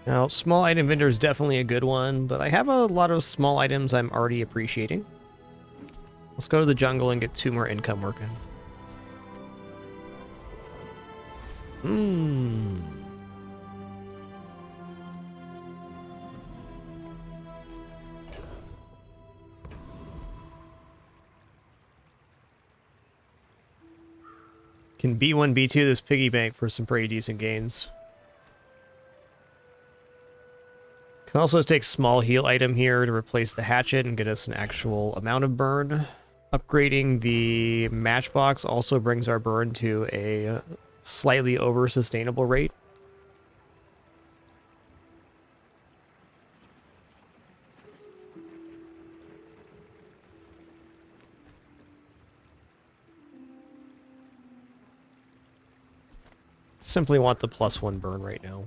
Now, small item vendor is definitely a good one, but I have a lot of small items I'm already appreciating. Let's go to the jungle and get 2 more income working. Can B1, B2 this piggy bank for some pretty decent gains. Can also take small heal item here to replace the hatchet and get us an actual amount of burn. Upgrading the matchbox also brings our burn to a slightly over sustainable rate. Simply want the +1 burn right now.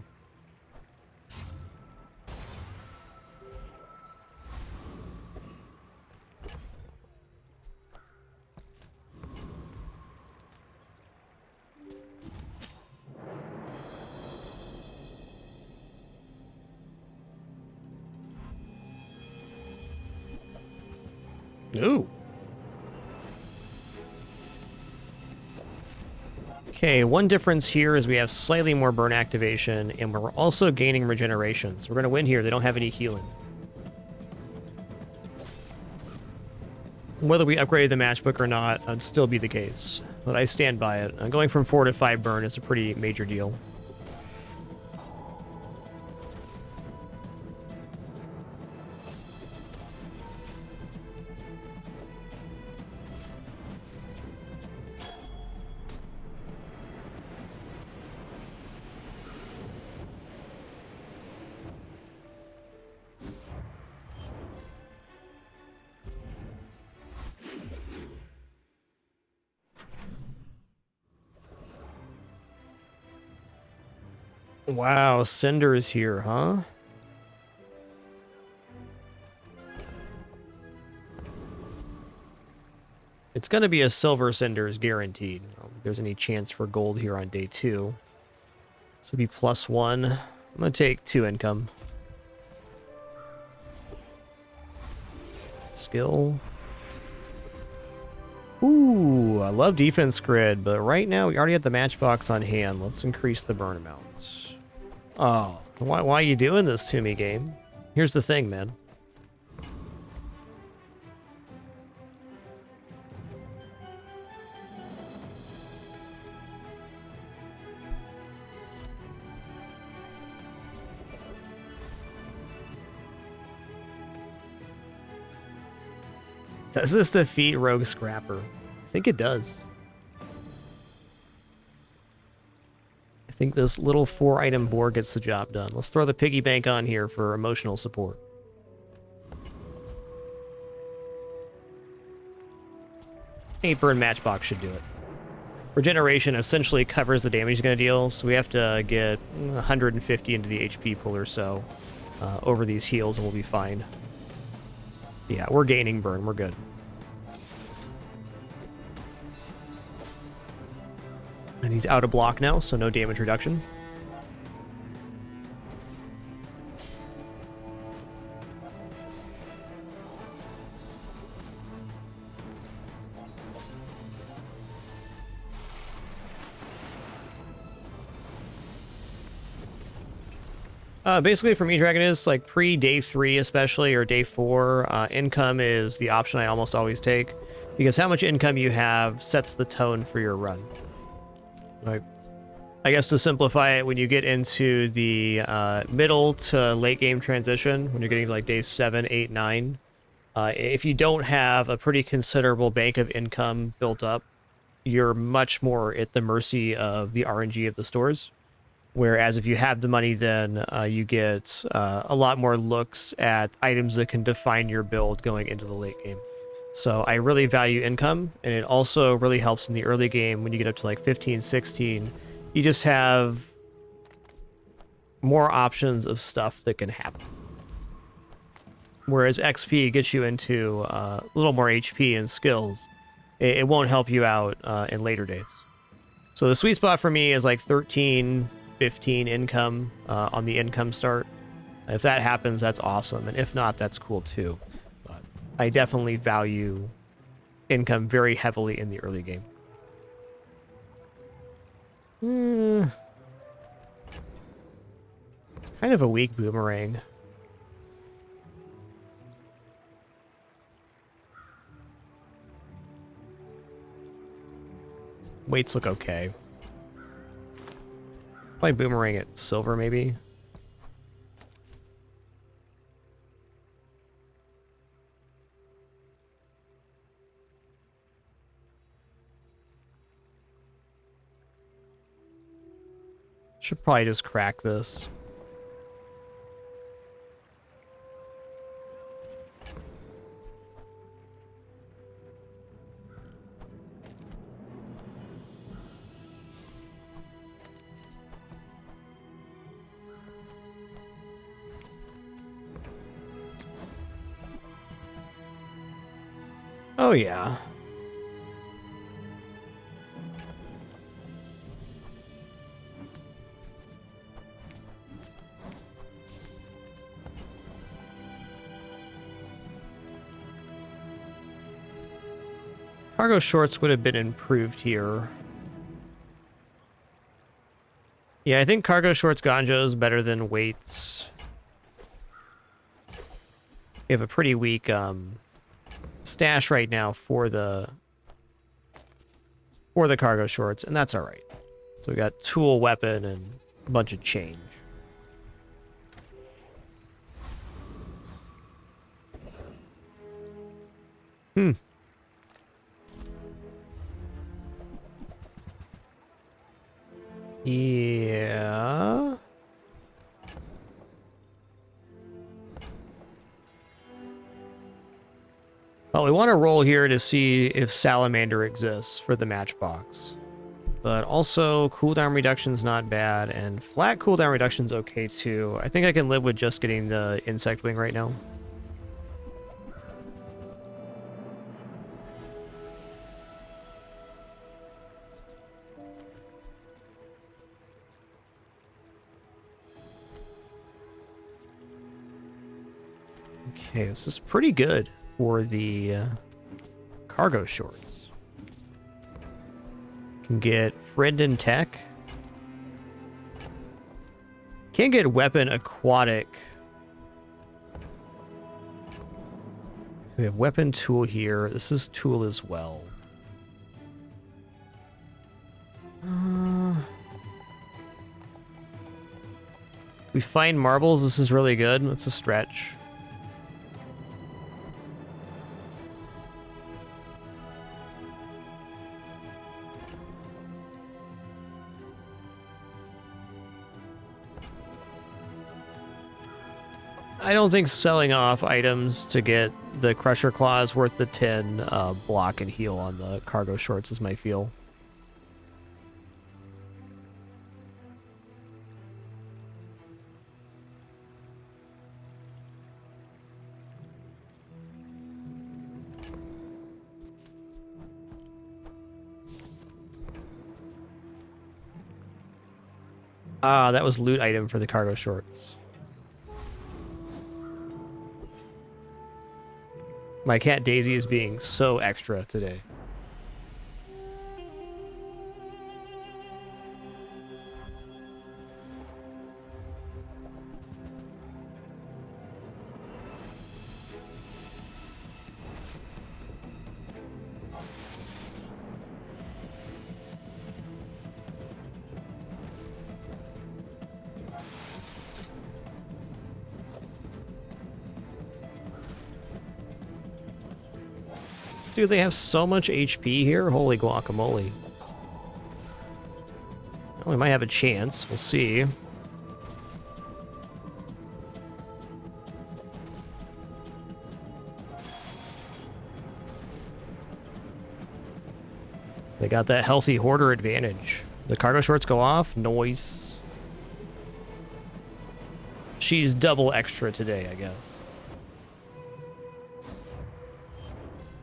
Ooh. Okay, one difference here is we have slightly more burn activation, and we're also gaining regeneration. So we're going to win here. They don't have any healing. Whether we upgraded the matchbook or not, that'd still be the case. But I stand by it. Going from 4 to 5 burn is a pretty major deal. Wow, Cinder is here, huh? It's going to be a silver Cinders guaranteed. I don't think there's any chance for gold here on day 2. This will be +1. I'm going to take 2 income. Skill. Ooh, I love defense grid, but right now we already have the matchbox on hand. Let's increase the burn amount. Oh, why are you doing this to me, game? Here's the thing, man. Does this defeat Rogue Scrapper? I think it does. I think this little 4-item board gets the job done. Let's throw the piggy bank on here for emotional support. Eight burn matchbox should do it. Regeneration essentially covers the damage he's going to deal, so we have to get 150 into the HP pool or so over these heals and we'll be fine. Yeah, we're gaining burn. We're good. And he's out of block now, so no damage reduction. Basically, for me, Dragon is like pre-day 3, especially, or day 4. Income is the option I almost always take, because how much income you have sets the tone for your run. Like, I guess to simplify it, when you get into the middle to late game transition, when you're getting to like days 7, 8, 9, if you don't have a pretty considerable bank of income built up, you're much more at the mercy of the RNG of the stores. Whereas if you have the money, then you get a lot more looks at items that can define your build going into the late game. So I really value income, and it also really helps in the early game when you get up to like 15, 16. You just have more options of stuff that can happen. Whereas XP gets you into a little more HP and skills. It won't help you out in later days. So the sweet spot for me is like 13, 15 income on the income start. If that happens, that's awesome. And if not, that's cool too. But I definitely value income very heavily in the early game. It's kind of a weak boomerang. Weights look okay. Probably boomerang at silver, maybe. Should probably just crack this. Oh, yeah. Cargo shorts would have been improved here. Yeah, I think cargo shorts Ganjo is better than weights. We have a pretty weak stash right now for the cargo shorts, and that's all right. So we got tool, weapon, and a bunch of change. Yeah. Well, we want to roll here to see if Salamander exists for the matchbox. But also, cooldown reduction's not bad, and flat cooldown reduction's okay too. I think I can live with just getting the insect wing right now. Okay, this is pretty good for the cargo shorts. Can get friend and tech. Can't get weapon aquatic. We have weapon tool here. This is tool as well. We find marbles. This is really good. It's a stretch. I don't think selling off items to get the Crusher Claw is worth the 10 block and heal on the cargo shorts is my feel. Ah, that was loot item for the cargo shorts. My cat Daisy is being so extra today. Dude, they have so much HP here. Holy guacamole. Well, we might have a chance. We'll see. They got that healthy hoarder advantage. The cargo shorts go off. Noise. She's double extra today, I guess.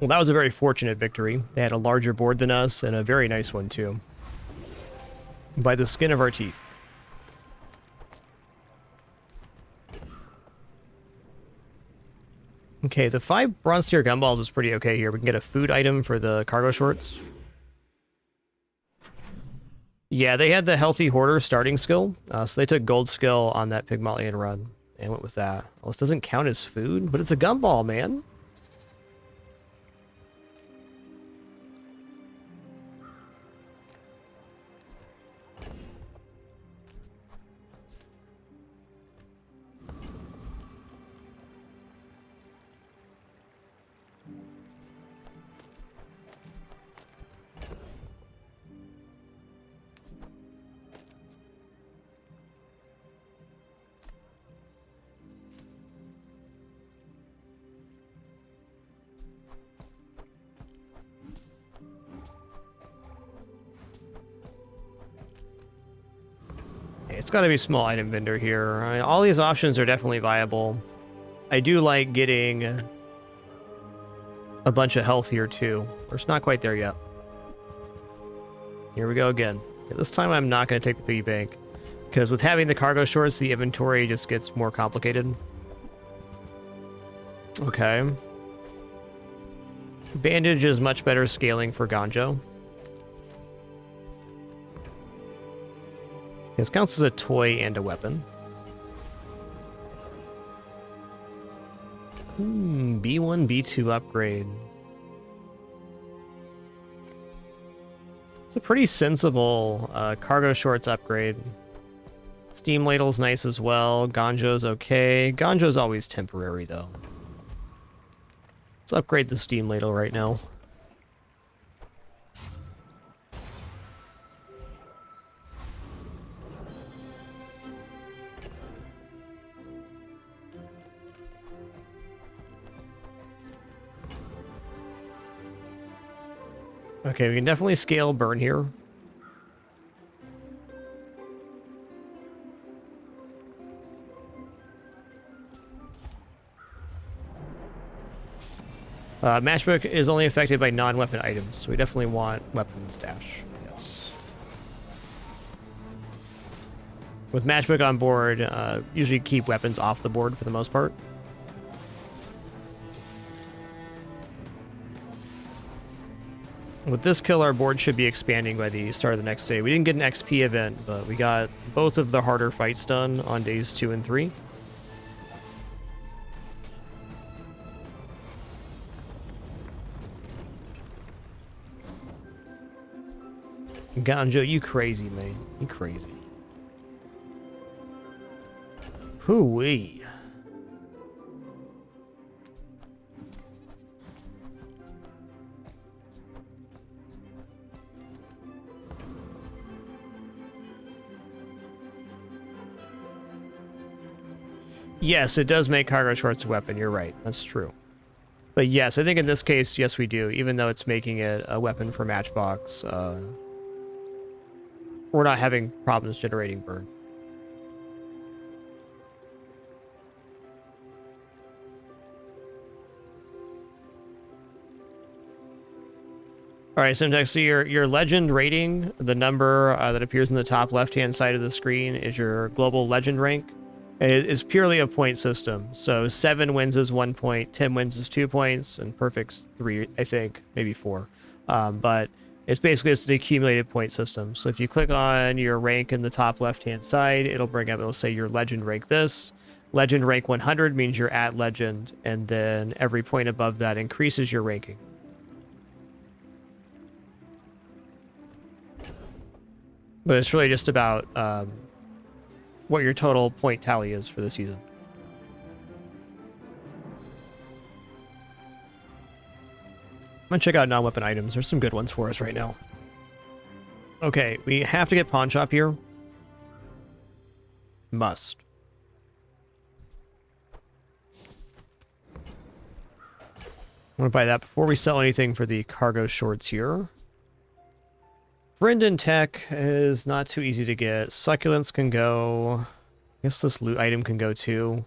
Well, that was a very fortunate victory. They had a larger board than us, and a very nice one, too. By the skin of our teeth. Okay, the 5 bronze tier gumballs is pretty okay here. We can get a food item for the cargo shorts. Yeah, they had the healthy hoarder starting skill, so they took gold skill on that Pygmalion run and went with that. Well, this doesn't count as food, but it's a gumball, man. It's got to be small item vendor here. I mean, all these options are definitely viable. I do like getting a bunch of health here too. We're just not quite there yet. Here we go again. This time I'm not going to take the piggy bank, because with having the cargo shorts, the inventory just gets more complicated. Okay. Bandage is much better scaling for Ganjo. This counts as a toy and a weapon. B1, B2 upgrade. It's a pretty sensible cargo shorts upgrade. Steam ladle's nice as well. Ganjo's okay. Ganjo's always temporary, though. Let's upgrade the steam ladle right now. Okay, we can definitely scale burn here. Matchbook is only affected by non-weapon items, so we definitely want weapon stash. Yes. With Matchbook on board, usually keep weapons off the board for the most part. With this kill, our board should be expanding by the start of the next day. We didn't get an XP event, but we got both of the harder fights done on days 2 and 3. Ganjo, you crazy, man. You crazy. Hoo-wee. Yes, it does make cargo shorts a weapon. You're right. That's true. But yes, I think in this case, yes, we do. Even though it's making it a weapon for Matchbox, we're not having problems generating burn. All right, Simtex, so your legend rating, the number that appears in the top left-hand side of the screen is your global legend rank. It is purely a point system. So 7 wins is 1 point, 10 wins is 2 points, and perfect's 3, I think, maybe 4. But it's basically just an accumulated point system. So if you click on your rank in the top left-hand side, it'll bring up, it'll say your legend rank this. Legend rank 100 means you're at legend, and then every point above that increases your ranking. But it's really just about what your total point tally is for the season. gonna check out non-weapon items. There's some good ones for us right now. Okay, we have to get pawn shop here. Must. I'm gonna buy that before we sell anything for the cargo shorts here. Brendan Tech is not too easy to get. Succulents can go. I guess this loot item can go too.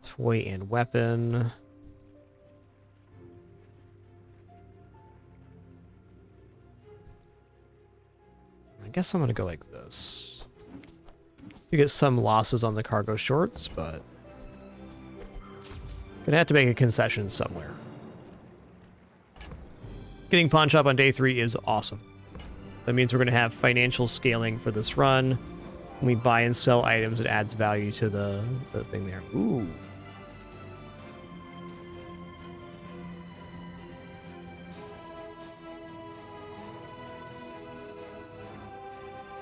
Toy and weapon. I guess I'm gonna go like this. You get some losses on the cargo shorts, but gonna have to make a concession somewhere. Getting pawn shop on day 3 is awesome. That means we're gonna have financial scaling for this run. When we buy and sell items, it adds value to the thing there. Ooh.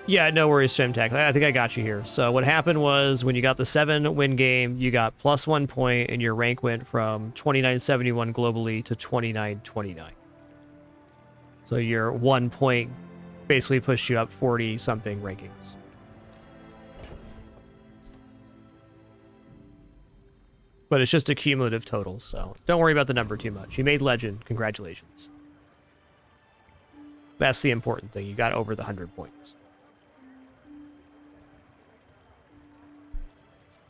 Yeah, no worries, Femtech. I think I got you here. So what happened was when you got the 7-win game, you got +1 point, and your rank went from 2971 globally to 2929. So your 1 point basically pushed you up 40-something rankings. But it's just a cumulative total, so don't worry about the number too much. You made legend. Congratulations. That's the important thing. You got over the 100 points.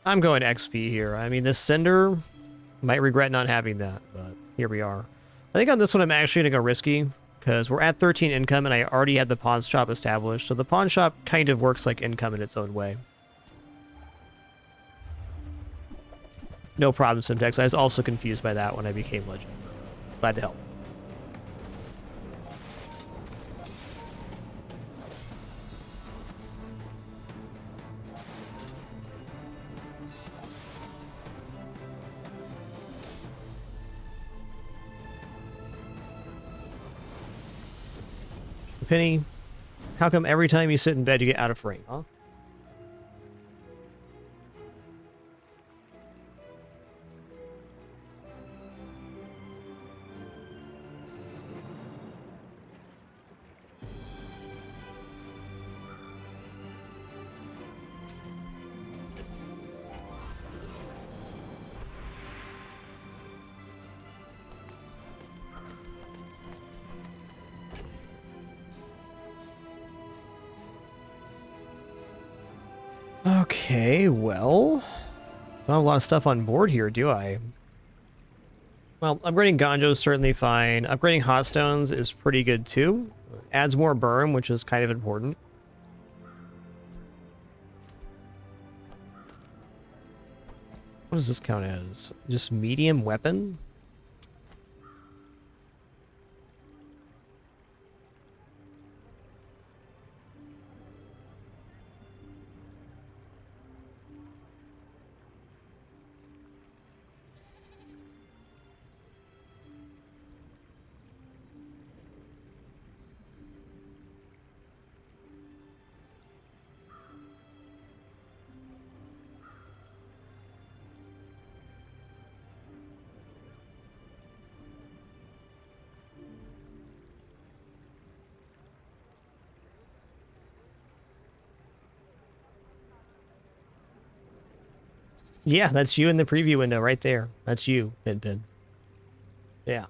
I'm going XP here. I mean, this Cinder might regret not having that, but here we are. I think on this one I'm actually going to go risky, because we're at 13 income and I already had the pawn shop established, so the pawn shop kind of works like income in its own way. No problem, Simtex. I was also confused by that when I became legend. Glad to help. Penny, how come every time you sit in bed you get out of frame, huh? Okay, well, I don't have a lot of stuff on board here, do I? Well, upgrading Ganjo is certainly fine. Upgrading Hot Stones is pretty good too. Adds more burn, which is kind of important. What does this count as? Just medium weapon? Yeah, that's you in the preview window right there. That's you, Pin. Yeah.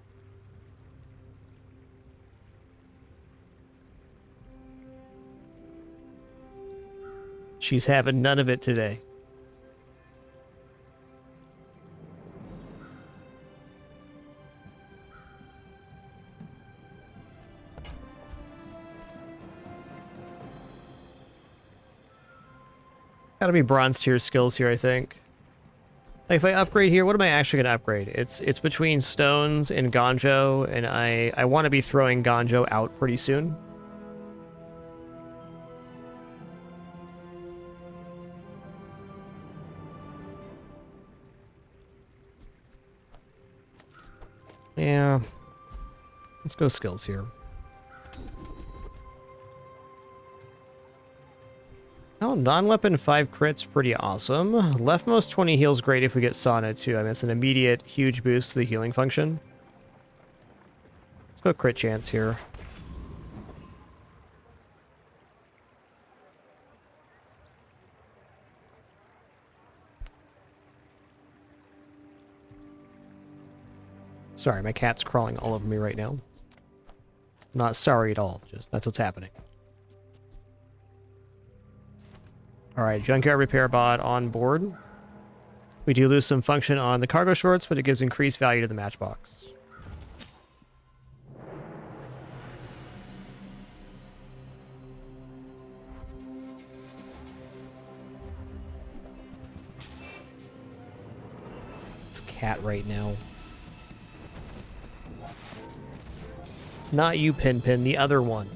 She's having none of it today. Gotta be bronze tier skills here, I think. Like if I upgrade here, what am I actually gonna upgrade? It's between stones and Ganjo, and I want to be throwing Ganjo out pretty soon. Yeah. Let's go skills here. Oh, non-weapon 5 crits, pretty awesome. Leftmost 20 heals great if we get Sauna too. I mean, it's an immediate huge boost to the healing function. Let's go crit chance here. Sorry, my cat's crawling all over me right now. Not sorry at all, just that's what's happening. Alright, Junkyard Repair Bot on board. We do lose some function on the cargo shorts, but it gives increased value to the matchbox. This cat right now. Not you, Pin, the other one.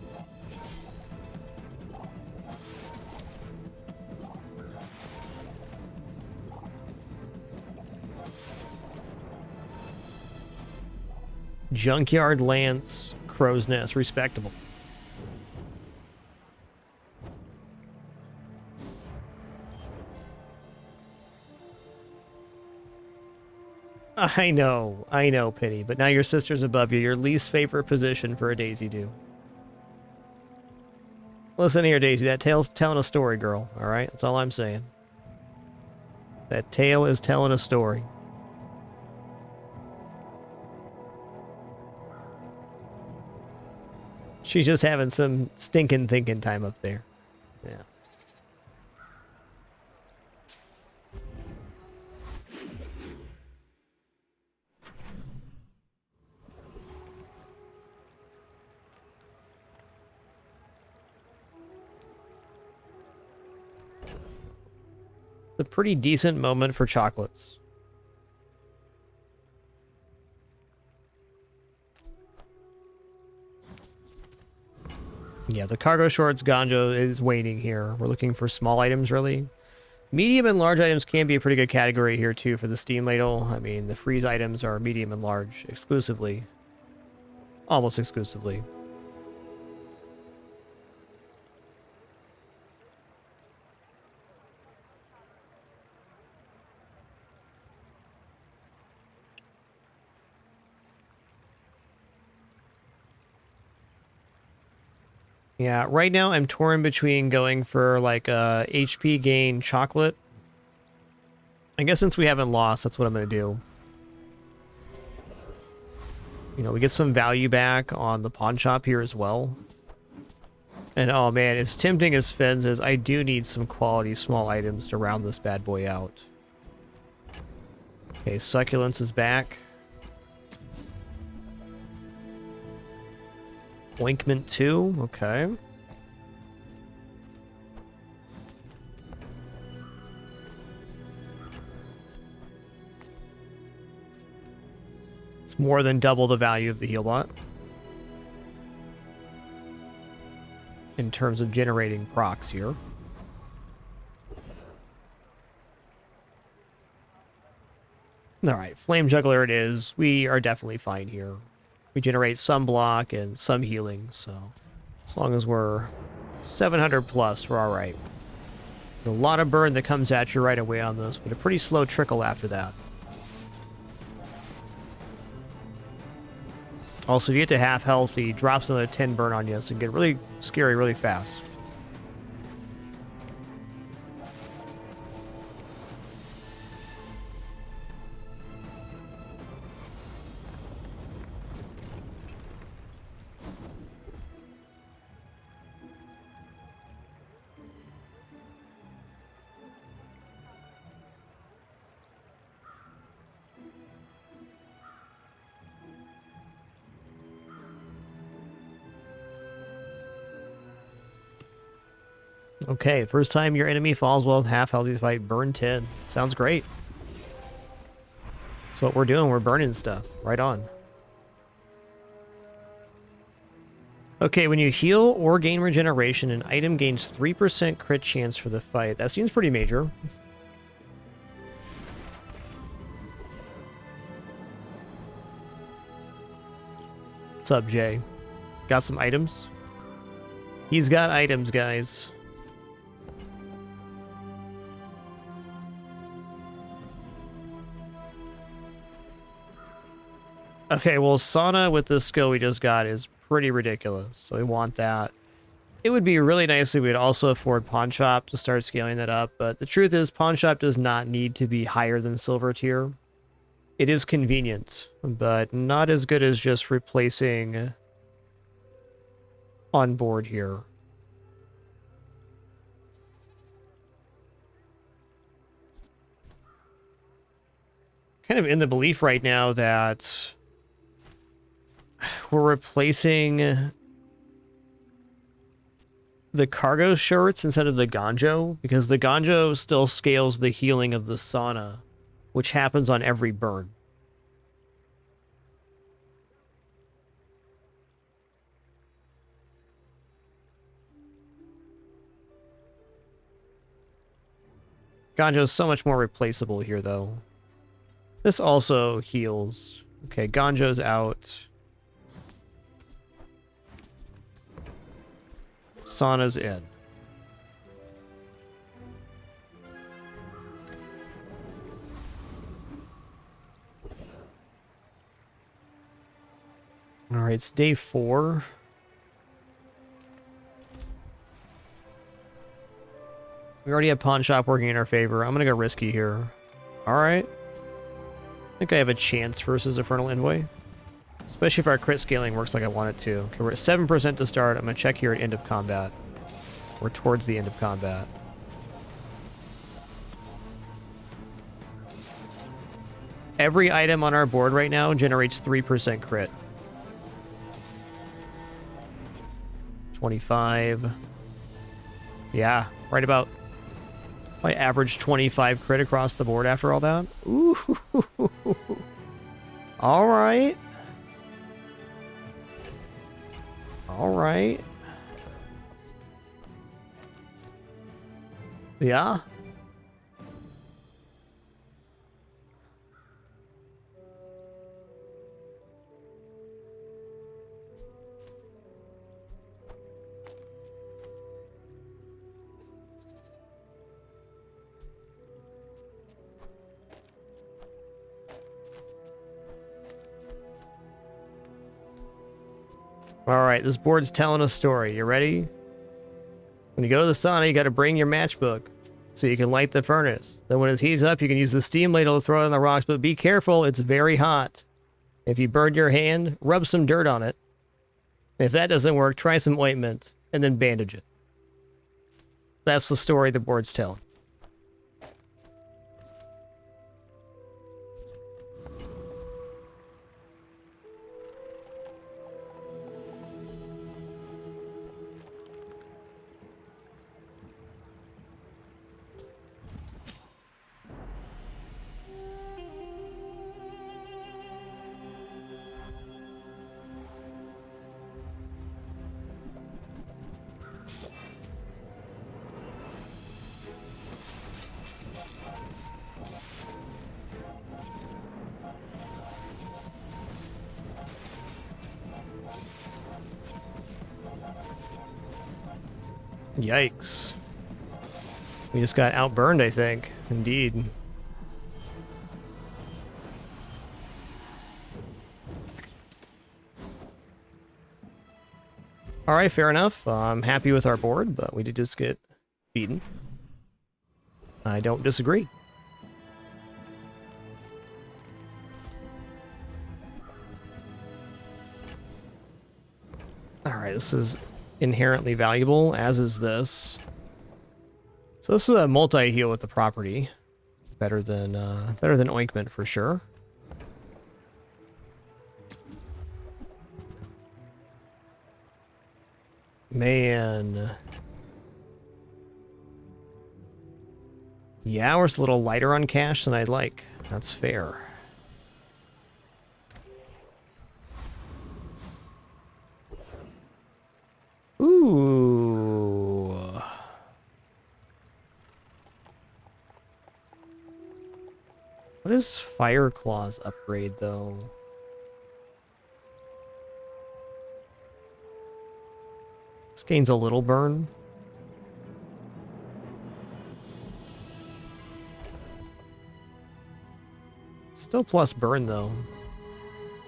Junkyard Lance, Crow's Nest, respectable. I know, Penny, but now your sister's above you. Your least favorite position for a Daisy do. Listen here, Daisy, that tale's telling a story, girl, alright? That's all I'm saying. That tale is telling a story. She's just having some stinking thinking time up there. Yeah. A pretty decent moment for chocolates. Yeah, the cargo shorts Ganjo is waiting here. We're looking for small items, really. Medium and large items can be a pretty good category here, too, for the Steam Ladle. I mean, the freeze items are medium and large exclusively. Almost exclusively. Yeah, right now I'm torn between going for like a HP gain chocolate. I guess since we haven't lost, that's what I'm going to do. You know, we get some value back on the pawn shop here as well. And oh man, as tempting as Fens is, I do need some quality small items to round this bad boy out. Okay, Succulence is back. Oinkment 2, okay. It's more than double the value of the heal bot in terms of generating procs here. Alright, Flame Juggler it is. We are definitely fine here. We generate some block and some healing, so as long as we're 700 plus, we're alright. There's a lot of burn that comes at you right away on this, but a pretty slow trickle after that. Also, if you get to half health, he drops another 10 burn on you, so it can get really scary really fast. Okay, first time your enemy falls while half health, you fight, burn 10. Sounds great. That's what we're doing, we're burning stuff. Right on. Okay, when you heal or gain regeneration, an item gains 3% crit chance for the fight. That seems pretty major. What's up, Jay? Got some items? He's got items, guys. Okay, well, sauna with this skill we just got is pretty ridiculous, so we want that. It would be really nice if we could also afford Pawn Shop to start scaling that up, but the truth is Pawn Shop does not need to be higher than Silver tier. It is convenient, but not as good as just replacing on board here. Kind of in the belief right now that we're replacing the cargo shirts instead of the Ganjo, because the Ganjo still scales the healing of the sauna, which happens on every burn. Ganjo is so much more replaceable here, though. This also heals. Okay, Ganjo's out. Sauna's in. Alright, it's day 4. We already have Pawn Shop working in our favor. I'm gonna go risky here. Alright. I think I have a chance versus Infernal Envoy. Especially if our crit scaling works like I want it to. Okay, we're at 7% to start. I'm gonna check here at end of combat. We're towards the end of combat. Every item on our board right now generates 3% crit. 25. Yeah, right about my average 25 crit across the board after all that. Ooh. All right. All right. Yeah. Alright, this board's telling a story. You ready? When you go to the sauna, you gotta bring your matchbook so you can light the furnace. Then when it heats up, you can use the steam ladle to throw it on the rocks, but be careful, it's very hot. If you burn your hand, rub some dirt on it. If that doesn't work, try some ointment, and then bandage it. That's the story the board's telling. Yikes. We just got outburned, I think. Indeed. Alright, fair enough. I'm happy with our board, but we did just get beaten. I don't disagree. Alright, this is inherently valuable, as is this. So this is a multi-heal with the property. Better than ointment for sure. Man. Yeah, we're just a little lighter on cash than I'd like. That's fair. Ooh. What is Fire Claw's upgrade, though? This gains a little burn. Still plus burn, though.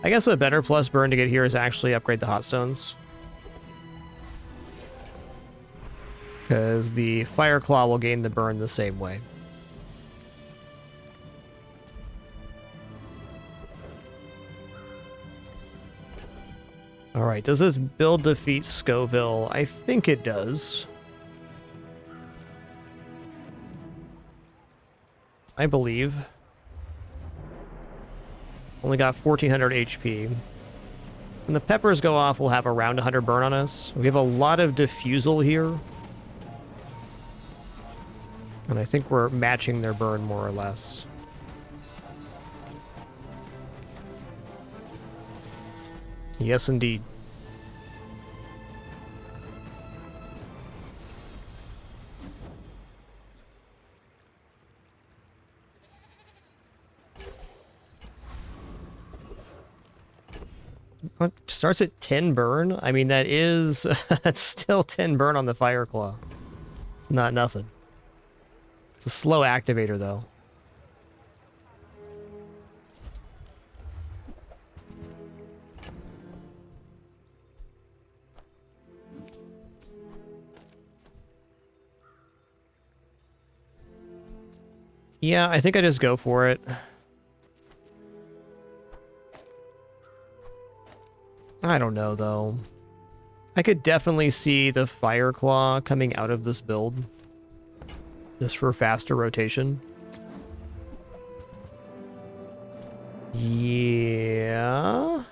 I guess a better plus burn to get here is actually upgrade the hot stones. Because the Fire Claw will gain the burn the same way. Alright, does this build defeat Scoville? I think it does. I believe. Only got 1400 HP. When the peppers go off, we'll have around 100 burn on us. We have a lot of diffusal here. And I think we're matching their burn more or less. Yes, indeed. What, starts at 10 burn? I mean, that is... that's still 10 burn on the Fire Claw. It's not nothing. It's a slow activator, though. Yeah, I think I just go for it. I don't know, though. I could definitely see the Fire Claw coming out of this build. Just for faster rotation. Yeah...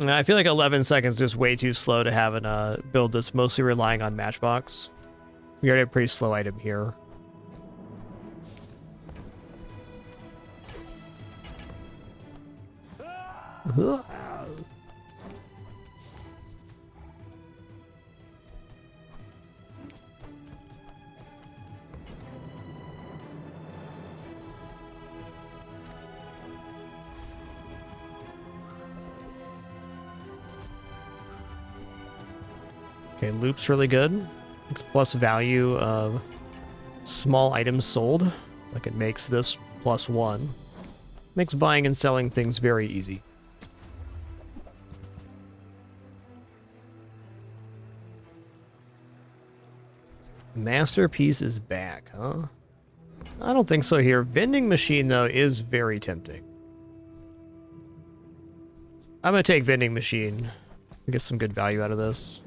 I feel like 11 seconds is way too slow to have a build that's mostly relying on Matchbox. We already have a pretty slow item here. Okay, loop's really good. It's plus value of small items sold. Like it makes this +1. Makes buying and selling things very easy. Masterpiece is back, huh? I don't think so here. Vending machine, though, is very tempting. I'm gonna take vending machine. Get some good value out of this.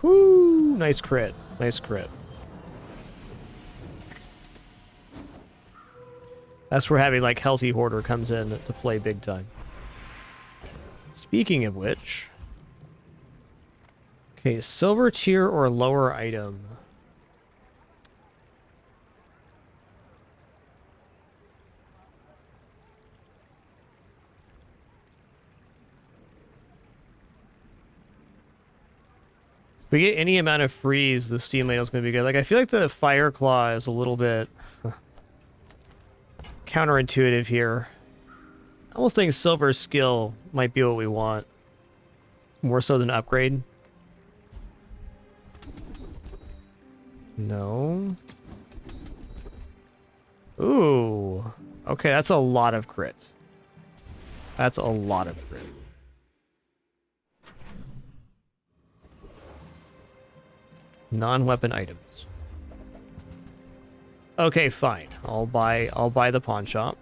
Whoo! Nice crit. Nice crit. That's where having, like, Healthy Hoarder comes in to play big time. Speaking of which... Okay, silver tier or lower item? If we get any amount of freeze, the Steam Ladle is going to be good. Like, I feel like the Fire Claw is a little bit counterintuitive here. I almost think Silver Skill might be what we want. More so than Upgrade. No. Ooh. Okay, that's a lot of crit. That's a lot of crit. Non-weapon items. Okay, fine. I'll buy the pawn shop.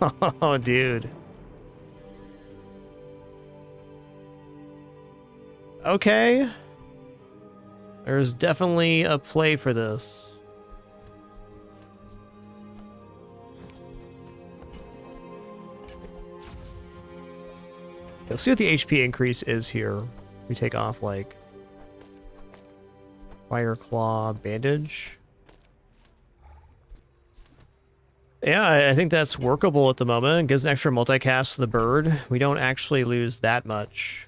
Oh, dude. Okay. There's definitely a play for this. Let's see what the HP increase is here. We take off, like, Fire Claw, Bandage. Yeah, I think that's workable at the moment. It gives an extra multicast to the bird. We don't actually lose that much.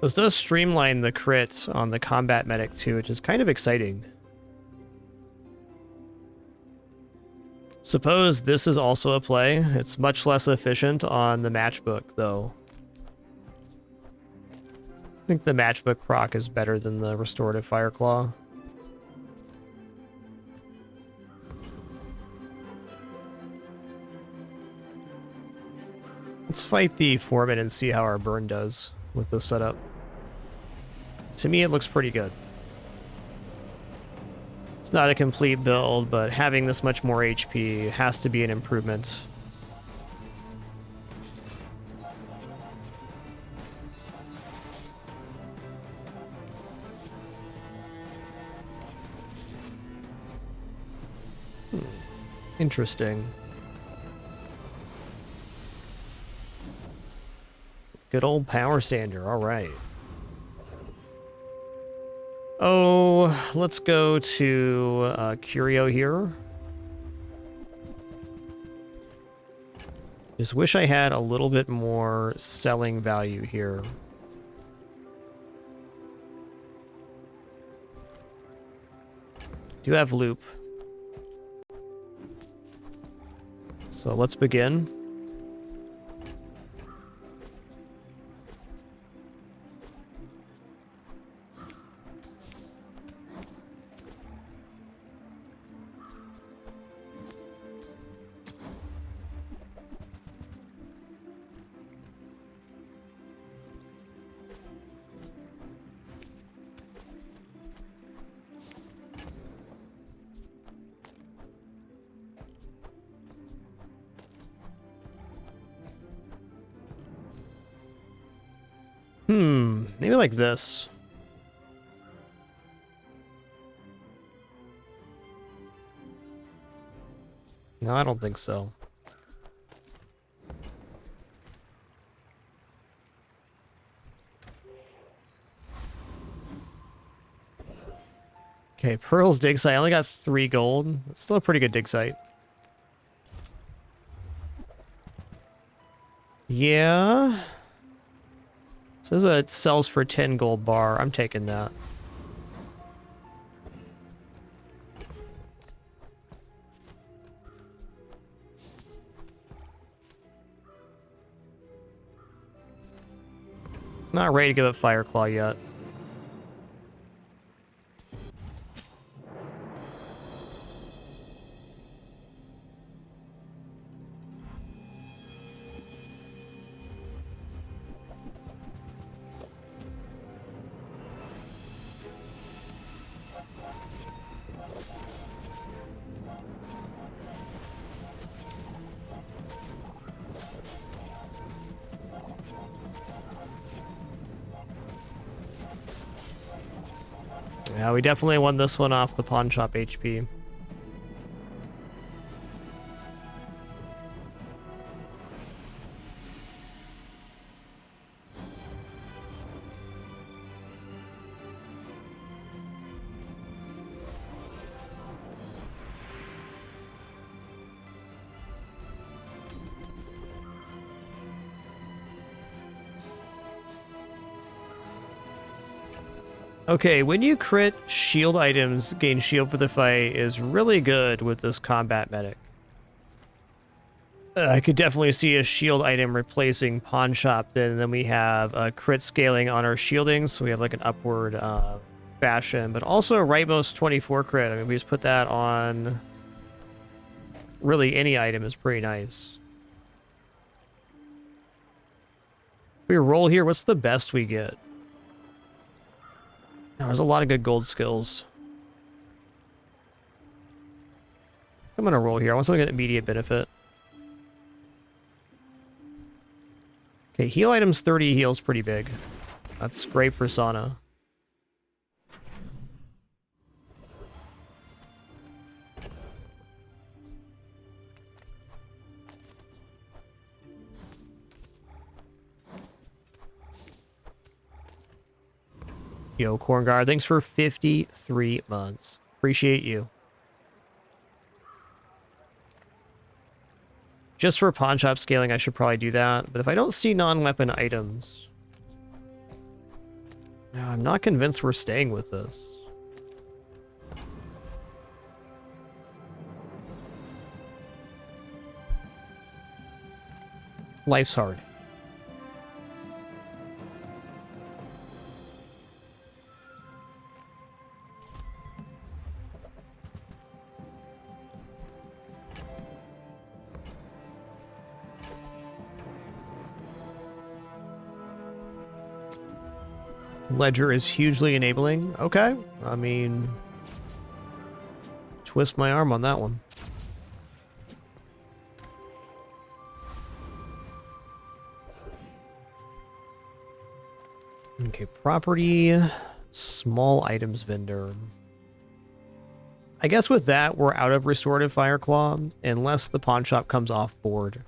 This does streamline the crit on the combat medic too, which is kind of exciting. Suppose this is also a play. It's much less efficient on the matchbook, though. I think the matchbook proc is better than the restorative Fireclaw. Let's fight the Foreman and see how our burn does with this setup. To me, it looks pretty good. It's not a complete build, but having this much more HP has to be an improvement. Interesting. Good old power sander, all right. Oh, let's go to Curio here. Just wish I had a little bit more selling value here. Do have loop. So let's begin. Maybe like this. No, I don't think so. Okay, Pearl's dig site. I only got 3 gold. It's still a pretty good dig site. Yeah. Says it sells for 10 gold bar. I'm taking that. Not ready to give it Fireclaw yet. Yeah, we definitely won this one off the pawn shop HP. Okay, when you crit, shield items gain shield for the fight is really good with this combat medic. I could definitely see a shield item replacing pawn shop. Then we have crit scaling on our shielding, so we have like an upward fashion, but also rightmost 24 crit. I mean, we just put that on really any item is pretty nice. We roll here, what's the best we get? Oh, there's a lot of good gold skills. I'm gonna roll here. I want something at immediate benefit. Okay, heal items 30 heals pretty big. That's great for Sauna. Yo, Corn Guard, thanks for 53 months. Appreciate you. Just for pawn shop scaling, I should probably do that. But if I don't see non-weapon items... No, I'm not convinced we're staying with this. Life's hard. Ledger is hugely enabling. Okay. I mean... Twist my arm on that one. Okay, property. Small items vendor. I guess with that, we're out of restorative Fireclaw, unless the pawn shop comes off board.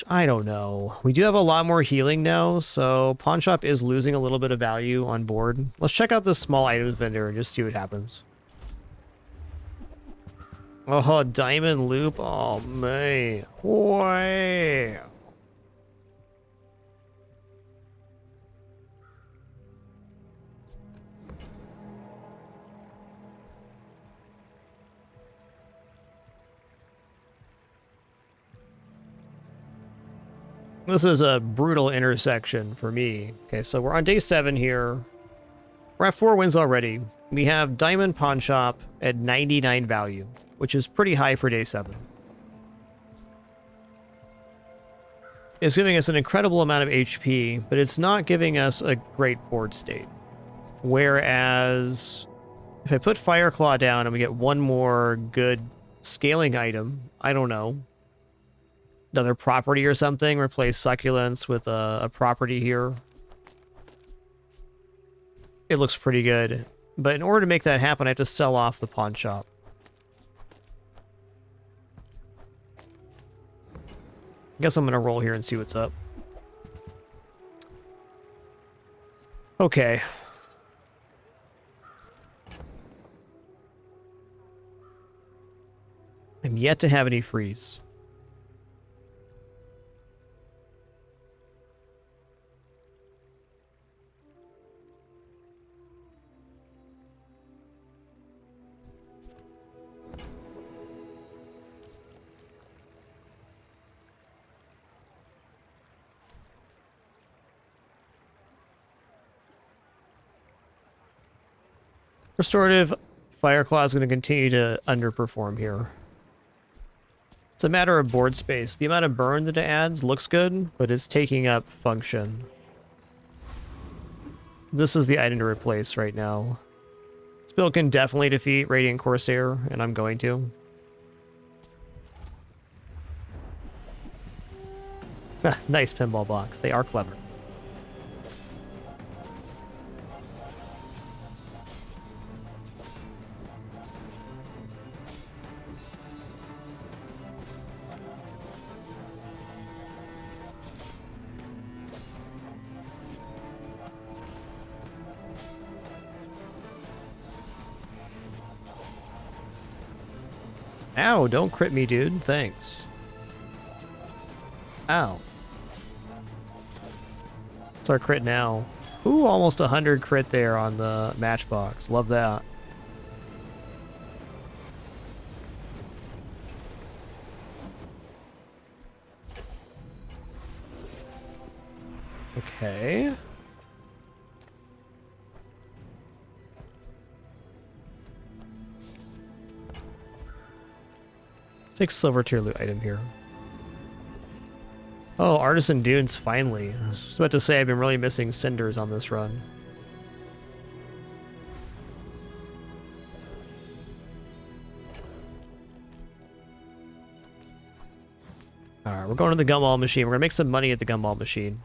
I don't know. We do have a lot more healing now, so pawn shop is losing a little bit of value on board. Let's check out this small items vendor and just see what happens. Oh, diamond loop. Oh, man. Wow. This is a brutal intersection for me. Okay, so we're on day 7 here. We're at 4 wins already. We have Diamond Pawn Shop at 99 value, which is pretty high for day 7. It's giving us an incredible amount of HP, but it's not giving us a great board state. Whereas, if I put Fireclaw down and we get one more good scaling item, I don't know, another property or something, replace Succulents with a property here. It looks pretty good. But in order to make that happen, I have to sell off the pawn shop. I guess I'm going to roll here and see what's up. Okay. I'm yet to have any freeze. Restorative Fireclaw is going to continue to underperform here. It's a matter of board space. The amount of burn that it adds looks good, but it's taking up function. This is the item to replace right now. This build can definitely defeat Radiant Corsair, and I'm going to. Nice pinball box. They are clever. Ow, don't crit me, dude. Thanks. Ow. It's our crit now. Ooh, almost 100 crit there on the matchbox. Love that. Okay. Take silver tier loot item here. Oh, Artisan Dunes, finally. I was about to say I've been really missing cinders on this run. Alright, we're going to the gumball machine. We're going to make some money at the gumball machine.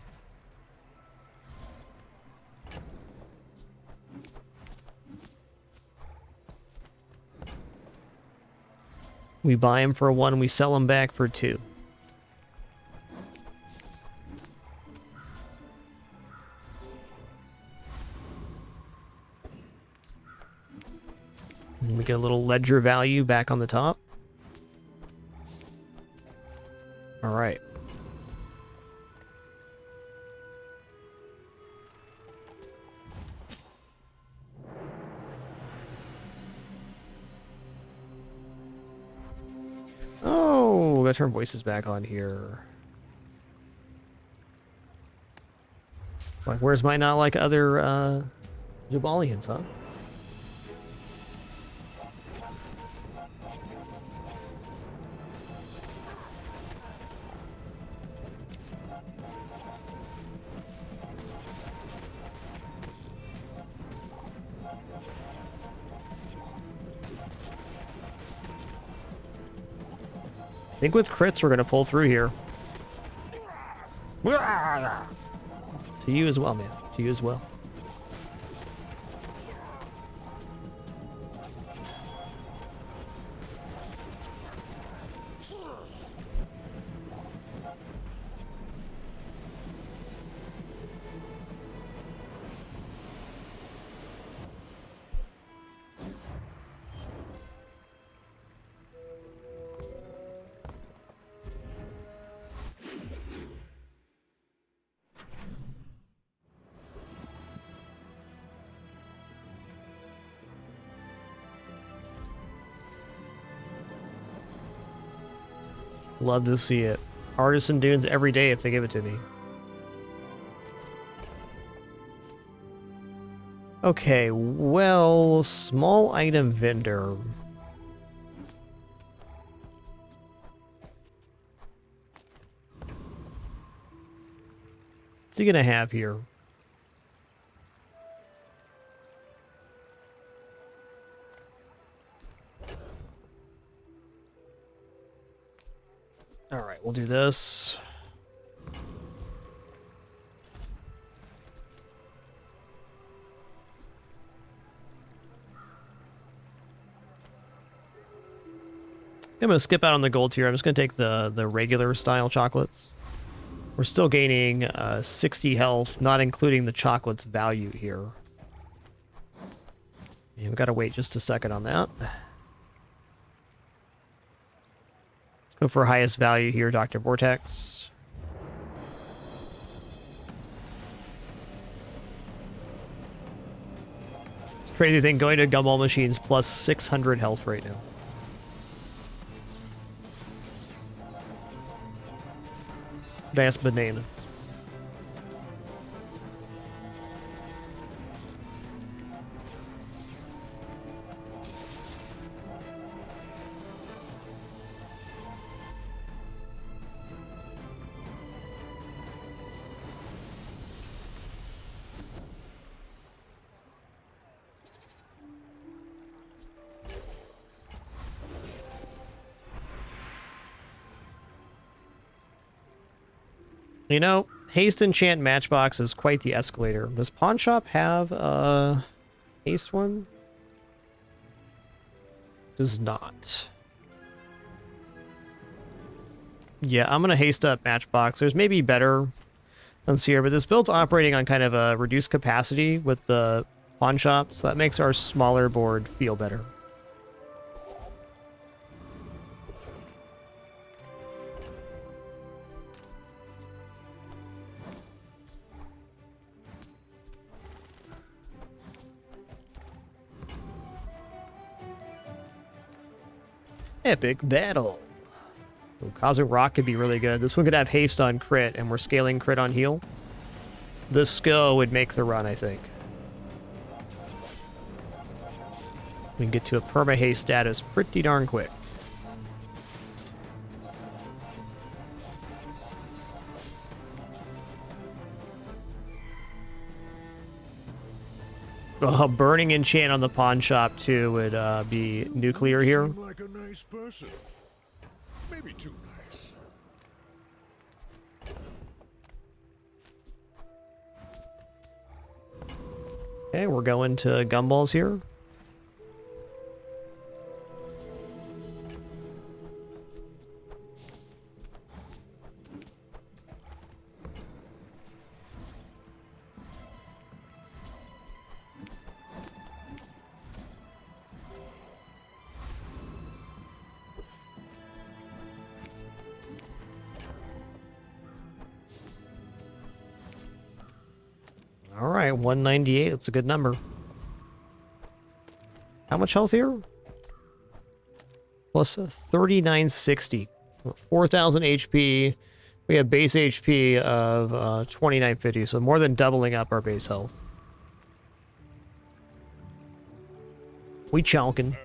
We buy them for 1, we sell them back for 2. And we get a little ledger value back on the top. All right. Oh, gotta turn voices back on here. Like, where's my not like other Jabalians, huh? I think with crits we're gonna pull through here. To you as well, man. To you as well. Love to see it. Artisan Dunes every day if they give it to me. Okay, well, small item vendor. What's he gonna have here? Alright, we'll do this. I'm going to skip out on the gold tier. I'm just going to take the regular style chocolates. We're still gaining 60 health, not including the chocolate's value here. Yeah, we've got to wait just a second on that. Go for highest value here, Dr. Vortex. It's a crazy thing going to gumball machines plus 600 health right now. That's bananas. You know, haste enchant matchbox is quite the escalator. Does Pawn Shop have a haste one? Does not. Yeah, I'm gonna haste up matchbox. There's maybe better ones here, but this build's operating on kind of a reduced capacity with the Pawn Shop, so that makes our smaller board feel better. Epic battle. Ooh, Cosmic Rock could be really good. This one could have haste on crit, and we're scaling crit on heal. This skill would make the run, I think. We can get to a perma haste status pretty darn quick. Oh, burning enchant on the pawn shop too would be nuclear here. Seem like a nice person. Maybe too nice. Okay, we're going to gumballs here. All right, 198. That's a good number. How much health here? Plus 3960. 4,000 HP. We have base HP of 2950, so more than doubling up our base health. We chonkin'.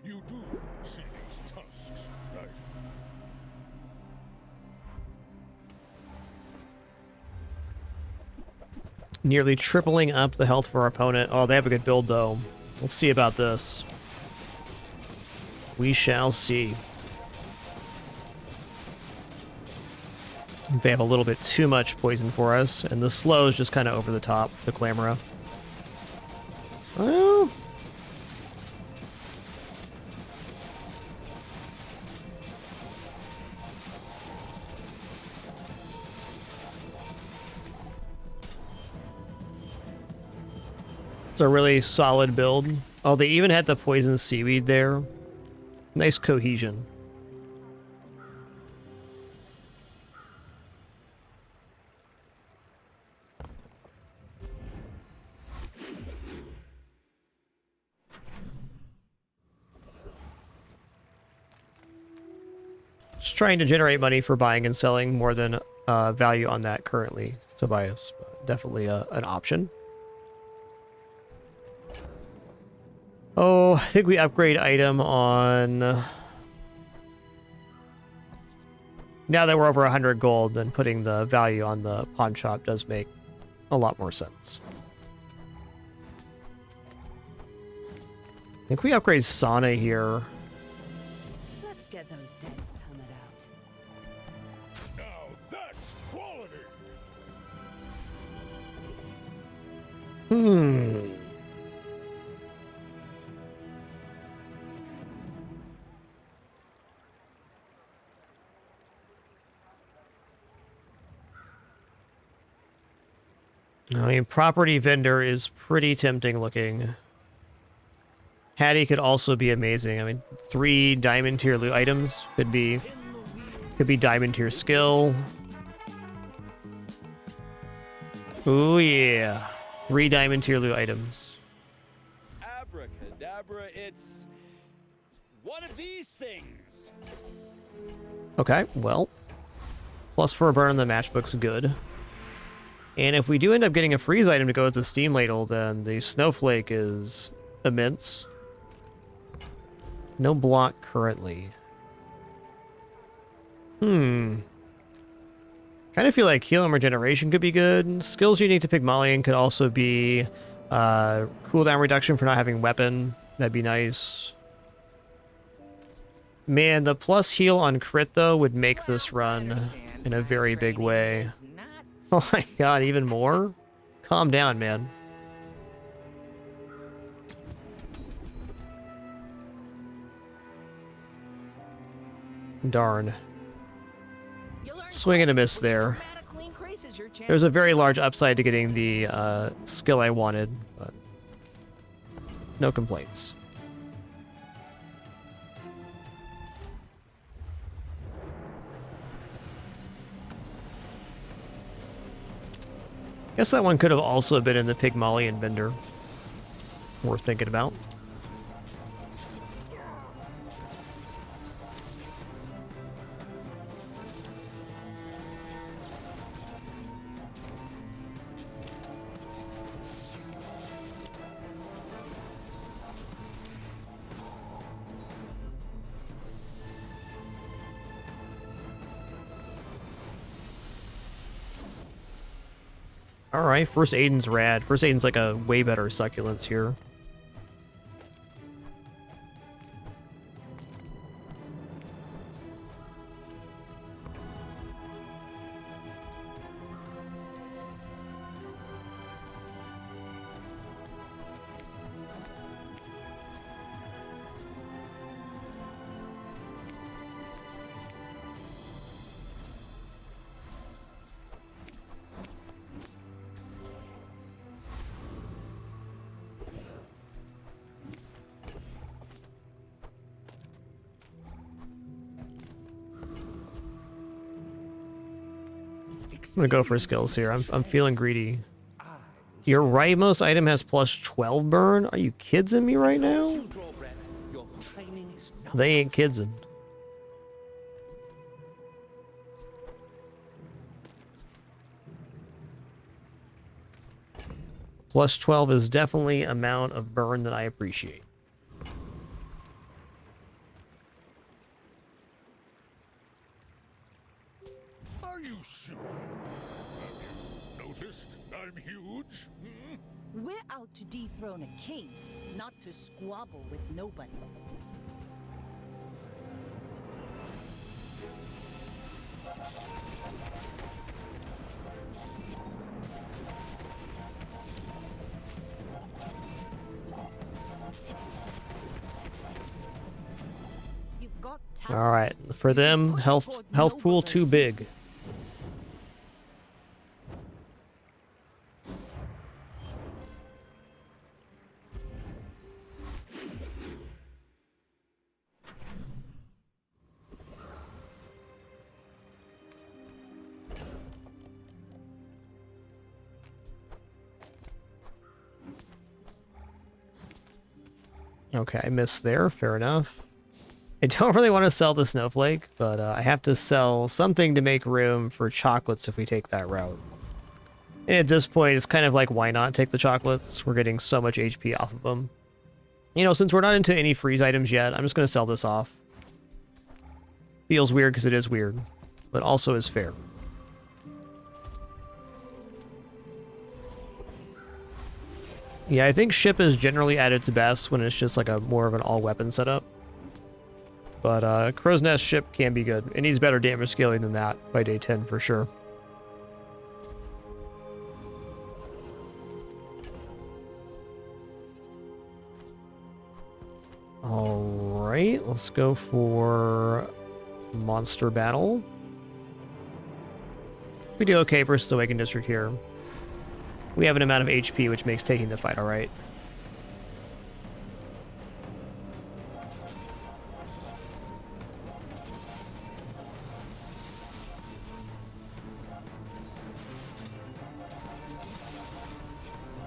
You do see these tusks, right? Nearly tripling up the health for our opponent. Oh, they have a good build, though. We'll see about this. We shall see. They have a little bit too much poison for us, and the slow is just kind of over the top, the Clamora. Well... It's a really solid build. Oh, they even had the poison seaweed there. Nice cohesion. Just trying to generate money for buying and selling more than value on that currently, Tobias. Definitely an option. Oh, I think we upgrade item on... Now that we're over 100 gold, then putting the value on the pawn shop does make a lot more sense. I think we upgrade Sauna here. Let's get those dents hammered out. Now that's quality. I mean, property vendor is pretty tempting looking. Hattie could also be amazing. I mean, 3 diamond tier loot items could be diamond tier skill. Oh yeah, 3 diamond tier loot items. Abracadabra, it's one of these things. Okay, well, plus 4 burn on the matchbook's good. And if we do end up getting a freeze item to go with the steam ladle, then the snowflake is immense. No block currently. Kind of feel like heal and regeneration could be good. Skills unique to Pygmalion could also be cooldown reduction for not having weapon. That'd be nice. Man, the plus heal on crit, though, would make this run in a very big way. Oh my god, even more? Calm down, man. Darn. Swing and a miss there. There's a very large upside to getting the skill I wanted, but no complaints. Guess that one could have also been in the Pygmalion vendor. Worth thinking about. Alright, First Aiden's rad. First Aiden's like a way better succulents here. I'm gonna go for skills here. I'm feeling greedy. Your rightmost item has plus 12 burn? Are you kidsing me right now? They ain't kidsing. Plus 12 is definitely an amount of burn that I appreciate. Are you sure? Have you noticed I'm huge? We're out to dethrone a king, not to squabble with nobodies. All right, for them, health pool too big. Okay, I missed there. Fair enough. I don't really want to sell the snowflake, but I have to sell something to make room for chocolates if we take that route. And at this point, it's kind of like, why not take the chocolates? We're getting so much HP off of them. You know, since we're not into any freeze items yet, I'm just going to sell this off. Feels weird because it is weird, but also is fair. Yeah, I think ship is generally at its best when it's just like a more of an all-weapon setup. But Crow's Nest ship can be good. It needs better damage scaling than that by day 10 for sure. Alright, let's go for Monster Battle. We do okay versus Awakened District here. We have an amount of HP, which makes taking the fight alright.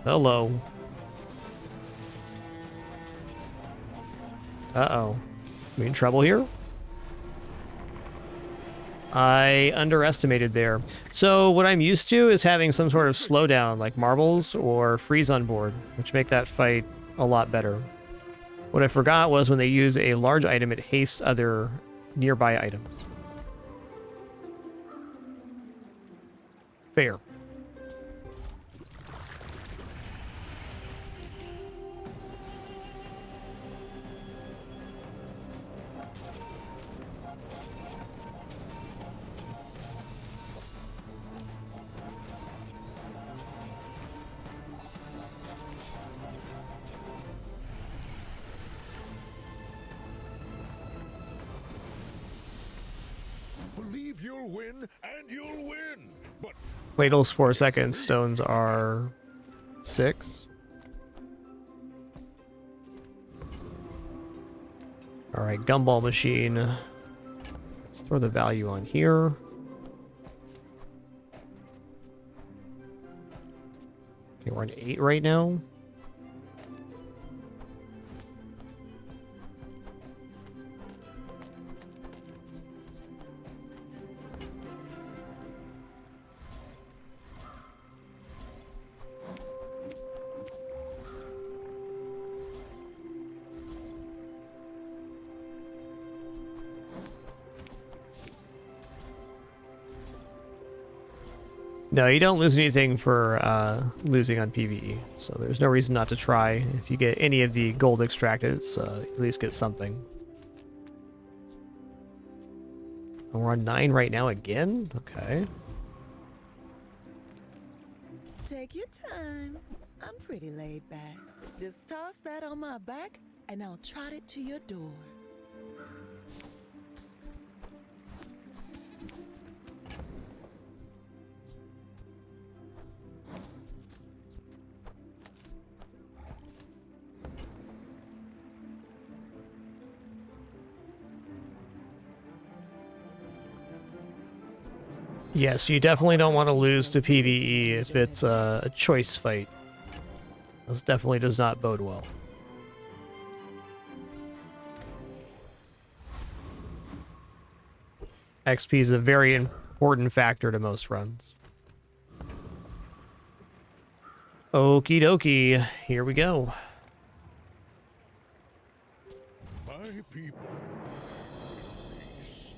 Hello. Uh-oh. We in trouble here? I underestimated there. So what I'm used to is having some sort of slowdown, like marbles or freeze on board, which make that fight a lot better. What I forgot was when they use a large item, it hastes other nearby items. Fair. Believe you'll win, and you'll win. But Ladles 4 seconds, stones are 6. Alright, gumball machine. Let's throw the value on here. Okay, we're on 8 right now. No, you don't lose anything for losing on PvE, so there's no reason not to try. If you get any of the gold extracted, it's, at least get something. And we're on 9 right now again? Okay. Take your time. I'm pretty laid back. Just toss that on my back, and I'll trot it to your door. Yes, you definitely don't want to lose to PvE if it's a choice fight. This definitely does not bode well. XP is a very important factor to most runs. Okie dokie, here we go. My people. Peace.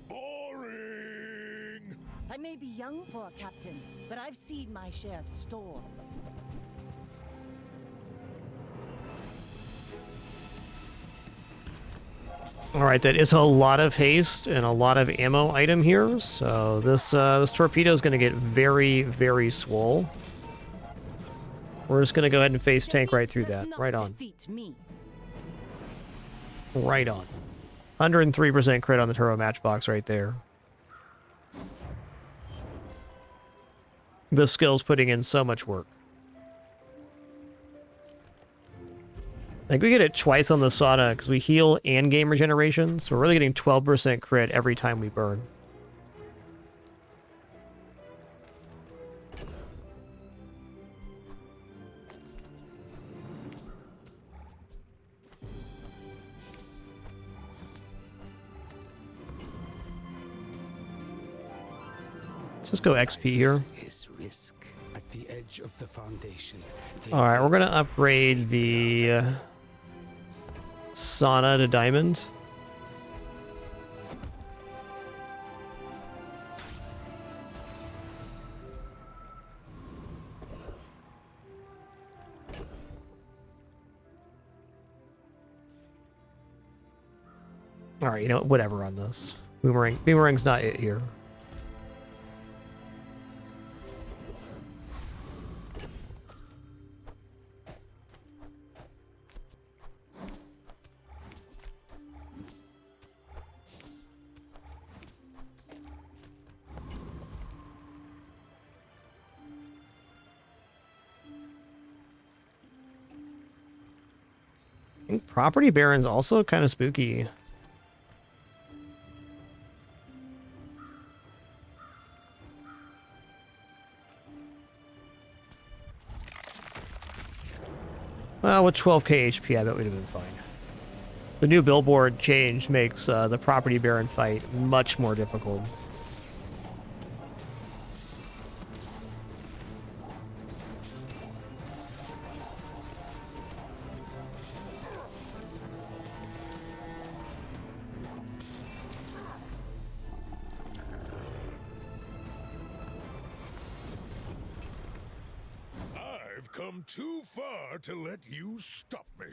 Boring. I may be young for a captain, but I've seen my share of storms. Alright, that is a lot of haste and a lot of ammo item here, so this torpedo is going to get very, very swole. We're just going to go ahead and face tank right through that. Right on. Right on. 103% crit on the turbo matchbox right there. The skill's putting in so much work. I think we get it twice on the sauna because we heal and gain regeneration, so we're really getting 12% crit every time we burn. Just go XP here. Is risk at the edge of the foundation. All right, we're gonna upgrade the sauna to diamond. All right, you know what? Whatever on this. Boomerang's not it here. I think Property Baron's also kind of spooky. Well, with 12k HP, I bet we'd have been fine. The new billboard change makes the Property Baron fight much more difficult. I've come too far to let you stop me.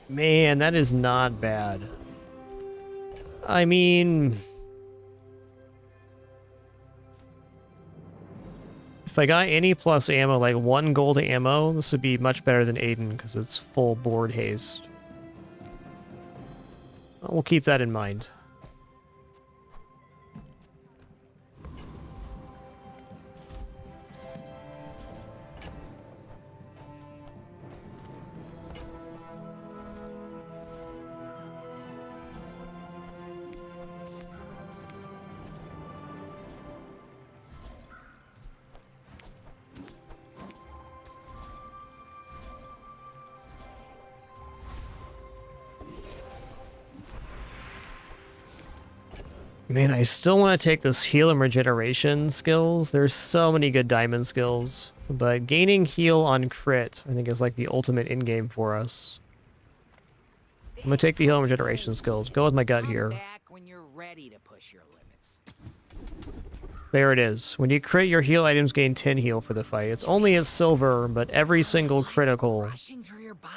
Man, that is not bad. I mean, if I got any plus ammo, like 1 gold ammo, this would be much better than Aiden because it's full board haste. We'll keep that in mind. Man, I still want to take this heal and regeneration skills. There's so many good diamond skills. But gaining heal on crit, I think, is like the ultimate in-game for us. I'm going to take the heal and regeneration skills. Go with my gut here. Back when you're ready to push your limits. There it is. When you crit, your heal items gain 10 heal for the fight. It's only at silver, but every single critical,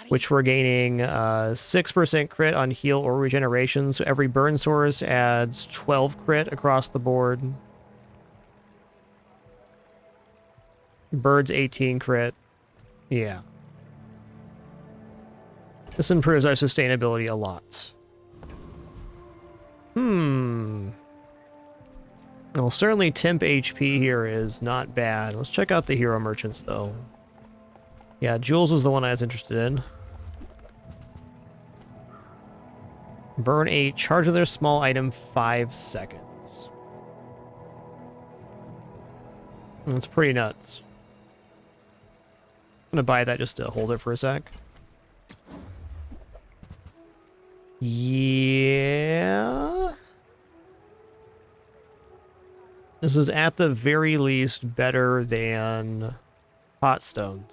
which we're gaining 6% crit on heal or regeneration, so every burn source adds 12 crit across the board. Birds 18 crit. Yeah. This improves our sustainability a lot. Well, certainly temp HP here is not bad. Let's check out the hero merchants, though. Yeah, Jules was the one I was interested in. Burn 8. Charge of their small item 5 seconds. That's pretty nuts. I'm gonna buy that just to hold it for a sec. Yeah. This is at the very least better than Hot Stones.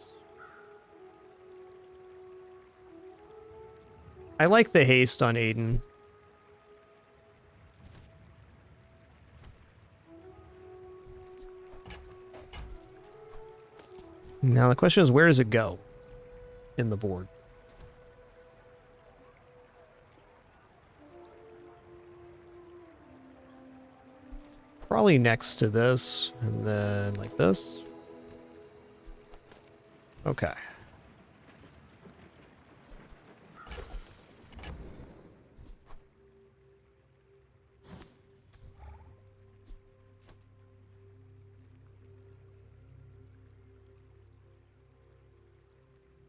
I like the haste on Aiden. Now the question is, where does it go in the board? Probably next to this, and then like this. Okay.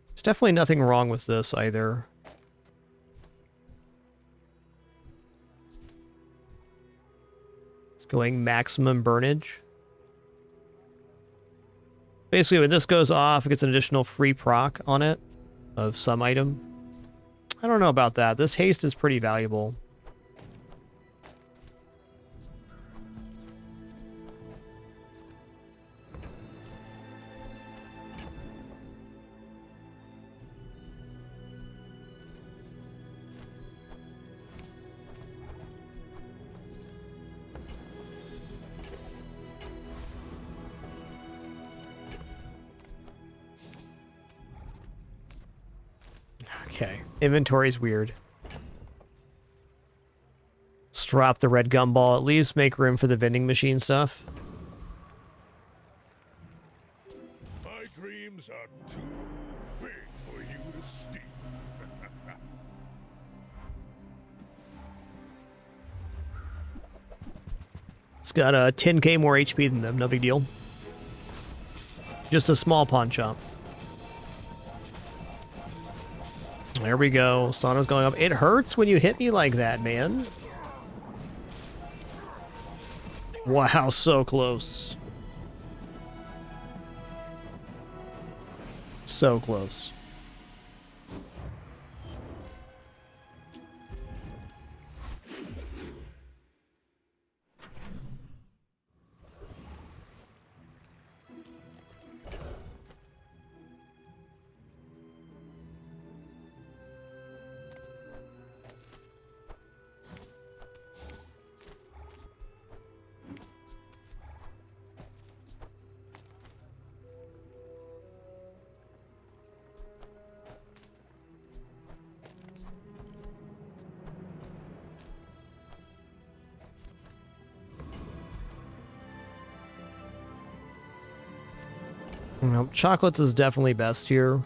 There's definitely nothing wrong with this either. Going maximum burnage. Basically, when this goes off, it gets an additional free proc on it of some item. I don't know about that. This haste is pretty valuable. Okay, inventory's weird. Let's drop the red gumball. At least make room for the vending machine stuff. My dreams are too big for you to steal. It's got a 10k more HP than them, no big deal. Just a small pawn chomp. There we go. Sauna's going up. It hurts when you hit me like that, man. Wow, so close. So close. Well, chocolates is definitely best here.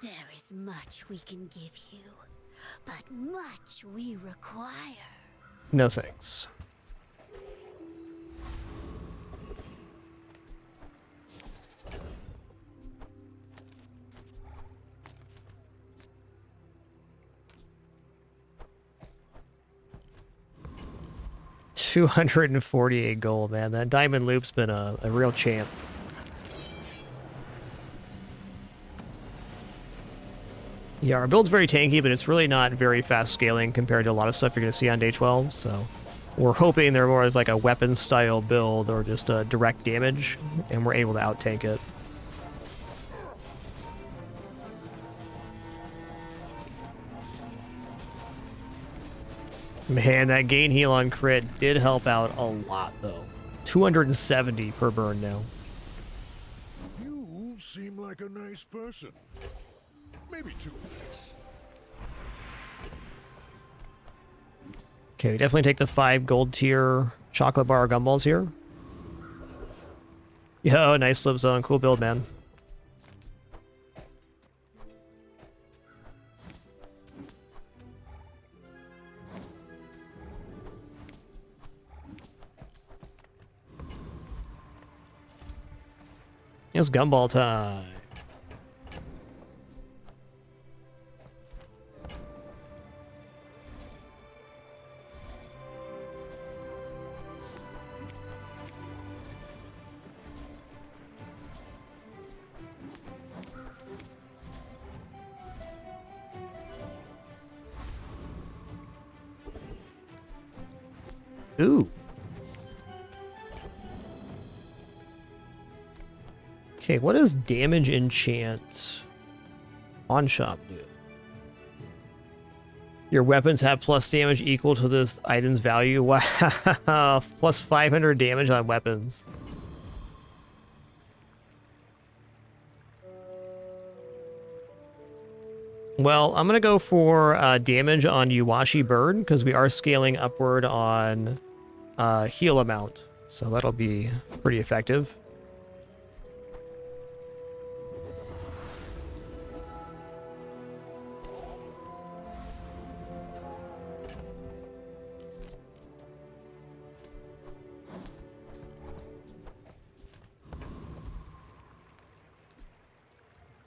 There is much we can give you, but much we require. No thanks. 248 gold, man. That diamond loop's been a real champ. Yeah, our build's very tanky, but it's really not very fast scaling compared to a lot of stuff you're going to see on day 12, so we're hoping they're more of like a weapon-style build or just a direct damage, and we're able to out-tank it. Man, that gain heal on crit did help out a lot, though. 270 per burn now. You seem like a nice person. Maybe too nice. Okay, we definitely take the 5 gold tier chocolate bar gumballs here. Yo, nice slip zone. Cool build, man. It's gumball time. Ooh. Okay, what does damage enchant on shop do? Your weapons have plus damage equal to this item's value. Wow. Plus 500 damage on weapons. Well, I'm going to go for damage on Yuwashi Bird, because we are scaling upward on heal amount. So that'll be pretty effective.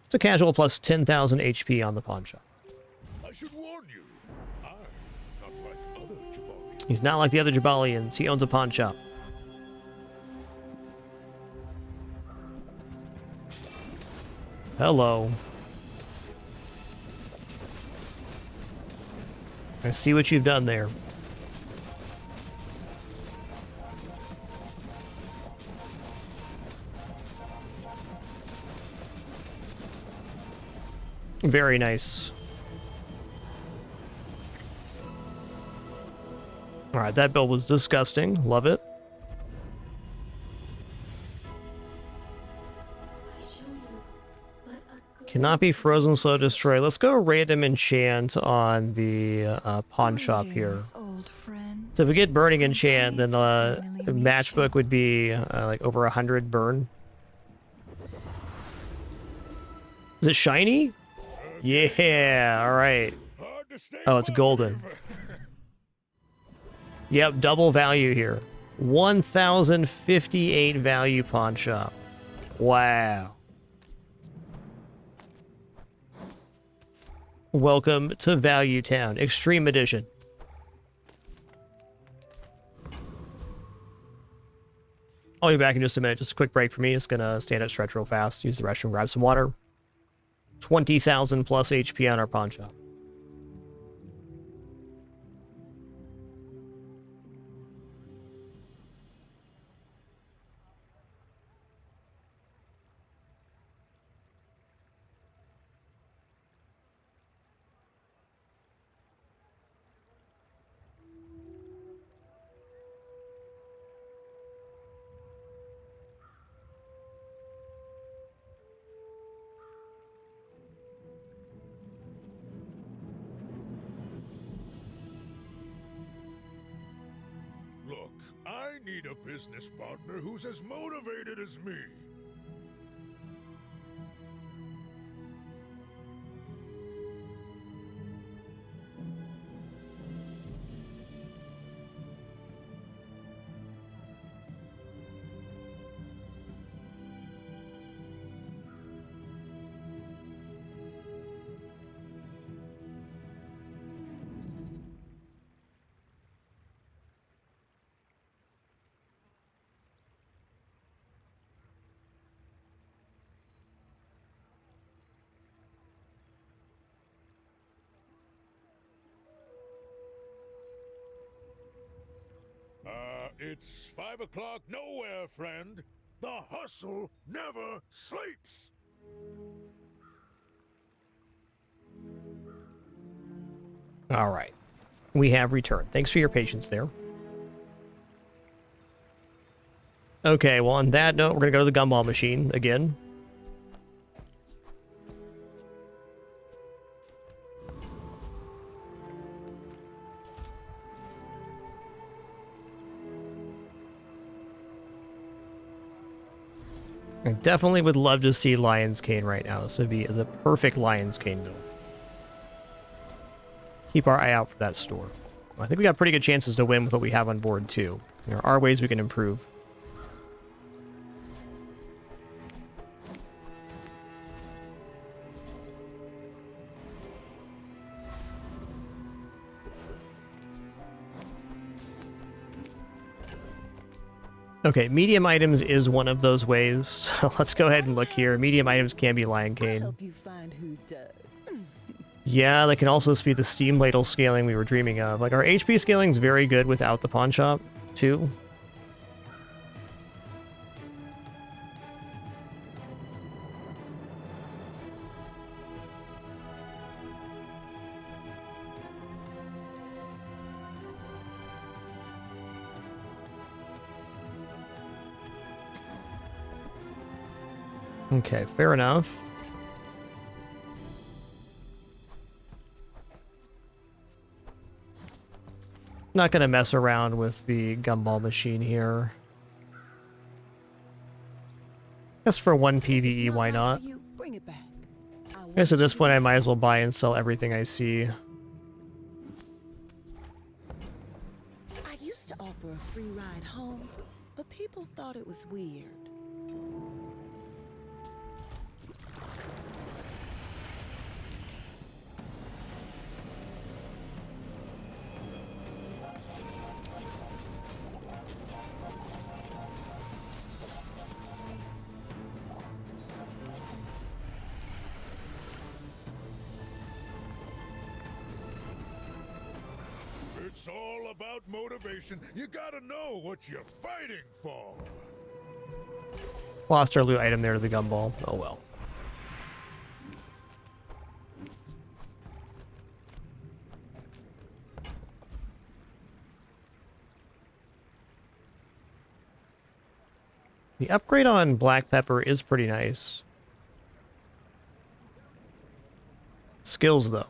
It's a casual plus 10,000 HP on the pawn shop. I should warn you, I'm not like other Jabalians. He's not like the other Jabalians. He owns a pawn shop. Hello. I see what you've done there. Very nice. Alright, that build was disgusting. Love it. Cannot be frozen, slow, destroy. Let's go random enchant on the pawn shop here. So if we get burning enchant, then the matchbook would be like over 100 burn. Is it shiny? Yeah, alright. Oh, it's golden. Yep, double value here. 1,058 value pawn shop. Wow. Welcome to Value Town, Extreme Edition. I'll be back in just a minute. Just a quick break for me. Just gonna stand up, stretch real fast, use the restroom, grab some water. 20,000 plus HP on our pawn shop. Look, I need a business partner who's as motivated as me. It's 5 o'clock nowhere, friend. The hustle never sleeps. All right. We have returned. Thanks for your patience there. Okay, well, on that note, we're going to go to the gumball machine again. I definitely would love to see Lion's Cane right now. This would be the perfect Lion's Cane build. Keep our eye out for that store. I think we got pretty good chances to win with what we have on board, too. There are ways we can improve. Okay, medium items is one of those ways, so let's go ahead and look here. Medium items can be Lion Cane. Help you find who does. Yeah, they can also be the Steam Ladle scaling we were dreaming of. Like, our HP scaling is very good without the pawn shop, too. Okay, fair enough. Not gonna mess around with the gumball machine here. Just for one PvE, why not? Bring it back. I guess at this point I might as well buy and sell everything I see. I used to offer a free ride home, but people thought it was weird. It's all about motivation. You gotta know what you're fighting for. Lost our loot item there to the gumball. Oh well. The upgrade on Black Pepper is pretty nice. Skills, though.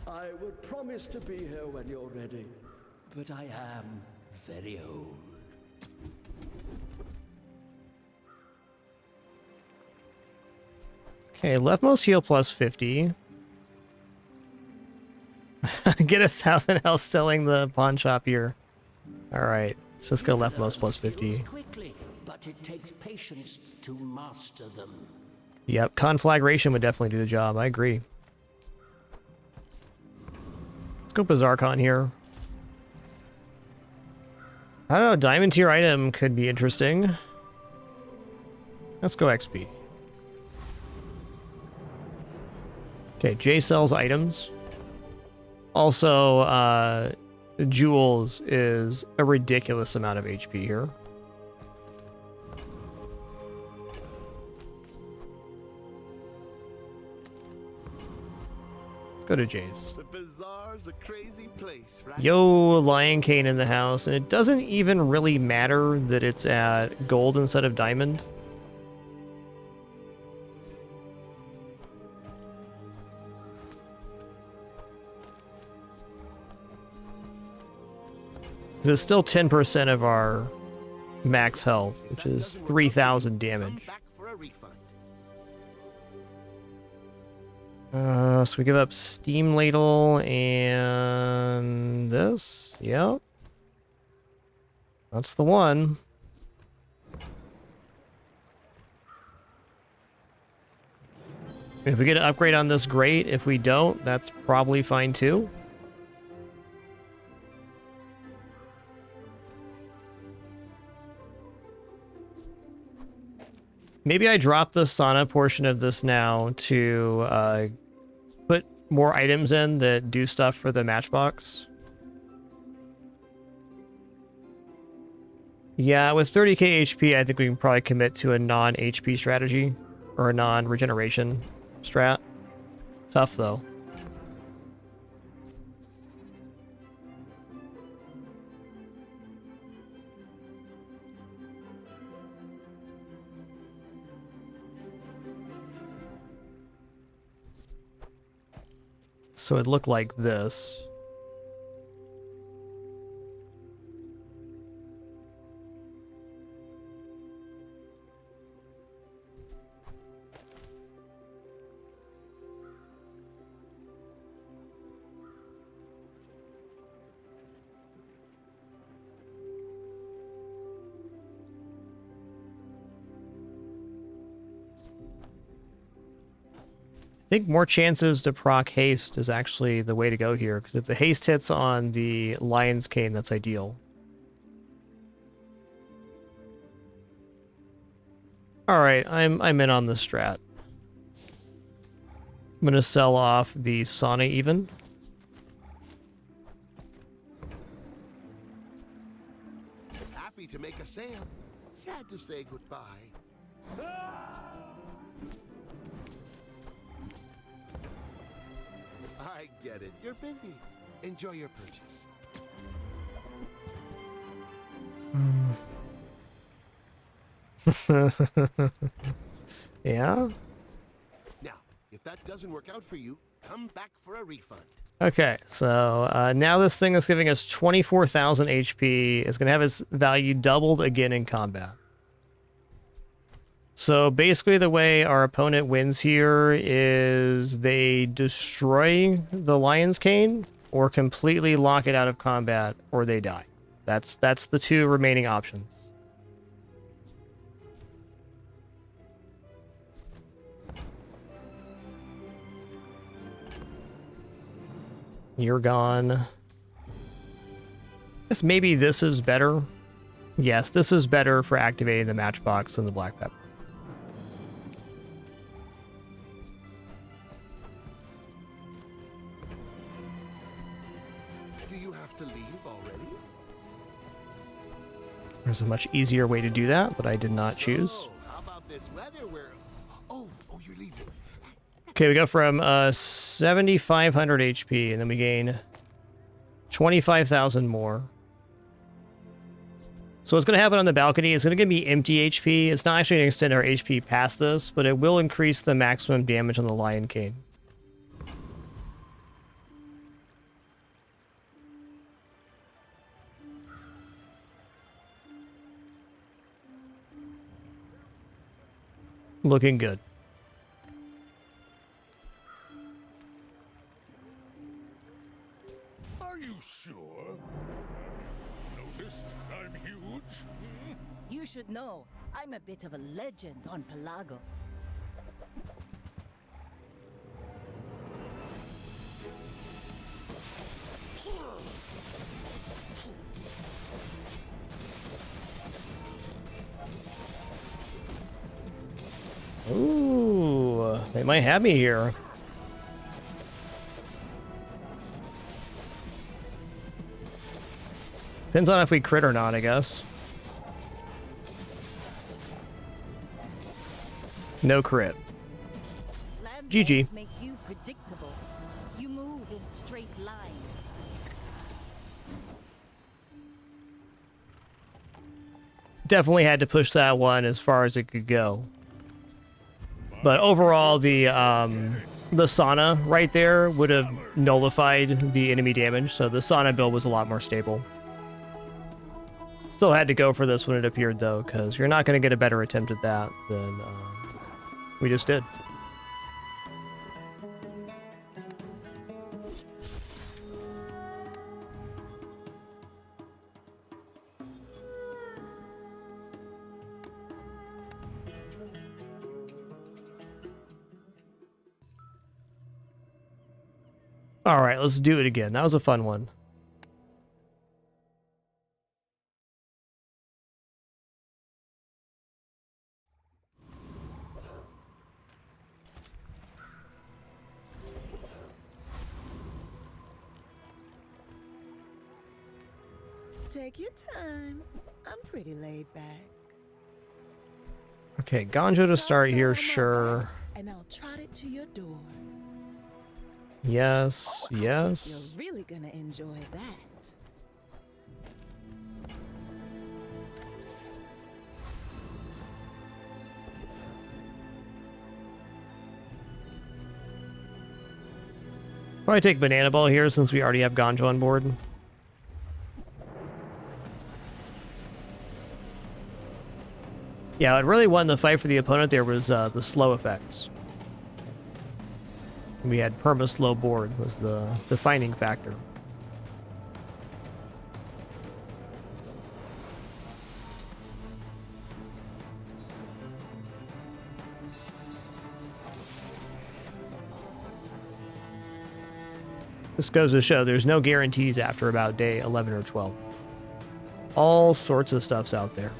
I would promise to be here when you're ready, but I am very old. Okay, leftmost heal plus 50. Get 1,000 health selling the pawn shop here. Alright, so let's go leftmost plus 50. Quickly, but it takes patience to master them. Yep, conflagration would definitely do the job. I agree. Let's go Bazaar Con here. I don't know, diamond tier item could be interesting. Let's go XP. Okay, J sells items. Also, Jewels is a ridiculous amount of HP here. Let's go to J's. The Bazaar's a crazy place, right? Yo, Lion Cane in the house, and it doesn't even really matter that it's at gold instead of diamond. It's still 10% of our max health, which is 3,000 damage. So we give up Steam Ladle and this. Yep. That's the one. If we get an upgrade on this, great. If we don't, that's probably fine too. Maybe I drop the sauna portion of this now to put more items in that do stuff for the matchbox. Yeah, with 30k HP, I think we can probably commit to a non-HP strategy or a non-regeneration strat. Tough though. So it looked like this. I think more chances to proc haste is actually the way to go here, because if the haste hits on the Lion's Cane, that's ideal. Alright, I'm in on the strat. I'm gonna sell off the sauna even. Happy to make a sale. Sad to say goodbye. I get it. You're busy. Enjoy your purchase. Yeah? Now, if that doesn't work out for you, come back for a refund. Okay, so now this thing is giving us 24,000 HP. It's going to have its value doubled again in combat. So basically the way our opponent wins here is they destroy the Lion's Cane or completely lock it out of combat or they die. That's the two remaining options. You're gone. Guess maybe this is better. Yes, this is better for activating the matchbox than the Black Pepper. Do you have to leave already? There's a much easier way to do that, but I did not choose. So, how about this weather where... Oh, you're leaving. Okay, we go from 7,500 HP, and then we gain 25,000 more. So what's going to happen on the balcony is going to give me empty HP. It's not actually going to extend our HP past this, but it will increase the maximum damage on the Lion Cane. Looking good. Are you sure? Noticed I'm huge? You should know, I'm a bit of a legend on Pelago. Ooh, they might have me here. Depends on if we crit or not, I guess. No crit. GG. Make you predictable. You move in straight lines. Definitely had to push that one as far as it could go. But overall, the sauna right there would have nullified the enemy damage, so the sauna build was a lot more stable. Still had to go for this when it appeared, though, because you're not going to get a better attempt at that than we just did. All right, let's do it again. That was a fun one. take your time. I'm pretty laid back. Okay, Ganjo to start here, sure. And I'll trot it to your door. Yes, yes. You're really gonna enjoy that. Probably take Banana Ball here since we already have Ganjo on board. Yeah, what really won the fight for the opponent there was the slow effects. We had perma slow board was the defining factor. This goes to show there's no guarantees after about day 11 or 12. All sorts of stuff's out there.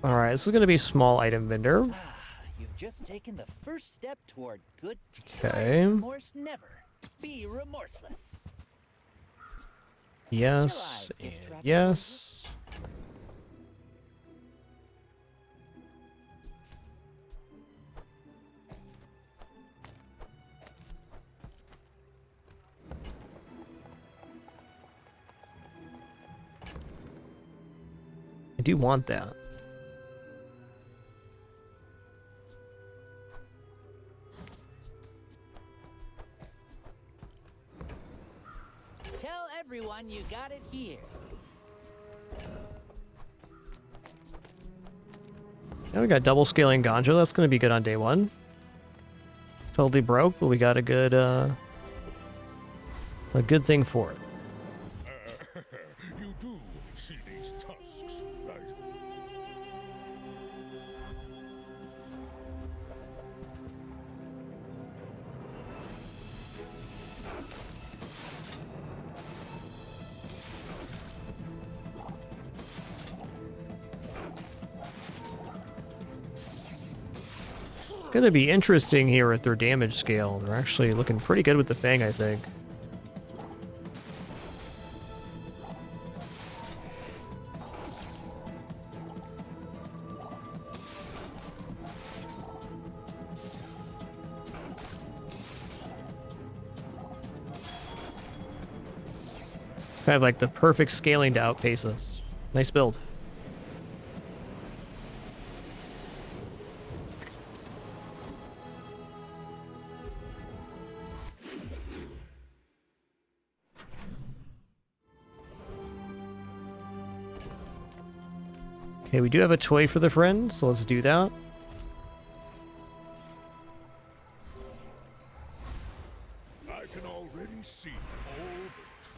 Alright, this is going to be small item vendor. You've just taken the first step toward good Okay. remorse never. Be remorseless. Yes, and yes. I do want that. Tell everyone you got it here. Now we got double scaling Ganjo. That's going to be good on day one. Totally broke, but we got a good thing for it. You do see these tusks, right? It's going to be interesting here with their damage scale. They're actually looking pretty good with the Fang, I think. It's kind of like the perfect scaling to outpace us. Nice build. Okay, we do have a toy for the friend, so let's do that. I can already see all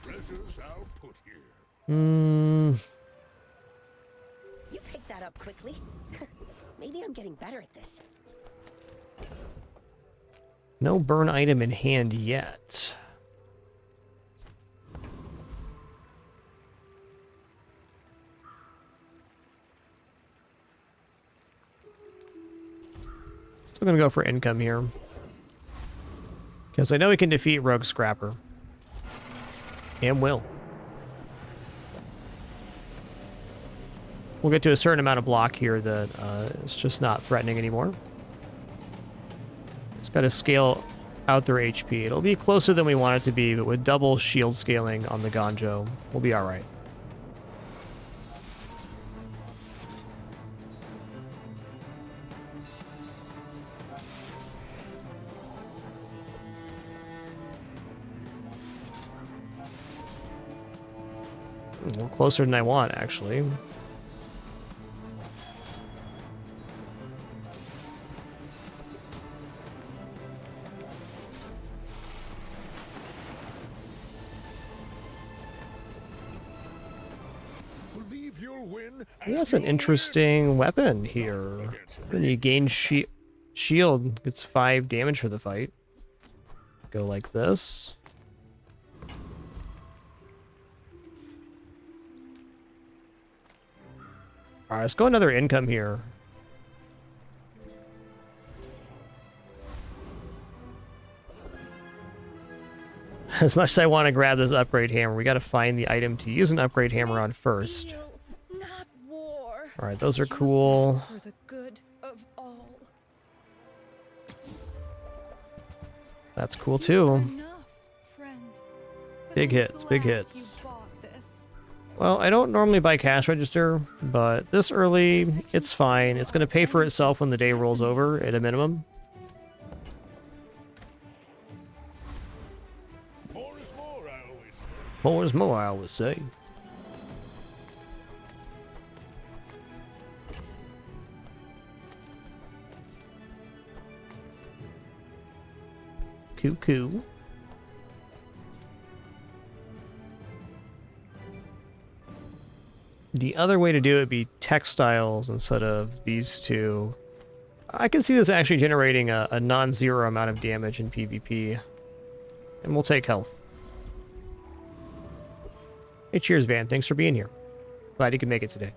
the treasures I'll put here. You picked that up quickly. Maybe I'm getting better at this. No burn item in hand yet. Still gonna go for income here. Because I know we can defeat Rogue Scrapper. And will. We'll get to a certain amount of block here that it's just not threatening anymore. Just gotta scale out their HP. It'll be closer than we want it to be, but with double shield scaling on the Ganjo, we'll be alright. A little closer than I want, actually. Believe you'll win. That's an interesting weapon here. When you gain shield gets 5 damage for the fight. Go like this. Alright, let's go another income here. As much as I want to grab this upgrade hammer, we got to find the item to use an upgrade hammer on first. Alright, those are cool. For the good of all. That's cool too. Big hits, big hits. Well, I don't normally buy cash register, but this early, it's fine. It's going to pay for itself when the day rolls over at a minimum. More is more, I always say. More is more, I always say. Cuckoo. The other way to do it would be textiles instead of these two. I can see this actually generating a non-zero amount of damage in PvP. And we'll take health. Hey, cheers, Van. Thanks for being here. Glad you could make it today.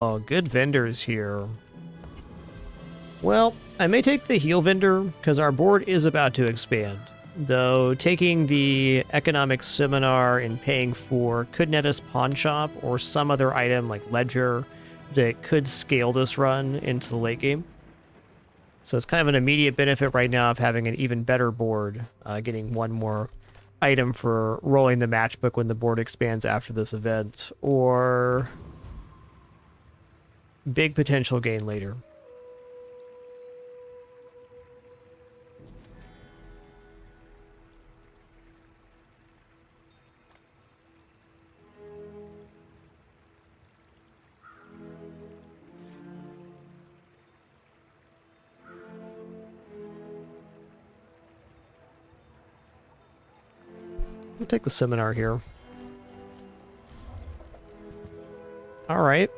Oh, good vendors here. Well, I may take the heal vendor, because our board is about to expand. Though taking the economics seminar and paying for could net us pawn shop or some other item like ledger that could scale this run into the late game. So it's kind of an immediate benefit right now of having an even better board, getting one more item for rolling the matchbook when the board expands after this event, or big potential gain later. We'll take the seminar here. All right.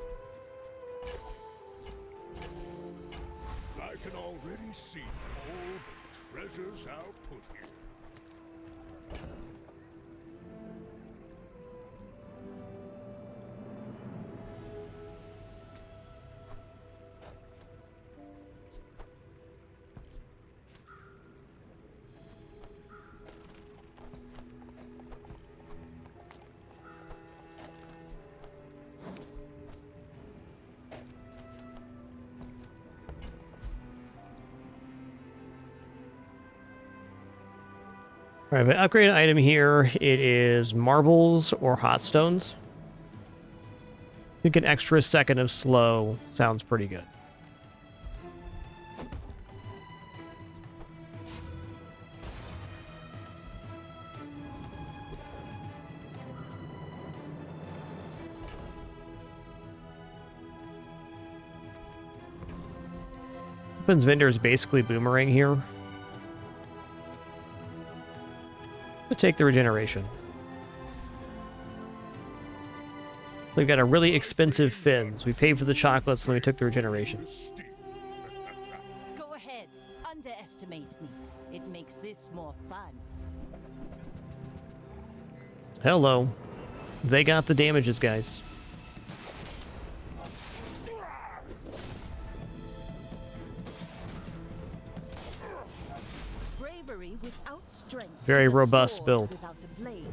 I can already see all the treasures I'll put here. All right, but upgrade item here, it is marbles or hot stones. I think an extra second of slow sounds pretty good. Weapons vendor is basically boomerang here. To take the regeneration. We've got a really expensive fins. We paid for the chocolates, and then we took the regeneration. Go ahead, underestimate me. It makes this more fun. Hello. They got the damages, guys. Bravery without strength. Very is a robust sword build. without a blade.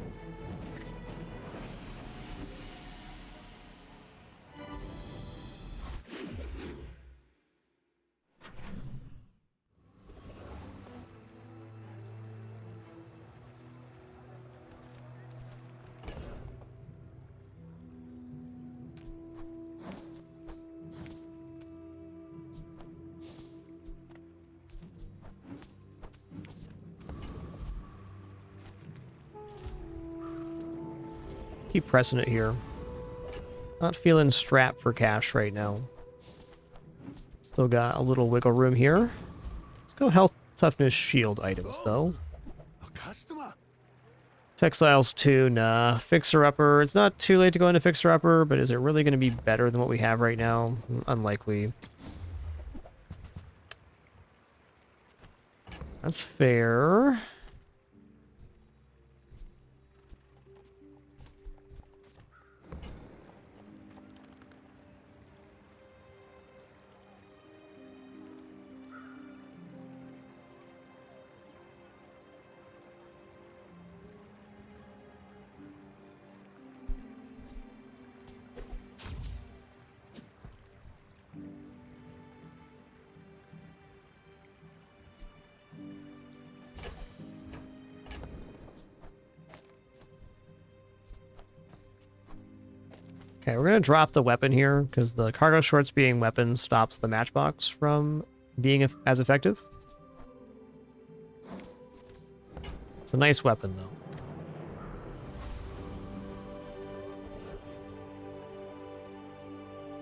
Keep pressing it here. Not feeling strapped for cash right now. Still got a little wiggle room here. Let's go health, toughness, shield items, though. A customer? Textiles 2, nah. Fixer-upper. It's not too late to go into Fixer-upper, but is it really going to be better than what we have right now? Unlikely. That's fair. Okay, we're going to drop the weapon here, because the cargo shorts being weapons stops the matchbox from being as effective. It's a nice weapon, though.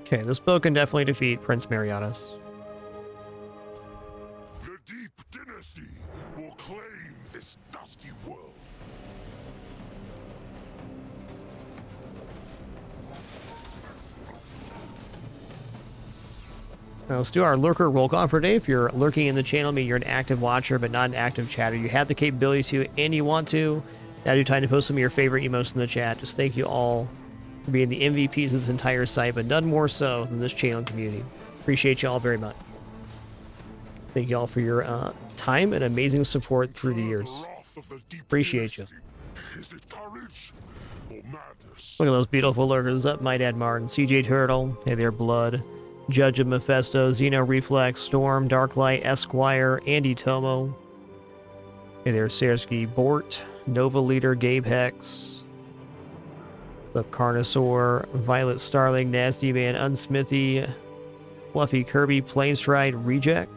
Okay, this build can definitely defeat Prince Marianas. The Deep Dynasty will claim this dusty world. Now let's do our lurker roll call for today. If you're lurking in the channel, meaning you're an active watcher but not an active chatter, you have the capability to and you want to. Now do time to post some of your favorite emotes in the chat. Just thank you all for being the MVPs of this entire site, but none more so than this channel community. Appreciate you all very much. Thank you all for your time and amazing support through the years. Appreciate you. Is it courage or madness? Look at those beautiful lurkers up, my dad Martin, CJ Turtle, hey there, Blood, Judge of Mephisto, Xeno Reflex, Storm, Darklight, Esquire, Andy Tomo. Hey there, Sersky Bort, Nova Leader, Gabe Hex, the Carnosaur, Violet Starling, Nasty Man, Unsmithy, Fluffy Kirby, Planestride, Reject.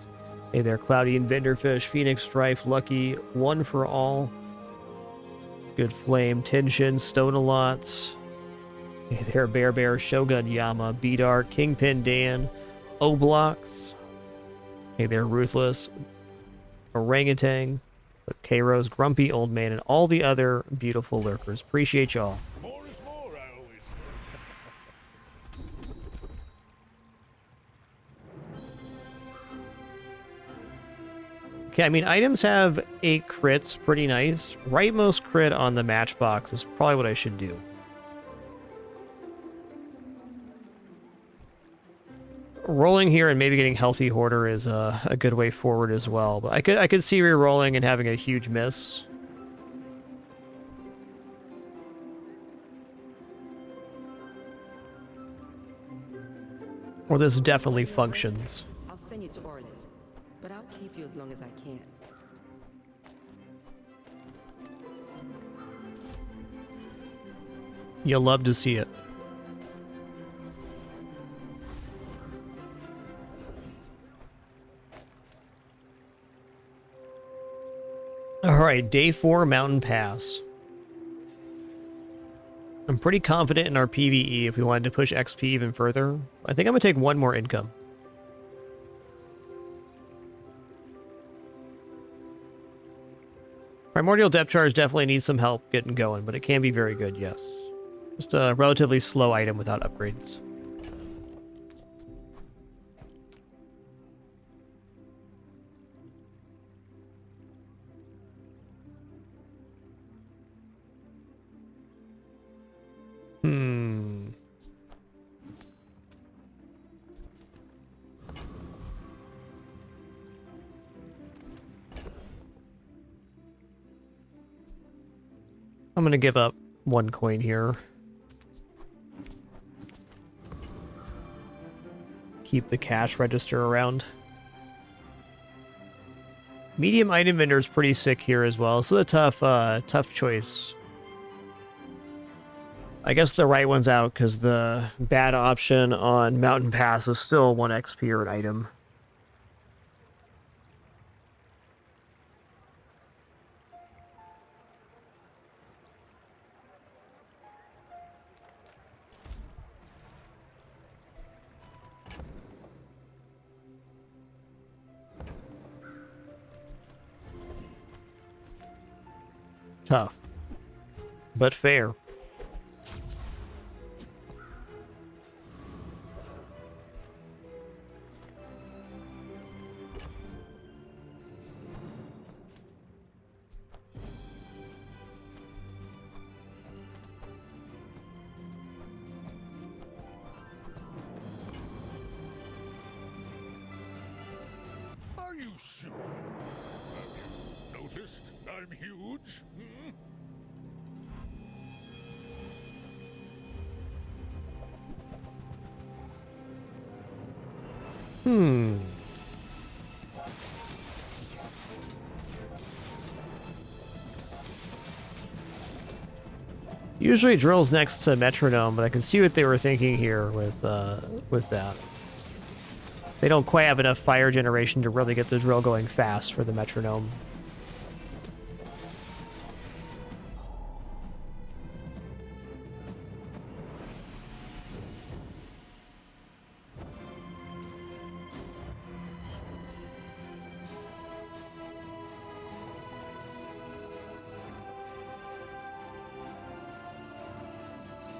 Hey there, Cloudy Inventorfish, Phoenix Strife, Lucky, One for All, Good Flame, Tension, Stonalots. Hey there, Bear, Shogun Yama, B-Dark, Kingpin Dan, O-Blocks. Hey there, Ruthless, Orangutan, Kairos, Grumpy Old Man, and all the other beautiful lurkers. Appreciate y'all. More is more, I always say. Okay, I mean, items have 8 crits, pretty nice. Rightmost crit on the matchbox is probably what I should do. Rolling here and maybe getting Healthy Hoarder is a good way forward as well. But I could see re-rolling and having a huge miss. Or this definitely functions. I'll send you to Orland, but I'll keep you as long as I can. You'll love to see it. Alright, day 4, Mountain Pass. I'm pretty confident in our PvE if we wanted to push XP even further. I think I'm going to take 1 more income. Primordial Depth Charge definitely needs some help getting going, but it can be very good, yes. Just a relatively slow item without upgrades. I'm gonna give up 1 coin here. Keep the cash register around. Medium item vendor is pretty sick here as well. This is a tough choice. I guess the right one's out because the bad option on Mountain Pass is still 1 XP or an item. Tough, but fair. Are you sure? Have you noticed I'm huge? Usually drills next to metronome, but I can see what they were thinking here with that. They don't quite have enough fire generation to really get the drill going fast for the metronome.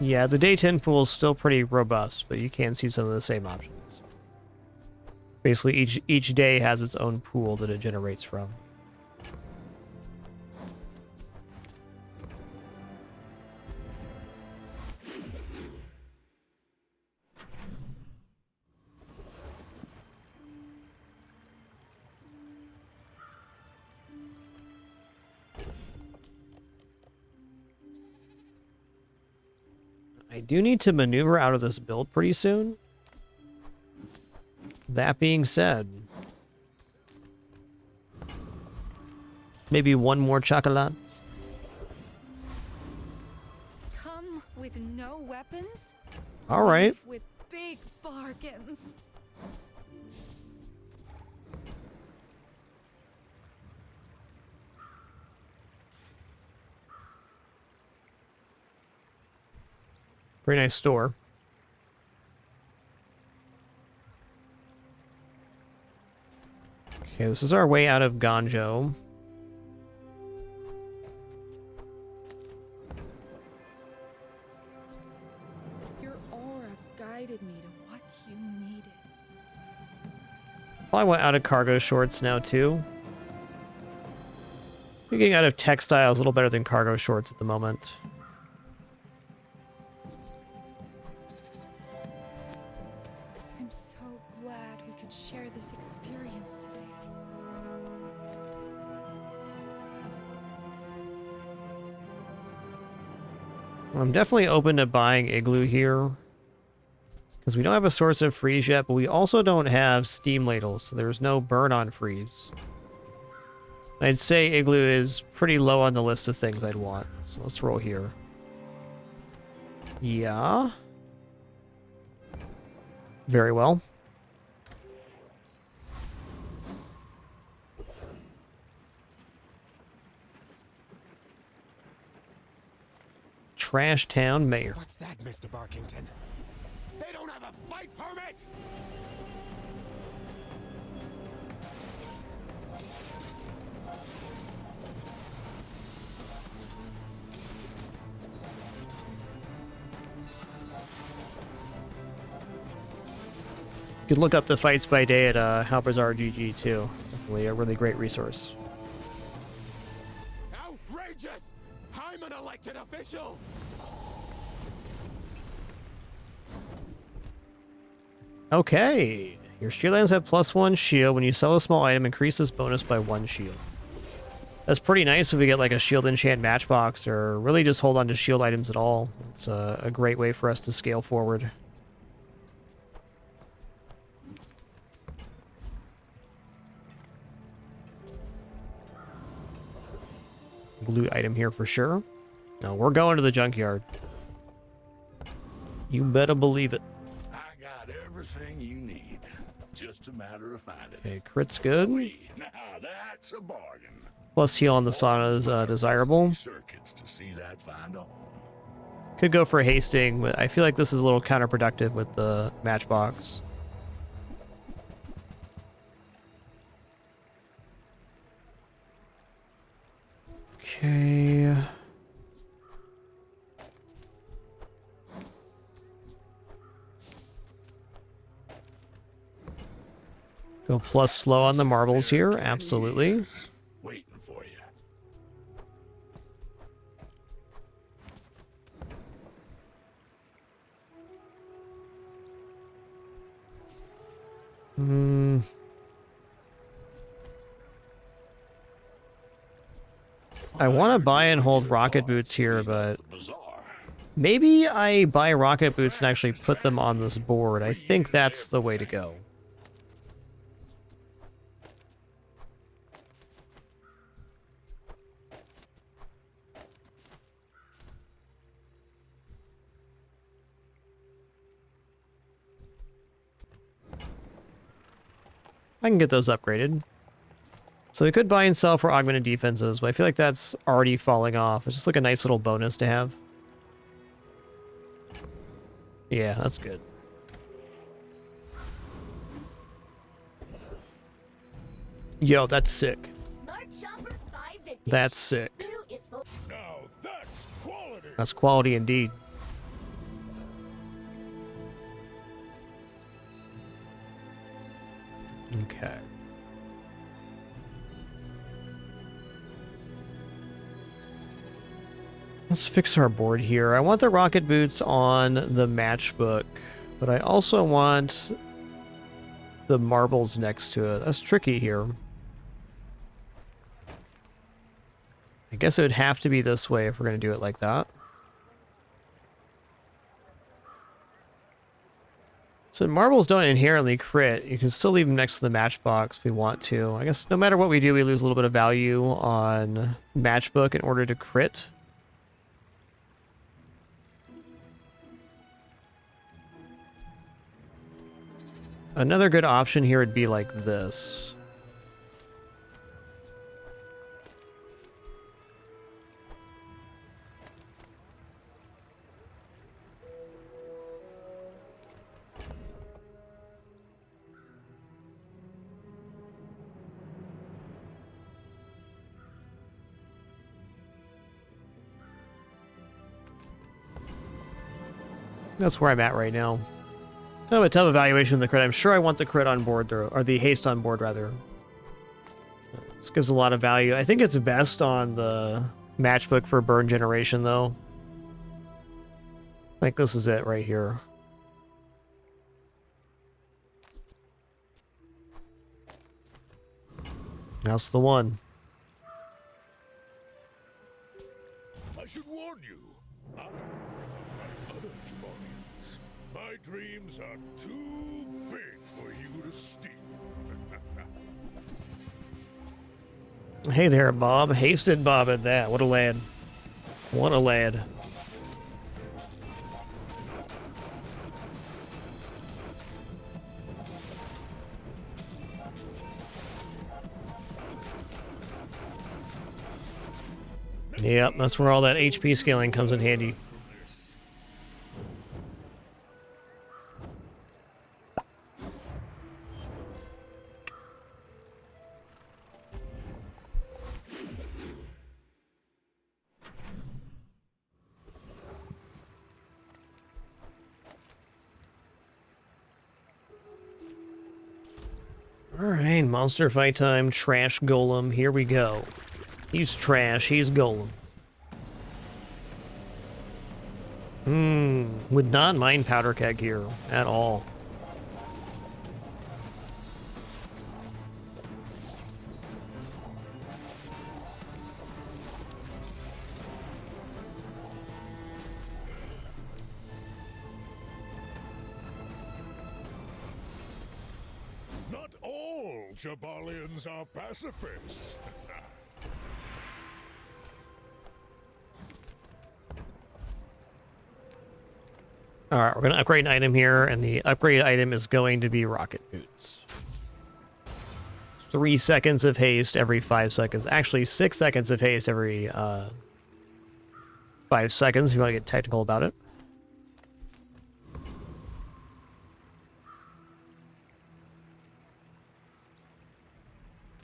Yeah, the day 10 pool is still pretty robust, but you can see some of the same options. Basically, each day has its own pool that it generates from. I do need to maneuver out of this build pretty soon. That being said, maybe one more chocolate. Come with no weapons? All right. Leave with big bargains. Pretty nice store. Okay, this is our way out of Ganjo. Your aura guided me to what you needed. Well, I went out of cargo shorts now, too. I'm getting out of textiles a little better than cargo shorts at the moment. I'm so glad we could share this experience today. I'm definitely open to buying Igloo here. Because we don't have a source of freeze yet, but we also don't have steam ladles, so there's no burn on freeze. I'd say Igloo is pretty low on the list of things I'd want. So let's roll here. Yeah. Very well. Trash Town Mayor. What's that, Mr. Barkington? They don't have a fight permit! You could look up the fights by day at Bazaar GG too. Definitely a really great resource. Outrageous! I'm an elected official! Okay. Your shield items have +1 shield. When you sell a small item, increase this bonus by 1 shield. That's pretty nice if we get like a shield enchant matchbox, or really just hold on to shield items at all. It's a great way for us to scale forward. Blue item here for sure. No, we're going to the junkyard. You better believe it. I got everything you need. Just a matter of finding it. Okay, crit's good. Now that's a bargain. Plus heal on the sauna is desirable. Circuits to see that find a home. Could go for a hasting, but I feel like this is a little counterproductive with the matchbox. Okay. Go plus slow on the marbles here, absolutely. Waiting for you. I want to buy and hold rocket boots here, but maybe I buy rocket boots and actually put them on this board. I think that's the way to go. I can get those upgraded. So we could buy and sell for augmented defenses, but I feel like that's already falling off. It's just like a nice little bonus to have. Yeah, that's good. Yo, that's sick. That's sick. Now that's quality. That's quality indeed. Okay. Let's fix our board here. I want the rocket boots on the matchbook, but I also want the marbles next to it. That's tricky here. I guess it would have to be this way if we're going to do it like that. This So marbles don't inherently crit. You can still leave them next to the matchbox if we want to. I guess no matter what we do, we lose a little bit of value on matchbook in order to crit. Another good option here would be like this. That's where I'm at right now. I have a tough evaluation of the crit. I'm sure I want the crit on board, or the haste on board, rather. This gives a lot of value. I think it's best on the matchbook for burn generation, though. I think this is it right here. That's the one. I should warn you, I am like other Jabalians. My dreams are too big for you to steal. Hey there, Bob. Hasted Bob at that. What a lad. What a lad. Yep, that's where all that HP scaling comes in handy. Alright, monster fight time, trash golem, here we go. He's trash, he's golem. Would not mind powder keg here at all. Not all Jabalians are pacifists. Alright, we're going to upgrade an item here, and the upgrade item is going to be rocket boots. 3 seconds of haste every 5 seconds. Actually, 6 seconds of haste every 5 seconds, if you want to get technical about it.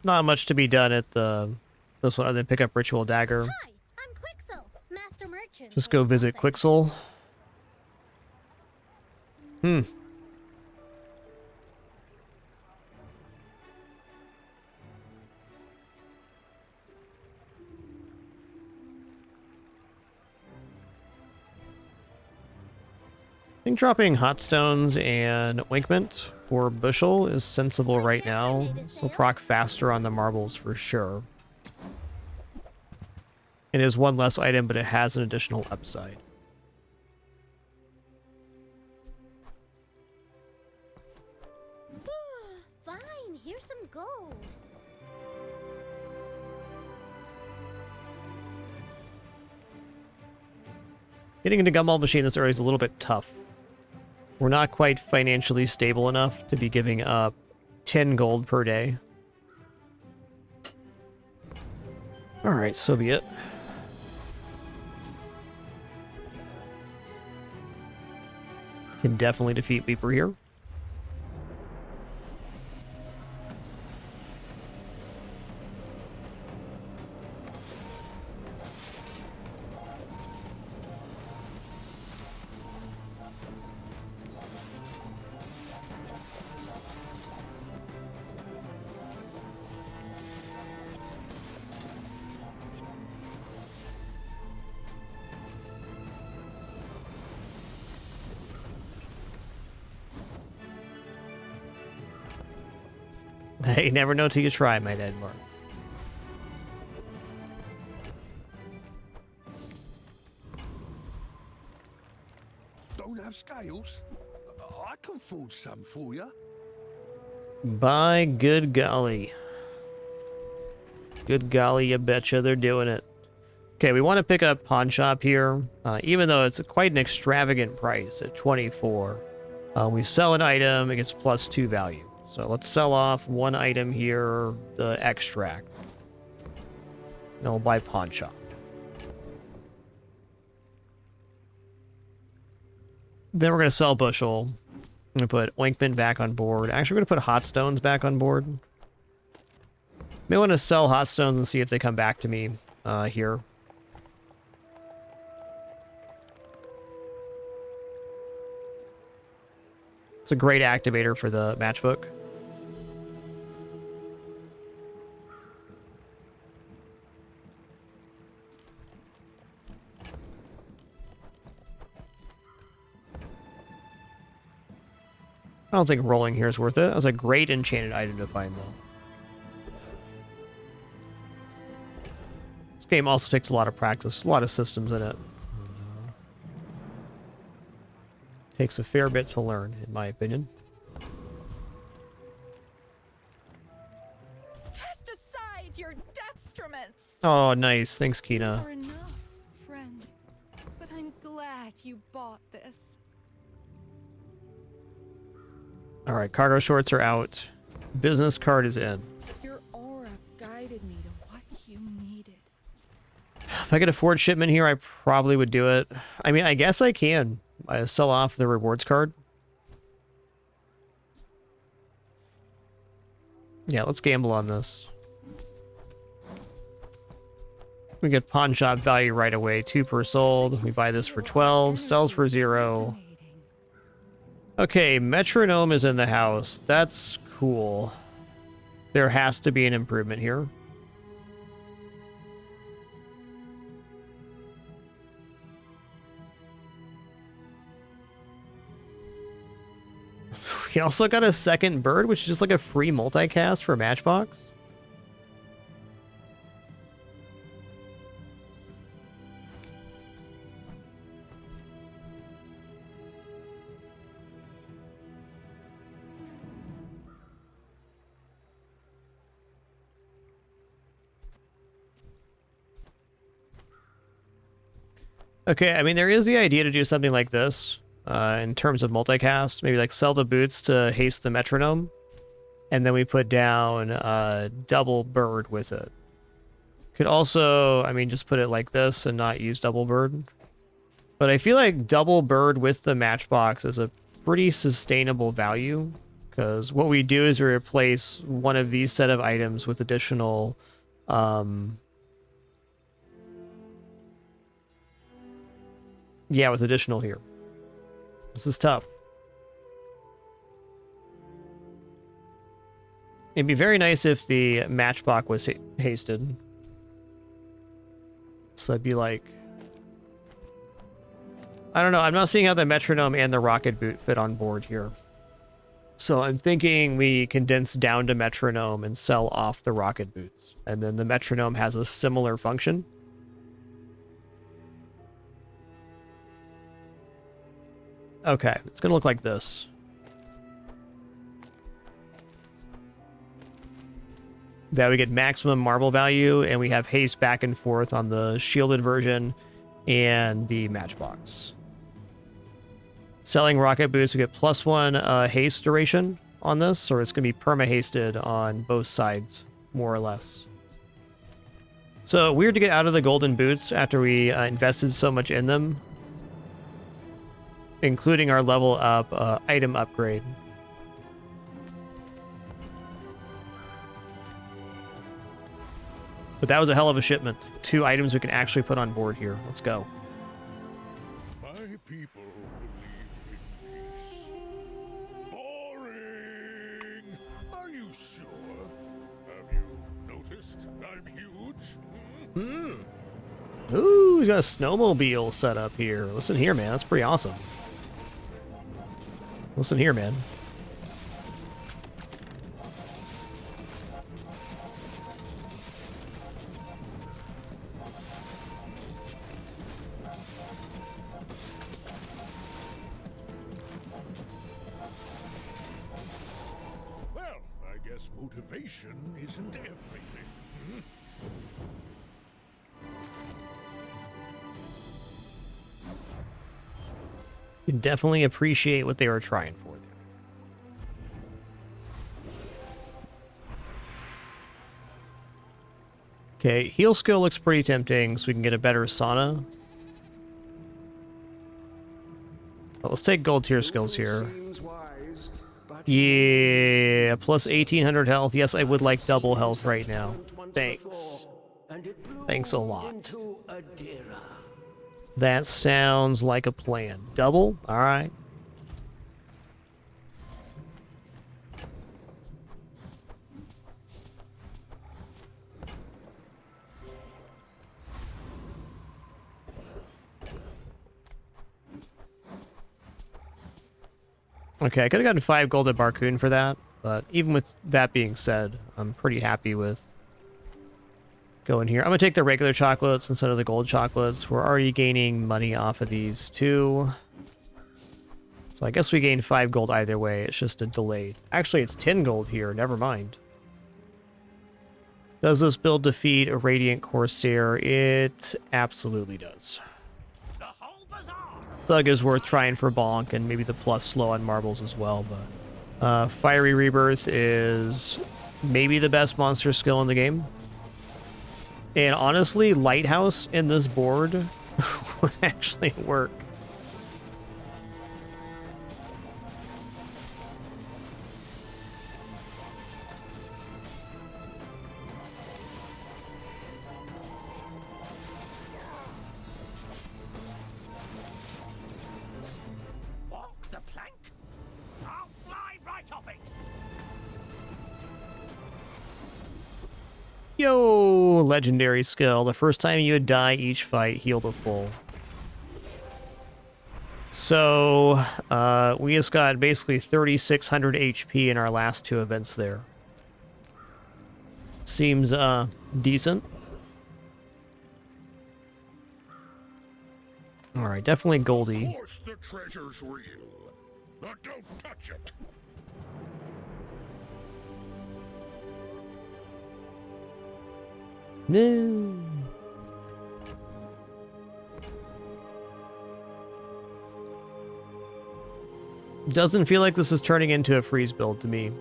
Not much to be done at this one other than pick up Ritual Dagger. Hi, I'm Quixel, Master Merchant. Just go visit Quixel. I think dropping Hot Stones and Ointment for Bushel is sensible right now. This will proc faster on the marbles for sure. It is one less item, but it has an additional upside. Fine, here's some gold. Getting into Gumball Machine this early is a little bit tough. We're not quite financially stable enough to be giving up 10 gold per day. Alright, so be it. Can definitely defeat Weeper here. Hey, never know till you try, my dead mark. Don't have scales? I can food some for ya. By good golly. Good golly, you betcha they're doing it. Okay, we want to pick up pawn shop here, even though it's quite an extravagant price at 24. We sell an item, it gets +2 value. So let's sell off one item here, the extract. And we'll buy pawn shop. Then we're going to sell bushel. I'm going to put ointment back on board. Actually, we're going to put hot stones back on board. May want to sell hot stones and see if they come back to me here. It's a great activator for the matchbook. I don't think rolling here is worth it. That was a great enchanted item to find, though. This game also takes a lot of practice, a lot of systems in it. Takes a fair bit to learn, in my opinion. Cast aside your deathstruments. Oh, nice. Thanks, You Kina. are enough, friend. But I'm glad you bought this. All right, cargo shorts are out. Business card is in. Your aura guided me to what you needed. If I could afford shipment here, I probably would do it. I mean, I guess I can. I sell off the rewards card. Yeah, let's gamble on this. We get pawn shop value right away. 2 per sold. We buy this for 12. Sells for 0. Okay, metronome is in the house. That's cool. There has to be an improvement here. We also got a second bird, which is just like a free multicast for Matchbox. Okay, I mean, there is the idea to do something like this. In terms of multicast, maybe like sell the boots to haste the metronome, and then we put down double bird with it. Could also, I mean, just put it like this and not use double bird. But I feel like double bird with the matchbox is a pretty sustainable value, because what we do is we replace one of these set of items with additional with additional here. This is tough. It'd be very nice if the matchbox was hasted. So I'd be like... I don't know, I'm not seeing how the metronome and the rocket boot fit on board here. So I'm thinking we condense down to metronome and sell off the rocket boots. And then the metronome has a similar function. Okay, it's gonna look like this. That we get maximum marble value, and we have haste back and forth on the shielded version and the matchbox. Selling rocket boots, we get +1 haste duration on this, or it's gonna be perma-hasted on both sides, more or less. So weird to get out of the golden boots after we invested so much in them, including our level up item upgrade. But that was a hell of a shipment. 2 items we can actually put on board here. Let's go. My people believe in peace. Boring! Are you sure? Have you noticed I'm huge? Ooh, he's got a snowmobile set up here. Listen here, man. That's pretty awesome. Listen here, man. guess motivation isn't everything. Hmm? You can definitely appreciate what they were trying for there. Okay, heal skill looks pretty tempting, so we can get a better sauna. But let's take gold tier skills here. Yeah, plus 1800 health. Yes, I would like double health right now. Thanks. Thanks a lot. That sounds like a plan. Double? Alright. Okay, I could have gotten 5 gold at Barcoon for that, but even with that being said, I'm pretty happy with going here. I'm going to take the regular chocolates instead of the gold chocolates. We're already gaining money off of these too. So I guess we gain 5 gold either way. It's just a delayed. Actually, it's 10 gold here. Never mind. Does this build defeat a Radiant Corsair? It absolutely does. Thug is worth trying for Bonk, and maybe the plus slow on marbles as well, but Fiery Rebirth is maybe the best monster skill in the game. And honestly, Lighthouse in this board would actually work. Yo, legendary skill. The first time you would die each fight, heal to full. So, we just got basically 3,600 HP in our last 2 events there. Seems, decent. Alright, definitely Goldie. Of course the treasure's real. Now don't touch it. No. Doesn't feel like this is turning into a freeze build to me.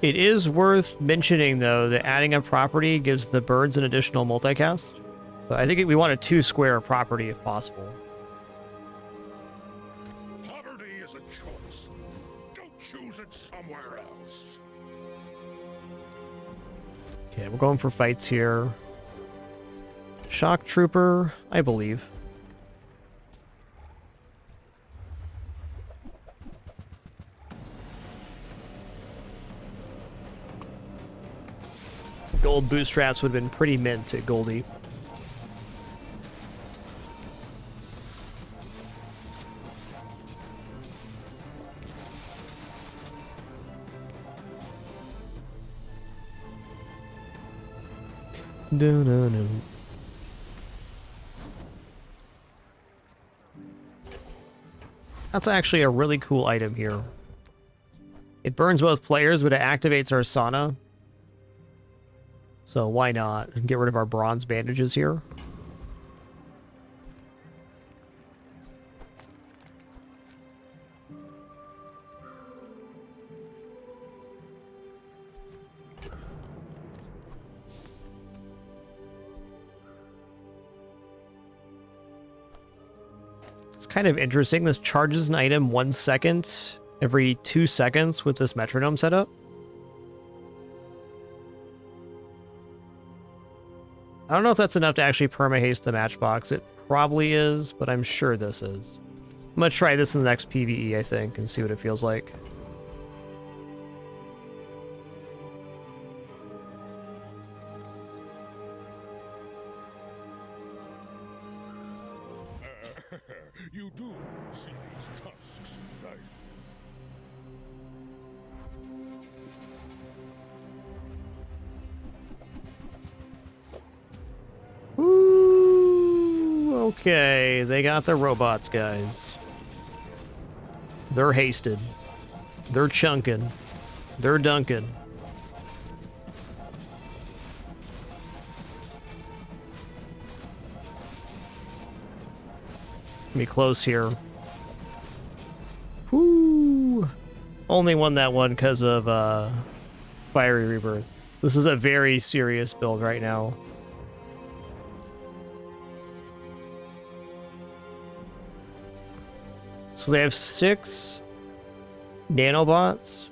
It is worth mentioning, though, that adding a property gives the birds an additional multicast. But I think we want a 2-square property if possible. Poverty is a choice. Don't choose it somewhere else. Okay, we're going for fights here. Shock Trooper, I believe. Gold bootstraps would have been pretty mint at Goldie. Dun-dun-dun. That's actually a really cool item here. It burns both players, but it activates our sauna. So why not get rid of our bronze bandages here? It's kind of interesting. This charges an item 1 second every 2 seconds with this metronome setup. I don't know if that's enough to actually perma-haste the matchbox. It probably is, but I'm sure this is. I'm going to try this in the next PvE, I think, and see what it feels like. You do see these tusks, right? Ooh, Okay, they got the robots, guys. They're hasted. They're chunking. They're dunking. Be close here. Whoo! Only won that one because of Fiery Rebirth. This is a very serious build right now. So they have 6 nanobots.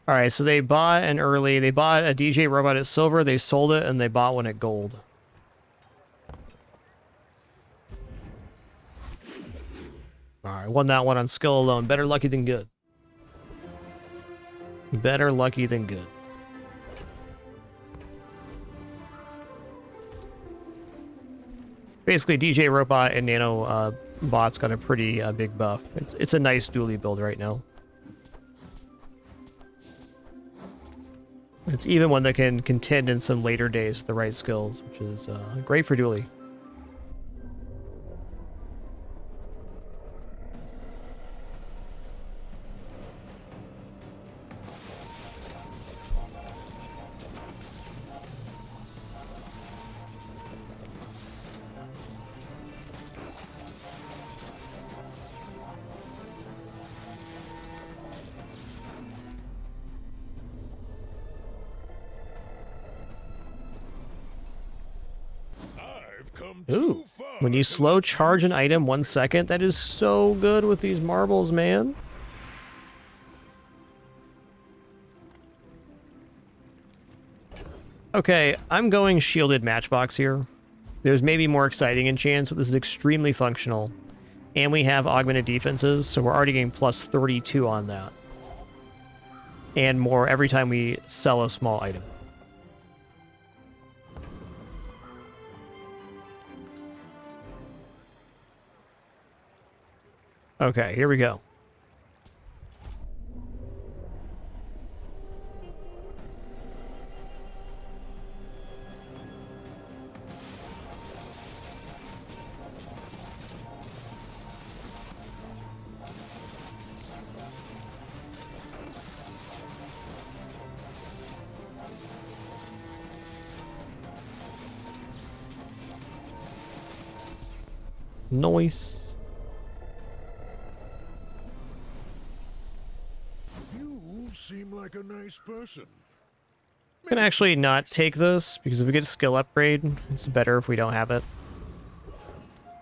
Alright, so they bought a DJ robot at silver, they sold it, and they bought one at gold. Alright, won that one on skill alone. Better lucky than good. Better lucky than good. Basically, DJ Robot and Nano Bot's got a pretty big buff. It's a nice dually build right now. It's even one that can contend in some later days with the right skills, which is great for dually. Ooh, when you slow charge an item 1 second, that is so good with these marbles, man. Okay, I'm going shielded matchbox here. There's maybe more exciting enchants, but this is extremely functional. And we have augmented defenses, so we're already getting plus 32 on that. And more every time we sell a small item. Okay, here we go. Nice. You seem like a nice person. I can actually not take this, because if we get a skill upgrade, it's better if we don't have it.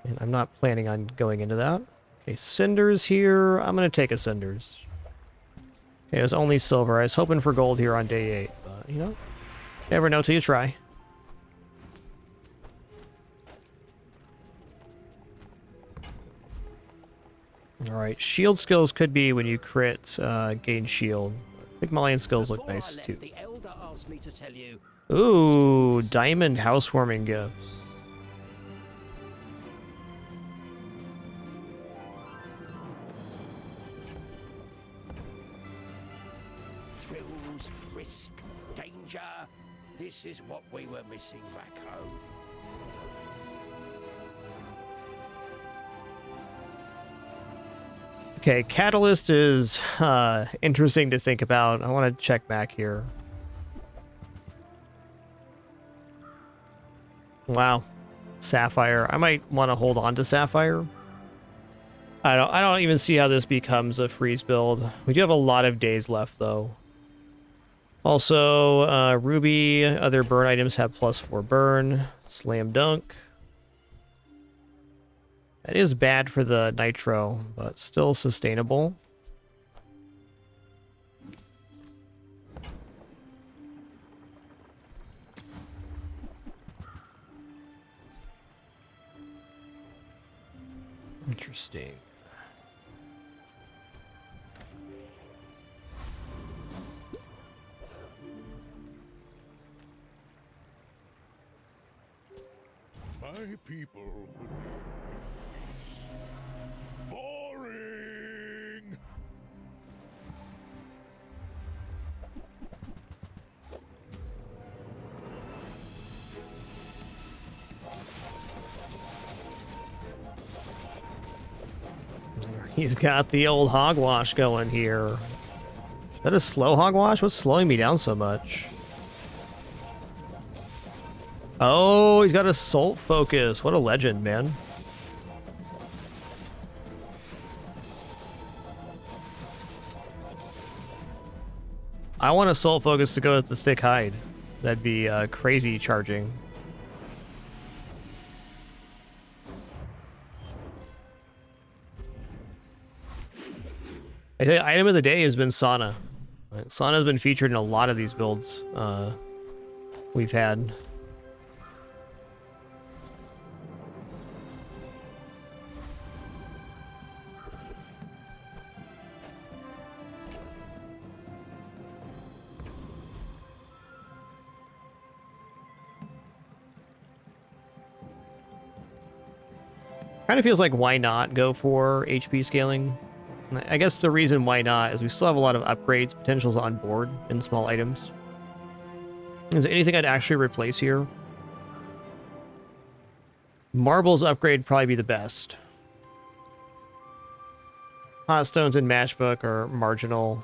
And I'm not planning on going into that. Okay, Cinders here. I'm going to take a Cinders. Okay, it was only silver. I was hoping for gold here on day 8, but, you know, never know till you try. Alright, shield skills could be when you crit, gain shield. Pygmalion skills look nice, too. The elder asked me to tell you. Ooh, diamond housewarming gifts. Thrills, risk, danger. This is what we were missing back home. Okay, Catalyst is interesting to think about. I want to check back here. Wow. Sapphire. I might want to hold on to Sapphire. I don't even see how this becomes a freeze build. We do have a lot of days left though. Also, Ruby, other burn items have +4 burn. Slam dunk. That is bad for the nitro, but still sustainable. Interesting. My people believe in peace. Boring! He's got the old hogwash going here. Is that a slow hogwash? What's slowing me down so much? Oh, he's got a Salt Focus. What a legend, man. I want a Salt Focus to go with the thick hide. That'd be crazy charging. I tell you, item of the day has been Sauna. Sauna has been featured in a lot of these builds we've had. Kind of feels like why not go for HP scaling? I guess the reason why not is we still have a lot of upgrades potentials on board in small items. Is there anything I'd actually replace here? Marbles upgrade probably be the best. Hot stones and matchbook are marginal.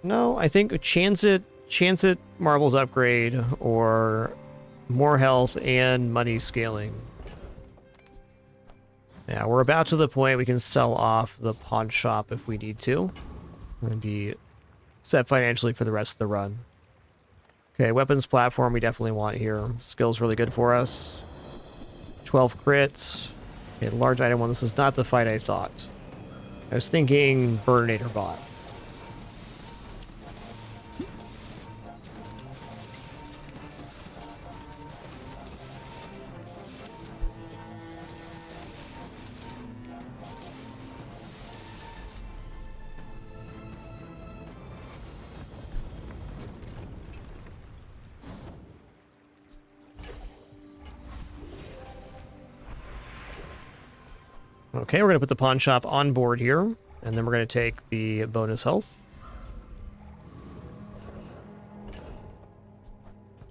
No, I think chance it marbles upgrade or more health and money scaling. Yeah, we're about to the point we can sell off the pawn shop if we need to. And be set financially for the rest of the run. Okay, weapons platform we definitely want here. Skill's really good for us. 12 crits. Okay, large item one. This is not the fight I thought. I was thinking Burninator bot. Okay, we're going to put the pawn shop on board here, and then we're going to take the bonus health.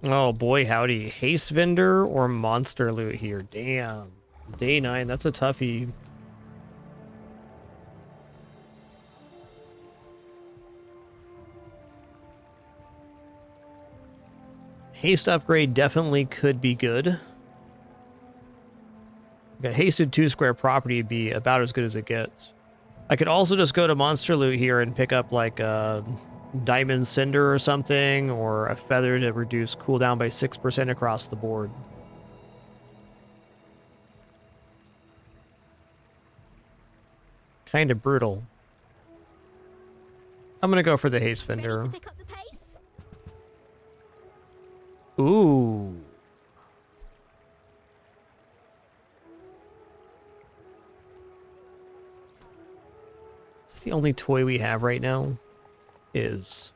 Oh boy, howdy. Haste vendor or monster loot here? Damn. Day 9, that's a toughie. Haste upgrade definitely could be good. A hasted 2-square property would be about as good as it gets. I could also just go to monster loot here and pick up like a diamond cinder or something, or a feather to reduce cooldown by 6% across the board. Kind of brutal. I'm gonna go for the haste vendor. Ready to pick up the pace? Ooh. It's the only toy we have right now is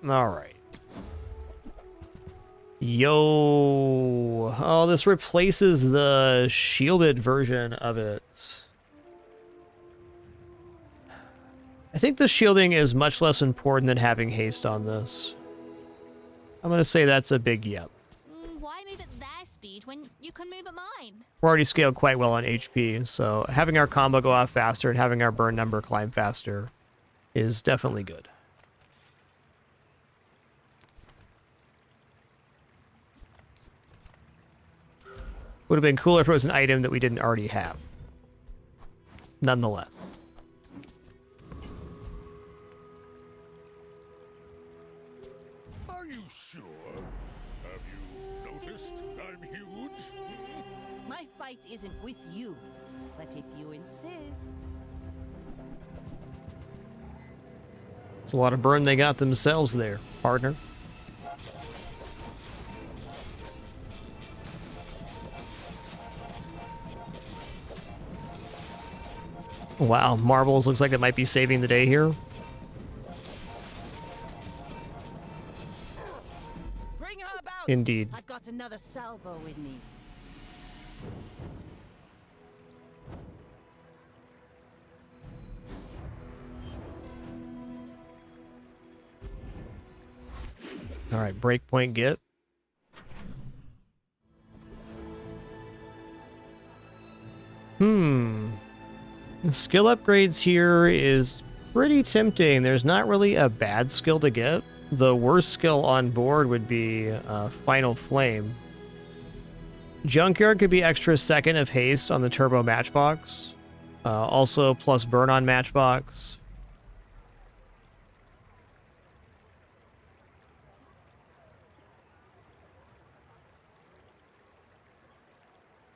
all right. Yo. Oh, this replaces the shielded version of it. I think the shielding is much less important than having haste on this. I'm going to say that's a big yep. Why move at their speed when you can move at mine? We're already scaled quite well on HP, so having our combo go off faster and having our burn number climb faster is definitely good. Would have been cooler if it was an item that we didn't already have. Nonetheless. Are you sure? Have you noticed I'm huge? My fight isn't with you, but if you insist. It's a lot of burn they got themselves there, partner. Wow, marbles looks like it might be saving the day here. Bring her about. Indeed. I've got another salvo with me. All right, breakpoint get. The skill upgrades here is pretty tempting. There's not really a bad skill to get. The worst skill on board would be Final Flame. Junkyard could be extra second of haste on the turbo matchbox. Also plus burn on matchbox.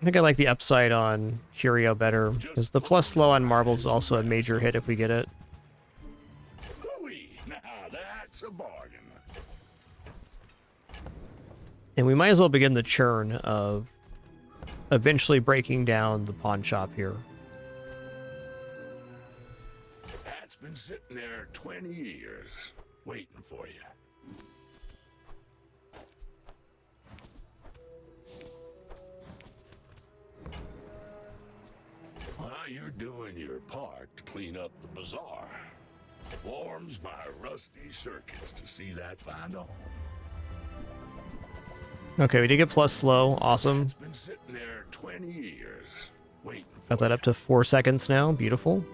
I think I like the upside on Curio better, because the plus slow on Marbles is also a major hit if we get it. Now that's a bargain. And we might as well begin the churn of eventually breaking down the pawn shop here. That's been sitting there 20 years, waiting for you. While you're doing your part to clean up the bazaar, warms my rusty circuits to see that find a home. Okay, we did get plus slow. Awesome. It's been sitting there 20 years, waiting for Got that up to 4 seconds now. Beautiful.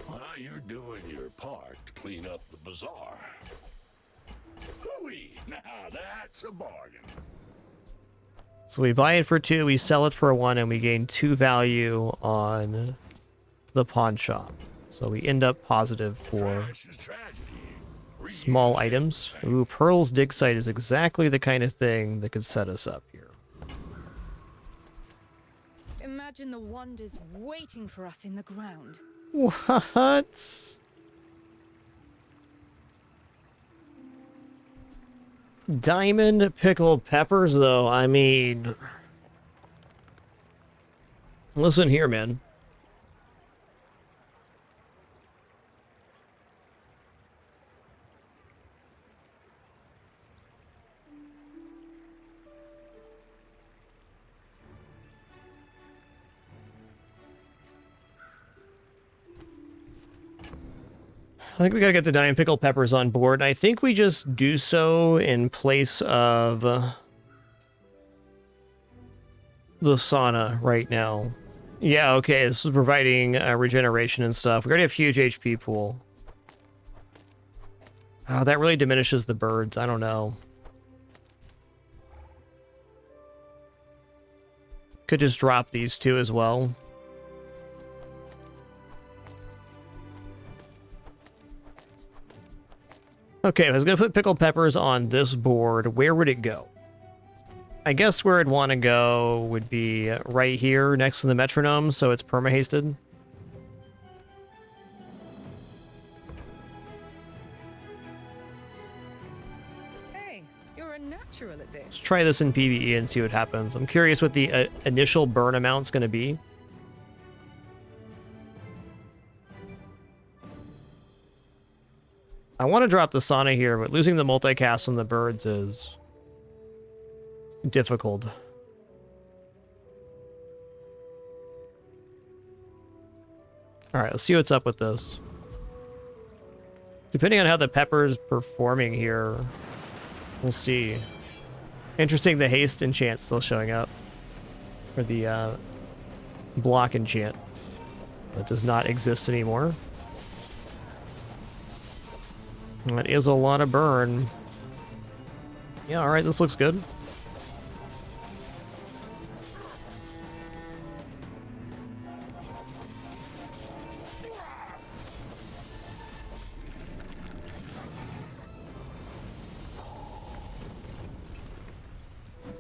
While you're doing your part to clean up the bazaar. Hooey! Now that's a bargain. So we buy it for 2, we sell it for 1, and we gain 2 value on the pawn shop. So we end up positive for small items. Ooh, Pearl's dig site is exactly the kind of thing that could set us up here. Imagine the wonders waiting for us in the ground. What? Diamond pickled peppers, though. I mean, listen here, man. I think we gotta get the diamond pickled peppers on board, and I think we just do so in place of the sauna right now. Yeah, okay, this is providing regeneration and stuff. We already have huge HP pool. Oh, that really diminishes the birds. I don't know. Could just drop these two as well. Okay, I was going to put pickled peppers on this board. Where would it go? I guess where I'd want to go would be right here next to the metronome, so it's perma-hasted. Hey, you're a natural at this. Let's try this in PvE and see what happens. I'm curious what the initial burn amount's going to be. I want to drop the sauna here, but losing the multicast on the birds is difficult. Alright, let's see what's up with this. Depending on how the pepper's performing here, we'll see. Interesting, the haste enchant still showing up. For the block enchant. That does not exist anymore. That is a lot of burn. Yeah, alright, this looks good.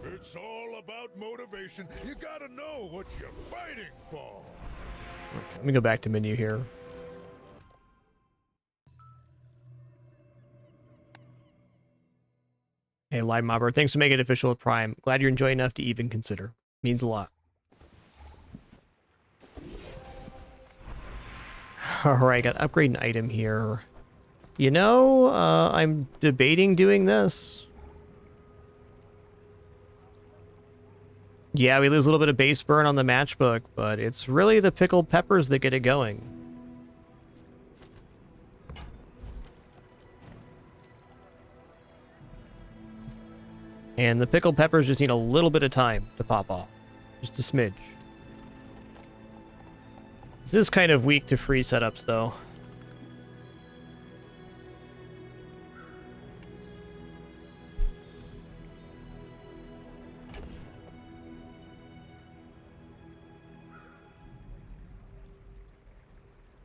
It's all about motivation. You gotta know what you're fighting for. Let me go back to menu here. Hey, Live Mobber, thanks for making it official with Prime. Glad you're enjoying enough to even consider. Means a lot. Alright, got to upgrade an item here. You know, I'm debating doing this. Yeah, we lose a little bit of base burn on the matchbook, but it's really the pickled peppers that get it going. And the pickled peppers just need a little bit of time to pop off. Just a smidge. This is kind of weak to free setups, though.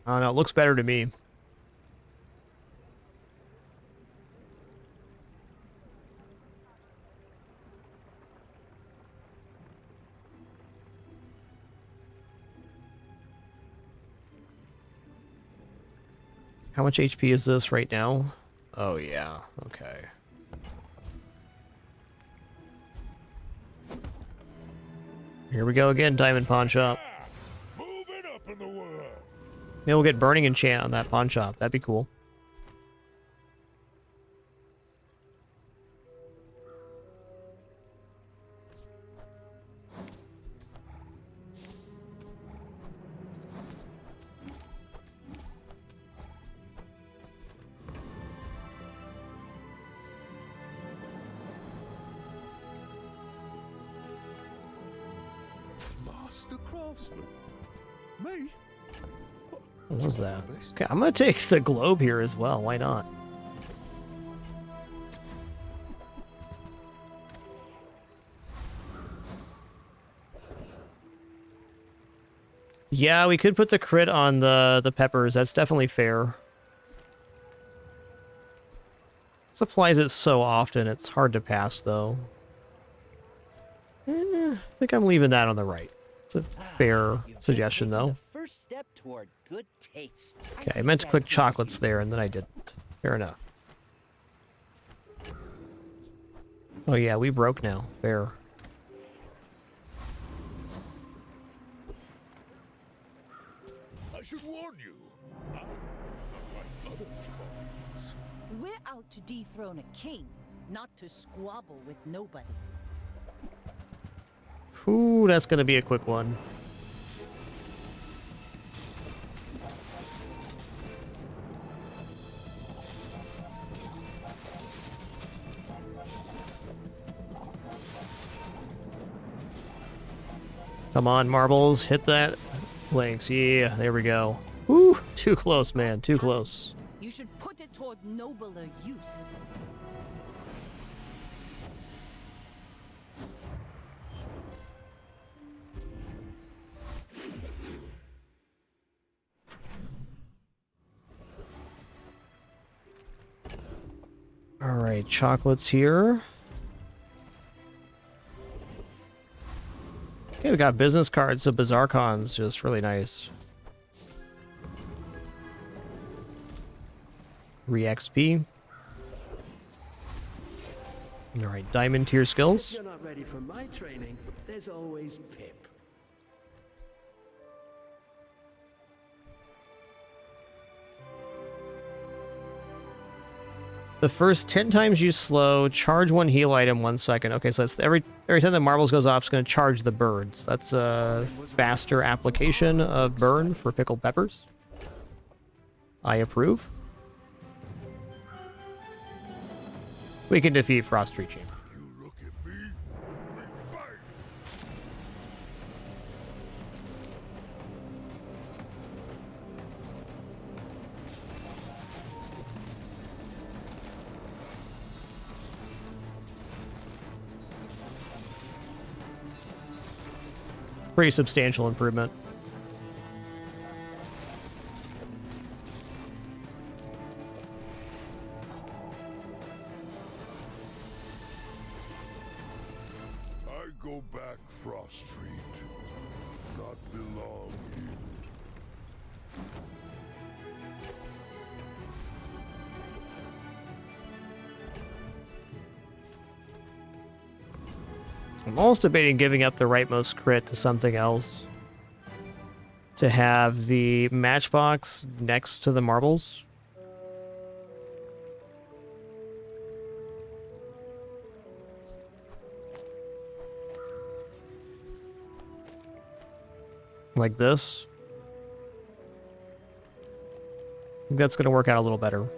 I don't know, it looks better to me. How much HP is this right now? Oh, yeah. Okay. Here we go again, Diamond Pawn Shop. Moving up in the world. Maybe we'll get Burning Enchant on that pawn shop. That'd be cool. Master craftsman. Me? What was that? Okay, I'm gonna take the globe here as well. Why not? Yeah, we could put the crit on the peppers. That's definitely fair. This applies it so often, it's hard to pass, though. I think I'm leaving that on the right. It's a fair suggestion, though. First step toward good taste. Okay, I meant to click chocolates there, and then I didn't. Fair enough. Oh yeah, we broke now. Fair. I should warn you. I am not like other Jabarians. We're out to dethrone a king, not to squabble with nobodies. Ooh, that's gonna be a quick one. Come on, marbles, hit that. Links, yeah, there we go. Woo, too close, man, too close. You should put it toward nobler use. All right, chocolates here. Okay, we got business cards, so Bazaar cons, just really nice. Re-XP. All right, diamond tier skills. If you're not ready for my training, there's always Pip. The first 10 times you slow, charge one heal item 1 second. Okay, so that's every time the marbles goes off, it's going to charge the birds. That's a faster application of burn for pickled peppers. I approve. We can defeat Frost Tree Chamber. You look at me, we bite. Pretty substantial improvement. I go back Frost Street, not belong here. I'm almost debating giving up the rightmost crit to something else. To have the matchbox next to the marbles. Like this. I think that's going to work out a little better.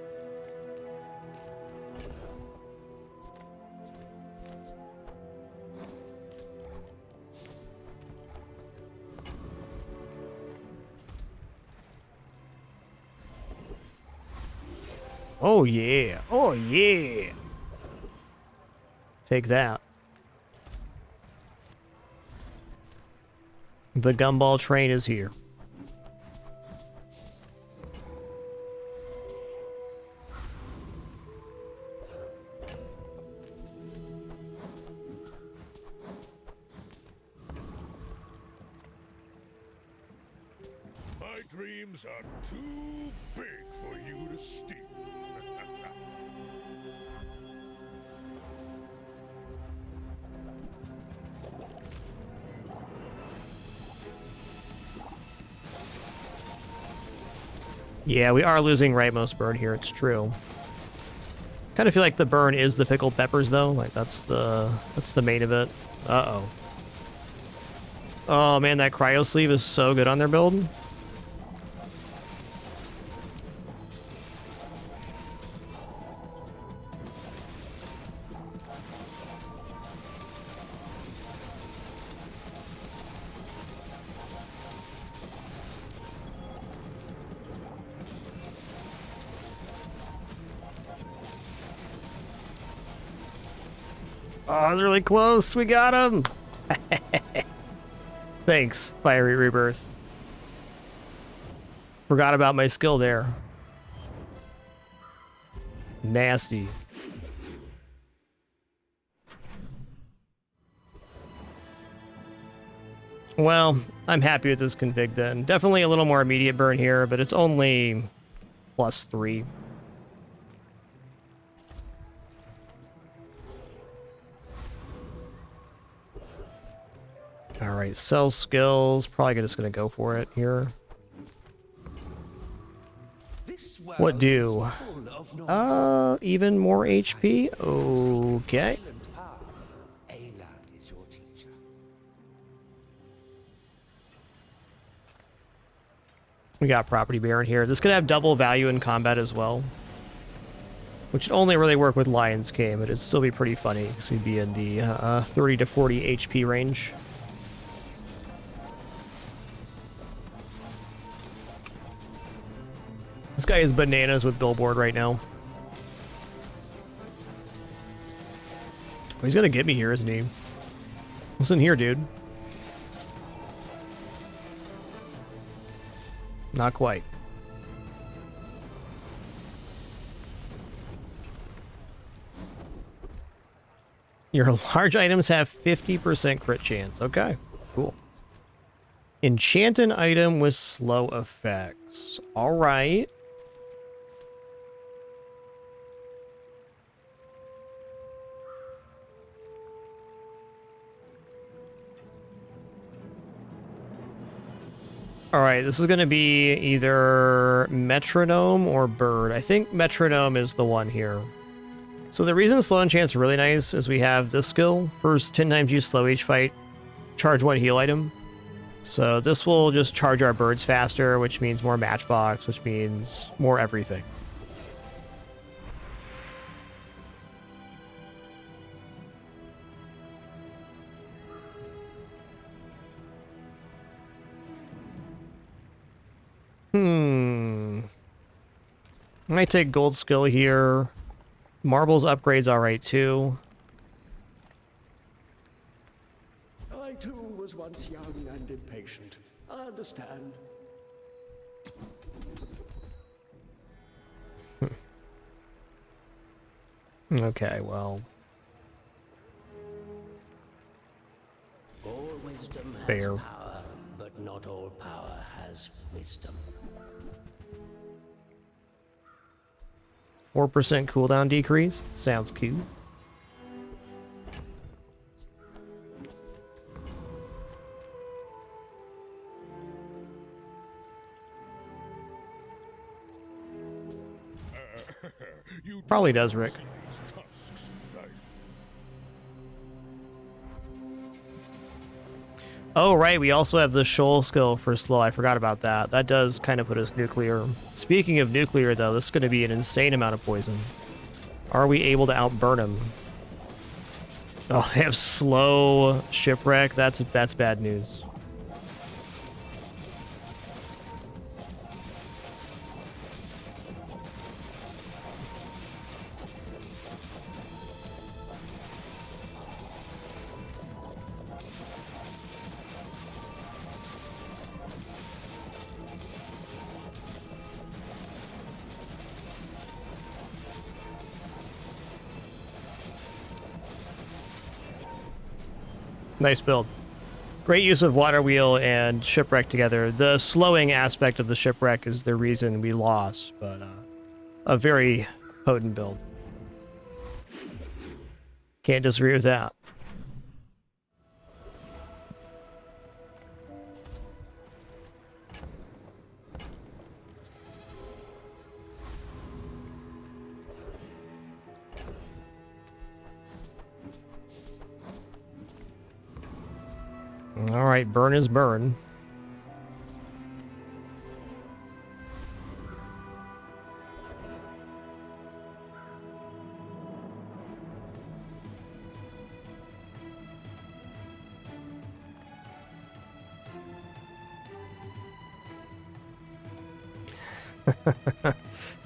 Oh yeah. Oh yeah. Take that. The gumball train is here. My dreams are too big for you to steal. Yeah, we are losing rightmost burn here, it's true. Kind of feel like the burn is the pickled peppers though, like that's the main of it. Uh-oh. Oh man, that cryo sleeve is so good on their build. Oh, it's really close. We got him. Thanks, Fiery Rebirth. Forgot about my skill there. Nasty. Well, I'm happy with this config then. Definitely a little more immediate burn here, but it's only +3. Alright, sell skills. Probably just gonna go for it here. What do? Even more HP? Okay. We got Property Baron here. This could have double value in combat as well. Which would only really work with Lion's Cane, but it'd still be pretty funny because we'd be in the 30 to 40 HP range. This guy is bananas with Billboard right now. Oh, he's gonna get me here, isn't he? Listen here, dude. Not quite. Your large items have 50% crit chance. Okay, cool. Enchant an item with slow effects. All right. Alright, this is going to be either Metronome or Bird. I think Metronome is the one here. So the reason slow enchant's really nice is we have this skill. First 10 times use slow each fight, charge 1 heal item. So this will just charge our birds faster, which means more matchbox, which means more everything. I might take gold skill here. Marbles upgrades alright too. I too was once young and impatient. I understand. Okay, well. All wisdom has Fair. power, but not all power has wisdom. 4% cooldown decrease. Sounds cute. Probably does, Rick. Oh, right, we also have the shoal skill for slow. I forgot about that. That does kind of put us nuclear. Speaking of nuclear, though, this is going to be an insane amount of poison. Are we able to outburn him? Oh, they have slow shipwreck. That's bad news. Nice build. Great use of water wheel and shipwreck together. The slowing aspect of the shipwreck is the reason we lost, but a very potent build. Can't disagree with that. All right, burn is burn.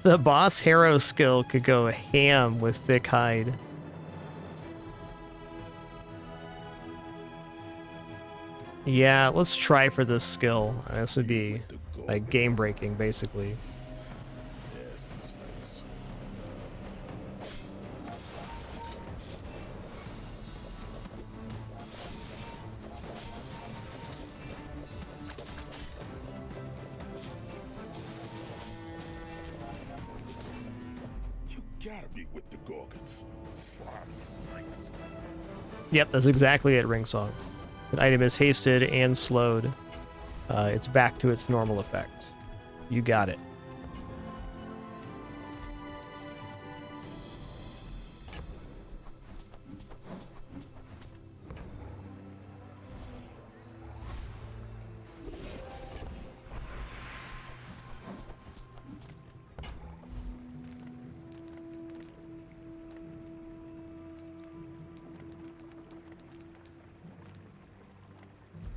The boss hero skill could go ham with thick hide. Yeah, let's try for this skill. This would be like game breaking, basically. Yes, that's nice. You gotta be with the Gorgons. Slimy snakes. Yep, that's exactly it, Ring Song. An item is hasted and slowed. It's back to its normal effect. You got it.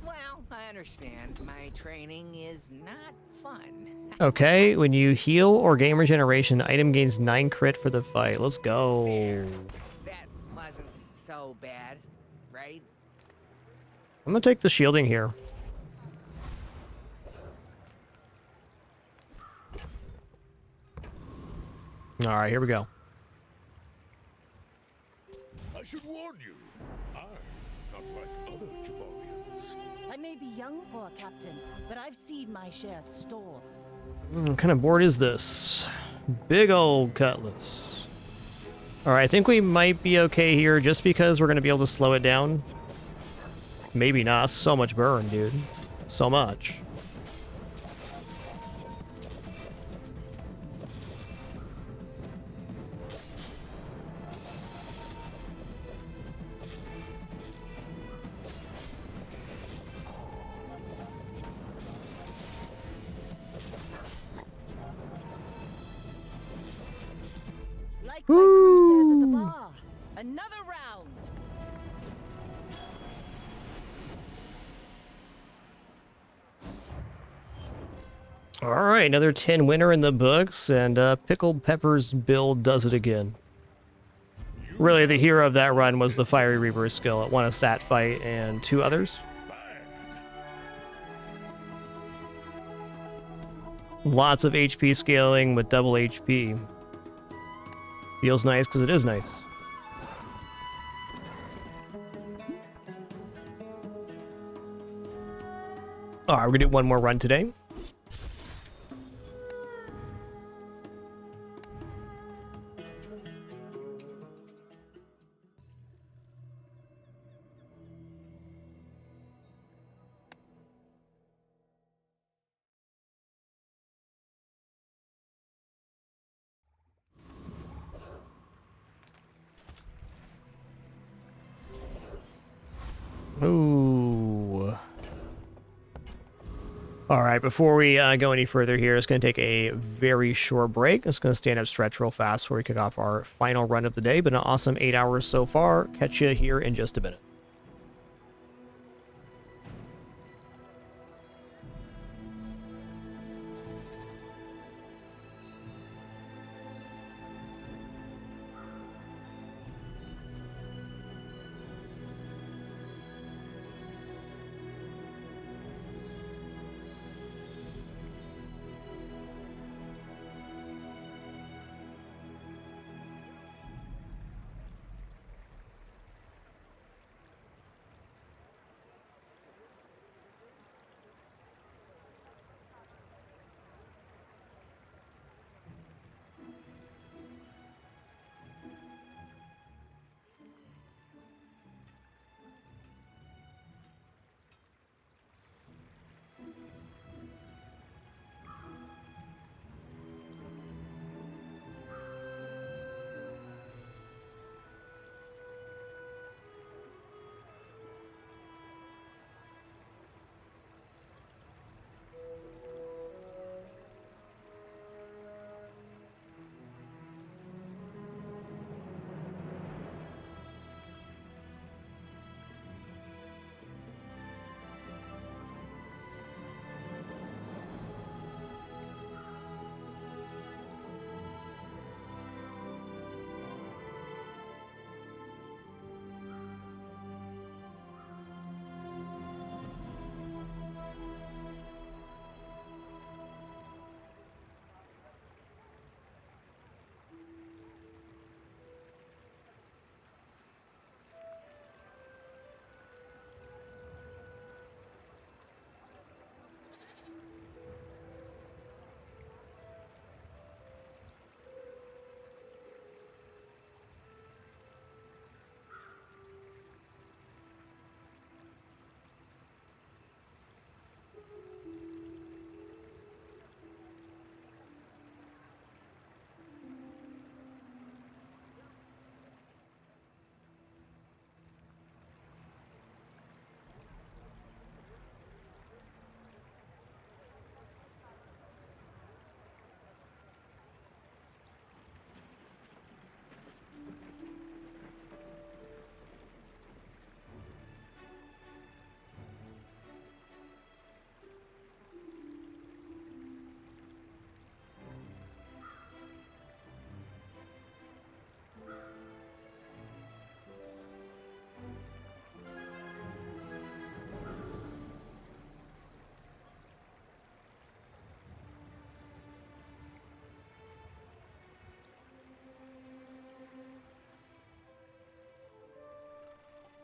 Well, I understand. My training is not fun. Okay, when you heal or gain regeneration, item gains 9 crit for the fight. Let's go. That wasn't so bad, right? I'm gonna take the shielding here. Alright, here we go. I should warn you, I'm not like other Jabarians. I may be young for a captain, but I've seen my share of storms. What kind of board is this? Big old cutlass. Alright, I think we might be okay here just because we're gonna be able to slow it down. Maybe not. So much burn, dude. So much. Like my crew says at the bar, another round. Alright, another 10 winner in the books, and Pickled Pepper's build does it again. Really, the hero of that run was the Fiery Reaper skill. It won us that fight and 2 others. Lots of HP scaling with double HP. Feels nice because it is nice. Alright, we're gonna do one more run today. Ooh. Alright, before we go any further here, it's going to take a very short break. It's going to stand up stretch real fast before we kick off our final run of the day. But an awesome 8 hours so far. Catch you here in just a minute.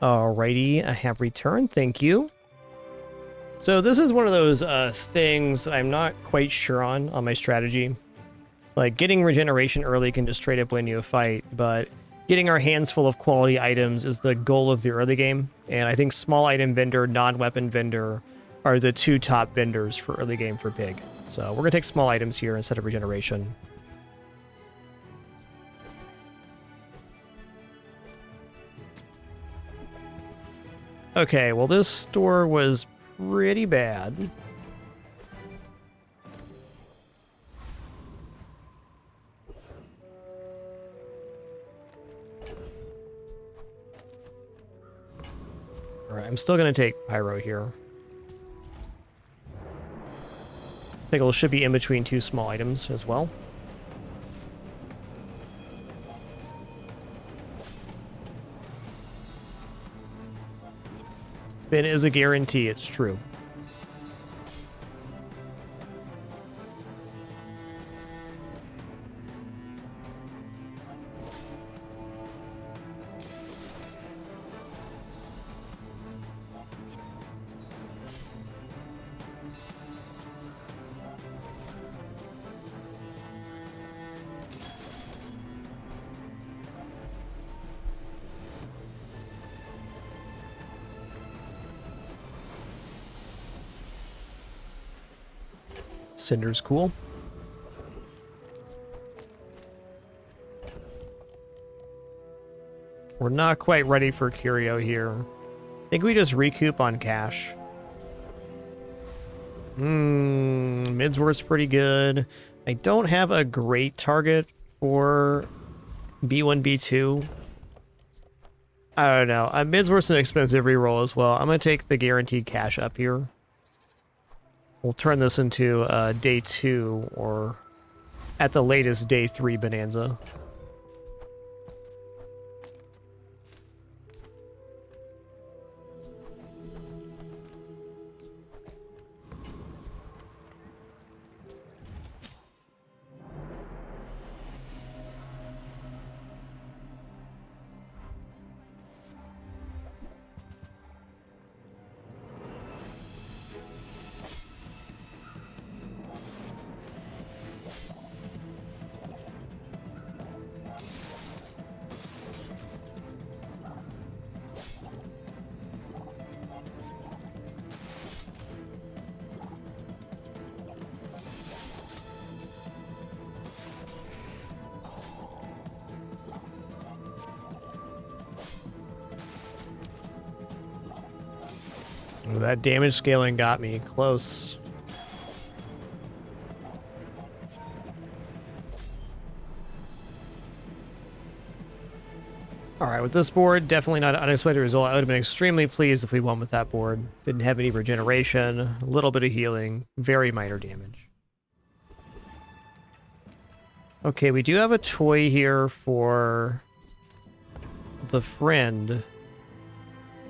Alrighty, I have returned. Thank you. So this is one of those things I'm not quite sure on my strategy. Like, getting regeneration early can just straight up win you a fight, but getting our hands full of quality items is the goal of the early game. And I think small item vendor, non-weapon vendor are the two top vendors for early game for Pig. So we're going to take small items here instead of regeneration. Okay, well, this store was pretty bad. Alright, I'm still going to take Pyro here. Pickle should be in between two small items as well. Spin is a guarantee, it's true. Cinder's cool. We're not quite ready for Curio here. I think we just recoup on cash. Midsworth's pretty good. I don't have a great target for B1, B2. I don't know. Midsworth's an expensive reroll as well. I'm going to take the guaranteed cash up here. We'll turn this into day 2 or at the latest day 3 bonanza. Ooh, that damage scaling got me close. Alright, with this board, definitely not an unexpected result. I would have been extremely pleased if we won with that board. Didn't have any regeneration, a little bit of healing, very minor damage. Okay, we do have a toy here for the friend.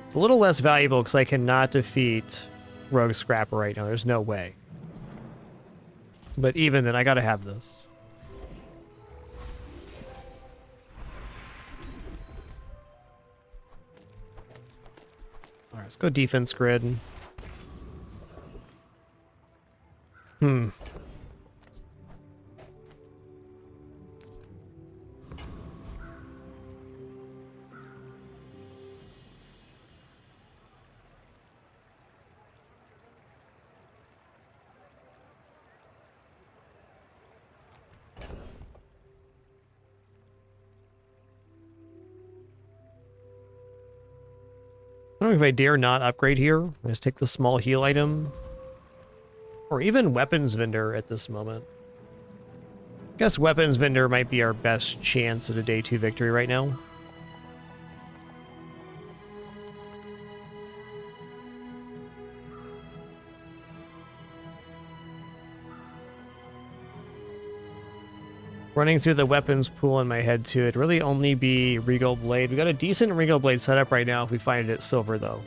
It's a little less valuable because I cannot defeat Rogue Scrapper right now. There's no way. But even then, I gotta have this. Alright, let's go defense grid. I don't know if I dare not upgrade here. Just take the small heal item. Or even weapons vendor at this moment. I guess weapons vendor might be our best chance at a day 2 victory right now. Running through the weapons pool in my head too, it'd really only be Regal Blade. We got a decent Regal Blade setup right now if we find it silver though.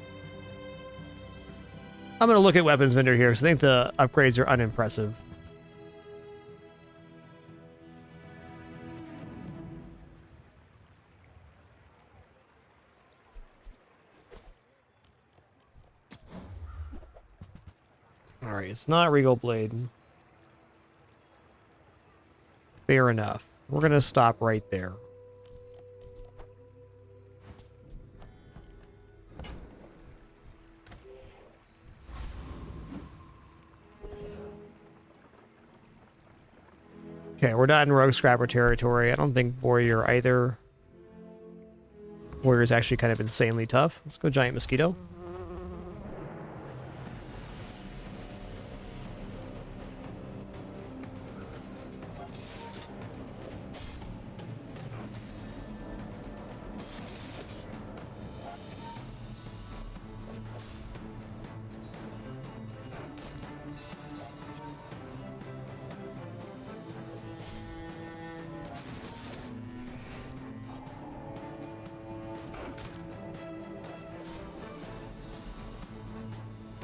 I'm going to look at weapons vendor here, so I think the upgrades are unimpressive. Alright, it's not Regal Blade. Fair enough. We're gonna stop right there. Okay, we're not in Rogue Scrapper territory. I don't think Warrior either. Warrior's actually kind of insanely tough. Let's go Giant Mosquito.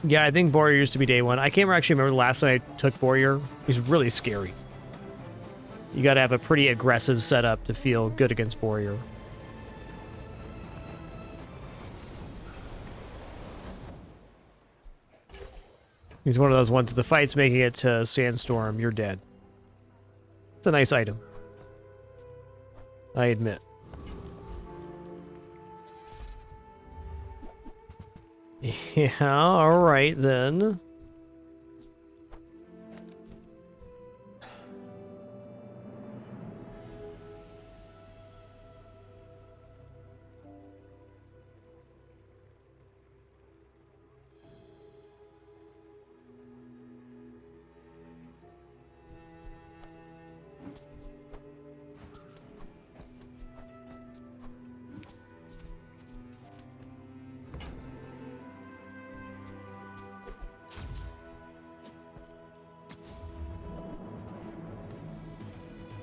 Yeah, I think Warrior used to be day one. I can't actually remember the last time I took Warrior. He's really scary. You gotta have a pretty aggressive setup to feel good against Warrior. He's one of those ones, if the fight's making it to Sandstorm, you're dead. It's a nice item. I admit. Yeah, alright then.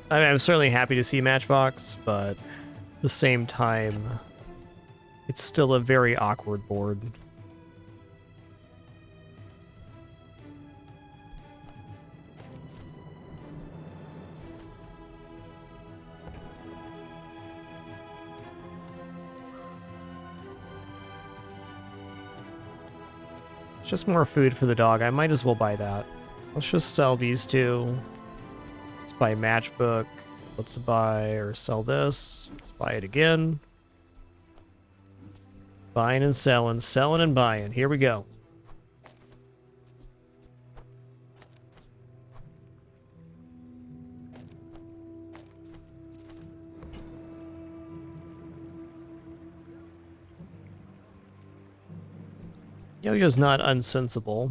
I mean, I'm certainly happy to see Matchbox, but at the same time, it's still a very awkward board. It's just more food for the dog. I might as well buy that. Let's just sell these two. Buy matchbook. Let's buy or sell this. Let's buy it again. Buying and selling, selling and buying. Here we go. Yo-Yo's not unsensible.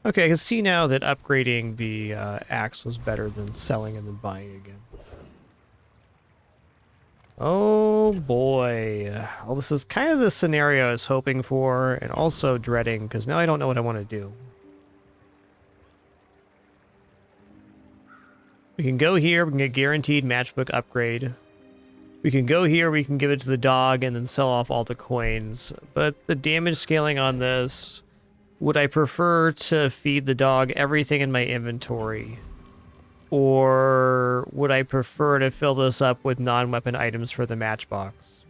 Okay, I can see now that upgrading the axe was better than selling and then buying again. Oh boy. Well, this is kind of the scenario I was hoping for and also dreading, because now I don't know what I want to do. We can go here, we can get guaranteed matchbook upgrade. We can go here, we can give it to the dog and then sell off all the coins. But the damage scaling on this... Would I prefer to feed the dog everything in my inventory? Or would I prefer to fill this up with non-weapon items for the matchbox?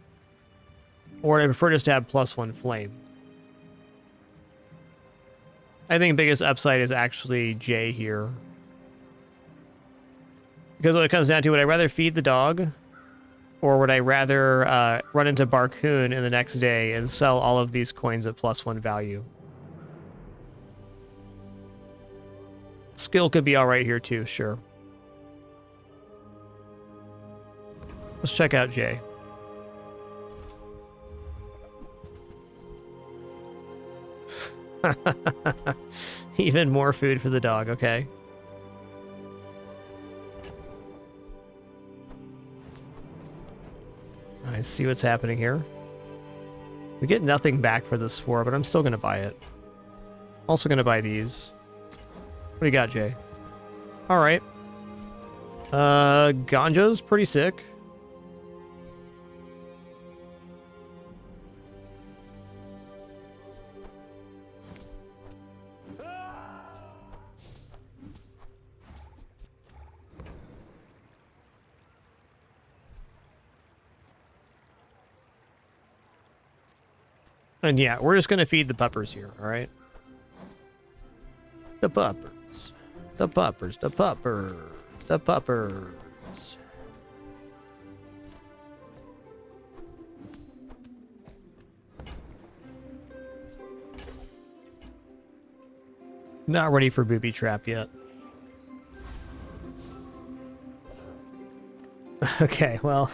Or would I prefer just to have +1 flame? I think biggest upside is actually J here. Because what it comes down to, would I rather feed the dog? Or would I rather run into Barcoon in the next day and sell all of these coins at +1 value? Skill could be alright here too, sure. Let's check out Jay. Even more food for the dog, okay. I see what's happening here. We get nothing back for this 4, but I'm still going to buy it. Also going to buy these. What do you got, Jay? Alright. Ganjo's pretty sick. And yeah, we're just gonna feed the puppers here, alright? The puppers. The puppers. The puppers. The puppers. Not ready for booby trap yet. Okay, well,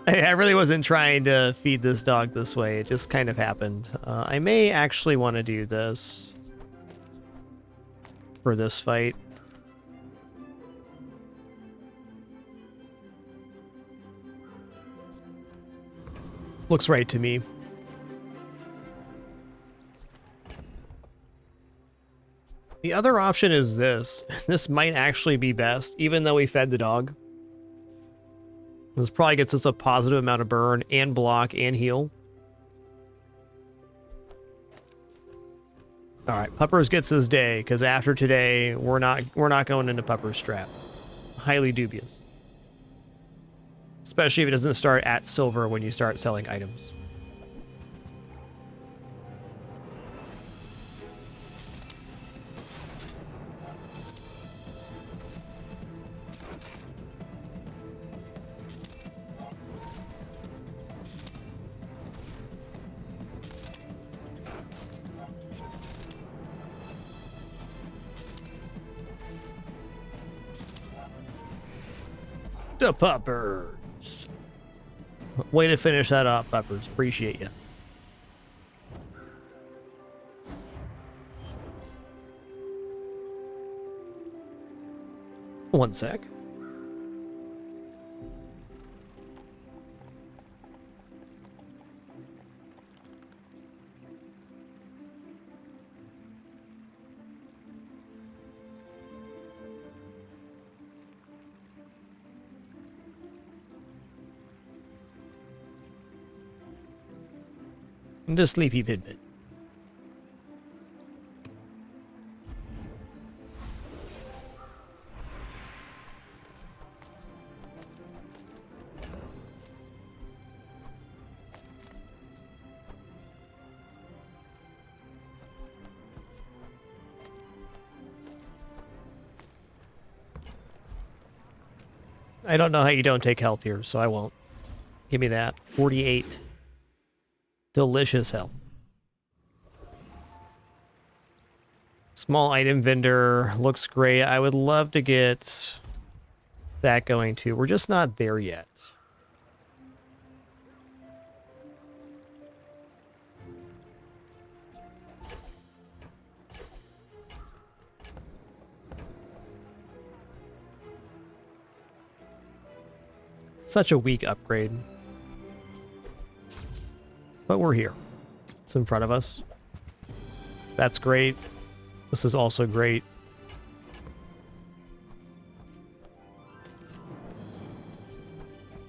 I really wasn't trying to feed this dog this way. It just kind of happened. I may actually want to do this for this fight. Looks right to me. The other option is this. This might actually be best, even though we fed the dog. This probably gets us a positive amount of burn and block and heal. All right, Puppers gets his day because after today, we're not going into Pupper's trap. Highly dubious, especially if it doesn't start at silver when you start selling items. The Puppers. Way to finish that up, Puppers. Appreciate you. One sec. The sleepy Pigman. I don't know how you don't take health here, so I won't. Give me that. 48. Delicious health. Small item vendor looks great. I would love to get that going too. We're just not there yet. Such a weak upgrade. But we're here. It's in front of us. That's great. This is also great.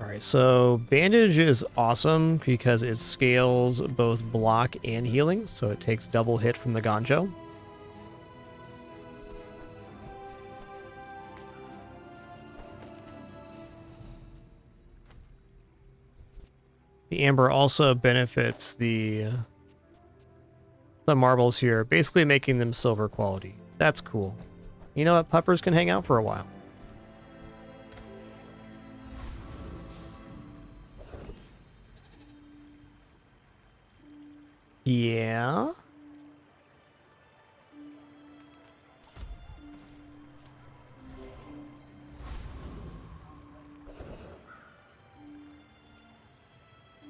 Alright, so bandage is awesome because it scales both block and healing, so it takes double hit from the Ganjo. The amber also benefits the marbles here, basically making them silver quality. That's cool. You know what? Puppers can hang out for a while. Yeah.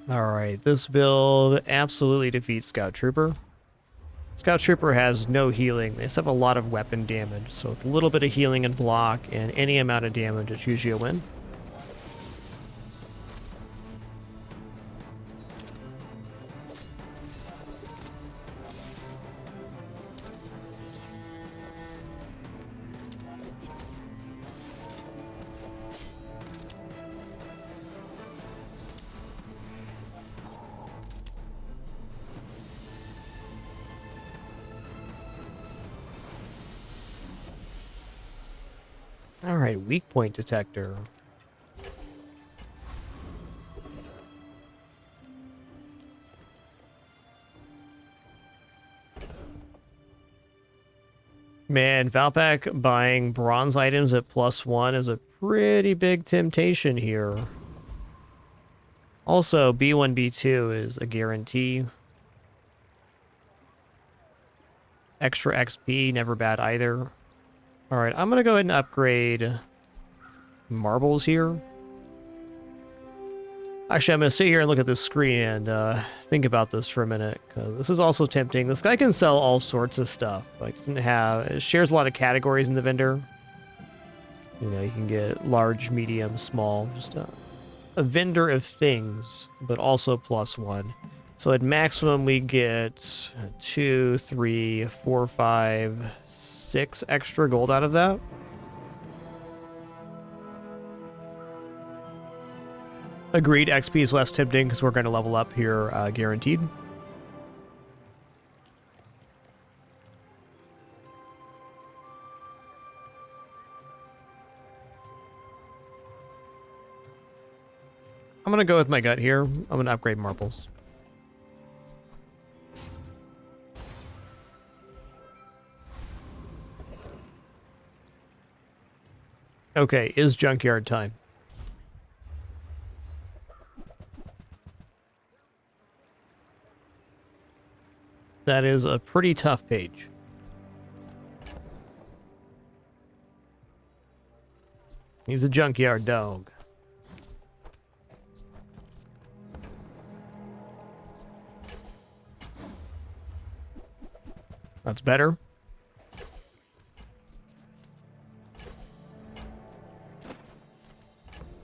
Alright, this build absolutely defeats Scout Trooper. Scout Trooper has no healing. They just have a lot of weapon damage, so with a little bit of healing and block and any amount of damage, it's usually a win. Alright, weak point detector. Man, Valpak buying bronze items at +1 is a pretty big temptation here. Also, B1, B2 is a guarantee. Extra XP, never bad either. Alright, I'm gonna go ahead and upgrade marbles here. Actually, I'm gonna sit here and look at this screen and think about this for a minute, because this is also tempting. This guy can sell all sorts of stuff. Like, it shares a lot of categories in the vendor. You know, you can get large, medium, small, just a vendor of things, but also +1. So at maximum, we get 2, 3, 4, 5, 6 extra gold out of that. Agreed, XP is less tempting because we're going to level up here, guaranteed. I'm going to go with my gut here. I'm going to upgrade marbles. Okay, is junkyard time. That is a pretty tough page. He's a junkyard dog. That's better.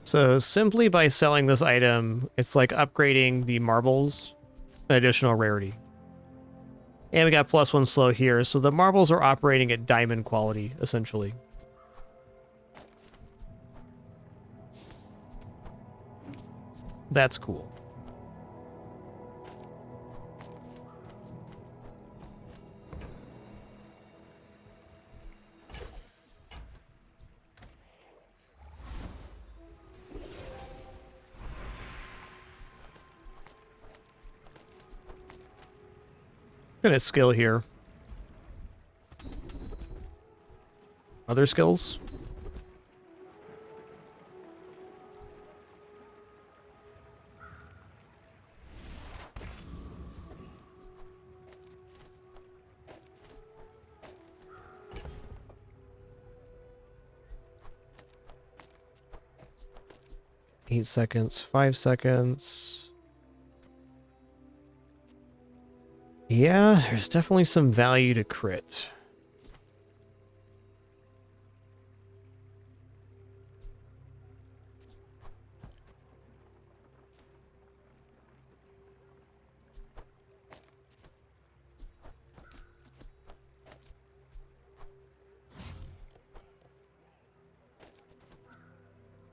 So simply by selling this item, it's like upgrading the marbles, an additional rarity. And we got +1 slow here, so the marbles are operating at diamond quality, essentially. That's cool. Gonna skill here. Other skills? Eight seconds, 5 seconds. Yeah, there's definitely some value to crit.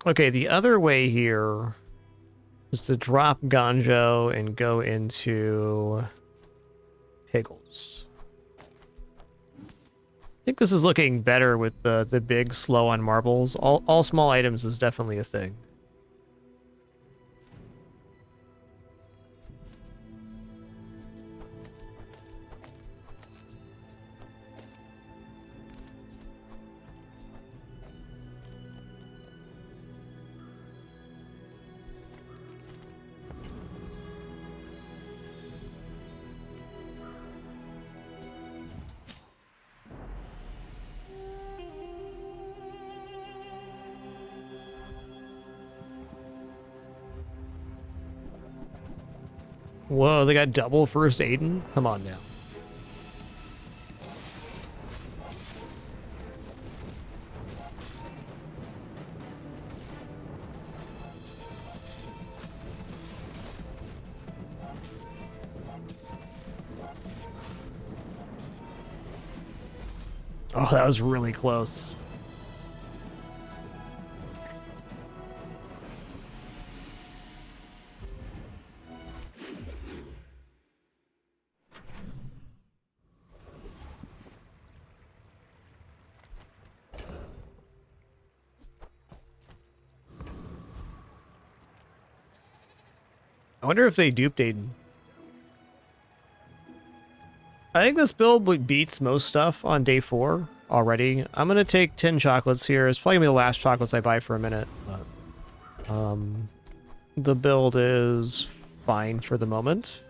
Okay, the other way here is to drop Ganjo and go into Piggles. I think this is looking better with the big slow on marbles. All small items is definitely a thing. Whoa, they got double first Aiden? Come on now. Oh, that was really close. I wonder if they duped Aiden. I think this build beats most stuff on day 4. already. I'm gonna take 10 chocolates here. It's probably gonna be the last chocolates I buy for a minute, but the build is fine for the moment.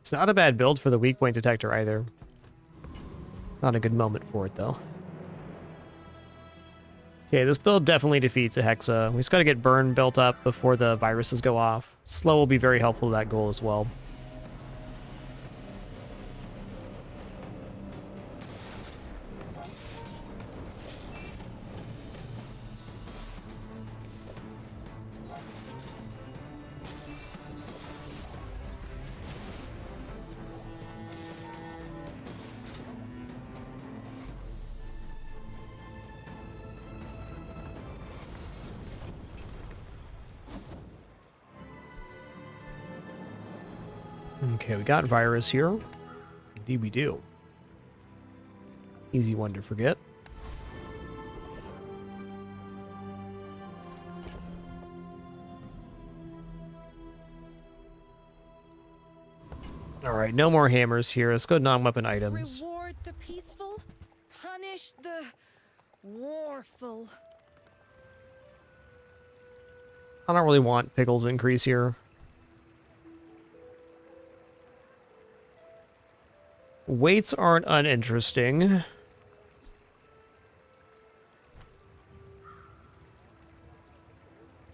It's not a bad build for the weak point detector either. Not a good moment for it, though. Okay, this build definitely defeats a Hexa. We just gotta get burn built up before the viruses go off. Slow will be very helpful to that goal as well. Okay, we got virus here. Indeed we do. Easy one to forget. Alright, no more hammers here. Let's go non-weapon items. Reward the peaceful, punish the warful. I don't really want pickle to increase here. Weights aren't uninteresting.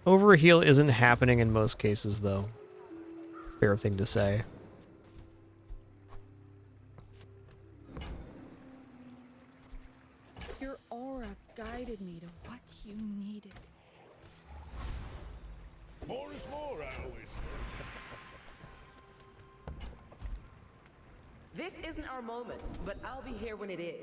Overheal isn't happening in most cases, though. Fair thing to say. Your aura guided me to what you needed. More is more, I always say. This isn't our moment, but I'll be here when it is.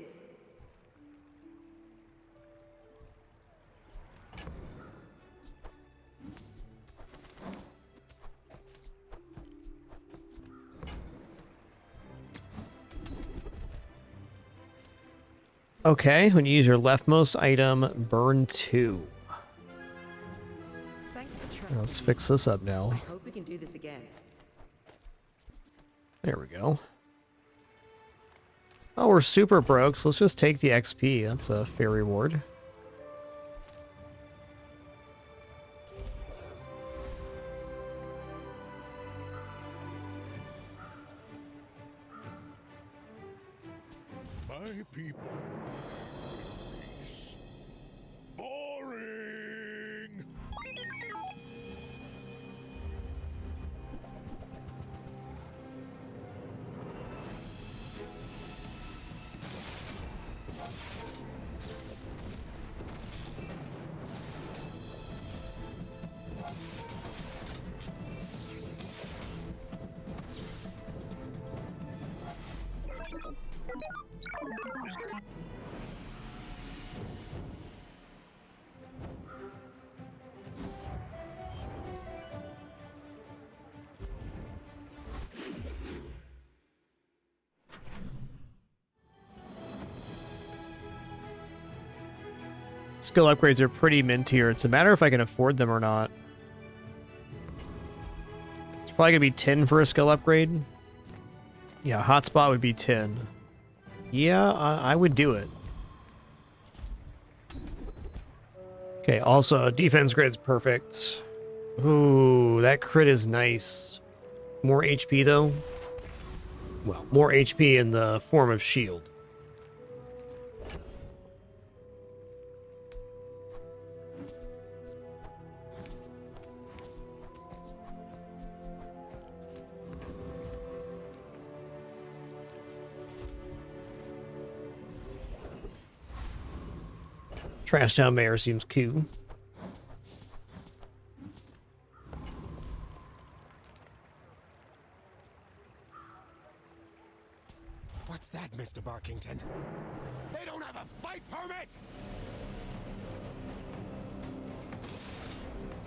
Okay, when you use your leftmost item, burn 2. Thanks for trusting. Let's fix this up now. I hope we can do this again. There we go. Oh, we're super broke, so let's just take the XP. That's a fair reward. My people. Peace. Boring. Skill upgrades are pretty mid-tier. It's a matter if I can afford them or not. It's probably gonna be 10 for a skill upgrade. Yeah, hotspot would be 10. Yeah, I would do it. Okay, also, defense grid's perfect. Ooh, that crit is nice. More HP, though. Well, more HP in the form of shield. Trash Town Mayor seems cool. What's that, Mr. Barkington? They don't have a fight permit!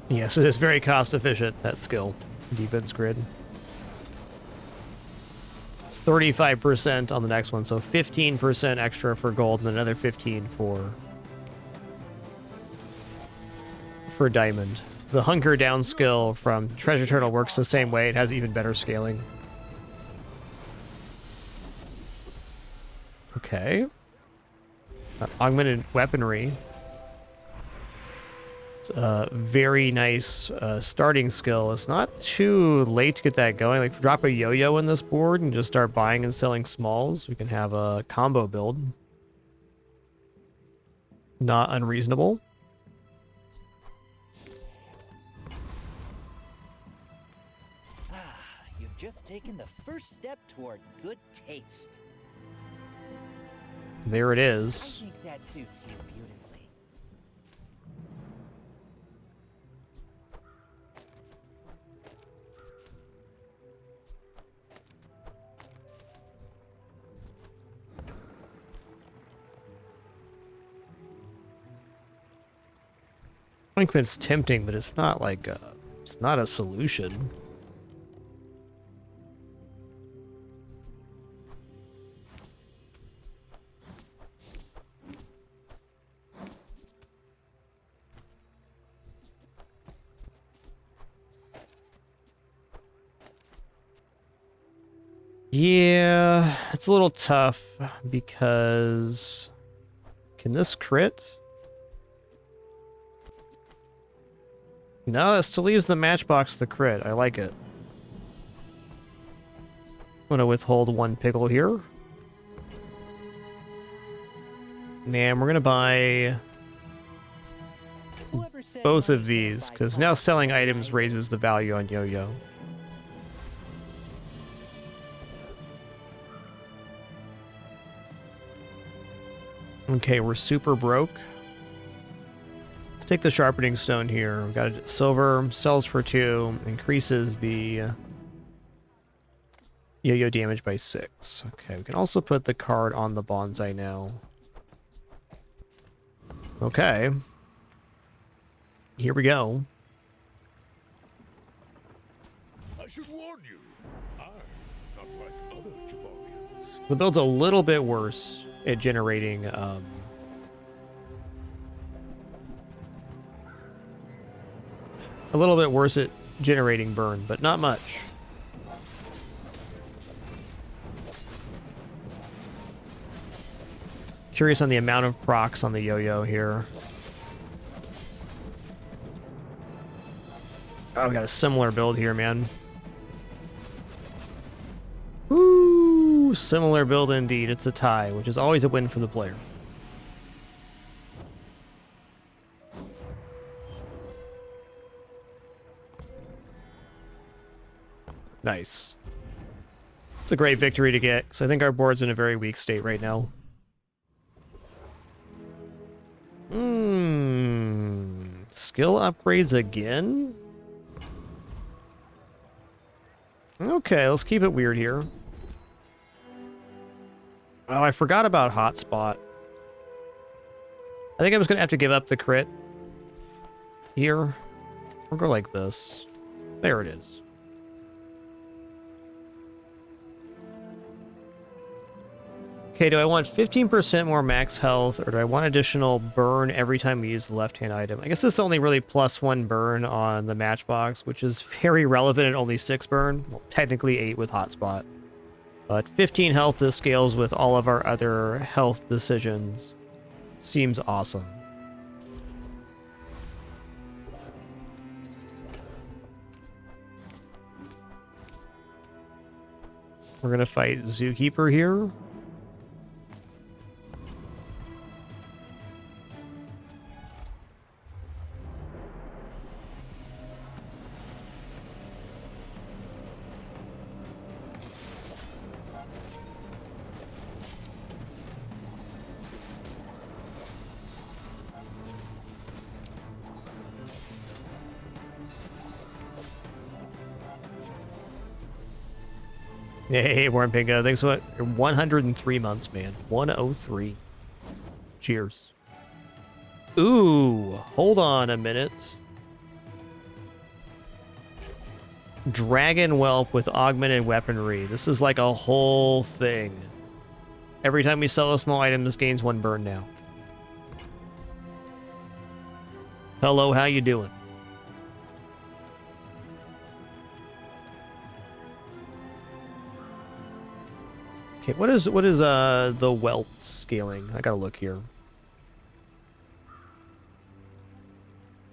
Yes, it is very cost efficient, that skill. Defense grid. It's 35% on the next one, so 15% extra for gold and another 15 for for diamond. The hunker down skill from Treasure Turtle works the same way. It has even better scaling. Okay. Augmented weaponry. It's a very nice starting skill. It's not too late to get that going. Like, drop a yo-yo in this board and just start buying and selling smalls. We can have a combo build. Not unreasonable. You've just taken the first step toward good taste. There it I is. think that suits you beautifully. It's tempting, but it's not like it's not a solution. Yeah, it's a little tough because can this crit? No, it still leaves the matchbox the crit. I like it. I'm gonna withhold one pickle here. Man, we're gonna buy both of these because now selling items raises the value on yo-yo. Okay, we're super broke. Let's take the sharpening stone here. We've got a silver, sells for 2, increases the yo-yo damage by 6. Okay, we can also put the card on the bonsai now. Okay. Here we go. I should warn you, I'm not like other Jabalians. The build's a little bit worse at generating a little bit worse at generating burn, but not much. Curious on the amount of procs on the yo-yo here. Oh, we got a similar build here, man. Ooh, similar build indeed. It's a tie, which is always a win for the player. Nice. It's a great victory to get, because I think our board's in a very weak state right now. Skill upgrades again? Okay, let's keep it weird here. Oh, I forgot about hotspot. I think I'm just gonna have to give up the crit here. We'll go like this. There it is. Okay, do I want 15% more max health, or do I want additional burn every time we use the left-hand item? I guess this is only really +1 burn on the matchbox, which is very relevant at only 6 burn. Well, technically 8 with hotspot. But 15 health, this scales with all of our other health decisions. Seems awesome. We're gonna fight Zookeeper here. Hey, Warren Pingo, thanks so much. 103 months, man. 103. Cheers. Ooh, hold on a minute. Dragon Whelp with augmented weaponry. This is like a whole thing. Every time we sell a small item, this gains 1 burn now. Hello, how you doing? Okay, what is the wealth scaling? I gotta look here.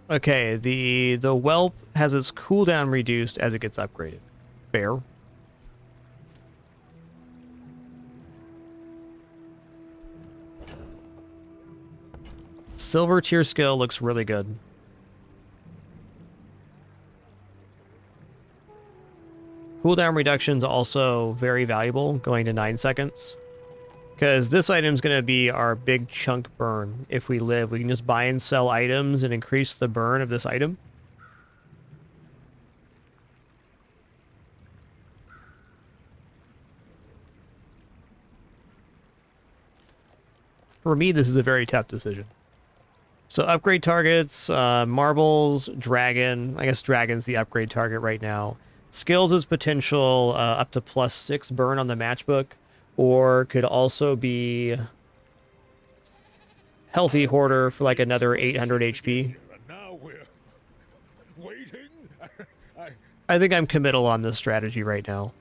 Okay, the whelp has its cooldown reduced as it gets upgraded. Fair. Silver tier skill looks really good. Cooldown reduction's also very valuable, going to 9 seconds. Because this item's going to be our big chunk burn. If we live, we can just buy and sell items and increase the burn of this item. For me, this is a very tough decision. So upgrade targets, marbles, dragon. I guess dragon's the upgrade target right now. Skills is potential up to +6 burn on the matchbook. Or could also be healthy hoarder for like another 800 HP. Now we're waiting. I think I'm committal on this strategy right now.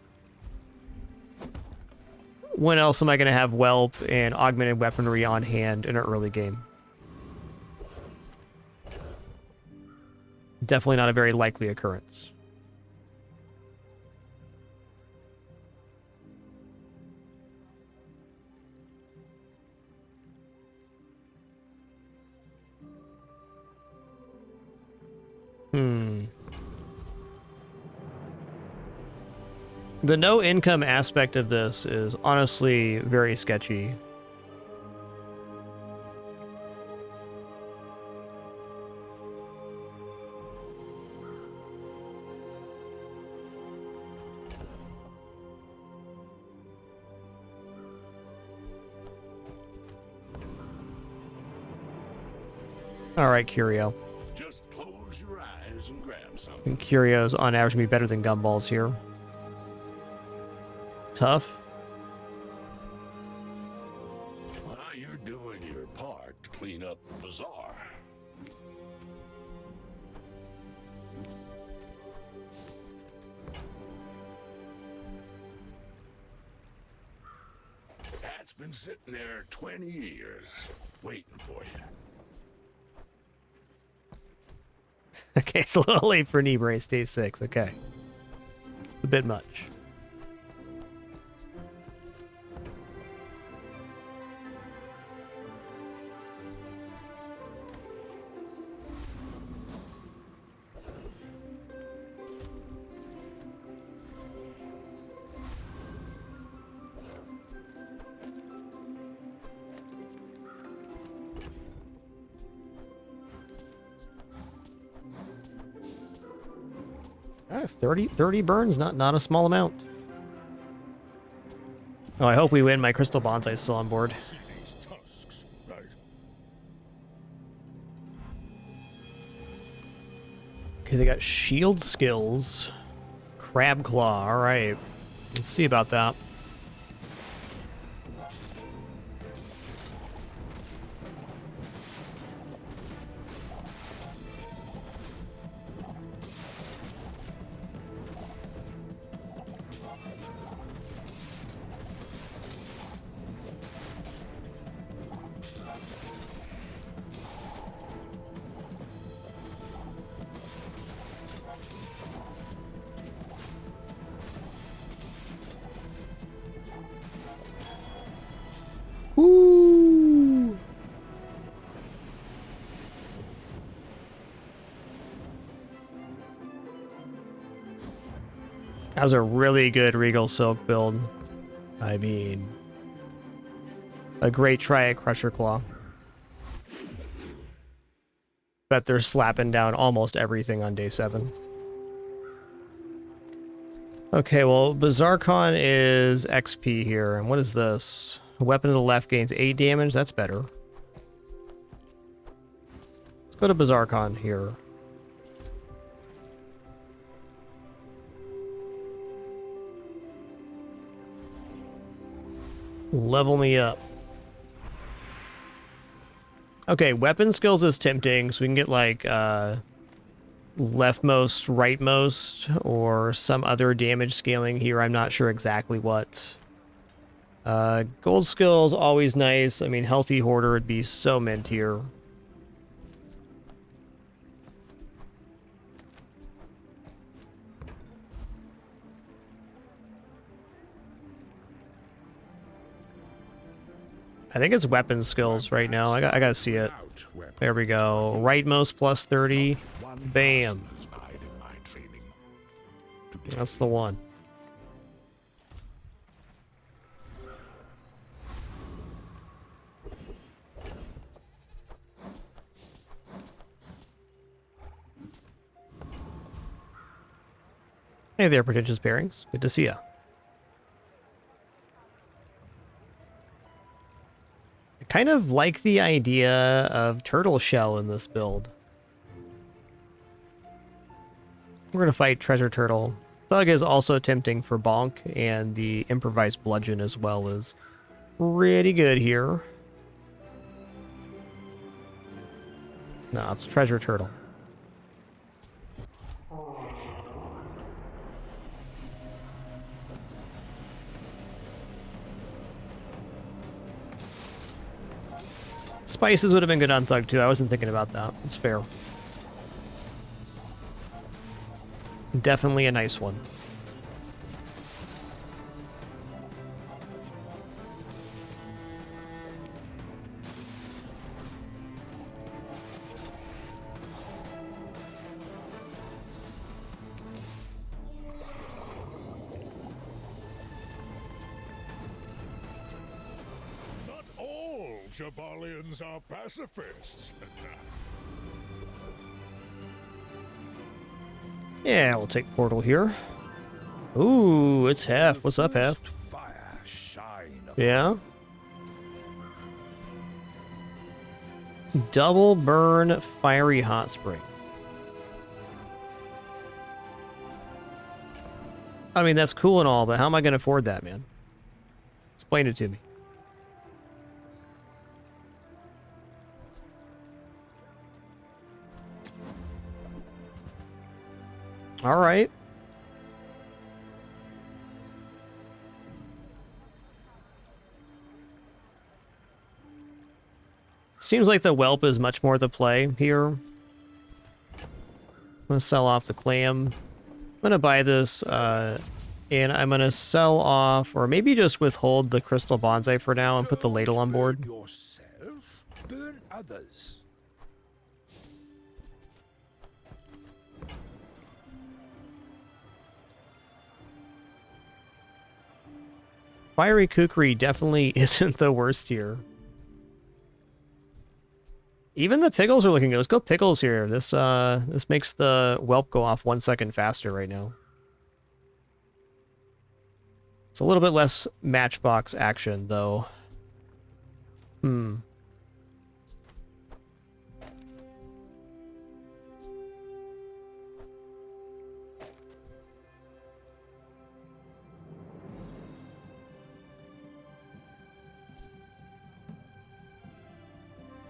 When else am I going to have whelp and augmented weaponry on hand in an early game? Definitely not a very likely occurrence. The no income aspect of this is honestly very sketchy. All right, Curio. Just close your eyes and grab something. I think Curio's on average be better than Gumballs here. Tough. Well, you're doing your part to clean up the bazaar. That's been sitting there 20 years, waiting for you. Okay, it's a little late for knee brace, day 6. Okay. A bit much. That's 30 burns, not a small amount. Oh, I hope we win. My crystal bonsai's still on board. Okay, they got shield skills. Crab claw, alright. Let's see about that. Woo! That was a really good Regal Silk build. I mean, a great try at Crusher Claw. Bet they're slapping down almost everything on day 7. Okay, well, Bazaarcon is XP here. And what is this? A weapon to the left gains 8 damage. That's better. Let's go to Bazaarcon here. Level me up. Okay, weapon skills is tempting, so we can get like leftmost, rightmost, or some other damage scaling here. I'm not sure exactly what. Gold skills, always nice. I mean, healthy hoarder would be so mint here. I think it's weapon skills right now. I gotta see it. There we go. Rightmost plus 30. Bam. That's the one. Hey there, pretentious pairings. Good to see ya. I kind of like the idea of turtle shell in this build. We're gonna fight treasure turtle. Thug is also tempting for bonk, and the improvised bludgeon as well is pretty good here. No, it's treasure turtle. Spices would have been good on Thug too. I wasn't thinking about that. It's fair. Definitely a nice one. Not all Jabalians are pacifists. Yeah, we'll take portal here. Ooh, it's Hef. What's up, Hef? Yeah? Double burn fiery hot spring. I mean, that's cool and all, but how am I going to afford that, man? Explain it to me. All right. Seems like the whelp is much more the play here. I'm gonna sell off the clam. I'm gonna buy this, and I'm gonna sell off, or maybe just withhold the crystal bonsai for now and put the ladle on board. Yourself, burn others. Fiery Kukri definitely isn't the worst here. Even the pickles are looking good. Let's go pickles here. This makes the whelp go off 1 second faster right now. It's a little bit less matchbox action, though.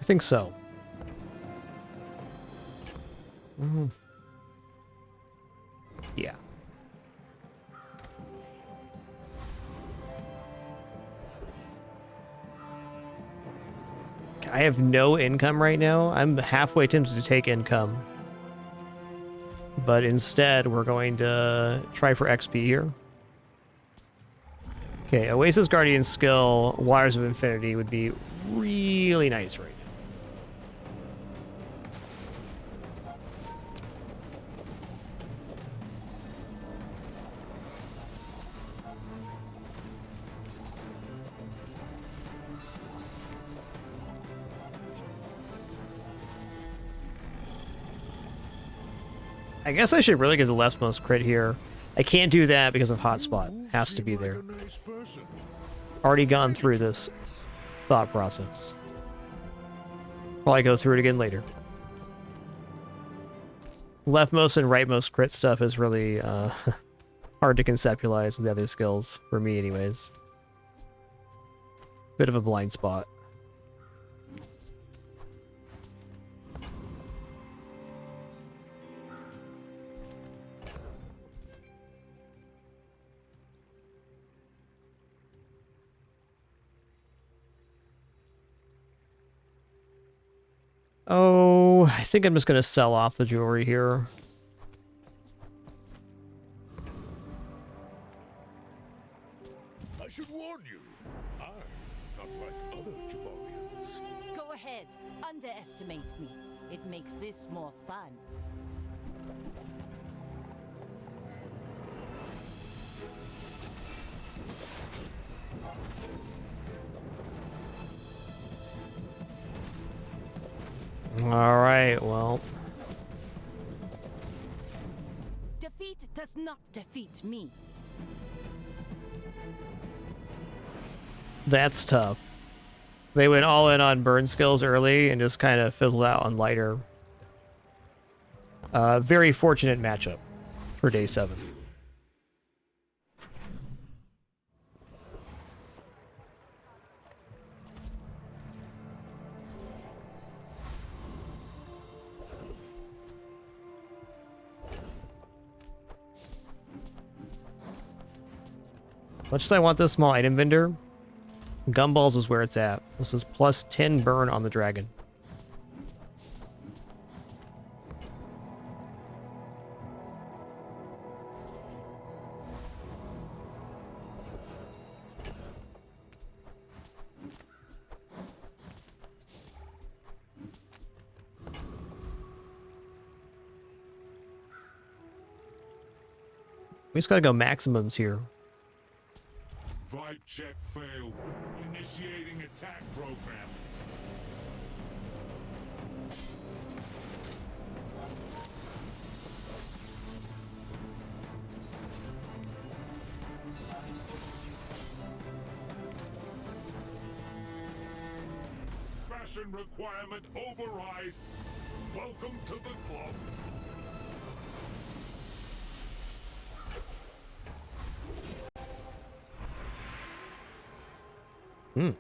I think so. Yeah. I have no income right now. I'm halfway tempted to take income. But instead, we're going to try for XP here. Okay, Oasis Guardian skill, Waters of Infinity would be really nice right now. I guess I should really get the leftmost crit here. I can't do that because of hotspot. Has to be there. Already gone through this thought process. Probably go through it again later. Leftmost and rightmost crit stuff is really hard to conceptualize with the other skills, for me anyways. Bit of a blind spot. Oh, I think I'm just going to sell off the jewelry here. I should warn you, I'm not like other Jabarians. Go ahead, underestimate me. It makes this more fun. All right, well. Defeat does not defeat me. That's tough. They went all in on burn skills early and just kind of fizzled out on lighter. Very fortunate matchup for day 7. Much as I want this small item vendor, Gumballs is where it's at. This is plus 10 burn on the dragon. We just gotta go maximums here. Vibe check failed. Initiating attack program. Fashion requirement override. Welcome to the club. Hmm.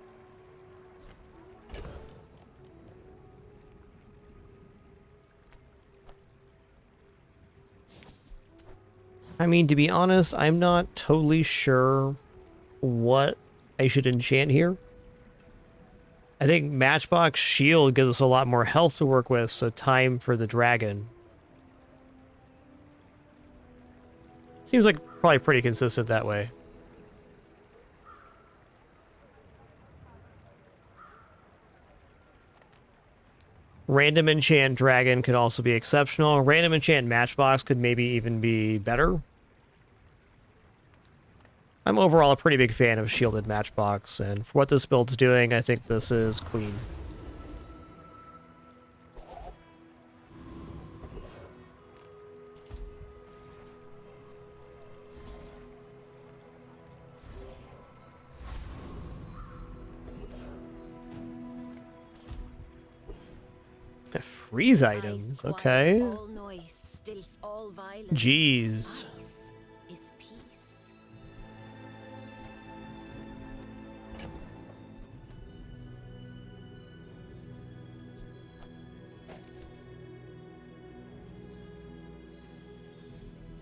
I mean, to be honest, I'm not totally sure what I should enchant here. I think Matchbox Shield gives us a lot more health to work with, so time for the dragon. Seems like probably pretty consistent that way. Random enchant dragon could also be exceptional. Random enchant matchbox could maybe even be better. I'm overall a pretty big fan of shielded matchbox, and for what this build's doing, I think this is clean. Freeze items, okay. Jeez. Is peace.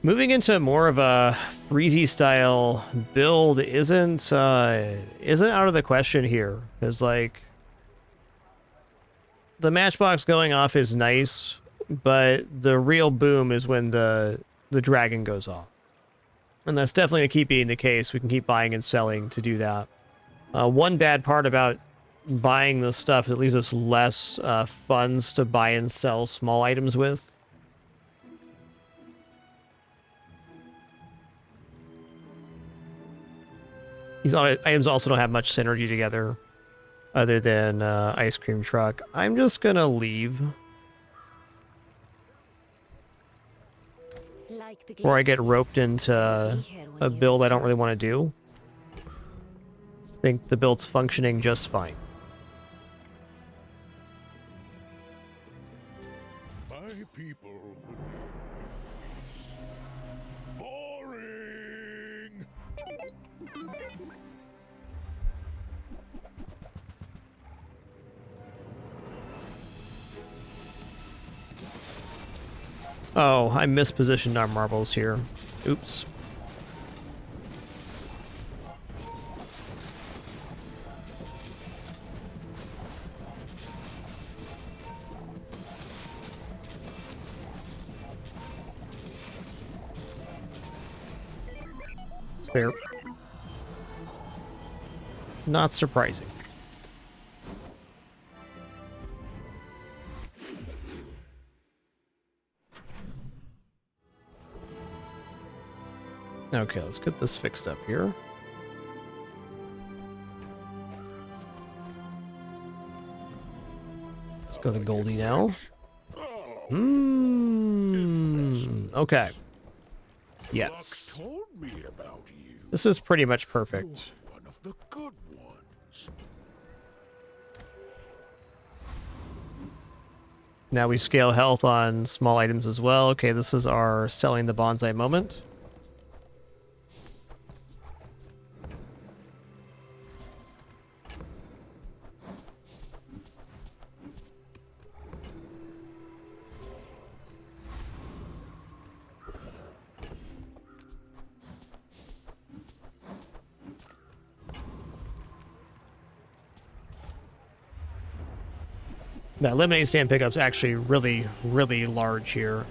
Moving into more of a freezy style build isn't out of the question here. Because like the matchbox going off is nice, but the real boom is when the dragon goes off. And that's definitely going to keep being the case. We can keep buying and selling to do that. One bad part about buying this stuff, it leaves us less funds to buy and sell small items with. These items also don't have much synergy together other than ice cream truck. I'm just gonna leave before I get roped into a build I don't really want to do. I think the build's functioning just fine. My people believe in peace. Boring! Oh, I mispositioned our marbles here. Oops. Fair. Not surprising. Okay, let's get this fixed up here. Let's go to Goldie now. Okay. Yes. Told me about you. This is pretty much perfect. One of the good ones. Now we scale health on small items as well. Okay, this is our selling the bonsai moment. That lemonade stand pickup's actually really, really large here.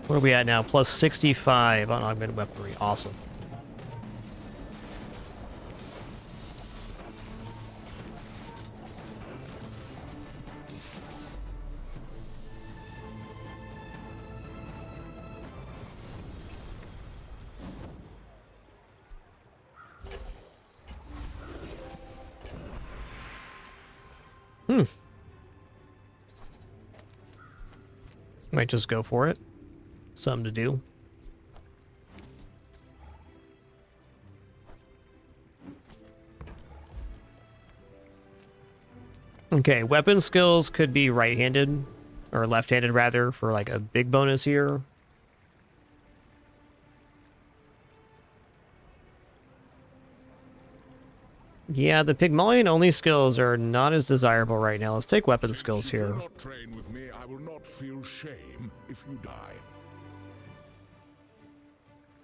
Where are we at now? Plus 65 on augmented weaponry. Awesome. Might just go for it. Something to do. Okay, weapon skills could be right-handed, or left-handed rather, for like a big bonus here. Yeah, the Pygmalion only skills are not as desirable right now. Let's take weapon skills here. You will not train with me. I will not feel shame if you die.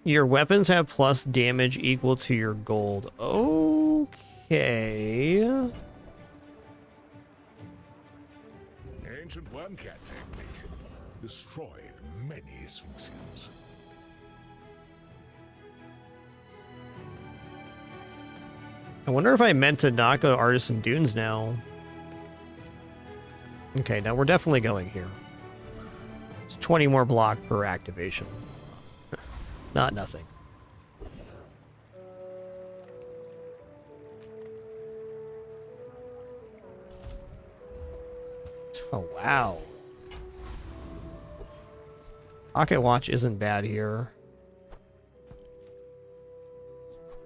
Your weapons have plus damage equal to your gold. Okay. Ancient one cat technique. Destroyed many sphinxes. I wonder if I meant to not go to Artisan Dunes now. Okay, now we're definitely going here. It's 20 more block per activation. Not nothing. Oh, wow. Pocket watch isn't bad here.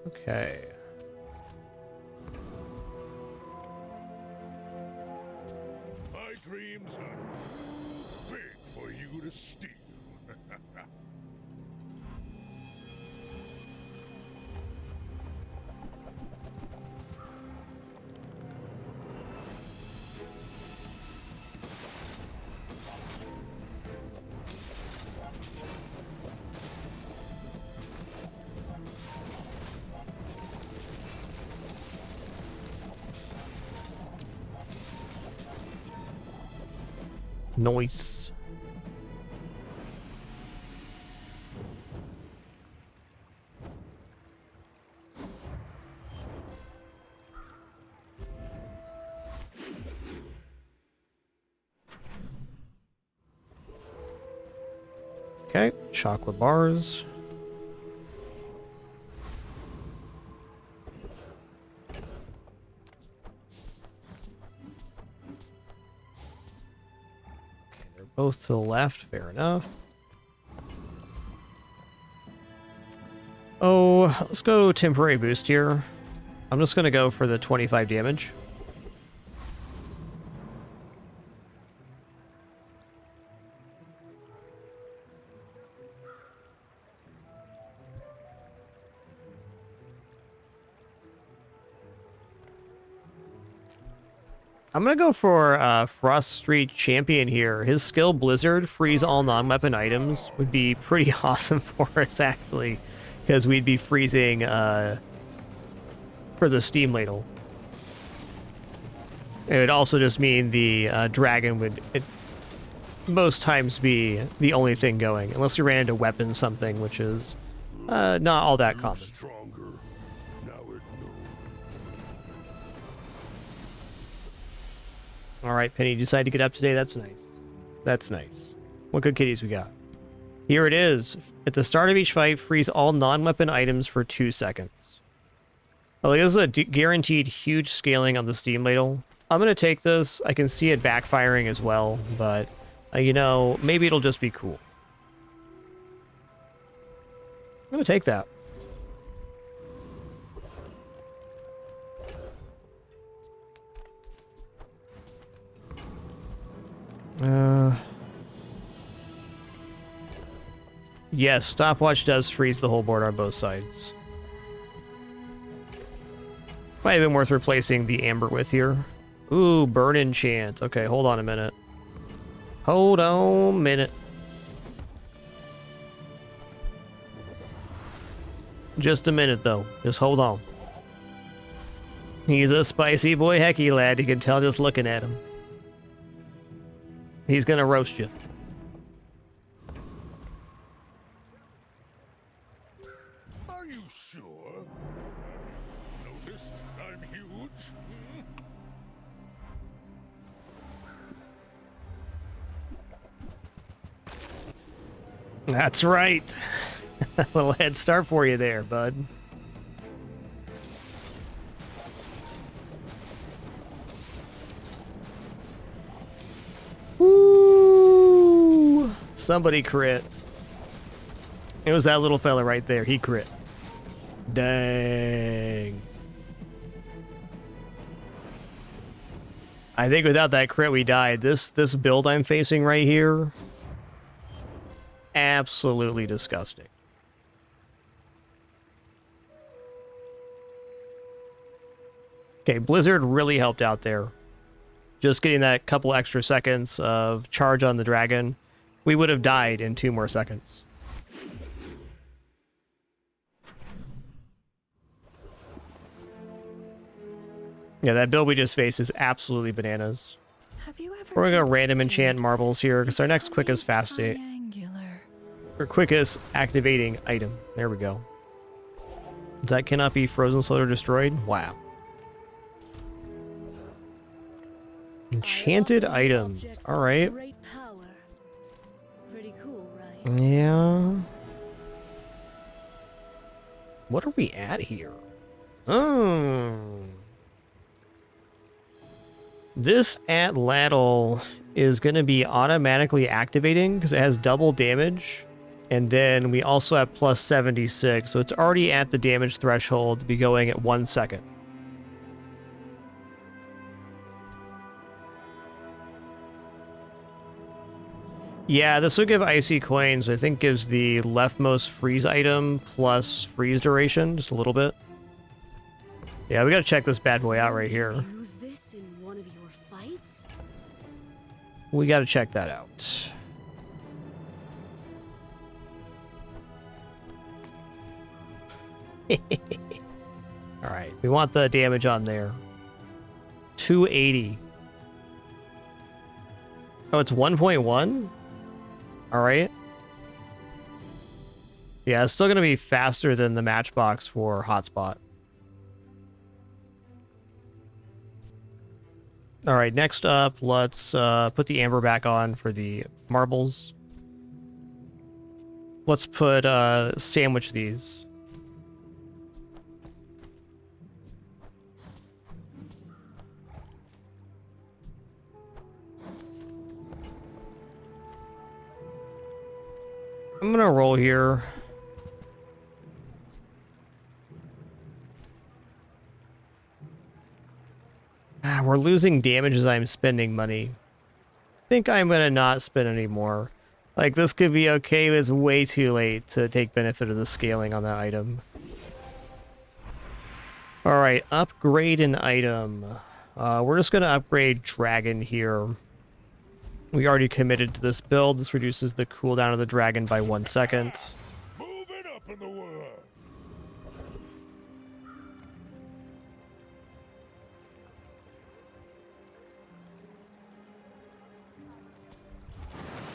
Okay. My dreams are too big for you to steal. Nice. Okay, chocolate bars. Both to the left, fair enough. Oh, let's go temporary boost here. I'm just going to go for the 25 damage. I'm going to go for Frost Street Champion here. His skill Blizzard, freeze all non-weapon items, would be pretty awesome for us, actually. Because we'd be freezing for the Steam Ladle. It would also just mean the dragon would most times be the only thing going. Unless we ran into weapons something, which is Not all that common. Stronger. Now at noon. All right, Penny, you decided to get up today. That's nice. That's nice. What good kitties we got? Here it is. At the start of each fight, freeze all non-weapon items for 2 seconds. Oh, this is a guaranteed huge scaling on the Steam Ladle. I'm going to take this. I can see it backfiring as well, but, you know, maybe it'll just be cool. I'm going to take that. Yes, stopwatch does freeze the whole board on both sides. Might have been worth replacing the amber with here. Ooh, burn enchant. Okay, hold on a minute. Hold on a minute. Just a minute, though. Just hold on. He's a spicy boy hecky lad. You can tell just looking at him. He's gonna roast you. Are you sure? Noticed I'm huge? That's right. A little head start for you there, bud. Woo! Somebody crit. It was that little fella right there. He crit. Dang. I think without that crit we died. This build I'm facing right here, absolutely disgusting. Okay, Blizzard really helped out there. Just getting that couple extra seconds of charge on the dragon, we would have died in 2 more seconds. Yeah, that build we just faced is absolutely bananas. We're gonna go random enchant marbles here because our next quickest quickest activating item. There we go. That cannot be frozen, slowed, or destroyed. Wow. Enchanted items. All right. Pretty cool, right? Yeah. What are we at here? Oh. This Atlatl is going to be automatically activating because it has double damage. And then we also have plus 76. So it's already at the damage threshold to be going at 1 second. Yeah, this will give icy coins. I think gives the leftmost freeze item plus freeze duration, just a little bit. Yeah, we gotta check this bad boy out right here. Use this in one of your fights? We gotta check that out. Alright, we want the damage on there. 280. Oh, it's 1.1? Alright. Yeah, it's still going to be faster than the Matchbox for Hotspot. Alright, next up, let's put the amber back on for the marbles. Let's put, sandwich these. I'm gonna roll here. We're losing damage as I'm spending money. I think I'm gonna not spend any more. Like, this could be okay, but it's way too late to take benefit of the scaling on that item. Alright, upgrade an item. We're just gonna upgrade Dragon here. We already committed to this build. This reduces the cooldown of the dragon by 1 second. Moving up in the world.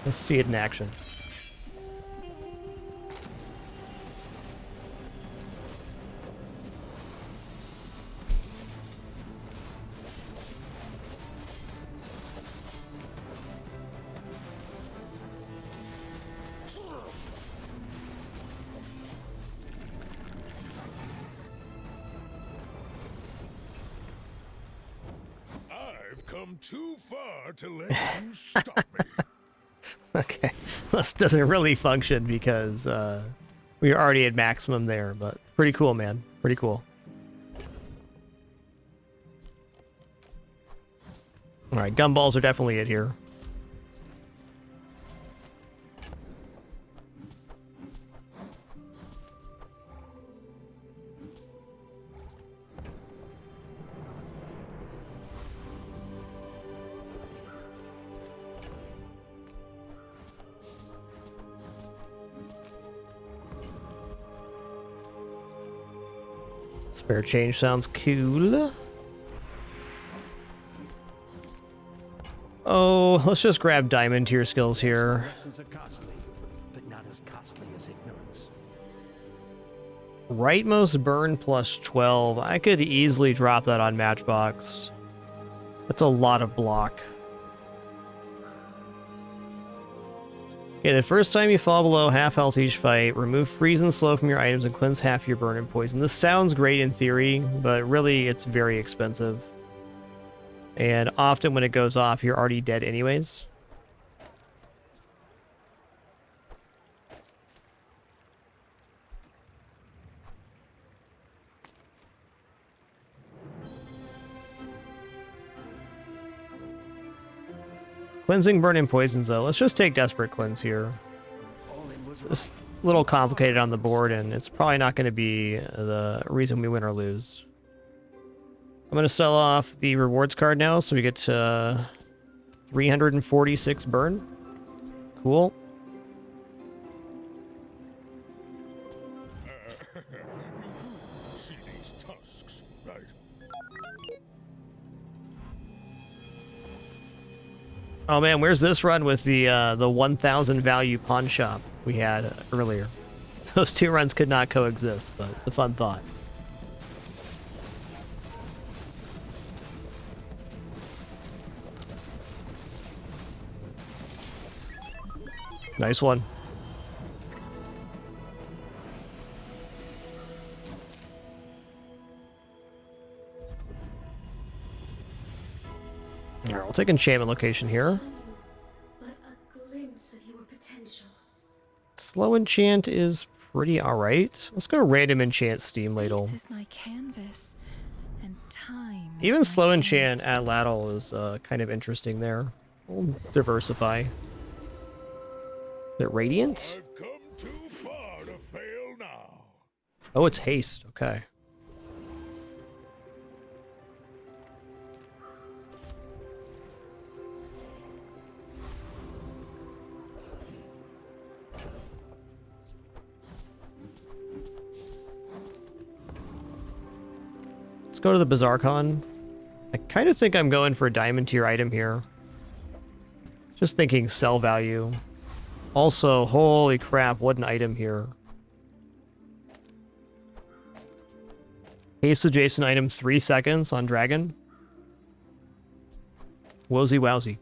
Let's see it in action. come too far to let you stop me. Okay, this doesn't really function because we are already at maximum there, but pretty cool, man. Pretty cool. Alright, gumballs are definitely it here. Spare change sounds cool. Oh, let's just grab diamond tier skills here. Lessons are costly, but not as costly as ignorance. Rightmost burn plus 12. I could easily drop that on Matchbox. That's a lot of block. Okay, the first time you fall below half health each fight, remove freeze and slow from your items and cleanse half your burn and poison. This sounds great in theory, but really it's very expensive. And often when it goes off, you're already dead anyways. Cleansing, burn, and poisons, though. Let's just take Desperate Cleanse here. It's a little complicated on the board, and it's probably not going to be the reason we win or lose. I'm going to sell off the rewards card now, so we get to 346 burn. Cool. See these tusks, right? Oh man, where's this run with the 1,000 value pawn shop we had earlier? Those two runs could not coexist, but it's a fun thought. Nice one. Alright, we'll take enchantment location here. But a glimpse of your potential. Slow enchant is pretty alright. Let's go random enchant steam ladle. This is my canvas, and time. Even slow enchant at ladle is kind of interesting there. We'll diversify. Is it radiant? I've come too far to fail now. Oh, it's haste. Okay. Let's go to the Bazaar Con. I kind of think I'm going for a diamond tier item here. Just thinking sell value. Also, holy crap, what an item here. Haste adjacent item 3 seconds on dragon. Wowsy wowsy.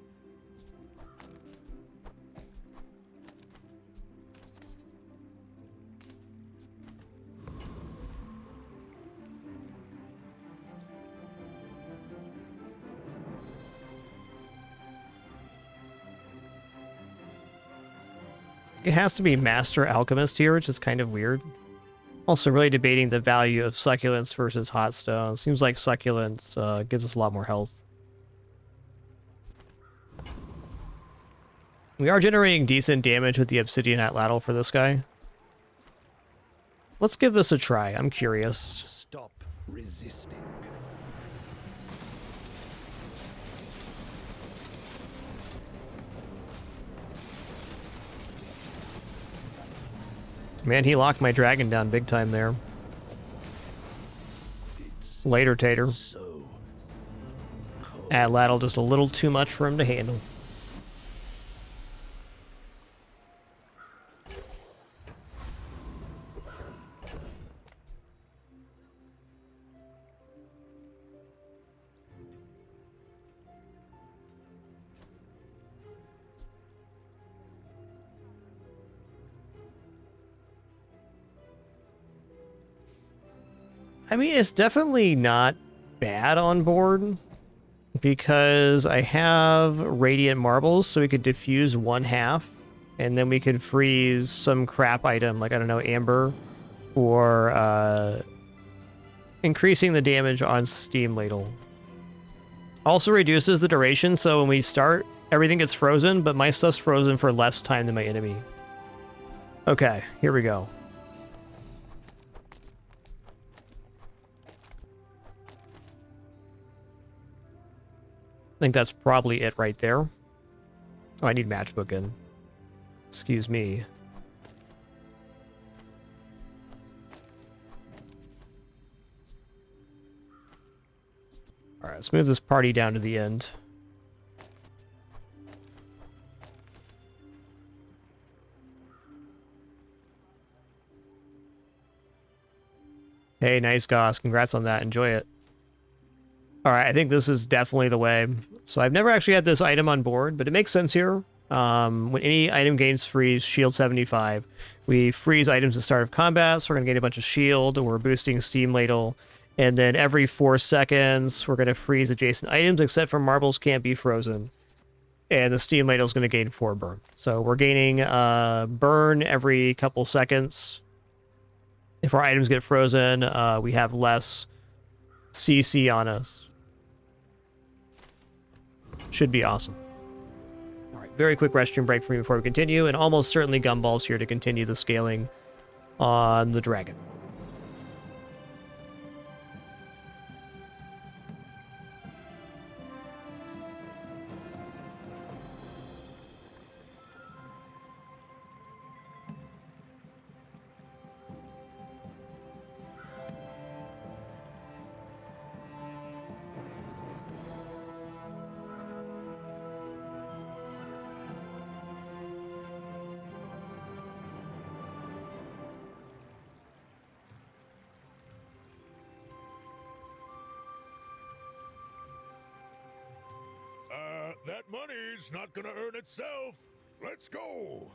It has to be Master Alchemist here, which is kind of weird. Also really debating the value of Succulents versus Hot Stone. Seems like Succulents gives us a lot more health. We are generating decent damage with the Obsidian Atlatl for this guy. Let's give this a try. I'm curious. Stop resisting. Man, he locked my dragon down big time there. Later, Tater. Atlatl just a little too much for him to handle. I mean, it's definitely not bad on board. because I have radiant marbles, so we could diffuse 1/2, and then we could freeze some crap item, like, I don't know, amber, or increasing the damage on Steam Ladle. Also reduces the duration, so when we start, everything gets frozen, but my stuff's frozen for less time than my enemy. Okay, here we go. I think that's probably it right there. Oh, I need matchbook in. Excuse me. Alright, let's move this party down to the end. Hey, nice Goss. Congrats on that. Enjoy it. Alright, I think this is definitely the way. So I've never actually had this item on board, but it makes sense here. When any item gains freeze, shield 75. We freeze items at the start of combat, so we're going to gain a bunch of shield. We're boosting Steam Ladle. And then every 4 seconds, we're going to freeze adjacent items, except for marbles can't be frozen. And the Steam Ladle is going to gain 4 burn. So we're gaining burn every couple seconds. If our items get frozen, we have less CC on us. Should be awesome. All right, very quick restroom break for me before we continue, and almost certainly gumballs here to continue the scaling on the dragon. That money's not gonna earn itself. Let's go.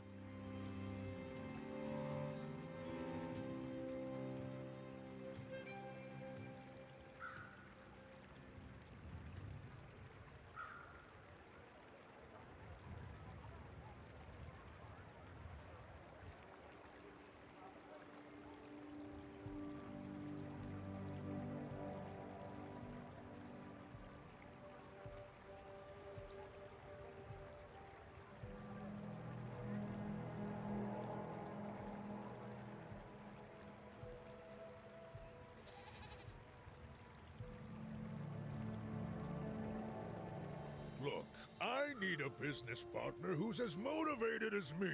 Look, I need a business partner who's as motivated as me.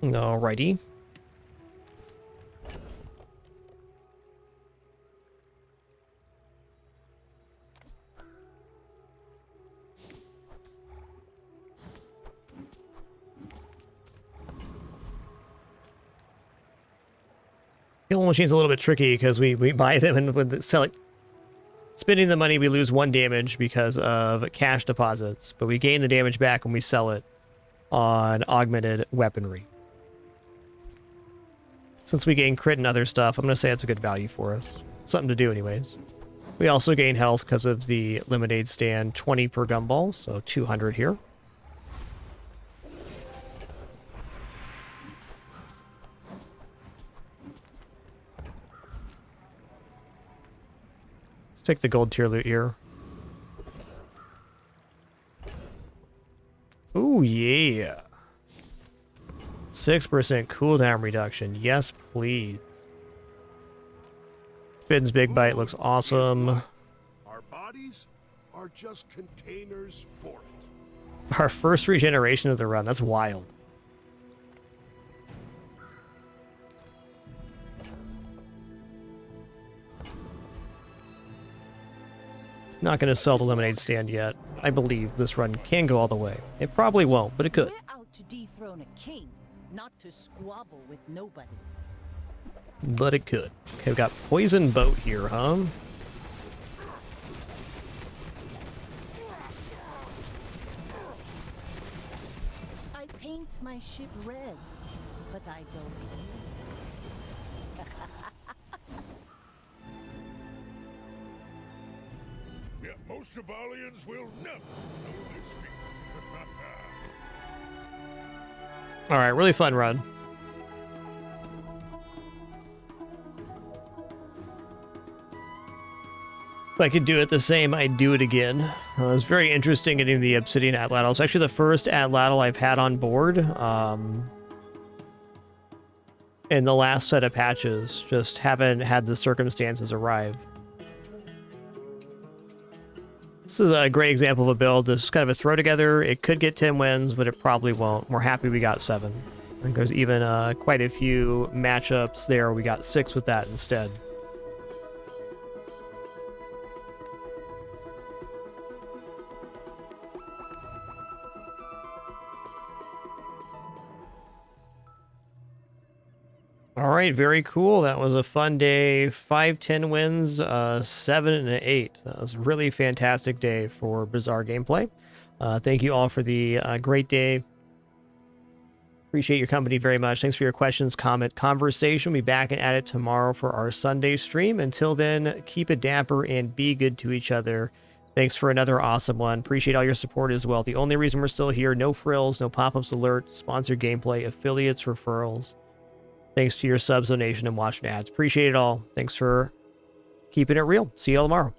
Alrighty. Healing machine's a little bit tricky because we buy them and with selling, spending the money, we lose 1 damage because of cash deposits, but we gain the damage back when we sell it on augmented weaponry. Since we gain crit and other stuff, I'm going to say it's a good value for us. Something to do anyways. We also gain health because of the lemonade stand, 20 per gumball, so 200 here. Let's take the gold tier loot here. Ooh, yeah. 6% cooldown reduction. Yes, please. Finn's Big Bite looks awesome. Our bodies are just containers for it. Our first regeneration of the run. That's wild. Not going to sell the lemonade stand yet. I believe this run can go all the way. It probably won't, but it could. We're out to dethrone a king, not to squabble with nobodies. But it could. Okay, we've got Poison Boat here, huh? I paint my ship red, but I don't use. Yeah, most Jabalians will never know this feat. All right, really fun run. If I could do it the same, I'd do it again. It was very interesting getting the Obsidian Atlatl. It's actually the first Atlatl I've had on board in the last set of patches. Just haven't had the circumstances arrive. This is a great example of a build. This is kind of a throw together. It could get 10 wins, but it probably won't. We're happy we got 7. I think there's even quite a few matchups there. We got 6 with that instead. All right, very cool. That was a fun day. 5, 10 wins, 7 and an 8. That was a really fantastic day for Bazaar gameplay. Thank you all for the great day. Appreciate your company very much. Thanks for your questions, comment, conversation. We'll be back and at it tomorrow for our Sunday stream. Until then, keep it dapper and be good to each other. Thanks for another awesome one. Appreciate all your support as well. The only reason we're still here, no frills, no pop-ups alert, sponsored gameplay, affiliates, referrals. Thanks to your subs, donation, and watching ads. Appreciate it all. Thanks for keeping it real. See you all tomorrow.